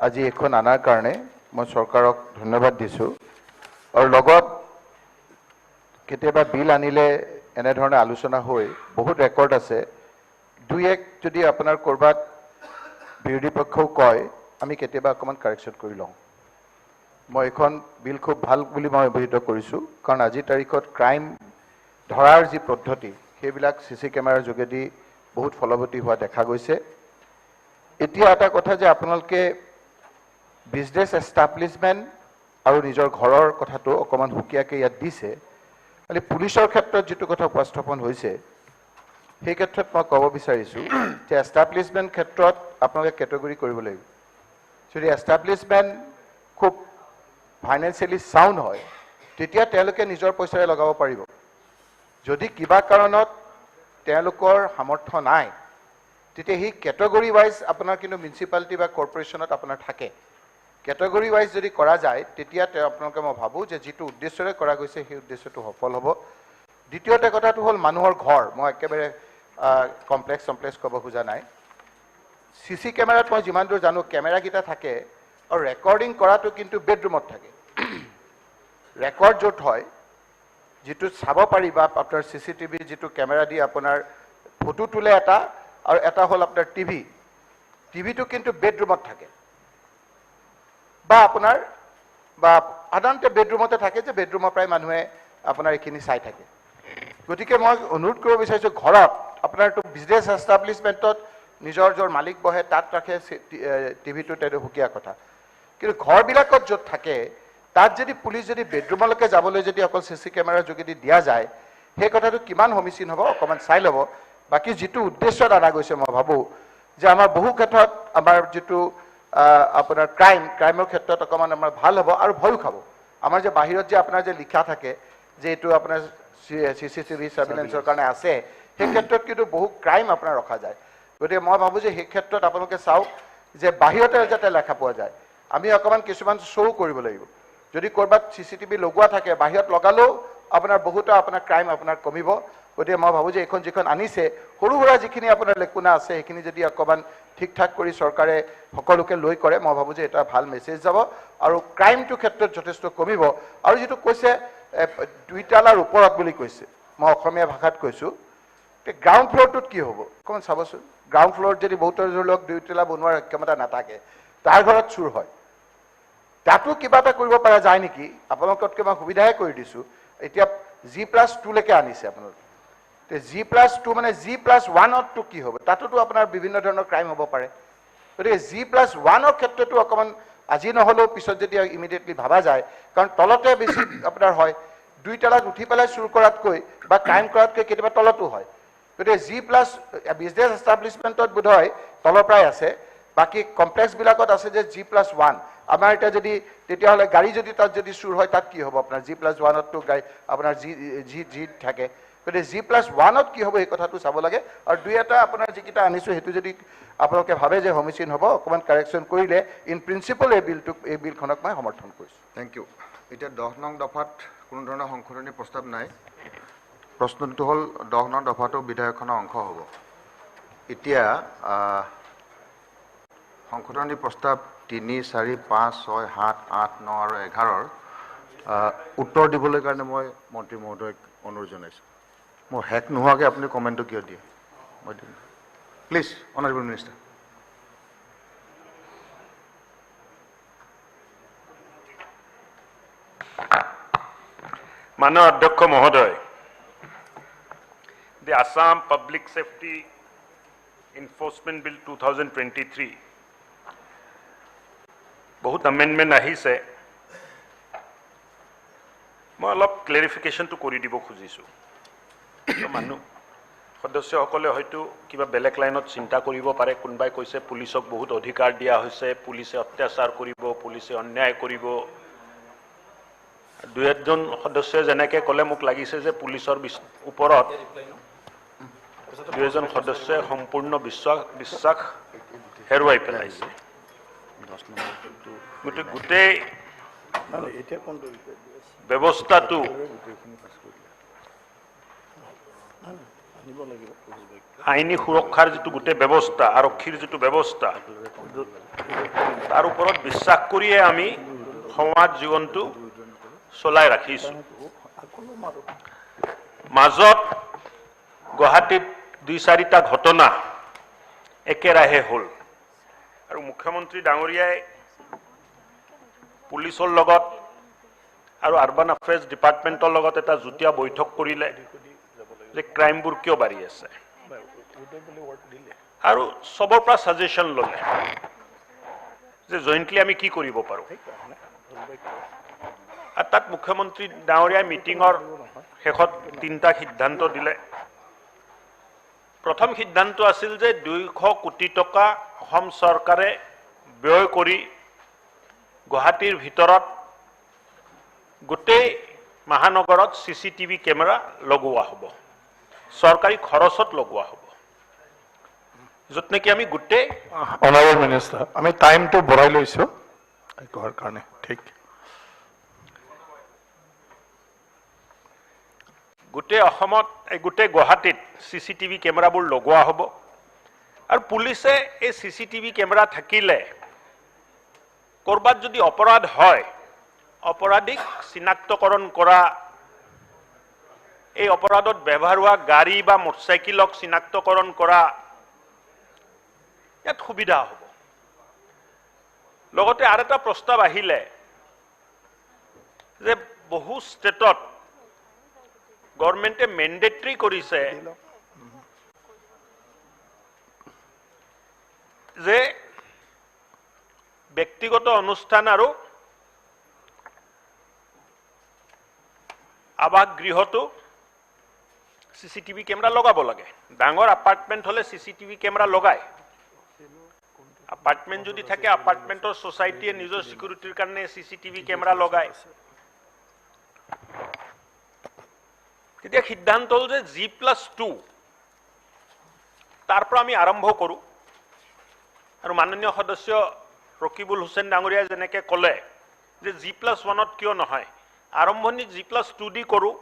আজি এখন আনাৰ কাৰণে মই চৰকাৰক ধন্যবাদ দিছোঁ আৰু লগত কেতিয়াবা বিল আনিলে এনেধৰণে আলোচনা হৈ বহুত ৰেকৰ্ড আছে 2-1 যদি আপোনাৰ ক'ৰবাত বিৰোধী পক্ষও কয় আমি কেতিয়াবা অকণমান কাৰেকশ্যন কৰি লওঁ মই এখন বিল খুব ভাল বুলি মই অভিহিত কৰিছোঁ কাৰণ আজিৰ তাৰিখত ক্ৰাইম ধৰাৰ যি পদ্ধতি সেইবিলাক CC কেমেৰাৰ যোগেদি বহুত ফলৱতী হোৱা দেখা গৈছে এতিয়া এটা কথা যে আপোনালোকে বিজনেছ এষ্টাব্লিছমেণ্ট আৰু নিজৰ ঘৰৰ কথাটো অকণমান সুকীয়াকৈ ইয়াত দিছে খালি পুলিচৰ ক্ষেত্ৰত যিটো কথা উপস্থাপন হৈছে সেই ক্ষেত্ৰত মই ক'ব বিচাৰিছোঁ যে এষ্টাব্লিছমেণ্ট ক্ষেত্ৰত আপোনালোকে কেটেগৰী কৰিব লাগিব যদি এষ্টাব্লিছমেণ্ট খুব ফাইনেন্সিয়েলি চাউণ্ড হয় তেতিয়া তেওঁলোকে নিজৰ পইচাৰে লগাব পাৰিব যদি কিবা কাৰণত তেওঁলোকৰ সামৰ্থ্য নাই তেতিয়া সেই কেটেগৰী ৱাইজ আপোনাৰ কিন্তু মিউনিচিপালিটি বা কৰ্পৰেশ্যনত আপোনাৰ থাকে কেটেগৰী ৱাইজ যদি কৰা যায় তেতিয়া আপোনালোকে মই ভাবোঁ যে যিটো উদ্দেশ্যৰে কৰা গৈছে সেই উদ্দেশ্যটো সফল হ'ব দ্বিতীয়তে কথাটো হ'ল মানুহৰ ঘৰ মই একেবাৰে কমপ্লেক্স ক'ব খোজা নাই CC কেমেৰাত মই যিমান দূৰ জানো কেমেৰাকেইটা থাকে আৰু ৰেকৰ্ডিং কৰাটো কিন্তু বেডৰুমত থাকে ৰেকৰ্ড য'ত হয় যিটো চাব পাৰি বা আপোনাৰ CCTV যিটো কেমেৰা দি আপোনাৰ ফটো তোলে এটা আৰু এটা হ'ল আপোনাৰ টিভিটো কিন্তু বেডৰুমত থাকে বা আপোনাৰ বা সাধাৰণতে বেডৰুমতে থাকে যে বেডৰুমৰ পৰাই মানুহে আপোনাৰ এইখিনি চাই থাকে গতিকে মই অনুৰোধ কৰিব বিচাৰিছোঁ ঘৰত আপোনাৰতো বিজনেছ এষ্টাব্লিছমেণ্টত নিজৰ য'ৰ মালিক বহে তাত ৰাখে টিভিটো সেইটো সুকীয়া কথা কিন্তু ঘৰবিলাকত য'ত থাকে তাত যদি পুলিচ যদি বেডৰুমলৈকে যাবলৈ যদি অকল CC কেমেৰাৰ যোগেদি দিয়া যায় সেই কথাটো কিমান সমীচীন হ'ব অকণমান চাই ল'ব বাকী যিটো উদ্দেশ্যত অনা গৈছে মই ভাবোঁ যে আমাৰ বহু ক্ষেত্ৰত আমাৰ যিটো আপোনাৰ ক্ৰাইমৰ ক্ষেত্ৰত অকণমান আমাৰ ভাল হ'ব আৰু ভয়ো খাব আমাৰ যে বাহিৰত যে আপোনাৰ যে লিখা থাকে যে এইটো আপোনাৰ CCTV চাৰ্ভিলেঞ্চৰ কাৰণে আছে সেই ক্ষেত্ৰত কিন্তু বহু ক্ৰাইম আপোনাৰ ৰখা যায় গতিকে মই ভাবোঁ যে সেই ক্ষেত্ৰত আপোনালোকে চাওক যে বাহিৰতে যাতে লেখা পোৱা যায় আমি অকণমান কিছুমান শ্ব' কৰিব লাগিব যদি ক'ৰবাত CCTV লগোৱা থাকে বাহিৰত লগালেও আপোনাৰ বহুতো আপোনাৰ ক্ৰাইম আপোনাৰ কমিব গতিকে মই ভাবোঁ যে এইখন যিখন আনিছে সৰু সুৰা যিখিনি আপোনাৰ লেকুনা আছে সেইখিনি যদি অকণমান ঠিক ঠাক কৰি চৰকাৰে সকলোকে লৈ কৰে মই ভাবোঁ যে এটা ভাল মেছেজ যাব আৰু ক্ৰাইমটোৰ ক্ষেত্ৰত যথেষ্ট কমিব আৰু যিটো কৈছে 2 তালাৰ ওপৰত বুলি কৈছে মই অসমীয়া ভাষাত কৈছোঁ গ্ৰাউণ্ড ফ্ল'ৰটোত কি হ'ব অকণমান চাবচোন গ্ৰাউণ্ড ফ্ল'ৰত যদি বহুতৰ ধৰি লওক 2 তালা বনোৱাৰ ক্ষমতা নাথাকে তাৰ ঘৰত চুৰ হয় তাতো কিবা এটা কৰিব পৰা যায় নেকি আপোনালোকতকৈ মই সুবিধাহে কৰি দিছোঁ এতিয়া G+2 লৈকে আনিছে আপোনালোকে G+2 মানে G+1ত কি হ'ব তাতোতো আপোনাৰ বিভিন্ন ধৰণৰ ক্ৰাইম হ'ব পাৰে গতিকে G+1ৰ ক্ষেত্ৰতো অকণমান আজি নহ'লেও পিছত যদি ইমিডিয়েটলি ভাবা যায় কাৰণ তলতে বেছি আপোনাৰ হয় 2 তালাত উঠি পেলাই চুৰ কৰাতকৈ বা ক্ৰাইম কৰাতকৈ কেতিয়াবা তলতো হয় গতিকে বিজনেছ এষ্টাব্লিছমেণ্টত বোধ হয় তলৰ পৰাই আছে বাকী কমপ্লেক্সবিলাকত আছে যে G+1 আমাৰ এতিয়া যদি তেতিয়াহ'লে গাড়ী যদি তাত যদি চুৰ হয় তাত কি হ'ব আপোনাৰ G+1ততো গাড়ী আপোনাৰ জি থাকে গতিকে G+1ত কি হ'ব এই কথাটো চাব লাগে আৰু দুই এটা আপোনাৰ যিকেইটা আনিছোঁ সেইটো যদি আপোনালোকে ভাবে যে সমীচীন হ'ব অকণমান কাৰেকশ্যন কৰিলে ইন প্ৰিন্সিপল এই বিলখনক মই সমৰ্থন কৰিছোঁ। Thank you. এতিয়া 10 নং দফাত কোনো ধৰণৰ সংশোধনী প্ৰস্তাৱ নাই। প্ৰশ্নটো হ'ল 10 নং দফাটো বিধেয়কখনৰ অংশ হ'ব। এতিয়া সংশোধনী প্ৰস্তাৱ 3, 4, 5, 6, 7, 8, 9 আৰু 11ৰ উত্তৰ দিবলৈ কাৰণে মই মন্ত্ৰী মহোদয়ক অনুৰোধ জনাইছোঁ। মোৰ শেষ নোহোৱাকৈ আপুনি কমেণ্টটো কিয় দিয়ে মই দিম। Please honourable minister. মাননীয় অধ্যক্ষ মহোদয়, the Assam Public Safety Enforcement Bill 2023 বহুত amendment আহিছে, মই অলপ ক্লেৰিফিকেশ্যনটো কৰি দিব খুজিছোঁ। মানুহ সদস্যসকলে হয়তো কিবা বেলেগ লাইনত চিন্তা কৰিব পাৰে। কোনোবাই কৈছে পুলিচক বহুত অধিকাৰ দিয়া হৈছে, পুলিচে অত্যাচাৰ কৰিব, পুলিচে অন্যায় কৰিব। দুই এজন সদস্যই যেনেকৈ ক'লে মোক লাগিছে যে পুলিচৰ ওপৰত দুই এজন সদস্যই সম্পূৰ্ণ বিশ্বাস হেৰুৱাই পেলাইছে। গোটেই ব্যৱস্থাটো আইনী সুৰক্ষাৰ যিটো গোটেই ব্যৱস্থা, আৰক্ষীৰ যিটো ব্যৱস্থা, তাৰ ওপৰত বিশ্বাস কৰিয়ে আমি সমাজ জীৱনটো চলাই ৰাখিছোঁ। মাজত গুৱাহাটীত 2-4টা ঘটনা একেৰাহে হ'ল আৰু মুখ্যমন্ত্ৰী ডাঙৰীয়াই পুলিচৰ লগত আৰু আৰবান এফেয়াৰ্ছ ডিপাৰ্টমেণ্টৰ লগত এটা যুটীয়া বৈঠক কৰিলে যে ক্ৰাইমবোৰ কিয় বাঢ়ি আছে আৰু চবৰ পৰা ছাজেশ্যন ল'লে যে জইণ্টলি আমি কি কৰিব পাৰোঁ। আৰু তাত মুখ্যমন্ত্ৰী ডাঙৰীয়াই মিটিঙৰ শেষত 3টা সিদ্ধান্ত দিলে। প্ৰথম সিদ্ধান্ত আছিল যে 200 কোটি টকা অসম চৰকাৰে ব্যয় কৰি গুৱাহাটীৰ ভিতৰত গোটেই মহানগৰত CCTV কেমেৰা লগোৱা হ'ব, চৰকাৰী খৰচত লগোৱা হ'ব, য'ত নেকি আমি গোটেই অনাৰেবল মিনিষ্টাৰ আমি টাইমটো বঢ়াই লৈছোঁ কোৱাৰ কাৰণে। ঠিক, গোটেই অসমত গোটেই গুৱাহাটীত CCTV কেমেৰাবোৰ লগোৱা হ'ব আৰু পুলিচে এই CCTV কেমেৰা থাকিলে ক'ৰবাত যদি অপৰাধ হয়, অপৰাধীক চিনাক্তকৰণ কৰা, এই অপৰাধত ব্যৱহাৰ হোৱা গাড়ী বা মটৰচাইকেলক চিনাক্তকৰণ কৰা, ইয়াত সুবিধা হ'ব। লগতে আৰু এটা প্ৰস্তাৱ আহিলে যে বহু ষ্টেটত গভৰ্ণমেণ্টে মেণ্ডেটৰী কৰিছে যে ব্যক্তিগত অনুষ্ঠান আৰু আৱাস গৃহতো CCTV কেমেৰা লগাব লাগে। ডাঙৰ এপাৰ্টমেণ্ট হ'লে CCTV কেমেৰা লগায়। এপাৰ্টমেণ্ট যদি থাকে এপাৰ্টমেণ্টৰ ছ'চাইটিয়ে নিজৰ চিকিউৰিটিৰ কাৰণে CCTV কেমেৰা লগায়। তেতিয়া সিদ্ধান্ত হ'ল যে G+2 তাৰ পৰা আমি আৰম্ভ কৰোঁ আৰু মাননীয় সদস্য ৰকিবুল হুছেইন ডাঙৰীয়াই যেনেকৈ ক'লে যে G+1ত কিয় নহয়, আৰম্ভণি G+2 দি কৰোঁ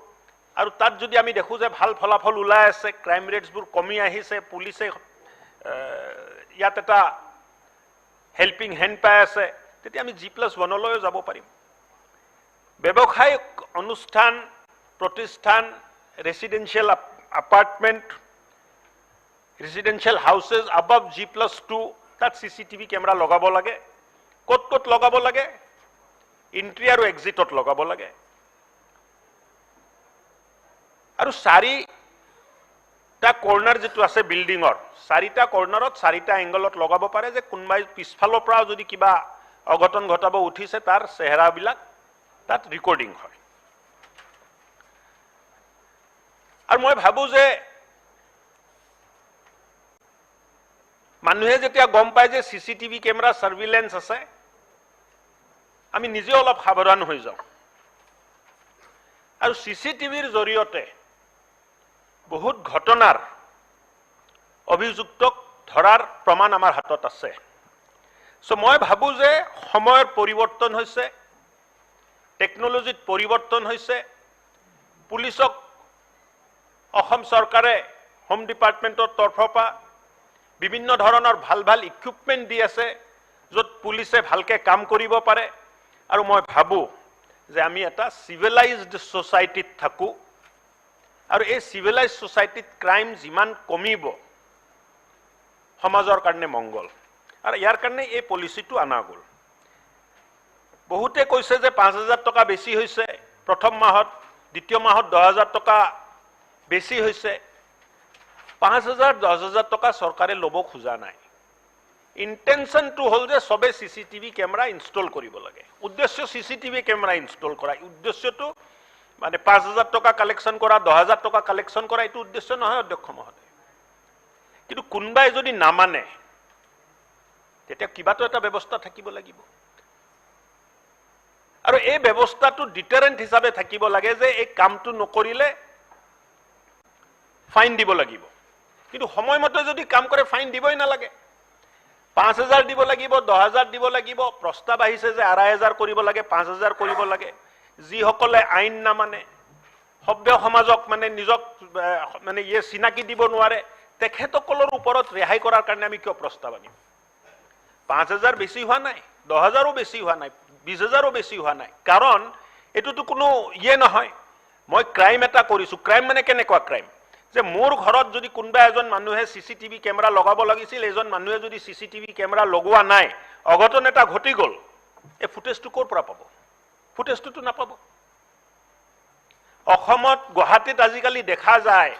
আৰু তাত যদি আমি দেখোঁ যে ভাল ফলাফল ওলাই আছে, ক্ৰাইম ৰেটছবোৰ কমি আহিছে, পুলিচে ইয়াত এটা হেল্পিং হেণ্ড পাই আছে, তেতিয়া আমি G+1লৈও যাব পাৰিম। ব্যৱসায়িক অনুষ্ঠান, প্ৰতিষ্ঠান, residential apartment, residential houses above G+2 তাত CCTV কেমেৰা লগাব লাগে। ক'ত ক'ত লগাব লাগে? এন্ট্ৰি আৰু এক্সিটত লগাব লাগে। আৰু 4টা কৰ্ণাৰ যিটো আছে বিল্ডিঙৰ, 4টা কৰ্ণাৰত 4টা এংগলত লগাব পাৰে যে কোনোবাই পিছফালৰ পৰা যদি কিবা অঘটন ঘটাব উঠিছে তাৰ চেহেৰাবিলাক তাত ৰেকৰ্ডিং হয়। আৰু মই ভাবোঁ যে মানুহে যেতিয়া গম পায় যে CCTV কেমেৰা ছাৰ্ভিলেঞ্চ আছে, আমি নিজে অলপ সাৱধান হৈ যাওঁ আৰু CCTVৰ জৰিয়তে বহুত ঘটনাৰ অভিযুক্তক ধৰাৰ প্ৰমাণ আমাৰ হাতত আছে। সো মই ভাবো যে সময়ৰ পৰিৱৰ্তন হৈছে, টেকনলজিত পৰিৱৰ্তন হৈছে, পুলিচক অসম চৰকাৰে হোম ডিপাৰ্টমেণ্টৰ তৰফৰ পৰা বিভিন্ন ধৰণৰ ভাল ভাল ইকুইপমেণ্ট দি আছে, য'ত পুলিচে ভালকে কাম কৰিব পাৰে। আৰু মই ভাবো যে আমি এটা চিভিলাইজড সোসাইটিত থাকো, আৰু এই চিভিলাইজ সোসাইটিত ক্ৰাইম যিমান কমিব সমাজৰ কাৰণে মংগল। আৰু ইয়াৰ কাৰণে এই পলিচিটো আনা গ'ল। বহুতে কৈছে যে 5,000 টকা বেছি হৈছে প্ৰথম মাহত, দ্বিতীয় মাহত 10,000 টকা বেছি হৈছে। 5,000 10,000 টকা চৰকাৰে ল'ব খোজা নাই। ইণ্টেনশ্যনটো হ'ল যে সবে CCTV কেমেৰা ইনষ্টল কৰিব লাগে। উদ্দেশ্য CCTV কেমেৰা ইনষ্টল কৰা, উদ্দেশ্যটো মানে 5,000 টকা কালেকশ্যন কৰা, 10,000 টকা কালেকশ্যন কৰা, এইটো উদ্দেশ্য নহয় অধ্যক্ষ মহোদয়। কিন্তু কোনোবাই যদি নামানে তেতিয়া কিবাটো এটা ব্যৱস্থা থাকিব লাগিব। আৰু এই ব্যৱস্থাটো ডিটাৰেণ্ট হিচাপে থাকিব লাগে যে এই কামটো নকৰিলে ফাইন দিব লাগিব। কিন্তু সময়মতে যদি কাম কৰে ফাইন দিবই নালাগে। 5,000 দিব লাগিব, 10,000 দিব লাগিব। প্ৰস্তাৱ আহিছে যে 2,500 কৰিব লাগে, 5,000 কৰিব লাগে। যিসকলে আইন নামানে, সভ্য সমাজক মানে নিজক মানে চিনাকি দিব নোৱাৰে, তেখেতসকলৰ ওপৰত ৰেহাই কৰাৰ কাৰণে আমি কিয় প্ৰস্তাৱ আনিম? 5,000 বেছি হোৱা নাই, 10,000ও বেছি হোৱা নাই, 20,000ও বেছি হোৱা নাই। কাৰণ এইটোতো কোনো নহয় মই ক্ৰাইম এটা কৰিছো। ক্ৰাইম মানে কেনেকুৱা ক্ৰাইম? যে মোৰ ঘৰত যদি কোনোবা এজন মানুহে CCTV কেমেৰা লগাব লাগিছিল, এজন মানুহে যদি CCTV কেমেৰা লগোৱা নাই, অঘটন এটা ঘটি গ'ল, এই ফুটেজটো ক'ৰ পৰা পাব? ফুটেজটোতো নাপাব। অসমত গুৱাহাটীত আজিকালি দেখা যায়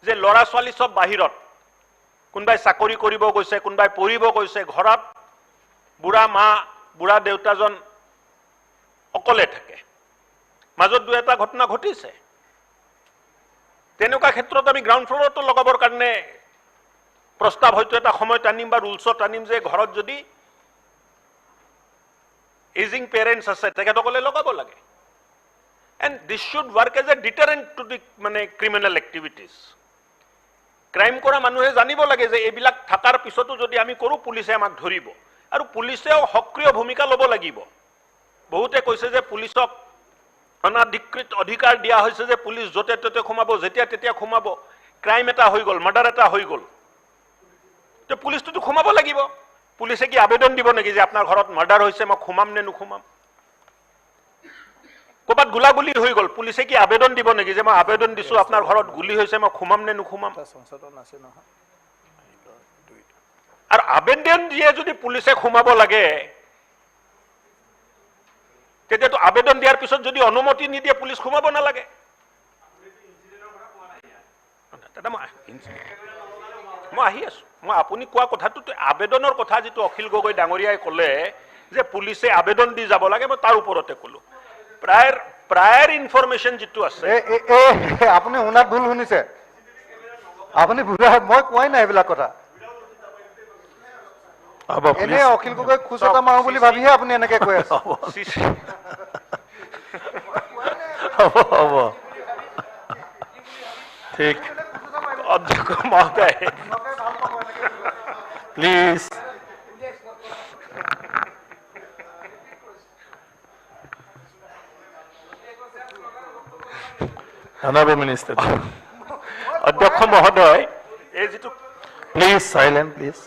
যে ল'ৰা ছোৱালী সব বাহিৰত, কোনোবাই চাকৰি কৰিব গৈছে, কোনোবাই পঢ়িব গৈছে, ঘৰত বুঢ়া মা বুঢ়া দেউতাজন অকলে থাকে। মাজত দুই এটা ঘটনা ঘটিছে। তেনেকুৱা ক্ষেত্ৰত আমি গ্ৰাউণ্ড ফ্ল'ৰতো লগাবৰ কাৰণে প্ৰস্তাৱ হয়তো এটা সময়ত আনিম বা ৰুলছত আনিম যে ঘৰত যদি এজিং পেৰেণ্টছ আছে তেখেতসকলে লগাব লাগে। And this should work as a deterrent to the মানে ক্ৰিমিনেল এক্টিভিটিজ। ক্ৰাইম কৰা মানুহে জানিব লাগে যে এইবিলাক থকাৰ পিছতো যদি আমি কৰোঁ পুলিচে আমাক ধৰিব, আৰু পুলিচেও সক্ৰিয় ভূমিকা ল'ব লাগিব। বহুতে কৈছে যে পুলিচক অনাধিকৃত অধিকাৰ দিয়া হৈছে যে পুলিচ য'তে ত'তে সোমাব, যেতিয়া তেতিয়া সোমাব। ক্ৰাইম এটা হৈ গ'ল, মাৰ্ডাৰ এটা হৈ গ'ল, তো পুলিচটোতো সোমাব লাগিব। পুলিচে কি আবেদন দিব নেকি যে আপোনাৰ ঘৰত মাৰ্ডাৰ হৈছে, মই সোমাম নে নোসোমাম? ক'ৰবাত গোলাগুলি হৈ গ'ল, পুলিচে কি আবেদন দিব নেকি যে মই আবেদন দিছোঁ আপোনাৰ ঘৰত গুলি হৈছে, মই সোমাম নে নোসোমাম? আৰু আবেদন দিয়ে যদি পুলিচে সোমাব লাগে, তেতিয়াতো আবেদন দিয়াৰ পিছত যদি অনুমতি নিদিয়ে পুলিচ সোমাব নালাগে। মই আহি আছো, মই আপুনি কোৱা কথাটো আবেদনৰ কথা যিটো অখিল গগৈ ডাঙৰীয়াই ক'লে যে পুলিচে আবেদন দি যাব লাগে, মই তাৰ ওপৰতে ক'লো। প্ৰায়ৰ ইনফৰমেশ্যন যিটো আছে, আপুনি শুনাত ভুল শুনিছে। আপুনি মই কোৱাই নাই এইবিলাক কথা। এনে অখিল গগৈ খোজ এটা মাৰো বুলি ভাবিহে আপুনি এনেকে কৈ আছে। হ'ব ঠিক। অধ্যক্ষ মহোদয় প্লিজ। Honorable Minister. অধ্যক্ষ মহোদয়, এই যিটো প্লিজ সাইলেন্ট প্লিজ।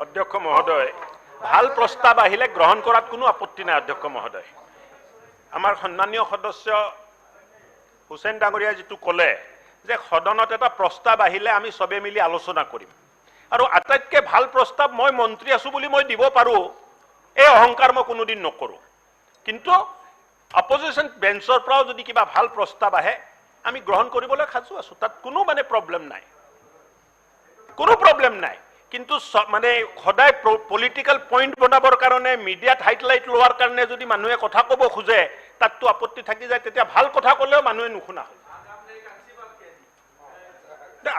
অধ্যক্ষ মহোদয়, ভাল প্ৰস্তাৱ আহিলে গ্ৰহণ কৰাত কোনো আপত্তি নাই। অধ্যক্ষ মহোদয়, আমাৰ সন্মানীয় সদস্য হুছেইন ডাঙৰীয়াই যিটো ক'লে যে সদনত এটা প্ৰস্তাৱ আহিলে আমি চবে মিলি আলোচনা কৰিম, আৰু আটাইতকৈ ভাল প্ৰস্তাৱ মই মন্ত্ৰী আছো বুলি মই দিব পাৰোঁ, এই অহংকাৰ মই কোনোদিন নকৰোঁ। কিন্তু অপজিশ্যন বেঞ্চৰ পৰাও যদি কিবা ভাল প্ৰস্তাৱ আহে আমি গ্ৰহণ কৰিবলৈ সাজু আছো, তাত কোনো মানে প্ৰব্লেম নাই, কোনো প্ৰব্লেম নাই। কিন্তু মানে সদায় পলিটিকেল পইণ্ট বনাবৰ কাৰণে, মিডিয়াত হাইলাইট লোৱাৰ কাৰণে যদি মানুহে কথা ক'ব খোজে, তাততো আপত্তি থাকি যায়। তেতিয়া ভাল কথা ক'লেও মানুহে নুশুনা হয়।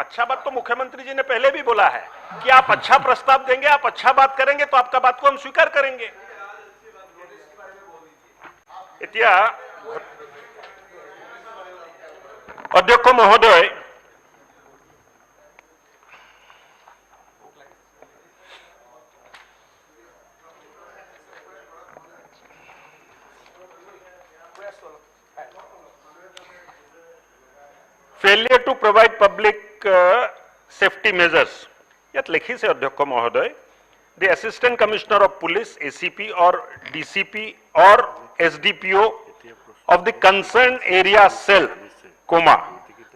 अच्छा बात तो मुख्यमंत्री जी ने पहले भी बोला है कि आप अच्छा प्रस्ताव देंगे, आप अच्छा बात करेंगे तो आपका बात को हम स्वीकार करेंगे। এতিয়া অধ্যক্ষ মহোদয়, failure to provide public safety measures. Yet likhise Adhyaksh Mahoday, the Assistant Commissioner of Police, ACP or DCP or SDPO of the concerned area cell,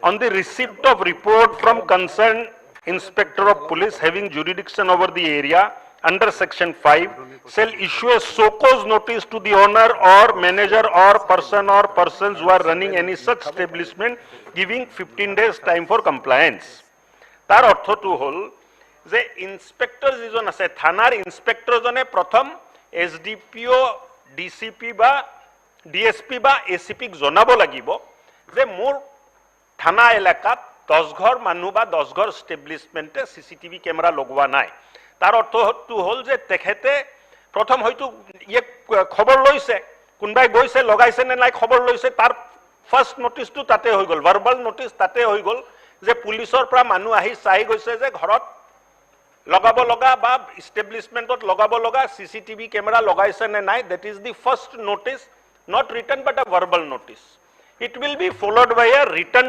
on the receipt of report from concerned Inspector of Police having jurisdiction over the area under Section 5, shall issue a so cause notice to the owner or manager or persons who are running any such establishment, giving 15 days time for compliance. Tar ortho hol যে inspector যিজন আছে থানার inspector জনে প্রথম SDPO DCP বা DSP বা এসিপিক জনাব লাগিব যে মোর থানা এলাকাত 10 ঘর মানুহ বা 10 ঘর এস্টাবলিশমেন্টে সিসিটিভি ক্যামেরা লগোৱা নাই। তার অর্থটো হল যে তেখেতে প্রথম হয়তো ইয়ে খবর লইছে, কোনবাই গৈছে লগাইছে নে নাই খবর লইছে, তার ফার্স্ট নোটিসটো তাতে হৈ গল, ভার্বাল নোটিস তাতে হৈ গল যে পুলিশৰ পৰা মানুহ আহি চাই গৈছে যে ঘৰত লগাব লগা বা এস্টাবলিশমেন্টত লগাব লগা সিসিটিভি ক্যামেরা লগাইছে নে নাই। That is the first notice, not written but a verbal notice. It will be followed by a written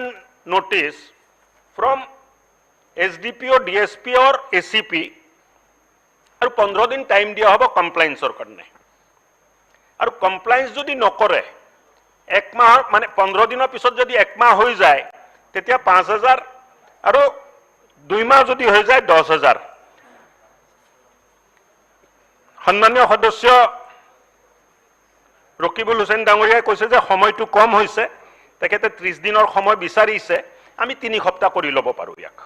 notice from SDPO DSP or ACP আর 15 দিন টাইম দিয়া হব কমপ্লায়েন্সৰ কাৰণে। আৰু কমপ্লায়েন্স যদি নকৰে এক মাহ মানে 15 দিনৰ পিছত যদি এক মাহ হৈ যায় তেতিয়া 5000 আৰু 2 মাহ যদি হৈ যায় 10000। সন্মানীয় সদস্য ৰকিবুল হুছেইন ডাঙৰীয়াই কৈছে যে সময়টো কম হৈছে, তেখেতে 30 দিনৰ সময় বিচাৰিছে, আমি 3 সপ্তাহ কৰি ল'ব পাৰো ইয়াক।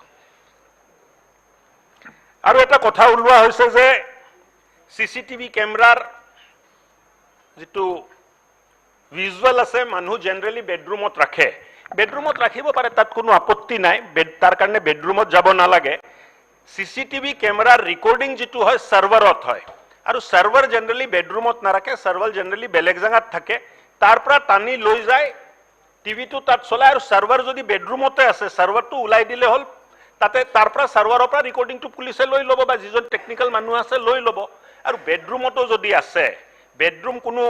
আৰু এটা কথা ওলোৱা হৈছে যে সিসিটিভি ক্যামেৰাৰ যেটো ভিজুয়াল আছে মানুহ জেনাৰেলি বেডৰুমত ৰাখে, বেডৰুমত ৰাখিব পাৰে, তাত কোনো আপত্তি নাই, তাৰ কাৰণে বেডৰুমত যাব নালাগে। সিসিটিভি ক্যামেৰাৰ ৰেকৰ্ডিং যেটো হয় সাৰ্ভাৰত হয়, আৰু সাৰ্ভাৰ জেনাৰেলি বেডৰুমত নাৰাখে, সাৰ্ভাৰ জেনাৰেলি বেলেগ জায়গাত থাকে, তাৰ পৰা টানি লৈ যায় টিভিটো তাত চলায়। আৰু সাৰ্ভাৰ যদি বেডৰুমতে আছে সাৰ্ভাৰটো ওলাই দিলে হ'ল, তাতে তাৰ পৰা সাৰ্ভাৰৰ পৰা ৰেকৰ্ডিংটো পুলিচে লৈ ল'ব বা যিজন টেকনিক্যাল মানুহ আছে লৈ ল'ব। আৰু বেডৰুমতো যদি আছে, বেডৰুম কোনো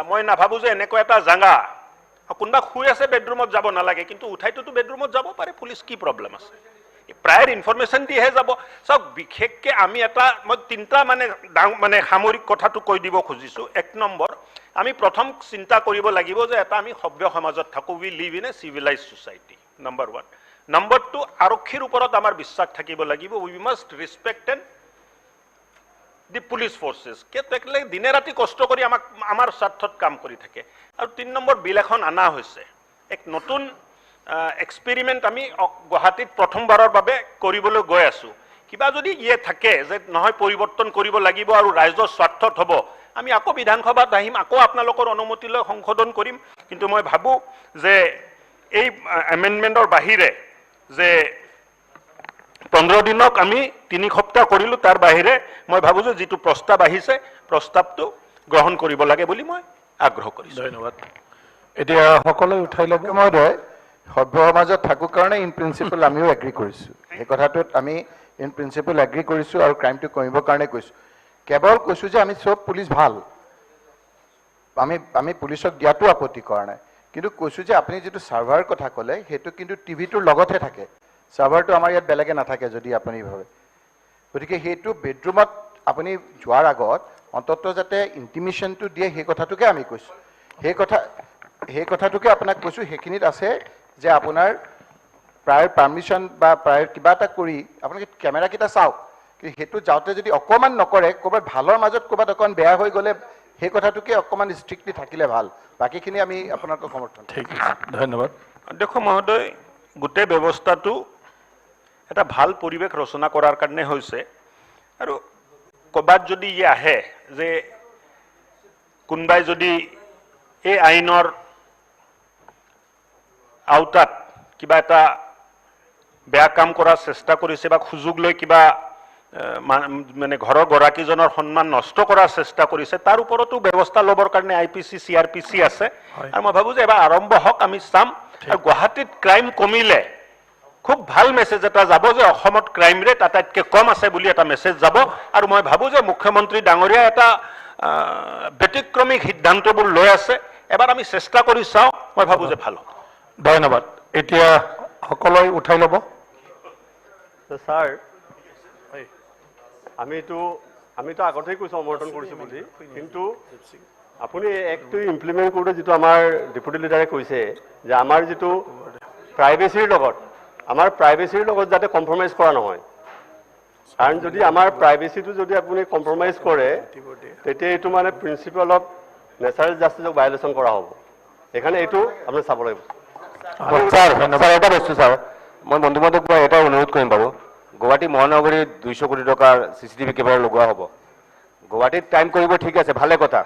মই নাভাবো যে এনেকুৱা এটা জায়গা কোনোবা শুই আছে বেডৰুমত যাব নালাগে, কিন্তু উঠাইতো বেডৰুমত যাব পাৰে, পুলিচ কি প্ৰব্লেম আছে, প্ৰায়ৰ ইনফৰমেশ্যন দিহে যাব। চাওক বিশেষকৈ আমি এটা মই 3টা মানে সামৰিক কথাটো কৈ দিব খুজিছো। 1 নম্বৰ, আমি প্ৰথম চিন্তা কৰিব লাগিব যে এটা আমি সভ্য সমাজত থাকো, we live in a civilized society, number 1। Number 2, আৰক্ষীৰ ওপৰত আমাৰ বিশ্বাস থাকিব লাগিব, উই মাষ্ট ৰেসপেক্ট দি পুলিচ ফোৰ্সেস, তেখেতলোকে দিনে ৰাতি কষ্ট কৰি আমাৰ স্বাৰ্থত কাম কৰি থাকে। আৰু 3 নম্বৰ, বিল এখন আনা হৈছে, এক নতুন এক্সপেৰিমেন্ট আমি গুৱাহাটীত প্ৰথমবাৰৰ বাবে কৰিবলৈ গৈ আছো। কিবা যদি ইয়ে থাকে যে নহয় পৰিৱৰ্তন কৰিব লাগিব আৰু ৰাইজৰ স্বাৰ্থত হ'ব, আমি আকৌ বিধানসভাত আহিম, আকৌ আপোনালোকৰ অনুমতি লৈ সংশোধন কৰিম। কিন্তু মই ভাবো যে এই এমেন্ডমেন্টৰ বাহিৰে যে 15 দিনক আমি 3 সপ্তাহ কৰিলো, তাৰ বাহিৰে মই ভাবো যে যেটো প্ৰস্তাৱ আহিছে প্ৰস্তাৱটো গ্ৰহণ কৰিব লাগে বুলি মই আগ্ৰহ কৰিছো। ধন্যবাদ। এতিয়া সকলোৱে উঠাই ল'ব। মহোদয়, সভ্য সমাজত থাকো কাৰণে ইন প্ৰিন্সিপল আমিও এগ্ৰি কৰিছো, এই কথাটোত আমি ইন প্ৰিন্সিপল এগ্ৰি কৰিছো আৰু ক্ৰাইমটো কমিবৰ কাৰণে কৈছো। কেৱল কৈছো যে আমি সব পুলিচ ভাল, আমি পুলিচক দিয়াটো আপত্তি কৰা নাই, কিন্তু কৈছো যে আপুনি যেটো সাৰ্ভাৰ কথা ক'লে সেইটো কিন্তু টিভিটোৰ লগতে থাকে, সাৰ্ভাৰটো আমাৰ ইয়াত বেলেগে নাথাকে যদি আপুনি ভাবে। গতিকে সেইটো বেডৰুমত আপুনি যোৱাৰ আগত অন্তত যাতে ইন্টিমেশনটো দিয়ে সেই কথাটোকে আমি কৈছো। সেই কথাটোকে আপোনাক কৈছো, সেইখিনিত আছে যে আপোনাৰ প্ৰায় পাৰমিশন বা প্ৰায় কিবা এটা কৰি আপোনালোকে কেমেৰা কেইটা চাওক, কিন্তু সেইটো যাওঁতে যদি অকণমান নকৰে, ক'ৰবাত ভালৰ মাজত ক'ৰবাত অকণমান বেয়া হৈ গ'লে সেই কথাটোকে অকণমান ষ্ট্ৰিক্টলি থাকিলে ভাল। বাকীখিনি আমি আপোনালোকক সমৰ্থন। ঠিক আছে, ধন্যবাদ। অধ্যক্ষ মহোদয়, গোটেই ব্যৱস্থাটো এটা ভাল পৰিৱেশ ৰচনা কৰাৰ কাৰণে হৈছে। আৰু ক'ৰবাত যদি ই আহে যে কোনোবাই যদি এই আইনৰ আওতাত কিবা এটা বেয়া কাম কৰাৰ চেষ্টা কৰিছে বা সুযোগ লৈ কিবা মানে ঘৰৰ গৰাকীজনৰ সন্মান নষ্ট কৰাৰ চেষ্টা কৰিছে তাৰ ওপৰতো ব্যৱস্থা ল'বৰ কাৰণে IPC CRPC আছে আৰু মই ভাবোঁ যে এবাৰ আৰম্ভ হওক আমি চাম আৰু গুৱাহাটীত ক্ৰাইম কমিলে খুব ভাল মেছেজ এটা যাব যে অসমত ক্ৰাইম ৰেট আটাইতকৈ কম আছে বুলি এটা মেছেজ যাব আৰু মই ভাবোঁ যে মুখ্যমন্ত্ৰী ডাঙৰীয়া এটা ব্যতিক্ৰমিক সিদ্ধান্তবোৰ লৈ আছে এবাৰ আমি চেষ্টা কৰি চাওঁ মই ভাবোঁ যে ভাল হ'ব ধন্যবাদ এতিয়া সকলোৱে উঠাই ল'ব ছাৰ আমিতো আগতেই কৈছোঁ সমৰ্থন কৰিছোঁ বুলি কিন্তু আপুনি এক্টটো ইমপ্লিমেণ্ট কৰোঁতে যিটো আমাৰ ডেপুটি লিডাৰে কৈছে যে আমাৰ যিটো প্ৰাইভেচিৰ লগত যাতে কম্প্ৰমাইজ কৰা নহয় কাৰণ যদি আমাৰ প্ৰাইভেচিটো যদি আপুনি কম্প্ৰমাইজ কৰে তেতিয়া এইটো মানে প্ৰিন্সিপাল অফ নেচাৰেল জাষ্টিছক ভায়লেশ্যন কৰা হ'ব সেইকাৰণে এইটো আপুনি চাব লাগিব ছাৰ এটা বস্তু ছাৰ মই বন্ধু বান্ধৱক মই এটা অনুৰোধ কৰিম বাৰু গুৱাহাটী মহানগৰীত 200 কোটি টকাৰ CCTV কেমেৰা লগোৱা হ'ব গুৱাহাটীত টাইম কৰিব ঠিক আছে ভালে কথা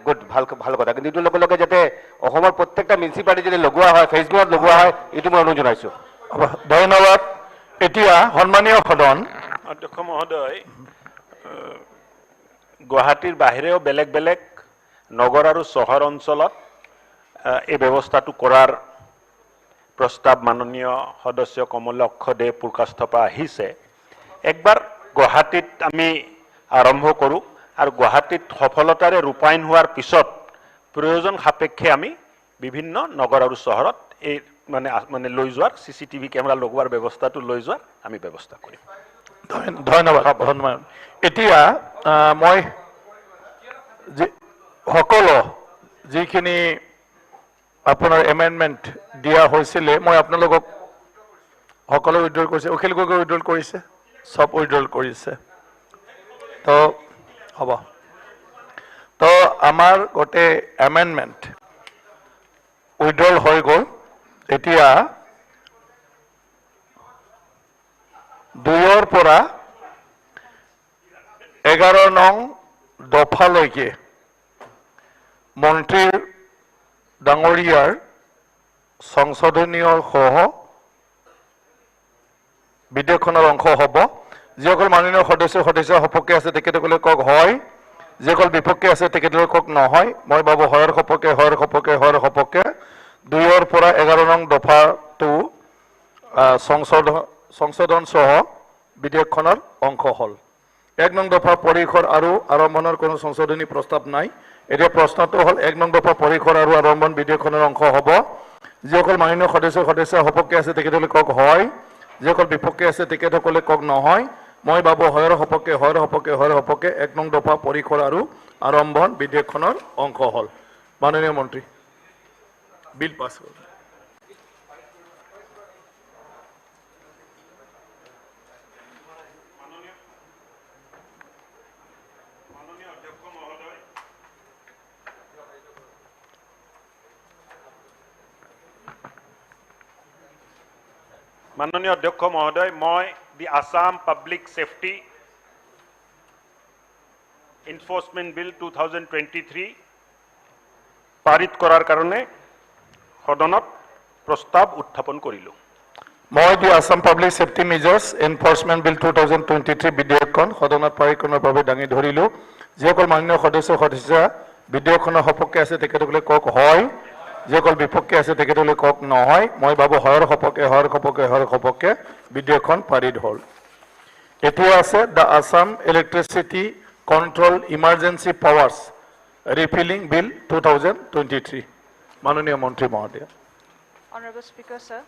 গুড ভাল কথা কিন্তু এইটোৰ লগে লগে যাতে অসমৰ প্ৰত্যেকটা মিউনিচিপালিটি যদি লগোৱা হয় ফেচবুকত লগোৱা হয় এইটো মই অনুৰোধ জনাইছোঁ ধন্যবাদ এতিয়া সন্মানীয় সদন অধ্যক্ষ মহোদয় গুৱাহাটীৰ বাহিৰেও বেলেগ বেলেগ নগৰ আৰু চহৰ অঞ্চলত এই ব্যৱস্থাটো কৰাৰ প্ৰস্তাৱ মাননীয় সদস্য কমলক্ষ দে পুৰকাষ্ঠৰ পৰা আহিছে একবাৰ গুৱাহাটীত আমি আৰম্ভ কৰোঁ আৰু গুৱাহাটীত সফলতাৰে ৰূপায়ণ হোৱাৰ পিছত প্ৰয়োজন সাপেক্ষে আমি বিভিন্ন নগৰ আৰু চহৰত এই মানে লৈ যোৱাৰ CCTV কেমেৰা লগোৱাৰ ব্যৱস্থাটো লৈ যোৱাৰ আমি ব্যৱস্থা কৰিম ধন্যবাদ এতিয়া মই সকলো যিখিনি আপোনাৰ এমেণ্ডমেণ্ট দিয়া হৈছিলে মই আপোনালোকক সকলো উইড্ৰল কৰিছে অখিল গগৈ উইড্ৰল কৰিছে সব উইড্ৰল কৰিছে তো হ'ব তো আমাৰ গোটেই এমেণ্ডমেণ্ট উইড্ৰল হৈ গ'ল এতিয়া 2ৰ পৰা 11 নং দফালৈকে মন্ত্ৰীৰ ডাঙৰীয়াৰ সংশোধনীয় সহ বিধেয়কখনৰ অংশ হ'ব যিসকল মাননীয় সদস্য সপক্ষে আছে তেখেতসকলে কওক হয় যিসকল বিপক্ষে আছে তেখেতসকলে কওক নহয় মই ভাবোঁ হয়ৰ সপক্ষে 2ৰ পৰা 11 নং দফাটো সংশোধন সহ বিধেয়কখনৰ অংশ হ'ল 1 নং দফা পৰিসৰ আৰু আৰম্ভণৰ কোনো সংশোধনী প্ৰস্তাৱ নাই এতিয়া প্ৰশ্নটো হ'ল 1 নং দফা পৰিসৰ আৰু আৰম্ভণ বিধেয়কখনৰ অংশ হ'ব যিসকল মাননীয় সদস্য সপক্ষে আছে তেখেতসকলে কওক হয় যিসকল বিপক্ষে আছে তেখেতসকলে কওক নহয় মই ভাবোঁ হয়ৰ সপক্ষে 1 নং দফা পৰিসৰ আৰু আৰম্ভণ বিধেয়কখনৰ অংশ হ'ল মাননীয় মন্ত্ৰী বিল পাছ হ'ল মাননীয় অধ্যক্ষ মহোদয় মই দি আসাম পাব্লিক সেফটি এনফোর্সমেন্ট বিল 2023 পারিত কৰাৰ কাৰণে সদনত প্ৰস্তাৱ উত্থাপন কৰিলোঁ মই দি আসাম পাব্লিক সেফটি মেজাৰ্স এনফোৰ্সমেন্ট বিল 2023 বিধেয়কখন সদনত পাৰিকৰণৰ বাবে দাঙি ধৰিলোঁ যিসকল মাননীয় সদস্য বিধেয়কখনৰ সপক্ষে আছে তেখেতসকলে কওক হয় যিসকল বিপক্ষে আছে তেখেতসকলে কওক নহয় মই ভাবোঁ হয়ৰ সপক্ষে বিধেয়কখন পাৰিত হ'ল এতিয়া আছে the Assam electricity control emergency powers repealing bill 2023 মাননীয় মন্ত্ৰী মহোদয় Honorable Speaker, sir,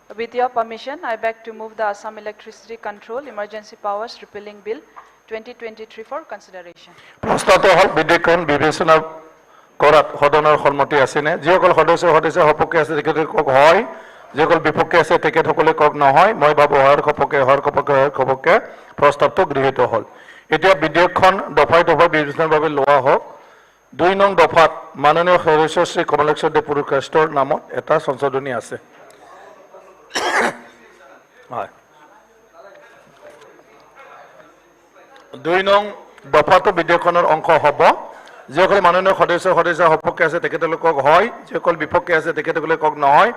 with your permission, I beg to move the Assam Electricity Control Emergency Powers Repealing Bill 2023 for consideration. প্ৰশ্নটো হ'ল বিধেয়কখন বিবেচনা কৰাত সদনৰ সন্মতি আছেনে যিসকল সদস্য সপক্ষে আছে তেখেতসকলে কওক হয় যিসকল বিপক্ষে আছে তেখেতসকলে কওক নহয় মই ভাবোঁ হয়ৰ সপক্ষে প্ৰস্তাৱটো গৃহীত হ'ল এতিয়া বিধেয়কখন দফাই বিবেচনাৰ বাবে লোৱা হওক 2 নং দফাত মাননীয় সদস্য শ্ৰী কমলেশ্বৰ দে পুৰকাষ্ঠৰ নামত এটা সংশোধনী আছে হয় 2 নং দফাটো বিধেয়কখনৰ অংশ হ'ব যিসকল মাননীয় সদস্য সপক্ষে আছে তেখেতসকলে কওক হয় যিসকল বিপক্ষে আছে তেখেতসকলে কওক নহয়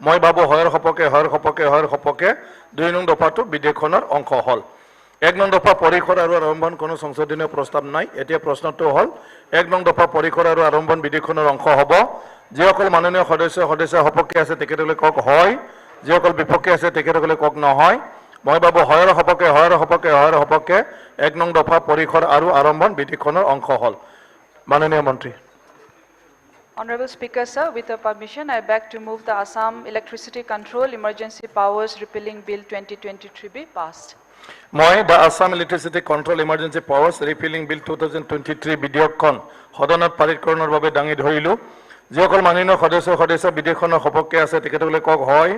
মই ভাবোঁ হয়ৰ সপক্ষে 2 নং দফাটো বিধেয়কখনৰ অংশ হ'ল 1 নং দফা পৰিসৰ আৰু আৰম্ভণ কোনো সংশোধনীয় প্ৰস্তাৱ নাই এতিয়া প্ৰশ্নটো হ'ল 1 নং দফা পৰিসৰ আৰু আৰম্ভণ বিধেয়কখনৰ অংশ হ'ব যিসকল মাননীয় সদস্য সপক্ষে আছে তেখেতসকলে কওক হয় যিসকল বিপক্ষে আছে তেখেতসকলে কওক নহয় মই ভাবো হয়ৰ সপক্ষে 1 নং দফা পৰিসৰ আৰু আৰম্ভণ বিধেয়কখনৰ অংশ হ'ল মাননীয় মন্ত্ৰী Honorable Speaker, sir, with your permission, I beg to move the Assam Electricity Control Emergency Powers Repealing Bill 2023 be passed. মই the Assam electricity control emergency powers repealing bill 2023 বিধেয়কখন সদনত পাৰিতকৰণৰ বাবে দাঙি ধৰিলো যিসকল মাননীয় সদস্য বিধেয়কখনৰ সপক্ষে আছে তেখেতসকলে কওক হয়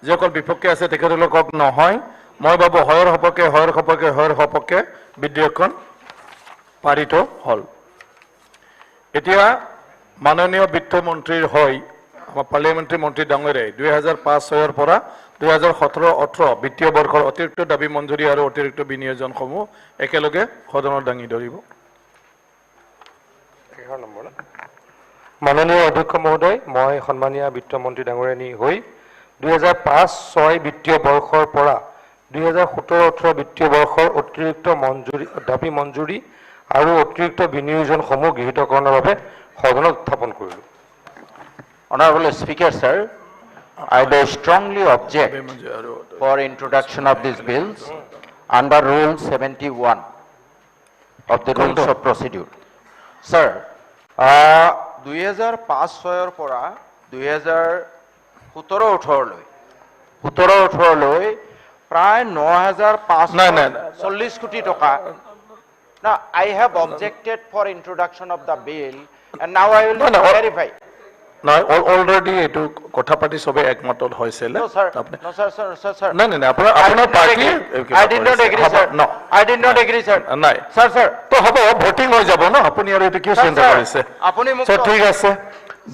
যিসকল বিপক্ষে আছে তেখেতসকলে কওক নহয় মই ভাবো হয়ৰ সপক্ষে বিধেয়কখন পাৰিত হ'ল এতিয়া মাননীয় বিত্তমন্ত্ৰীৰ হয় আমাৰ পাৰ্লিয়ামেণ্টাৰী মন্ত্ৰী ডাঙৰে 2005-6 পৰা 2017-18 বিত্তীয় বৰ্ষৰ অতিৰিক্ত দাবী মঞ্জুৰি আৰু অতিৰিক্ত বিনিয়োজনসমূহ একেলগে সদনত দাঙি ধৰিব মাননীয় অধ্যক্ষ মহোদয় মই সন্মানীয় বিত্তমন্ত্ৰী ডাঙৰীয়ানী হৈ 2005-6 বিত্তীয় বৰ্ষৰ পৰা 2017-18 বিত্তীয় বৰ্ষৰ অতিৰিক্ত দাবী মঞ্জুৰি আৰু অতিৰিক্ত বিনিয়োজনসমূহ গৃহীতকৰণৰ বাবে সদনত উত্থাপন কৰিলো Honorable Speaker, sir, I do strongly object for introduction of these bills under Rule 71 of the Rules of Procedure. Sir, 2005-6 পৰা 2017-18 লৈ প্ৰায় 9,540 কোটি টকা. Now, I have objected for introduction of the bill and now I will clarify. নাই already এটো কথা পাতি সবে একমতত হৈছিল No, sir. No, sir. নাই আপোনাৰ party I did not agree, sir. No. I did not agree, sir. নাই Sir. তো হ'ব ভোটিং হৈ যাব ন আপুনি আৰু এটো কিয় চিন্তা কৰিছে আপুনি মোক সো ঠিক আছে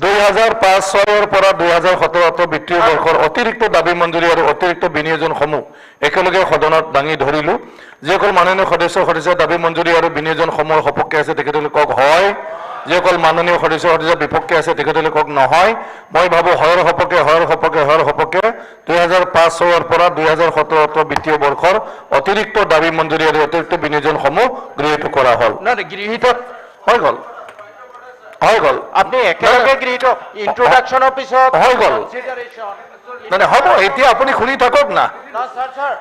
2005-6 পৰা 2017 বিত্তীয় বৰ্ষৰ অতিৰিক্ত দাবী মঞ্জুৰি আৰু অতিৰিক্ত বিনিয়োজনসমূহ একেলগে সদনত দাঙি ধৰিলো যিসকল মাননীয় সদস্য দাবী মঞ্জুৰি আৰু বিনিয়োজনসমূহৰ সপক্ষে আছে তেখেতসকলে কওক হয় যিসকল মাননীয় সদস্য বিপক্ষে আছে তেখেতসকলে কওক নহয় মই ভাবো হয়ৰ সপক্ষে 2005-6 পৰা 2017 বিত্তীয় বৰ্ষৰ অতিৰিক্ত দাবী মঞ্জুৰি আৰু অতিৰিক্ত বিনিয়োজনসমূহ গৃহীত কৰা হ'ল গৃহীত হৈ গ'ল আপনি একেলগে গৃহীত ইন্ট্ৰোডাকশনৰ পিছত হৈ গ'ল মানে হ'ব এতিয়া আপুনি শুনি থাকক না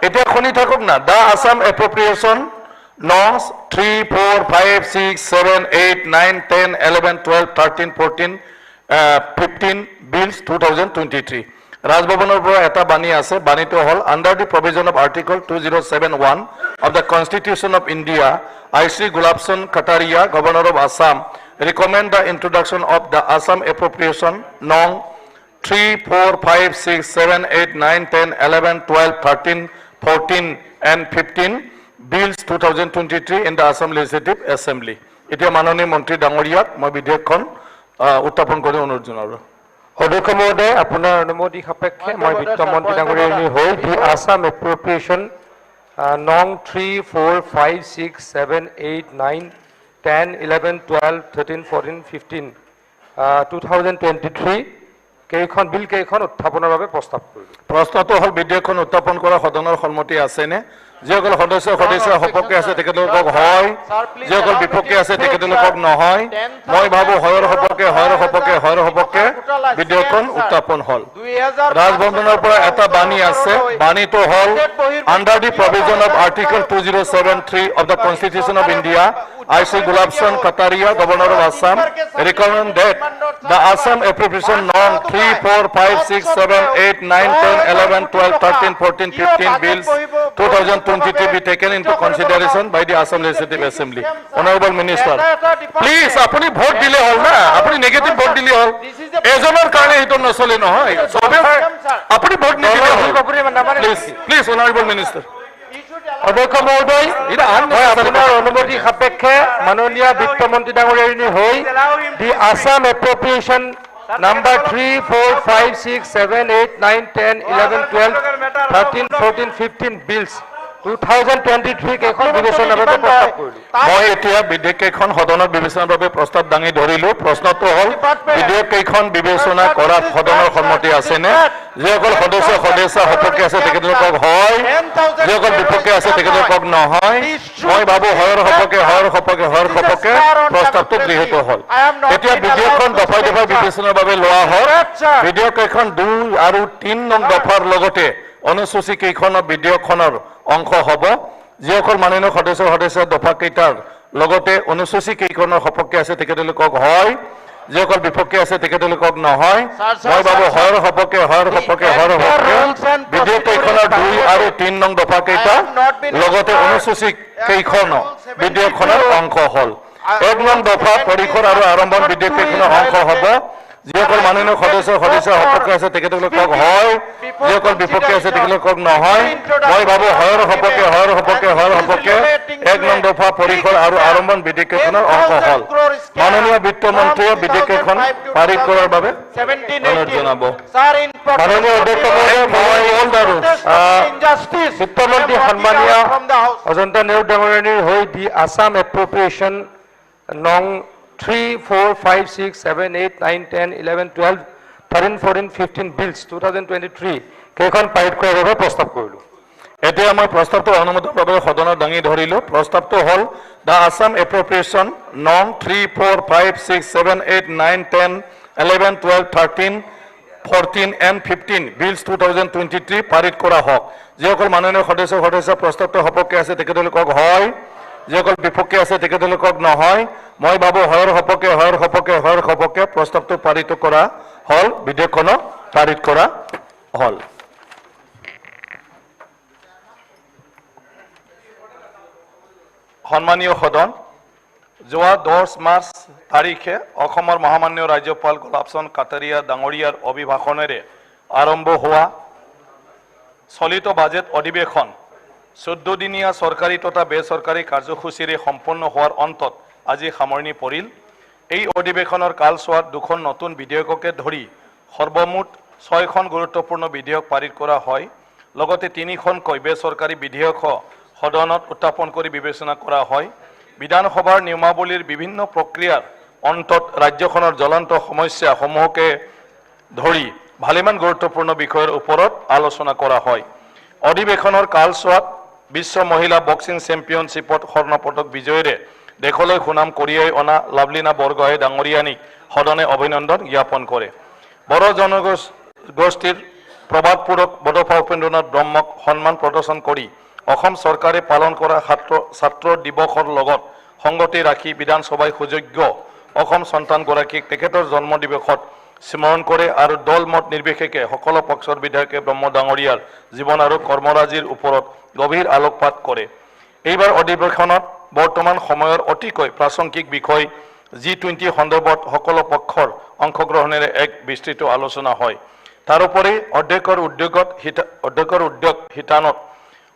এতিয়া শুনি থাকক না দা আসাম এপ্ৰোপ্ৰিয়েশ্যন laws 3, 4, 5, 6, 7, 8, 9, 10, 11, 12, 13, 14, 15 bills 2023. Rajbhavanor পৰা এটা বাণী আছে বাণীটো হ'ল under the provision of article 2071 of the Constitution of India, I Shri Gulab Chand Kataria, Governor of Assam, recommend the introduction of the Assam appropriation Nong 3, 4, 5, 6, 7, 8, 9, 10, 11, 12, 13, 14 and 15 bills 2023 in the Assam Legislative Assembly. এতিয়া মাননীয় মন্ত্ৰী ডাঙৰীয়াক মই বিধেয়কখন উত্থাপন কৰি অনুৰোধ জনালো অধ্যক্ষ মহোদয় আপোনাৰ অনুমতি সাপেক্ষে মই বিত্তমন্ত্ৰী ডাঙৰীয়ানী হৈ দি আসাম এপ্ৰোপ্ৰিয়েশ্যন নং 3, 4, 5, 6, 7, 8, 9, 10, 11, 12, 13, 14, 15 2023 কেইখন বিল কেইখন উত্থাপনৰ বাবে প্ৰস্তাৱ কৰিলো প্ৰশ্নটো হ'ল বিধেয়কখন উত্থাপন কৰা সদনৰ সন্মতি আছেনে যিসকল সদস্য সপক্ষে আছে তেখেতলোকক হয় যিসকল বিপক্ষে আছে তেখেতলোকক নহয় মই ভাবো হয়ৰ সপক্ষে বিধেয়কখন উত্থাপন হ'ল ৰাজভৱনৰ পৰা এটা বাণী আছে বাণীটো হ'ল under the provision of article 2073 of the constitution of India I Shri Gulab Chand Kataria, Governor of Assam, recommend that the Assam appropriation Norm 3, 4, 5, 6, 7, 8, 9, 10, 11, 12, 13, 14, 15 bills 2023 be taken into consideration by the Assam Legislative Assembly. Honorable Minister, please, apuni vote dile hol na, apuni negative vote dile hol. Ejoner karone hito nasole nohoy. Apuni vote nidile hol. Please, Honorable Minister. অধ্যক্ষ মহোদয় মই আপোনাৰ অনুমতি সাপেক্ষে মাননীয় বিত্তমন্ত্ৰী ডাঙৰীয়ানী হৈ দি Assam এপ্ৰোপ্ৰিয়েশ্যন number 3, 4, 5, 6, 7, 8, 9, 10, 11, 12, 13, 14, 15 bills 2023 কেইখন বিবেচনাৰ বাবে প্ৰস্তাৱ কৰিলোঁ। মই এতিয়া বিধেয়ক কেইখন সদনৰ বিবেচনাৰ বাবে প্ৰস্তাৱ দাঙি ধৰিলোঁ। প্ৰশ্নটো হ'ল বিধেয়ক কেইখন বিবেচনা কৰাত সদনৰ সন্মতি আছেনে? যিসকল সদস্য সপক্ষে আছে তেখেতলোকক হয়, যিসকল বিপক্ষে আছে তেখেতলোকক নহয়। মই ভাবোঁ হয়ৰ সপক্ষে প্ৰস্তাৱটো গৃহীত হ'ল। এতিয়া বিধেয়কখন দফাই দফাই বিবেচনাৰ বাবে লোৱা হ'ল। বিধেয়ক কেইখন 2 আৰু 3 নং দফাৰ লগতে অনুসূচী কেইখনৰ বিধেয়কখনৰ অংশ হ'ব। যিসকল মাননীয় সদস্য দফা কেইটাৰ লগতে অনুসূচী কেইখনৰ সপক্ষে আছে তেখেতলোকক হয়, যিসকল বিপক্ষে আছে তেখেতলোকক নহয়। মই ভাবোঁ হয়ৰ সপক্ষে বিধেয়ক কেইখনৰ 2 আৰু 3 নং দফা কেইটা লগতে অনুসূচী কেইখন বিধেয়কখনৰ অংশ হ'ল। 1 নং দফা পৰিসৰ আৰু আৰম্ভণ বিধেয়ক কেইখনৰ অংশ হ'ব। যিসকল মাননীয় সদস্য সপক্ষে আছে তেখেতলোকক হয়, যিসকল বিপক্ষে আছে তেখেতলোকক নহয়। মই ভাবোঁ হয়ৰ সপক্ষে 1 নং দফা পৰিসৰ আৰু আৰম্ভণ বিধেয়ক কেইখনৰ অংশ হ'ল। মাননীয় বিত্তমন্ত্ৰীয়ে বিধেয়ক কেইখন পাৰিত কৰাৰ বাবে অনুৰোধ জনাব। মাননীয় অধ্যক্ষ মহোদয়, মই বিত্তমন্ত্ৰী সন্মানীয় অজন্তা নেওগ ডাঙৰীয়ানীৰ হৈ দি আছাম এপ্ৰপ্ৰিয়েশ্যন নং 3, 4, 5, 6, 7, 8, 9, 10, 11, 12, 13, 14, 15 বিলছ 2023 কেইখন পাৰিত কৰাৰ বাবে প্ৰস্তাৱ কৰিলোঁ। এতিয়া মই প্ৰস্তাৱটো অনুমোদনৰ বাবে সদনত দাঙি ধৰিলোঁ। প্ৰস্তাৱটো হ'ল দ্য আছাম এপ্ৰপ্ৰিয়েশ্যন নং 3, 4, 5, 6, 7, 8, 9, 10, 11, 12, 13, 14 and 15 বিলছ 2023 পাৰিত কৰা হওক। যিসকল মাননীয় সদস্য প্ৰস্তাৱটো সপক্ষে আছে তেখেতলোকক হয়, যিসকল বিপক্ষে আছে তেখেতলোকক নহয়। মই ভাবোঁ হয়ৰ সপক্ষে প্ৰস্তাৱটো পাৰিত কৰা হ'ল, বিধেয়কখনক পাৰিত কৰা হ'ল। সন্মানীয় সদন, যোৱা 10 মাৰ্চ তাৰিখে অসমৰ মহামান্য ৰাজ্যপাল গোলাপচন্দ কাটাৰিয়া ডাঙৰীয়াৰ অভিভাষণেৰে আৰম্ভ হোৱা চলিত বাজেট অধিৱেশন 14 দিনীয়া চৰকাৰী তথা বেচৰকাৰী কাৰ্যসূচীৰে সম্পন্ন হোৱাৰ অন্তত আজি সামৰণি পৰিল। এই অধিৱেশনৰ কালছোৱাত 2খন নতুন বিধেয়ককে ধৰি সৰ্বমুঠ 6খন গুৰুত্বপূৰ্ণ বিধেয়ক পাৰিত কৰা হয়। লগতে 3খনকৈ বেচৰকাৰী বিধেয়ক সদনত উত্থাপন কৰি বিবেচনা কৰা হয়। বিধানসভাৰ নিয়মাৱলীৰ বিভিন্ন প্ৰক্ৰিয়াৰ অন্তত ৰাজ্যখনৰ জ্বলন্ত সমস্যাসমূহকে ধৰি ভালেমান গুৰুত্বপূৰ্ণ বিষয়ৰ ওপৰত আলোচনা কৰা হয়। অধিৱেশনৰ কালছোৱাত বিশ্ব মহিলা বক্সিং চেম্পিয়নশ্বিপত স্বৰ্ণ পদক বিজয়ীৰে দেশলৈ সুনাম কঢ়িয়াই অনা লাভলীনা বৰগোহাঁই ডাঙৰীয়ানীক সদনে অভিনন্দন জ্ঞাপন কৰে। বড়ো জনগোষ্ঠীৰ প্ৰবাদপূৰক বডফা উপেন্দ্ৰনাথ ব্ৰহ্মক সন্মান প্ৰদৰ্শন কৰি অসম চৰকাৰে পালন কৰা ছাত্ৰ দিৱসৰ লগত সংগতি ৰাখি বিধানসভাই সুযোগ্য অসম সন্তানগৰাকীক তেখেতৰ জন্ম দিৱসত স্মৰণ কৰে আৰু দল মত নিৰ্বিশেষে সকলো পক্ষৰ বিধায়কে ব্ৰহ্ম ডাঙৰীয়াৰ জীৱন আৰু কৰ্মৰাজিৰ ওপৰত গভীৰ আলোকপাত কৰে। এইবাৰ অধিৱেশনত বৰ্তমান সময়ৰ অতিকৈ প্ৰাসংগিক বিষয় G20 সন্দৰ্ভত সকলো পক্ষৰ অংশগ্ৰহণেৰে এক বিস্তৃত আলোচনা হয়। তাৰোপৰি অধ্যক্ষৰ উদ্যোগ শিতানত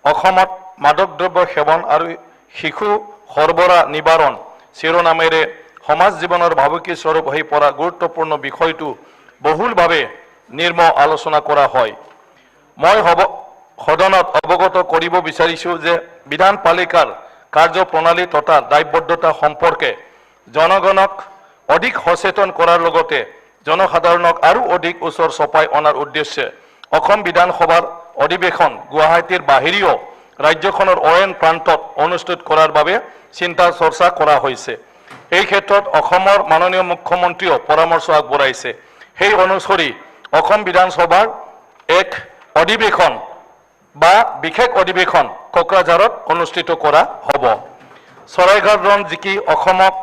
অসমত মাদক দ্ৰব্য সেৱন আৰু শিশু সৰবৰাহ নিবাৰণ শিৰোনামেৰে সমাজ জীৱনৰ ভাবুকি স্বৰূপ হৈ পৰা গুৰুত্বপূৰ্ণ বিষয়টো বহুলভাৱে নিৰ্মল আলোচনা কৰা হয়। মই সদনত অৱগত কৰিব বিচাৰিছোঁ যে বিধানপালিকাৰ কাৰ্যপ্ৰণালী তথা দায়বদ্ধতা সম্পৰ্কে জনগণক অধিক সচেতন কৰাৰ লগতে জনসাধাৰণক আৰু অধিক ওচৰ চপাই অনাৰ উদ্দেশ্যে অসম বিধানসভাৰ অধিৱেশন গুৱাহাটীৰ বাহিৰেও ৰাজ্যখনৰ অইন প্ৰান্তত অনুষ্ঠিত কৰাৰ বাবে চিন্তা চৰ্চা কৰা হৈছে। এই ক্ষেত্ৰত অসমৰ মাননীয় মুখ্যমন্ত্ৰীও পৰামৰ্শ আগবঢ়াইছে। সেই অনুসৰি অসম বিধানসভাৰ এক অধিৱেশন বা বিশেষ অধিৱেশন কোকৰাঝাৰত অনুষ্ঠিত কৰা হ'ব। চৰাইঘাট ৰণ জিকি অসমক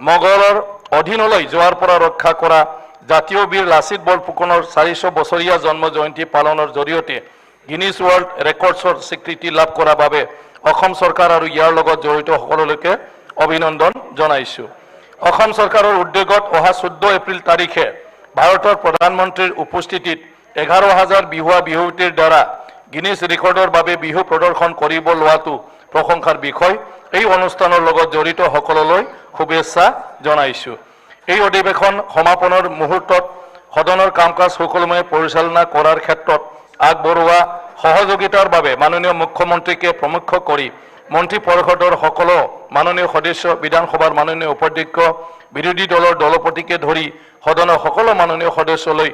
মোগলৰ অধীনলৈ যোৱাৰ পৰা ৰক্ষা কৰা জাতীয় বীৰ লাচিত বৰফুকনৰ 400 বছৰীয়া জন্ম জয়ন্তী পালনৰ জৰিয়তে গিনিজ ৱৰ্ল্ড ৰেকৰ্ডছৰ স্বীকৃতি লাভ কৰাৰ বাবে অসম চৰকাৰ আৰু ইয়াৰ লগত জড়িত সকলোকে অভিনন্দন জনাইছোঁ। অসম চৰকাৰৰ উদ্যোগত অহা 14 এপ্ৰিল তাৰিখে ভাৰতৰ প্ৰধানমন্ত্ৰীৰ উপস্থিতিত 11,000 বিহুৱা বিহুৱতীৰ দ্বাৰা গিনিজ ৰেকৰ্ডৰ বাবে বিহু প্ৰদৰ্শন কৰিব লোৱাটো প্ৰশংসাৰ বিষয়। এই অনুষ্ঠানৰ লগত জড়িত সকলোলৈ শুভেচ্ছা জনাইছোঁ। এই অধিৱেশন সমাপনৰ মুহূৰ্তত সদনৰ কাম কাজ সুকলমে পৰিচালনা কৰাৰ ক্ষেত্ৰত আগবঢ়োৱা সহযোগিতাৰ বাবে মাননীয় মুখ্যমন্ত্ৰীকে প্ৰমুখ কৰি মন্ত্ৰী পৰিষদৰ সকলো মাননীয় সদস্য, বিধানসভাৰ মাননীয় উপাধ্যক্ষ, বিৰোধী দলৰ দলপতিকে ধৰি সদনৰ সকলো মাননীয় সদস্যলৈ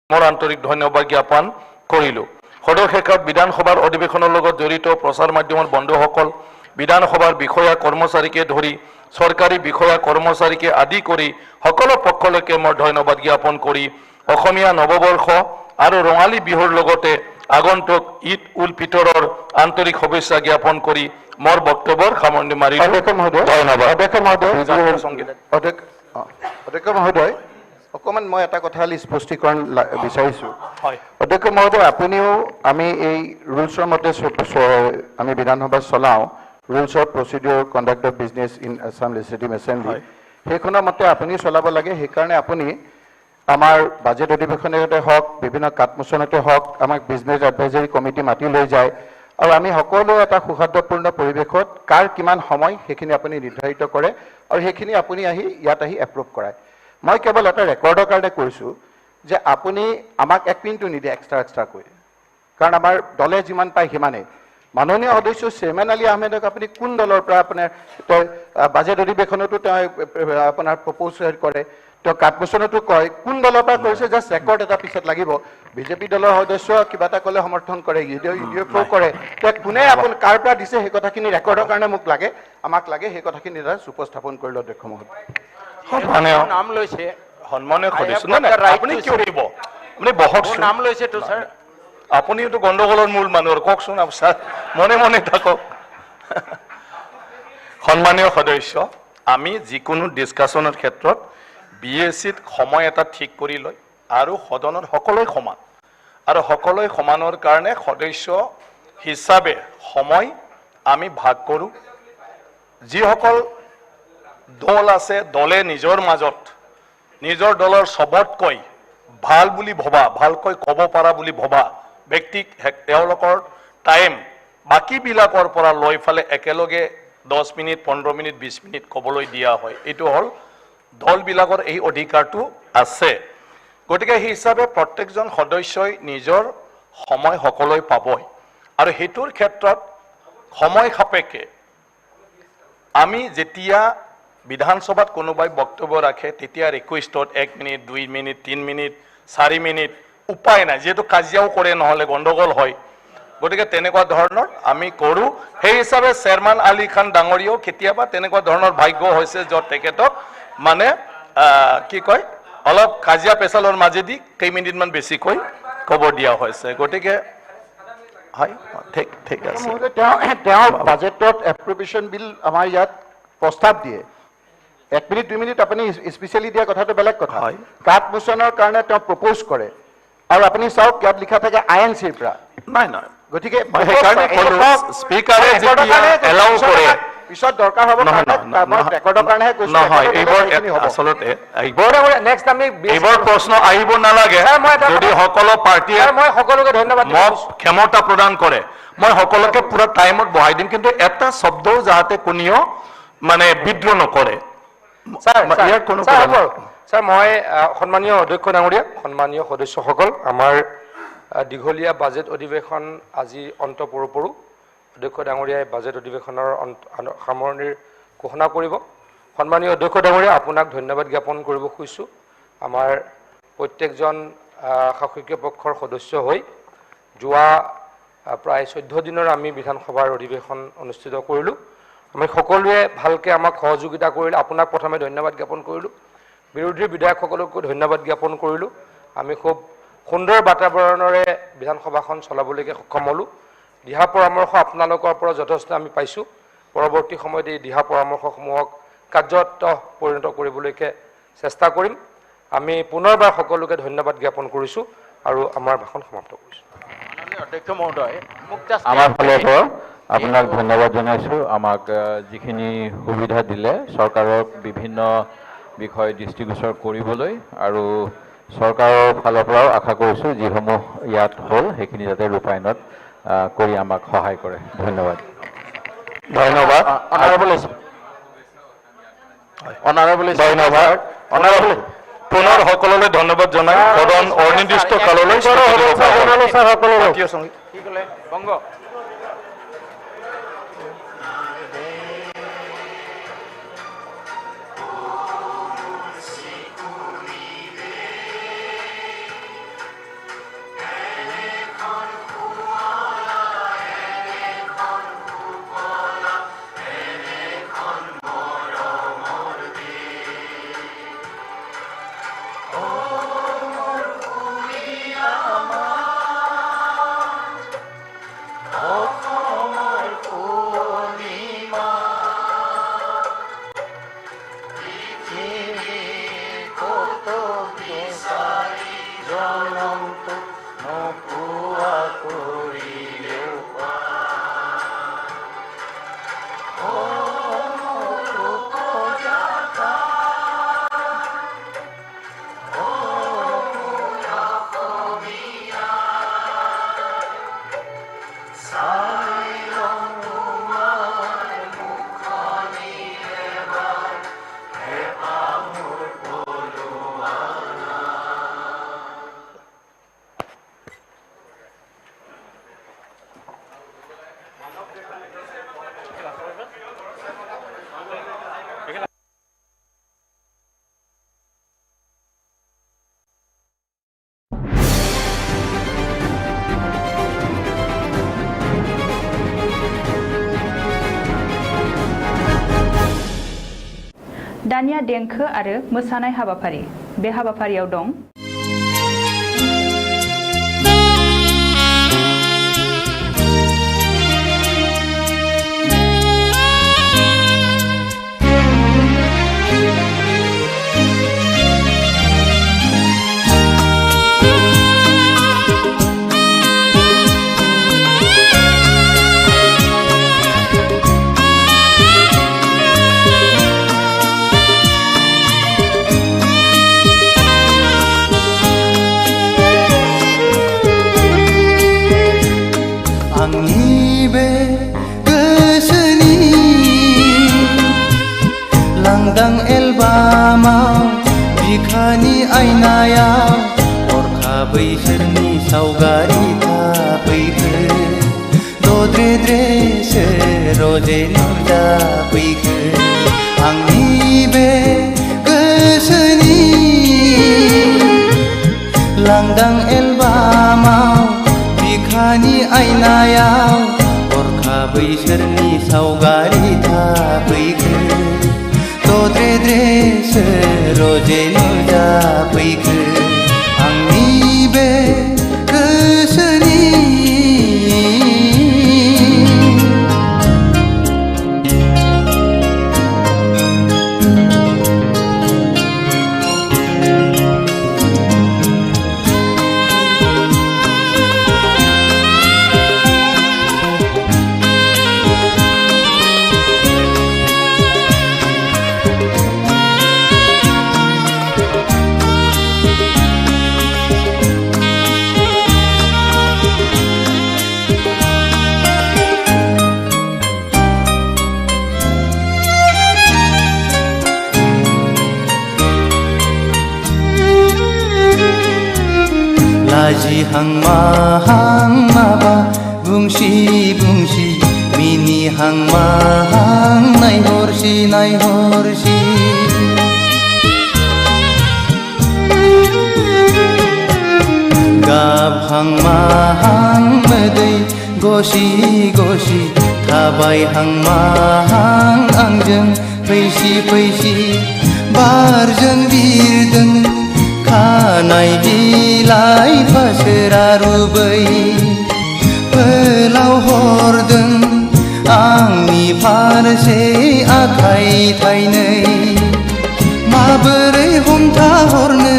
মোৰ আন্তৰিক ধন্যবাদ জ্ঞাপন কৰিলোঁ। সদৌ শেষত বিধানসভাৰ অধিৱেশনৰ লগত জড়িত প্ৰচাৰ মাধ্যমৰ বন্ধুসকল, বিধানসভাৰ বিষয়া কৰ্মচাৰীকে ধৰি চৰকাৰী বিষয়া কৰ্মচাৰীকে আদি কৰি সকলো পক্ষলৈকে মই ধন্যবাদ জ্ঞাপন কৰি অসমীয়া নৱবৰ্ষ আৰু ৰঙালী বিহুৰ লগতে আগন্তুক ঈদ উল ফিতৰৰ আন্তৰিক শুভেচ্ছা জ্ঞাপন কৰি মোৰ বক্তব্যৰ সামৰণি মাৰিলোঁ। অধ্যক্ষ মহোদয়, অকণমান মই এটা কথা স্পষ্টীকৰণ বিচাৰিছোঁ। অধ্যক্ষ মহোদয়, আপুনিও আমি এই ৰুলছৰ মতে আমি বিধানসভা চলাওঁ, rules of procedure conduct of business in Assam legislative assembly, সেইখনৰ মতে আপুনি চলাব লাগে। সেইকাৰণে আপুনি আমাৰ বাজেট অধিৱেশনতে হওক, বিভিন্ন কাটমোচনতে হওক, আমাক বিজনেছ এডভাইজৰী কমিটি মাতি লৈ যায় আৰু আমি সকলো এটা সৌহাৰ্দ্যপূৰ্ণ পৰিৱেশত কাৰ কিমান সময় সেইখিনি আপুনি নিৰ্ধাৰিত কৰে আৰু সেইখিনি আপুনি ইয়াত আহি এপ্ৰুভ কৰায়। মই কেৱল এটা ৰেকৰ্ডৰ কাৰণে কৈছোঁ যে আপুনি আমাক 1 মিনিটো নিদিয়ে এক্সট্ৰাকৈ, কাৰণ আমাৰ দলে যিমান পায় সিমানেই। মাননীয় সদস্য চেয়াৰমেন আলী আহমেদক আপুনি কোন দলৰ পৰা আপোনাৰ বাজেট অধিৱেশনতো তেওঁ আপোনাৰ প্ৰপ'জ কৰে, তেওঁ কাটমোচনতো কয়, কোন দলৰ পৰা কৰিছে জাষ্ট ৰেকৰ্ড এটা পিছত লাগিব। বিজেপি দলৰ সদস্য কিবা এটা ক'লে সমৰ্থন কৰে, ইডিঅ' কৰে, তেওঁ কোনে আপুনি কাৰ পৰা দিছে সেই কথাখিনি ৰেকৰ্ডৰ কাৰণে আমাক লাগে, সেই কথাখিনি এটা উপস্থাপন কৰিলোঁ অধ্যক্ষ মহোদয়। নাম লৈছে সন্মানীয় সদস্য, আপুনি কিয় দিব? আপুনি বহকচোন, নাম লৈছেতো ছাৰ, আপুনিওতো গণ্ডগোলৰ মূল মানুহৰ, কওকচোন ছাৰ, মনে মনে থাকক। সন্মানীয় সদস্য, আমি যিকোনো ডিছকাশ্যনৰ ক্ষেত্ৰত BSCত সময় এটা ঠিক কৰি লয় আৰু সদনৰ সকলোৱে সমান, আৰু সকলোৱে সমানৰ কাৰণে সদস্য হিচাপে সময় আমি ভাগ কৰোঁ। যিসকল দল আছে, দলে নিজৰ মাজত নিজৰ দলৰ চবতকৈ ভাল বুলি ভবা, ভালকৈ ক'ব পৰা বুলি ভবা ব্যক্তিক তেওঁলোকৰ টাইম বাকীবিলাকৰ পৰা লৈ ফালে একেলগে 10 মিনিট, 15 মিনিট, 20 মিনিট ক'বলৈ দিয়া হয়। এইটো হ'ল দলবিলাকৰ এই অধিকাৰটো আছে। গতিকে সেই হিচাপে প্ৰত্যেকজন সদস্যই নিজৰ সময় সকলোৱে পাবই, আৰু সেইটোৰ ক্ষেত্ৰত সময় সাপেক্ষে আমি যেতিয়া বিধানসভাত কোনোবাই বক্তব্য ৰাখে তেতিয়া ৰিকুৱেষ্টত 1 মিনিট, 2 মিনিট, 3 মিনিট, 4 মিনিট, উপায় নাই, যিহেতু কাজিয়াও কৰে, নহ'লে গণ্ডগোল হয়। গতিকে তেনেকুৱা ধৰণৰ আমি কৰোঁ। সেই হিচাপে চেয়াৰমেন আলী খান ডাঙৰীয়াও কেতিয়াবা তেনেকুৱা ধৰণৰ ভাগ্য হৈছে য'ত তেখেতক মানে কি কয় অলপ কাজিয়া পেচালৰ মাজেদি কেইমিনিটমান বেছিকৈ ক'ব দিয়া হৈছে। গতিকে হয়, ঠিক আছে। তেওঁ বাজেটত এপ্ৰ'প্ৰিয়েশ্যন বিল আমাৰ ইয়াত প্ৰস্তাৱ দিয়ে, 1 মিনিট 2 মিনিট আপুনি স্পেচিয়েলি দিয়া কথাটো বেলেগ কথা। কাটমোচনৰ কাৰণে তেওঁ প্ৰপ'জ কৰে আৰু আপুনি চাওক ইয়াত লিখা থাকে INCৰ পৰা। নাই, গতিকে স্পীকাৰে এলাউ কৰে, পিছত দৰকাৰ হ'ব ৰেকৰ্ডৰ কাৰণেহে কৈছোঁ। নহয়, এইবোৰ আচলতে এইবোৰ প্ৰশ্ন আহিব নালাগে। যদি সকলো পাৰ্টীয়ে মই সকলোকে ধন্যবাদ মোক ক্ষমতা প্ৰদান কৰে, মই সকলোকে পুৰা টাইমত বহাই দিম, কিন্তু এটা শব্দও যাতে কোনেও মানে বিদ্ৰোহ নকৰে। ছাৰ, মই সন্মানীয় অধ্যক্ষ ডাঙৰীয়া, সন্মানীয় সদস্যসকল, আমাৰ দীঘলীয়া বাজেট অধিৱেশন আজি অন্ত পৰো পৰো অধ্যক্ষ ডাঙৰীয়াই বাজেট অধিৱেশনৰ সামৰণিৰ ঘোষণা কৰিব। সন্মানীয় অধ্যক্ষ ডাঙৰীয়া, আপোনাক ধন্যবাদ জ্ঞাপন কৰিব খুজিছোঁ। আমাৰ প্ৰত্যেকজন শাসকীয় পক্ষৰ সদস্য হৈ যোৱা প্ৰায় 14 দিনৰ আমি বিধানসভাৰ অধিৱেশন অনুষ্ঠিত কৰিলোঁ। আমি সকলোৱে ভালকৈ আমাক সহযোগিতা কৰিলে। আপোনাক প্ৰথমে ধন্যবাদ জ্ঞাপন কৰিলোঁ, বিৰোধী বিধায়কসকলকো ধন্যবাদ জ্ঞাপন কৰিলোঁ। আমি খুব সুন্দৰ বাতাবৰণেৰে বিধানসভাখন চলাবলৈকে সক্ষম হ'লোঁ। দিহা পৰামৰ্শ আপোনালোকৰ পৰা যথেষ্ট আমি পাইছোঁ। পৰৱৰ্তী সময়ত এই দিহা পৰামৰ্শসমূহক কাৰ্যত পৰিণত কৰিবলৈকে চেষ্টা কৰিম। আমি পুনৰবাৰ সকলোকে ধন্যবাদ জ্ঞাপন কৰিছোঁ আৰু আমাৰ ভাষণ সমাপ্ত কৰিছোঁ। অধ্যক্ষ মহোদয়, আমাৰ ফালৰ পৰা আপোনাক ধন্যবাদ জনাইছোঁ। আমাক যিখিনি সুবিধা দিলে চৰকাৰক বিভিন্ন বিষয় দৃষ্টিগোচৰ কৰিবলৈ, আৰু চৰকাৰৰ ফালৰ পৰাও আশা কৰিছোঁ যিসমূহ ইয়াত হ'ল সেইখিনি যাতে ৰূপায়ণত কৰি আমাক সহায় কৰে। ধন্যবাদ। ধন্যবাদ। পুনৰ সকলোলৈ ধন্যবাদ জনাই সদন অনিৰ্দিষ্ট কাললৈ স্থগিত ৰখা হয়। কি ক'লে বংগ दानिया देंखो आरो मोसानाय हाबाफारि बे हाबाफारियाव दं बिखानि आयनायाव हरखाबै सोरनि सावगारि थाफैखो दद्रे रजे नुजाफैखो आंनि बे गोसोनि लांदां एलबामाव बिखानि आयनायाव हरखाबै सोरनि सावगारि थाफैखो दद्रे रजे नुजाफैखो आंनि बे गोसोनि लाजिहां माहां माबा बुंसि मिनिहां माहां नायहरसि गाबहां माहां मोदै गसि थाबायहां माहां आंजों फैसि बारजों बिरदों खानाय बिलाइ फासोरा रुबै फोलाव हरदों आंनि फारसे आखाइ थाइनै माबोरै हमथाहरनो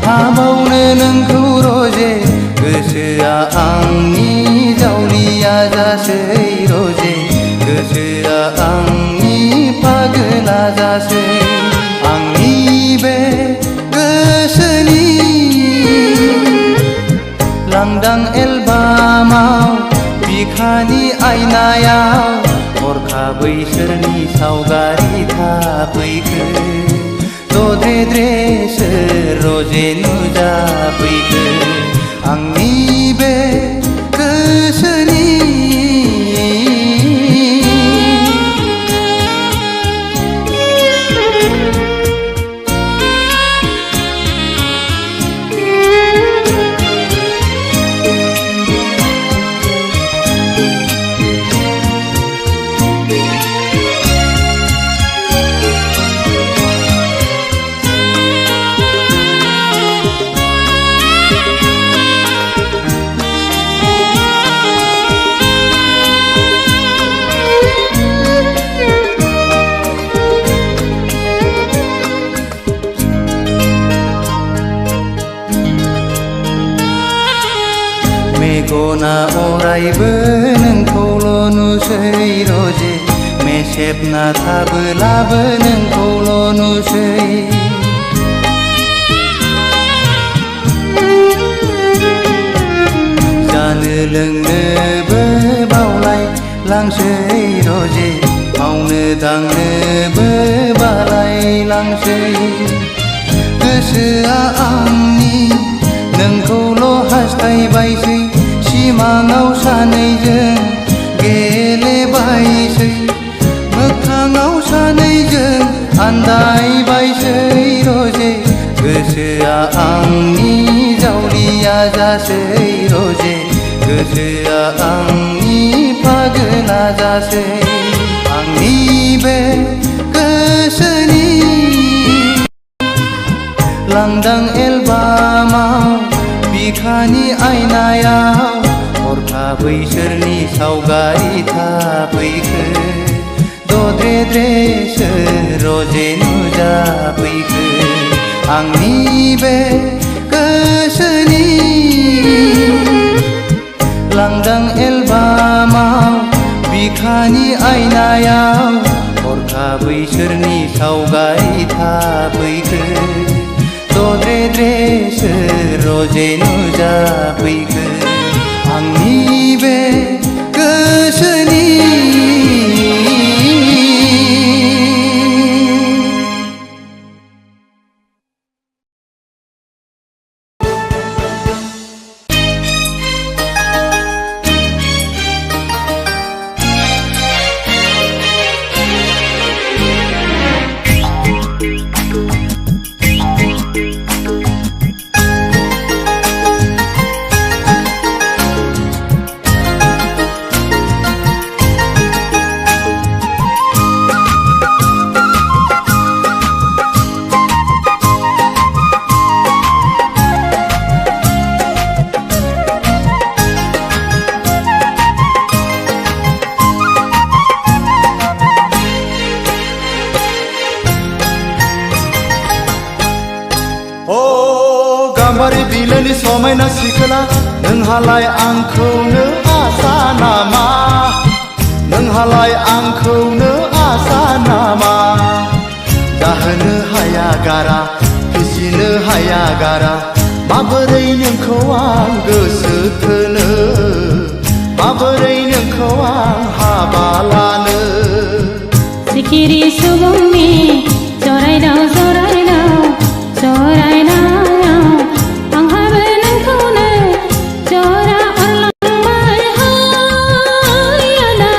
हाबावनो नोंखौ रजे गोसोआ आंनि जावलिया जासै रजे गोसोआ आंनि पागला जासै आंनि बे गोसोनि लांदां एलबामाव बिखानि आयनायाव हरखाबै सोरनि सावगारि थाफैखो दद्रे रोजे नुजाफैखो आंनि बे गोसोनि मेगना अरायबो नोंखौल' नुसै रोजे मेसेबना थाबोलाबो नोंखौल' नुसै जानो लोंनोबो बावलाय लांसै रोजे मावनो दांनोबो बालाय लांसै गोसोआ आंनि नोंखौल' हास्थायबायसै सिमाङाव सानैजों गेलेबायसै मोखाङाव सानैजों आन्दायबायसै रोजे गोसोआ आंनि जावलिया जासै रोजे गोसोआ आंनि पागला जासै आंनि बे गोसोनि लांदां एलबामाव बिखानि आयनायाव हरखाबै सोरनि सावगारि थाफैखो दद्रे रोजे नुजाफैखो आंनि बे गोसोनि लांदां एलबामाव बिखानि आयनायाव हरखाबै सोरनि सावगारि थाफैखो दद्रे रोजे नुजाफैखो आंनि बे गोसोनि गाम्बारि बिलोनि समायना सिखोला नोंहालाय आंखौनो आसा नामा नोंहालाय आंखौनो आसा नामा जाहोनो हाया गारा फिसिनो हाया गारा माबोरै नोंखौ आं गोसो थोनो माबोरै नोंखौ आं हाबा लानो सिखिरि सुबुंनि जरायदाव जरायदाव जरायदाव आंहाबो नोंखौनो जरा अरलांबाय हायाना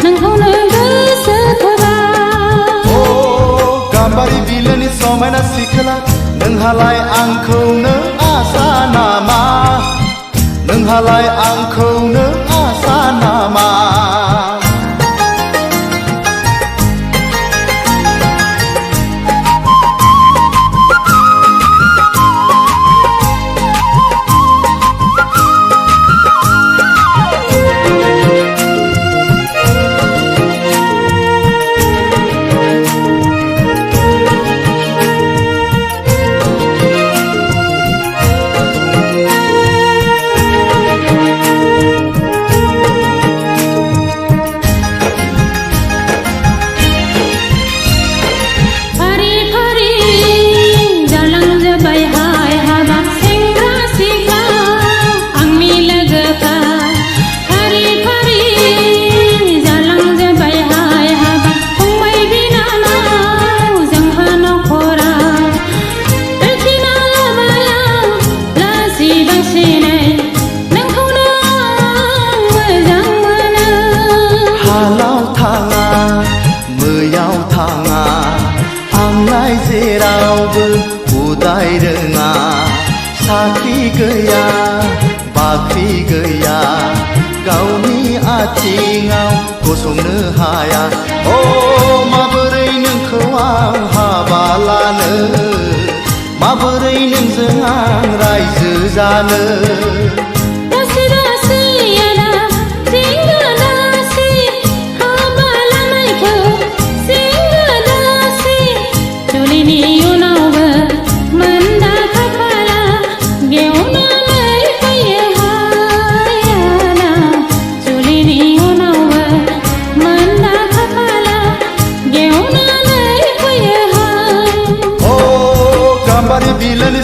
नोंखौनो गोसो थोबाय गाम्बारि बिलोनि समायना सिखोला नोंहालाय आंखौनो आसा नामा नोंहालाय आंखौनो आसा नामा जेरावबो उदाय रोङा साख्रि गैया बाख्रि गैया गावनि आथिङाव गसंनो हाया अ माबोरै नोंखौ आं हाबा लानो माबोरै नोंजों आं रायजो जानो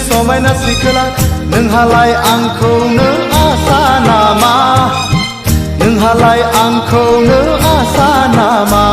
समायना सिखोला नोंहालाय आंखौनो आसा नामा नोंहालाय आंखौनो आसा नामा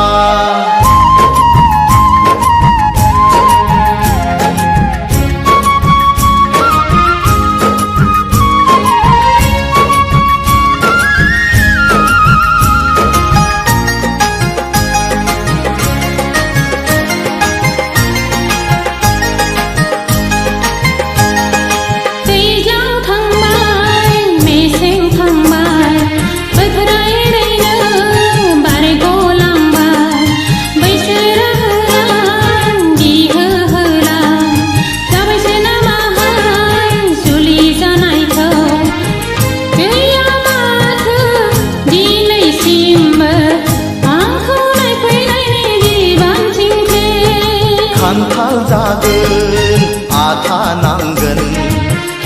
खान्थाल जागोन आथा नांगोन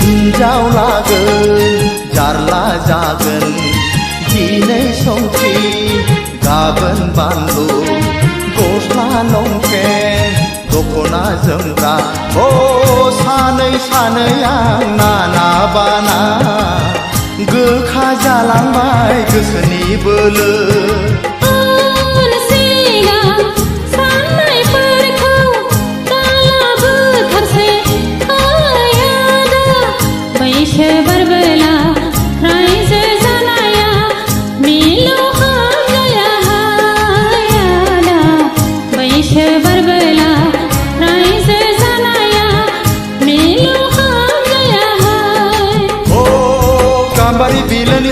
हिन्जाव लागोन जारला जागोन दिनै संख्रि गाबोन बानलु गस्ला लंपेन्ट दख'ना जोमग्रा अ सानै सानै आं नाना बाना गोखा जालांबाय गोसोनि बोलो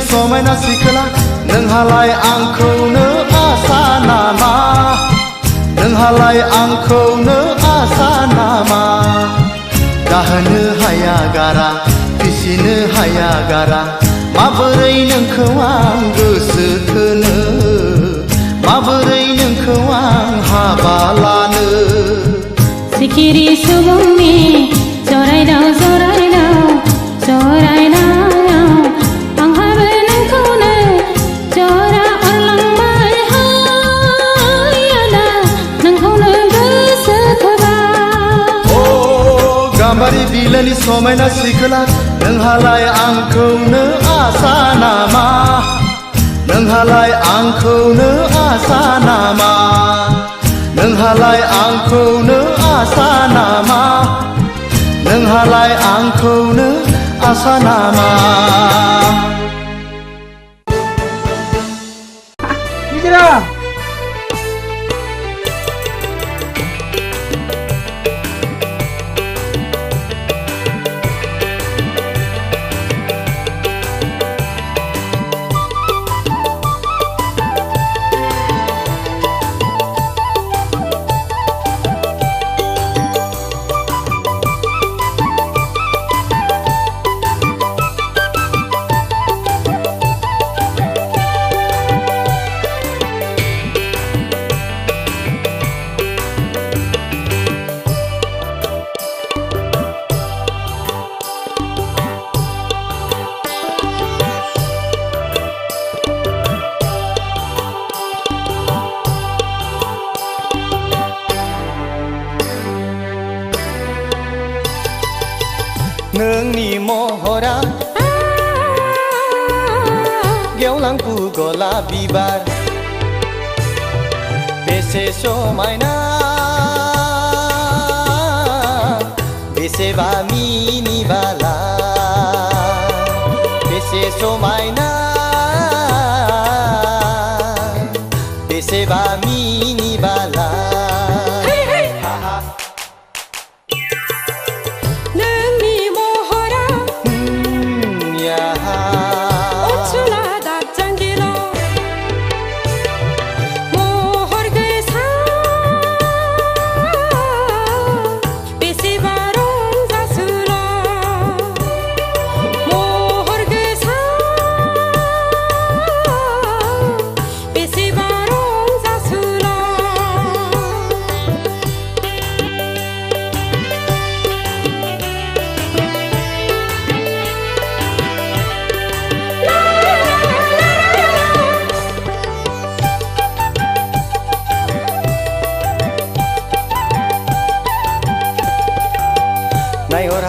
समायना सिखोला नोंहालाय आंखौनो आसा नामा नोंहालाय आंखौनो आसा नामा दाहोनो हाया गारा फिसिनो हाया गारा माबोरै नोंखौ आं गोसो थोनो माबोरै नोंखौ आं हाबा लानो सिखिरि सुबुंनि जरायदाव जरायदाव जरायदाव गाम्बारि बिलोनि समायना सिखोला नोंहालाय आंखौनो आसा नामा नोंहालाय आंखौनो आसा नामा नोंहालाय आंखौनो आसा नामा नोंहालाय आंखौनो आसा नामा नोंनि महरा गेवलांफु गलाप बिबार बेसे समायना बेसेबा मिनिबाला बेसे समायना बेसेबा मिनिबाला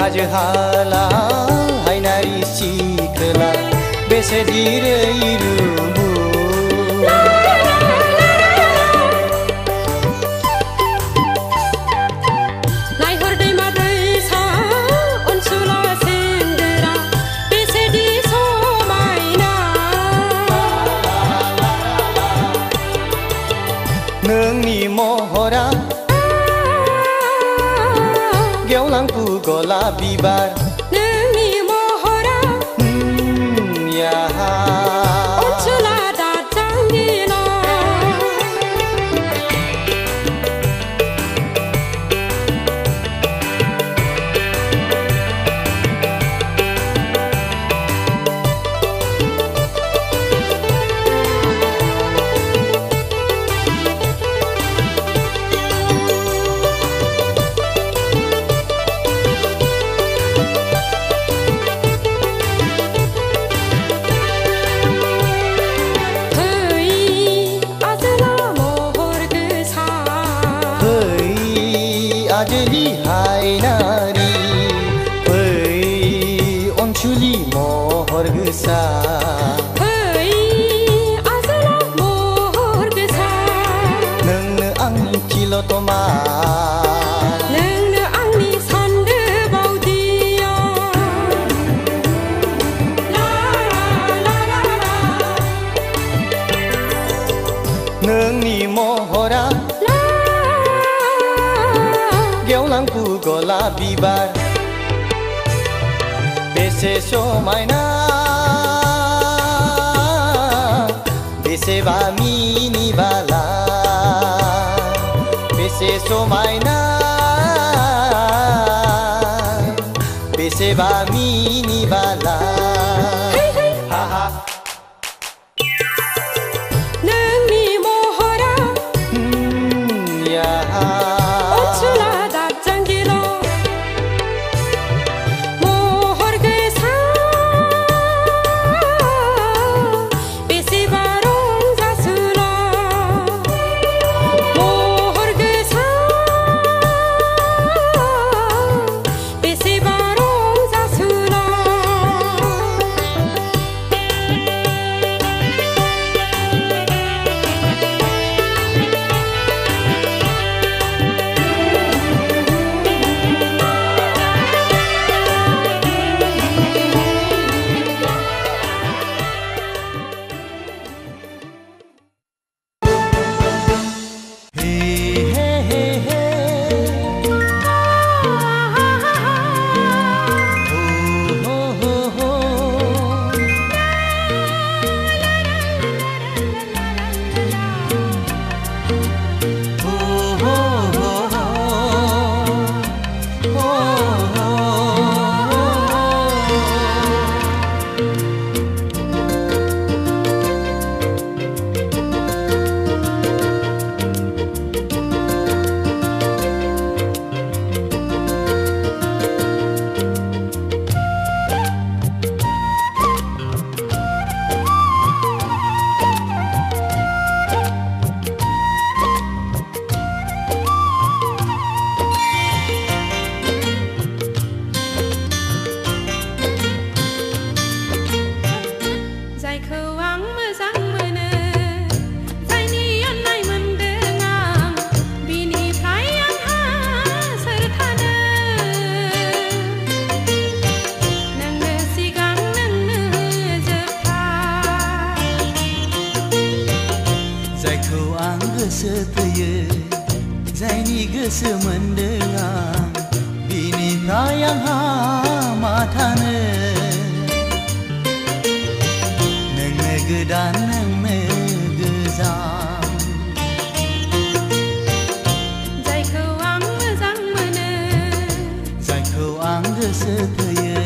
हाजो हाला हायनारि सिखोला बेसे दिरै रुबु नोंनि महरा गेवलांफु गलाब बिबार नोंनि महरा याहा अनसुला दाजांगिला आजलि हायनारि फै अनसुलि महर गोसा फै आजोला महर गोसा नोंनो आंनि तिलतमा नोंनो आंनि सानदो बावदिया नोंनि महरा गेवलांफु गलाब बिबार बेसे समायना बेसेबा मिनिबाला बेसे समायना बेसेबा मिनिबाला नोंनि महरा याहा अनसुला दाजांगिला महर गोसा बेसेबा रंजासुला महर गोसा बेसेबा रंजासुला जायखौ आं मोजां मोनो जायनि अननाय मोनदों आं बिनिफ्राय आंहा सोर थानो नोंनो सिगां नोंनो जोबथा जायखौ आं गोसो थोयो जायनि गोसो मोनदों आं बिनिफ्राय आंहा मा थानो नोंनो गोदान नोंनो गोजाम जायखौ आं मोजां मोनो जायखौ आं गोसो थोयो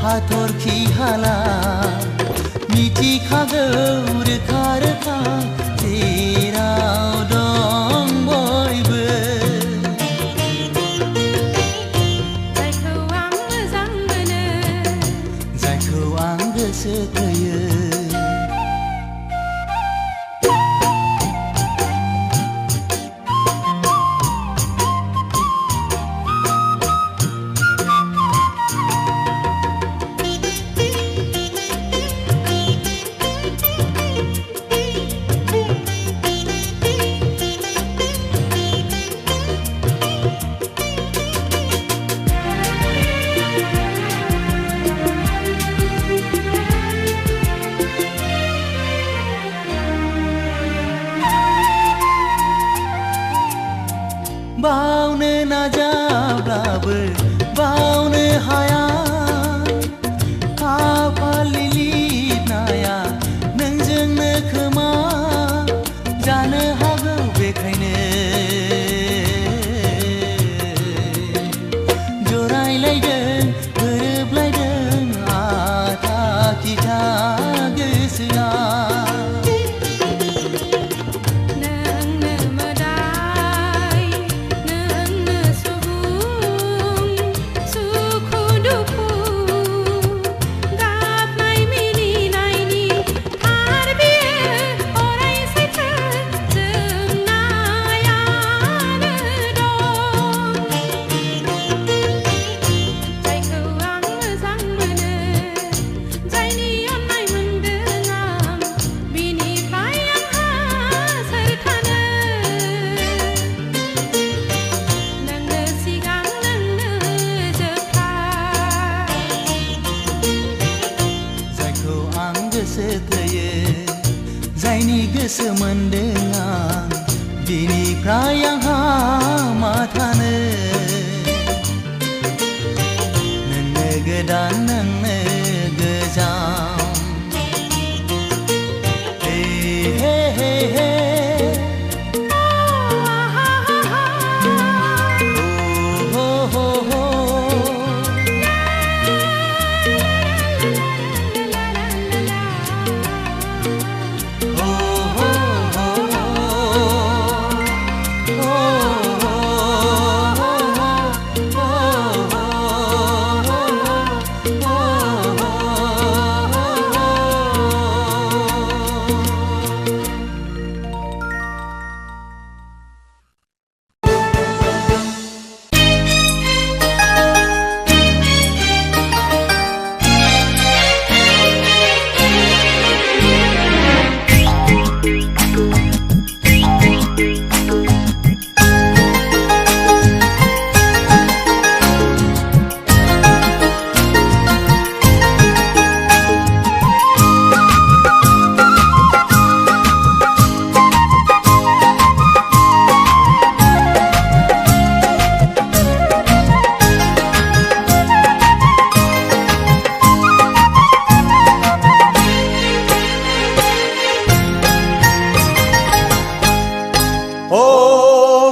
हाथरखि हाला मिथिखागौ रोखा रोखा जेराव दं बयबो जायखौ आं मोजां मोनो जायखौ आं गोसो थोयो बावनो नाजाब्लाबो बावनो हाया खाफालनि लिरनाया नोंजोंनो खोमा जानो हागौ बेखायनो जरायलायदों गोरोबलायदों आथा खिथा गोसोआ नोंनो मोदाय नोंनो सुबुं सुखु दुखु गाबनाय मिनिनायनि थार बियो अराय सैथो जोंनायानो दं जायखौ आं मोजां मोनो जायनि अननाय मोनदों आं बिनिफ्राय आंहा सोर थानो नोंनो सिगां नोंनो जोबथा जायखौ आं गोसो थोयो जायनि गोसो मोनदों आं बिनिफ्राय आंहा मा थानो नोंनो गोदान नोंनो गोजाम हे हे हे हे हो हो हो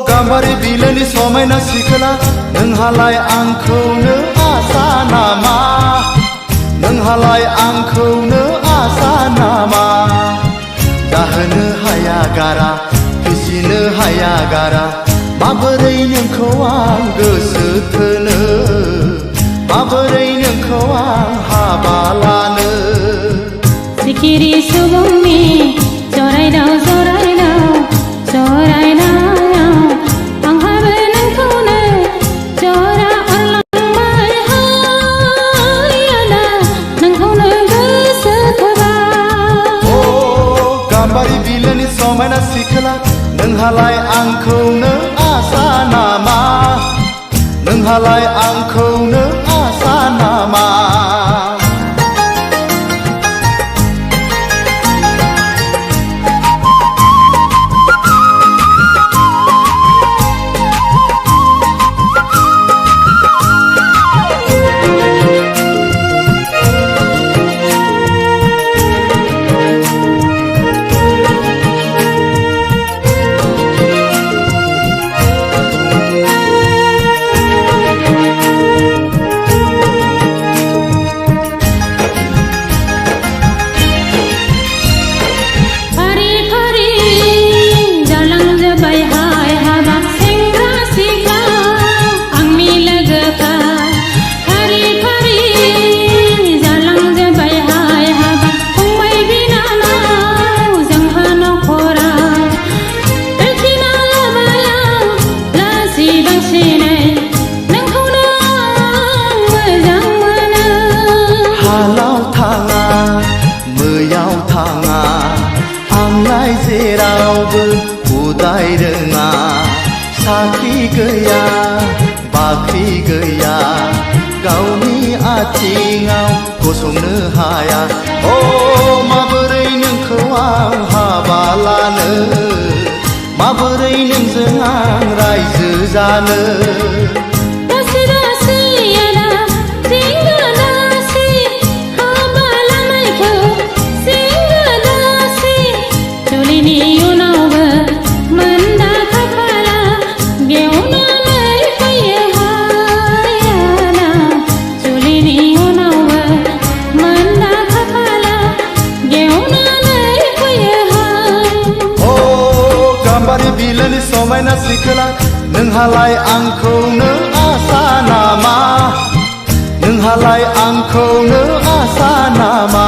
गाम्बारि बिलोनि समायना सिखोला नोंहालाय आंखौनो आसा नामा नोंहालाय आंखौनो आसा नामा जाहोनो हाया गारा फिसिनो हाया गारा माबोरै नोंखौ आं गोसो थोनो माबोरै नोंखौ आं हाबा लानो सिखिरि सुबुंनि जरायदाव जरायदाव जरायनायाव आंहाबो नोंखौनो जरा अरलांबाय हाय आदा नोंखौनो गोसो थोबाय ओ गाम्बारि बिलोनि समायना सिखोला नोंहालाय आंखौनो आसा नामा नोंहालाय आंखौनो आसा नामा साख्रि गैया गावनि आथिङाव गसंनो हाया अ माबोरै नोंखौ आं हाबा लानो माबोरै नोंजों आं रायजो जानो समायना सिखोला नोंहालाय आंखौनो आसा नामा नोंहालाय आंखौनो आसा नामा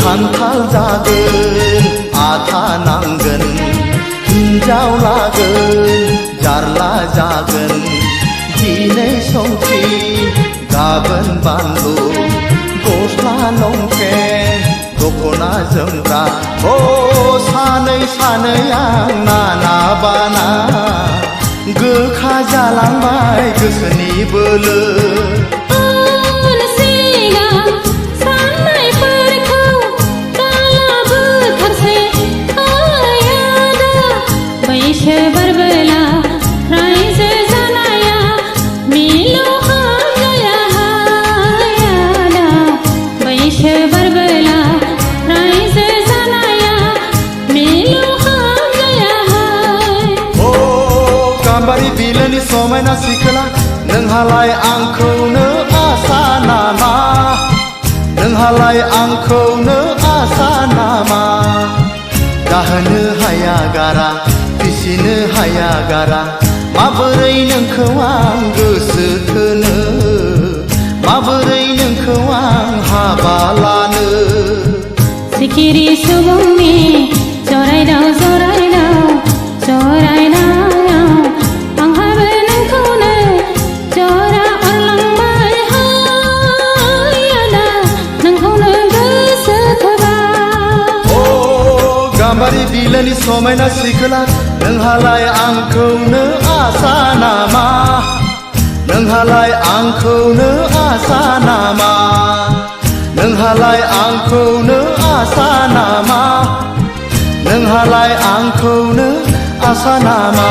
खान्थाल जागोन आथा नांगोन हिन्जाव लागोन जारला जागोन दिनै संख्रि गाबोन बानलु गस्ला लंपेन्ट दख'ना जोमग्रा अ सानै सानै आं नाना बाना गोखा जालांबाय गोसोनि बोलो समायना सिखोला नोंहालाय आंखौनो आसा नामा नोंहालाय आंखौनो आसा नामा गाहोनो हाया गारा फिसिनो हाया गारा माबोरै नोंखौ आं गोसो थोनो माबोरै नोंखौ आं हाबा लानो सिखिरि सुबुंनि जरायदाव जरायदाव जरायदाव गाम्बारि बिलोनि समायना सिखोला नोंहालाय आंखौनो आसा नामा नोंहालाय आंखौनो आसा नामा नोंहालाय आंखौनो आसा नामा नोंहालाय आंखौनो आसा नामा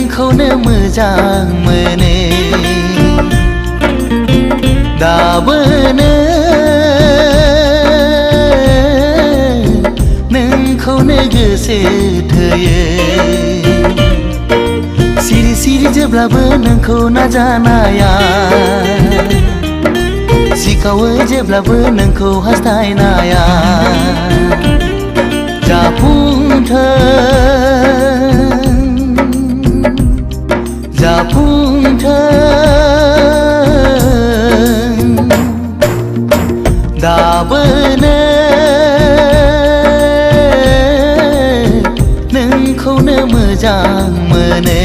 नोंखौनो मोजां मोनो दाबोनो नोंखौनो गोसो थोयो सिरि सिरि जेब्लाबो नोंखौ नाजानाया सिखावो जेब्लाबो नोंखौ हास्थायनाया जाफुंथों दाबोनो नोंखौनो मोजां मोनो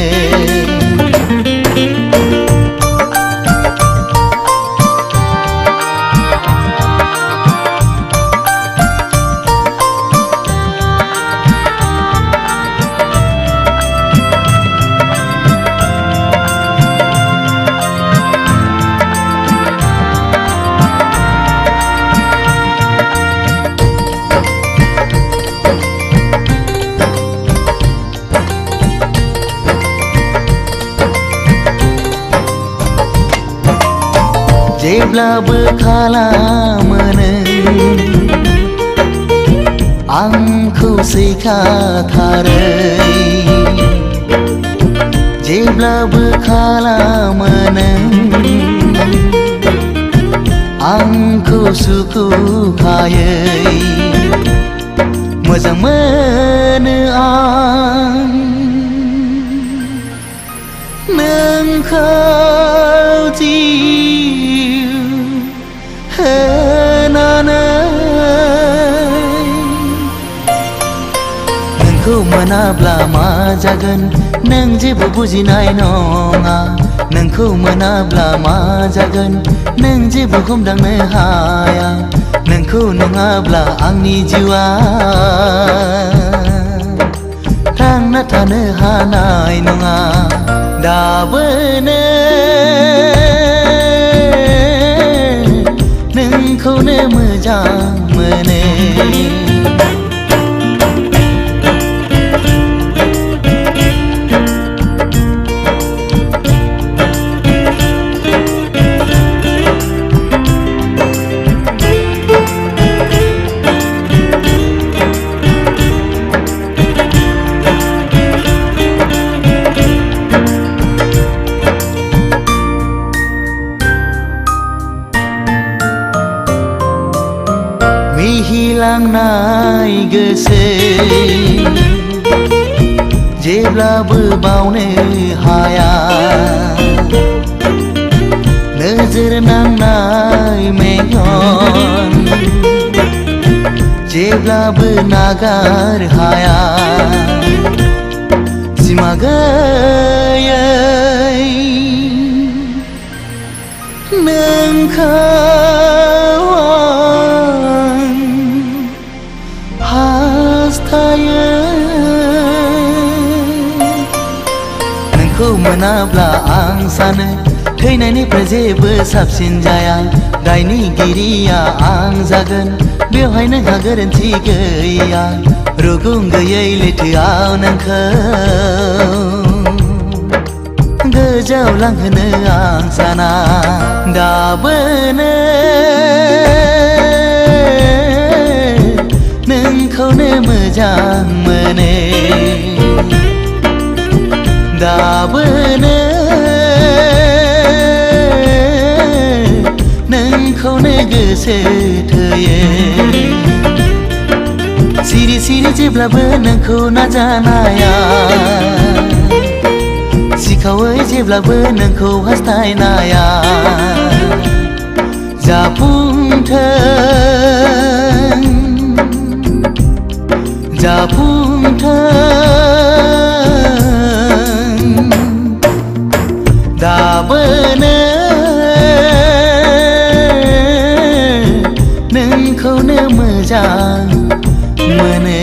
जेब्लाबो खालामो नों आंखौ सैखाथारै जेब्लाबो खालामो नों आंखौ सुखुखायै मोजां मोनो आं नोंखौ नोंखौ मोनाब्ला मा जागोन नों जेबो बुजिनाय नङा नोंखौ मोनाब्ला मा जागोन नों जेबो हमदांनो हाया नोंखौ नङाब्ला आंनि जिउआ थांना थानो हानाय नङा दाबोनो नोंखौनो मोजां मोनो मिहिलांनाय गोसो जेब्लाबो बावनो हाया नोजोर नांनाय मेगन जेब्लाबो नागार हाया सिमा गैयै नोंखौ नोंखौ मोनाब्ला आं सानो थैनायनिफ्राय जेबो साबसिन जाया दायनिगिरिया आं जागोन बेवहाय नोंहा गोरोन्थि गैया रुगुं गैयै लैथोआव नोंखौ गोजौआव लांहोनो आं साना दाबोनो नोंखौनो मोजां मोनो दाबोनो नोंखौनो गोसो थोयो सिरि सिरि जेब्लाबो नोंखौ नाजानाया सिखावै जेब्लाबो नोंखौ हास्थायनाया जाफुंथों दाबोनो नोंखौनो मोजां मोनो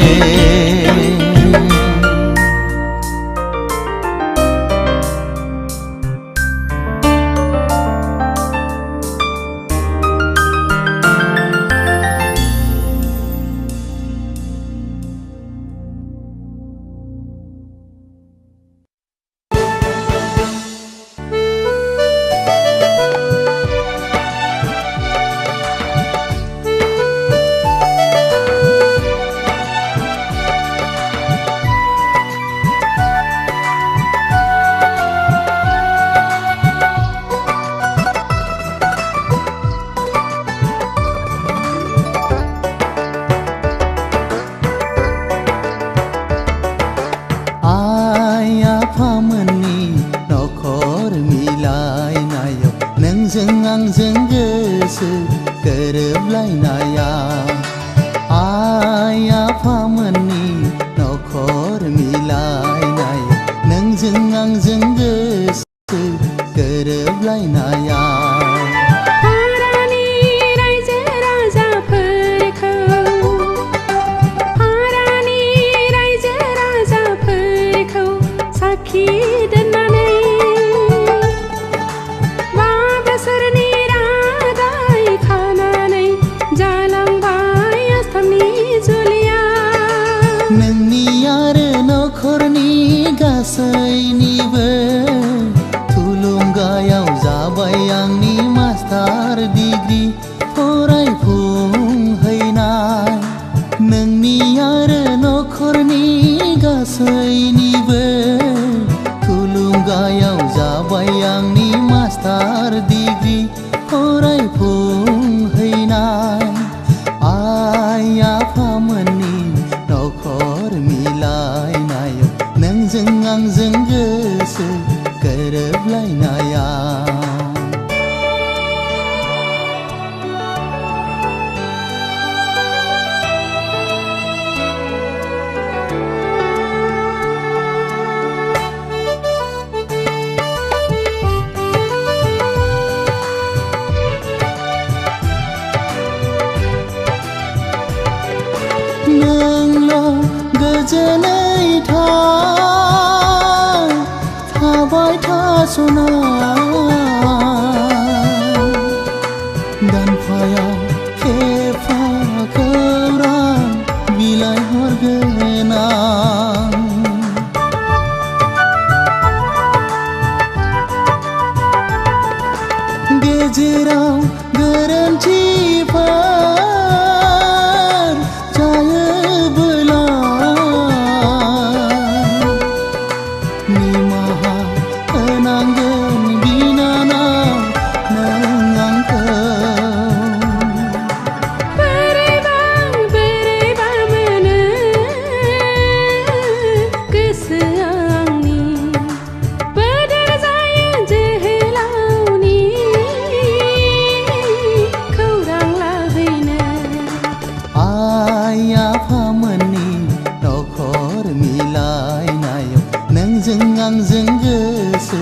नोंजों आंजों गोसो गोरोबलायनाया आइ आफामोननि नखर मिलायनाय नोंजों आंजों गोसो गोरोबलायनाया गासैनिबो थुलुंगायाव जाबाय आंनि मास्टार डिग्री फरायफुंहैनाय नोंनि आरो नखरनि गासैनिबो थुलुंगायाव जाबाय आंनि मास्टार डिग्री फरायफुंहैनाय आइ आफामोननि नखर मिलायनायाव नोंजों आंजों गोसो गोरोबलायनाया नोंल' गोजोनै थाबाय थास'ना दानफायाव खेफा खौरां बिलाइ हरगोन आं गेजेराव गोरोन्थिफोर जायोबोला निमाहा होनांगोन बिनानाव नों आंखौ बोरैबा मोनो गोसोआ आंनि बोदोर जायो जोहोलावनि खौरां लाहैनो आइ आफामोननि नखर मिलायनायाव नोंजों आंजों गोसो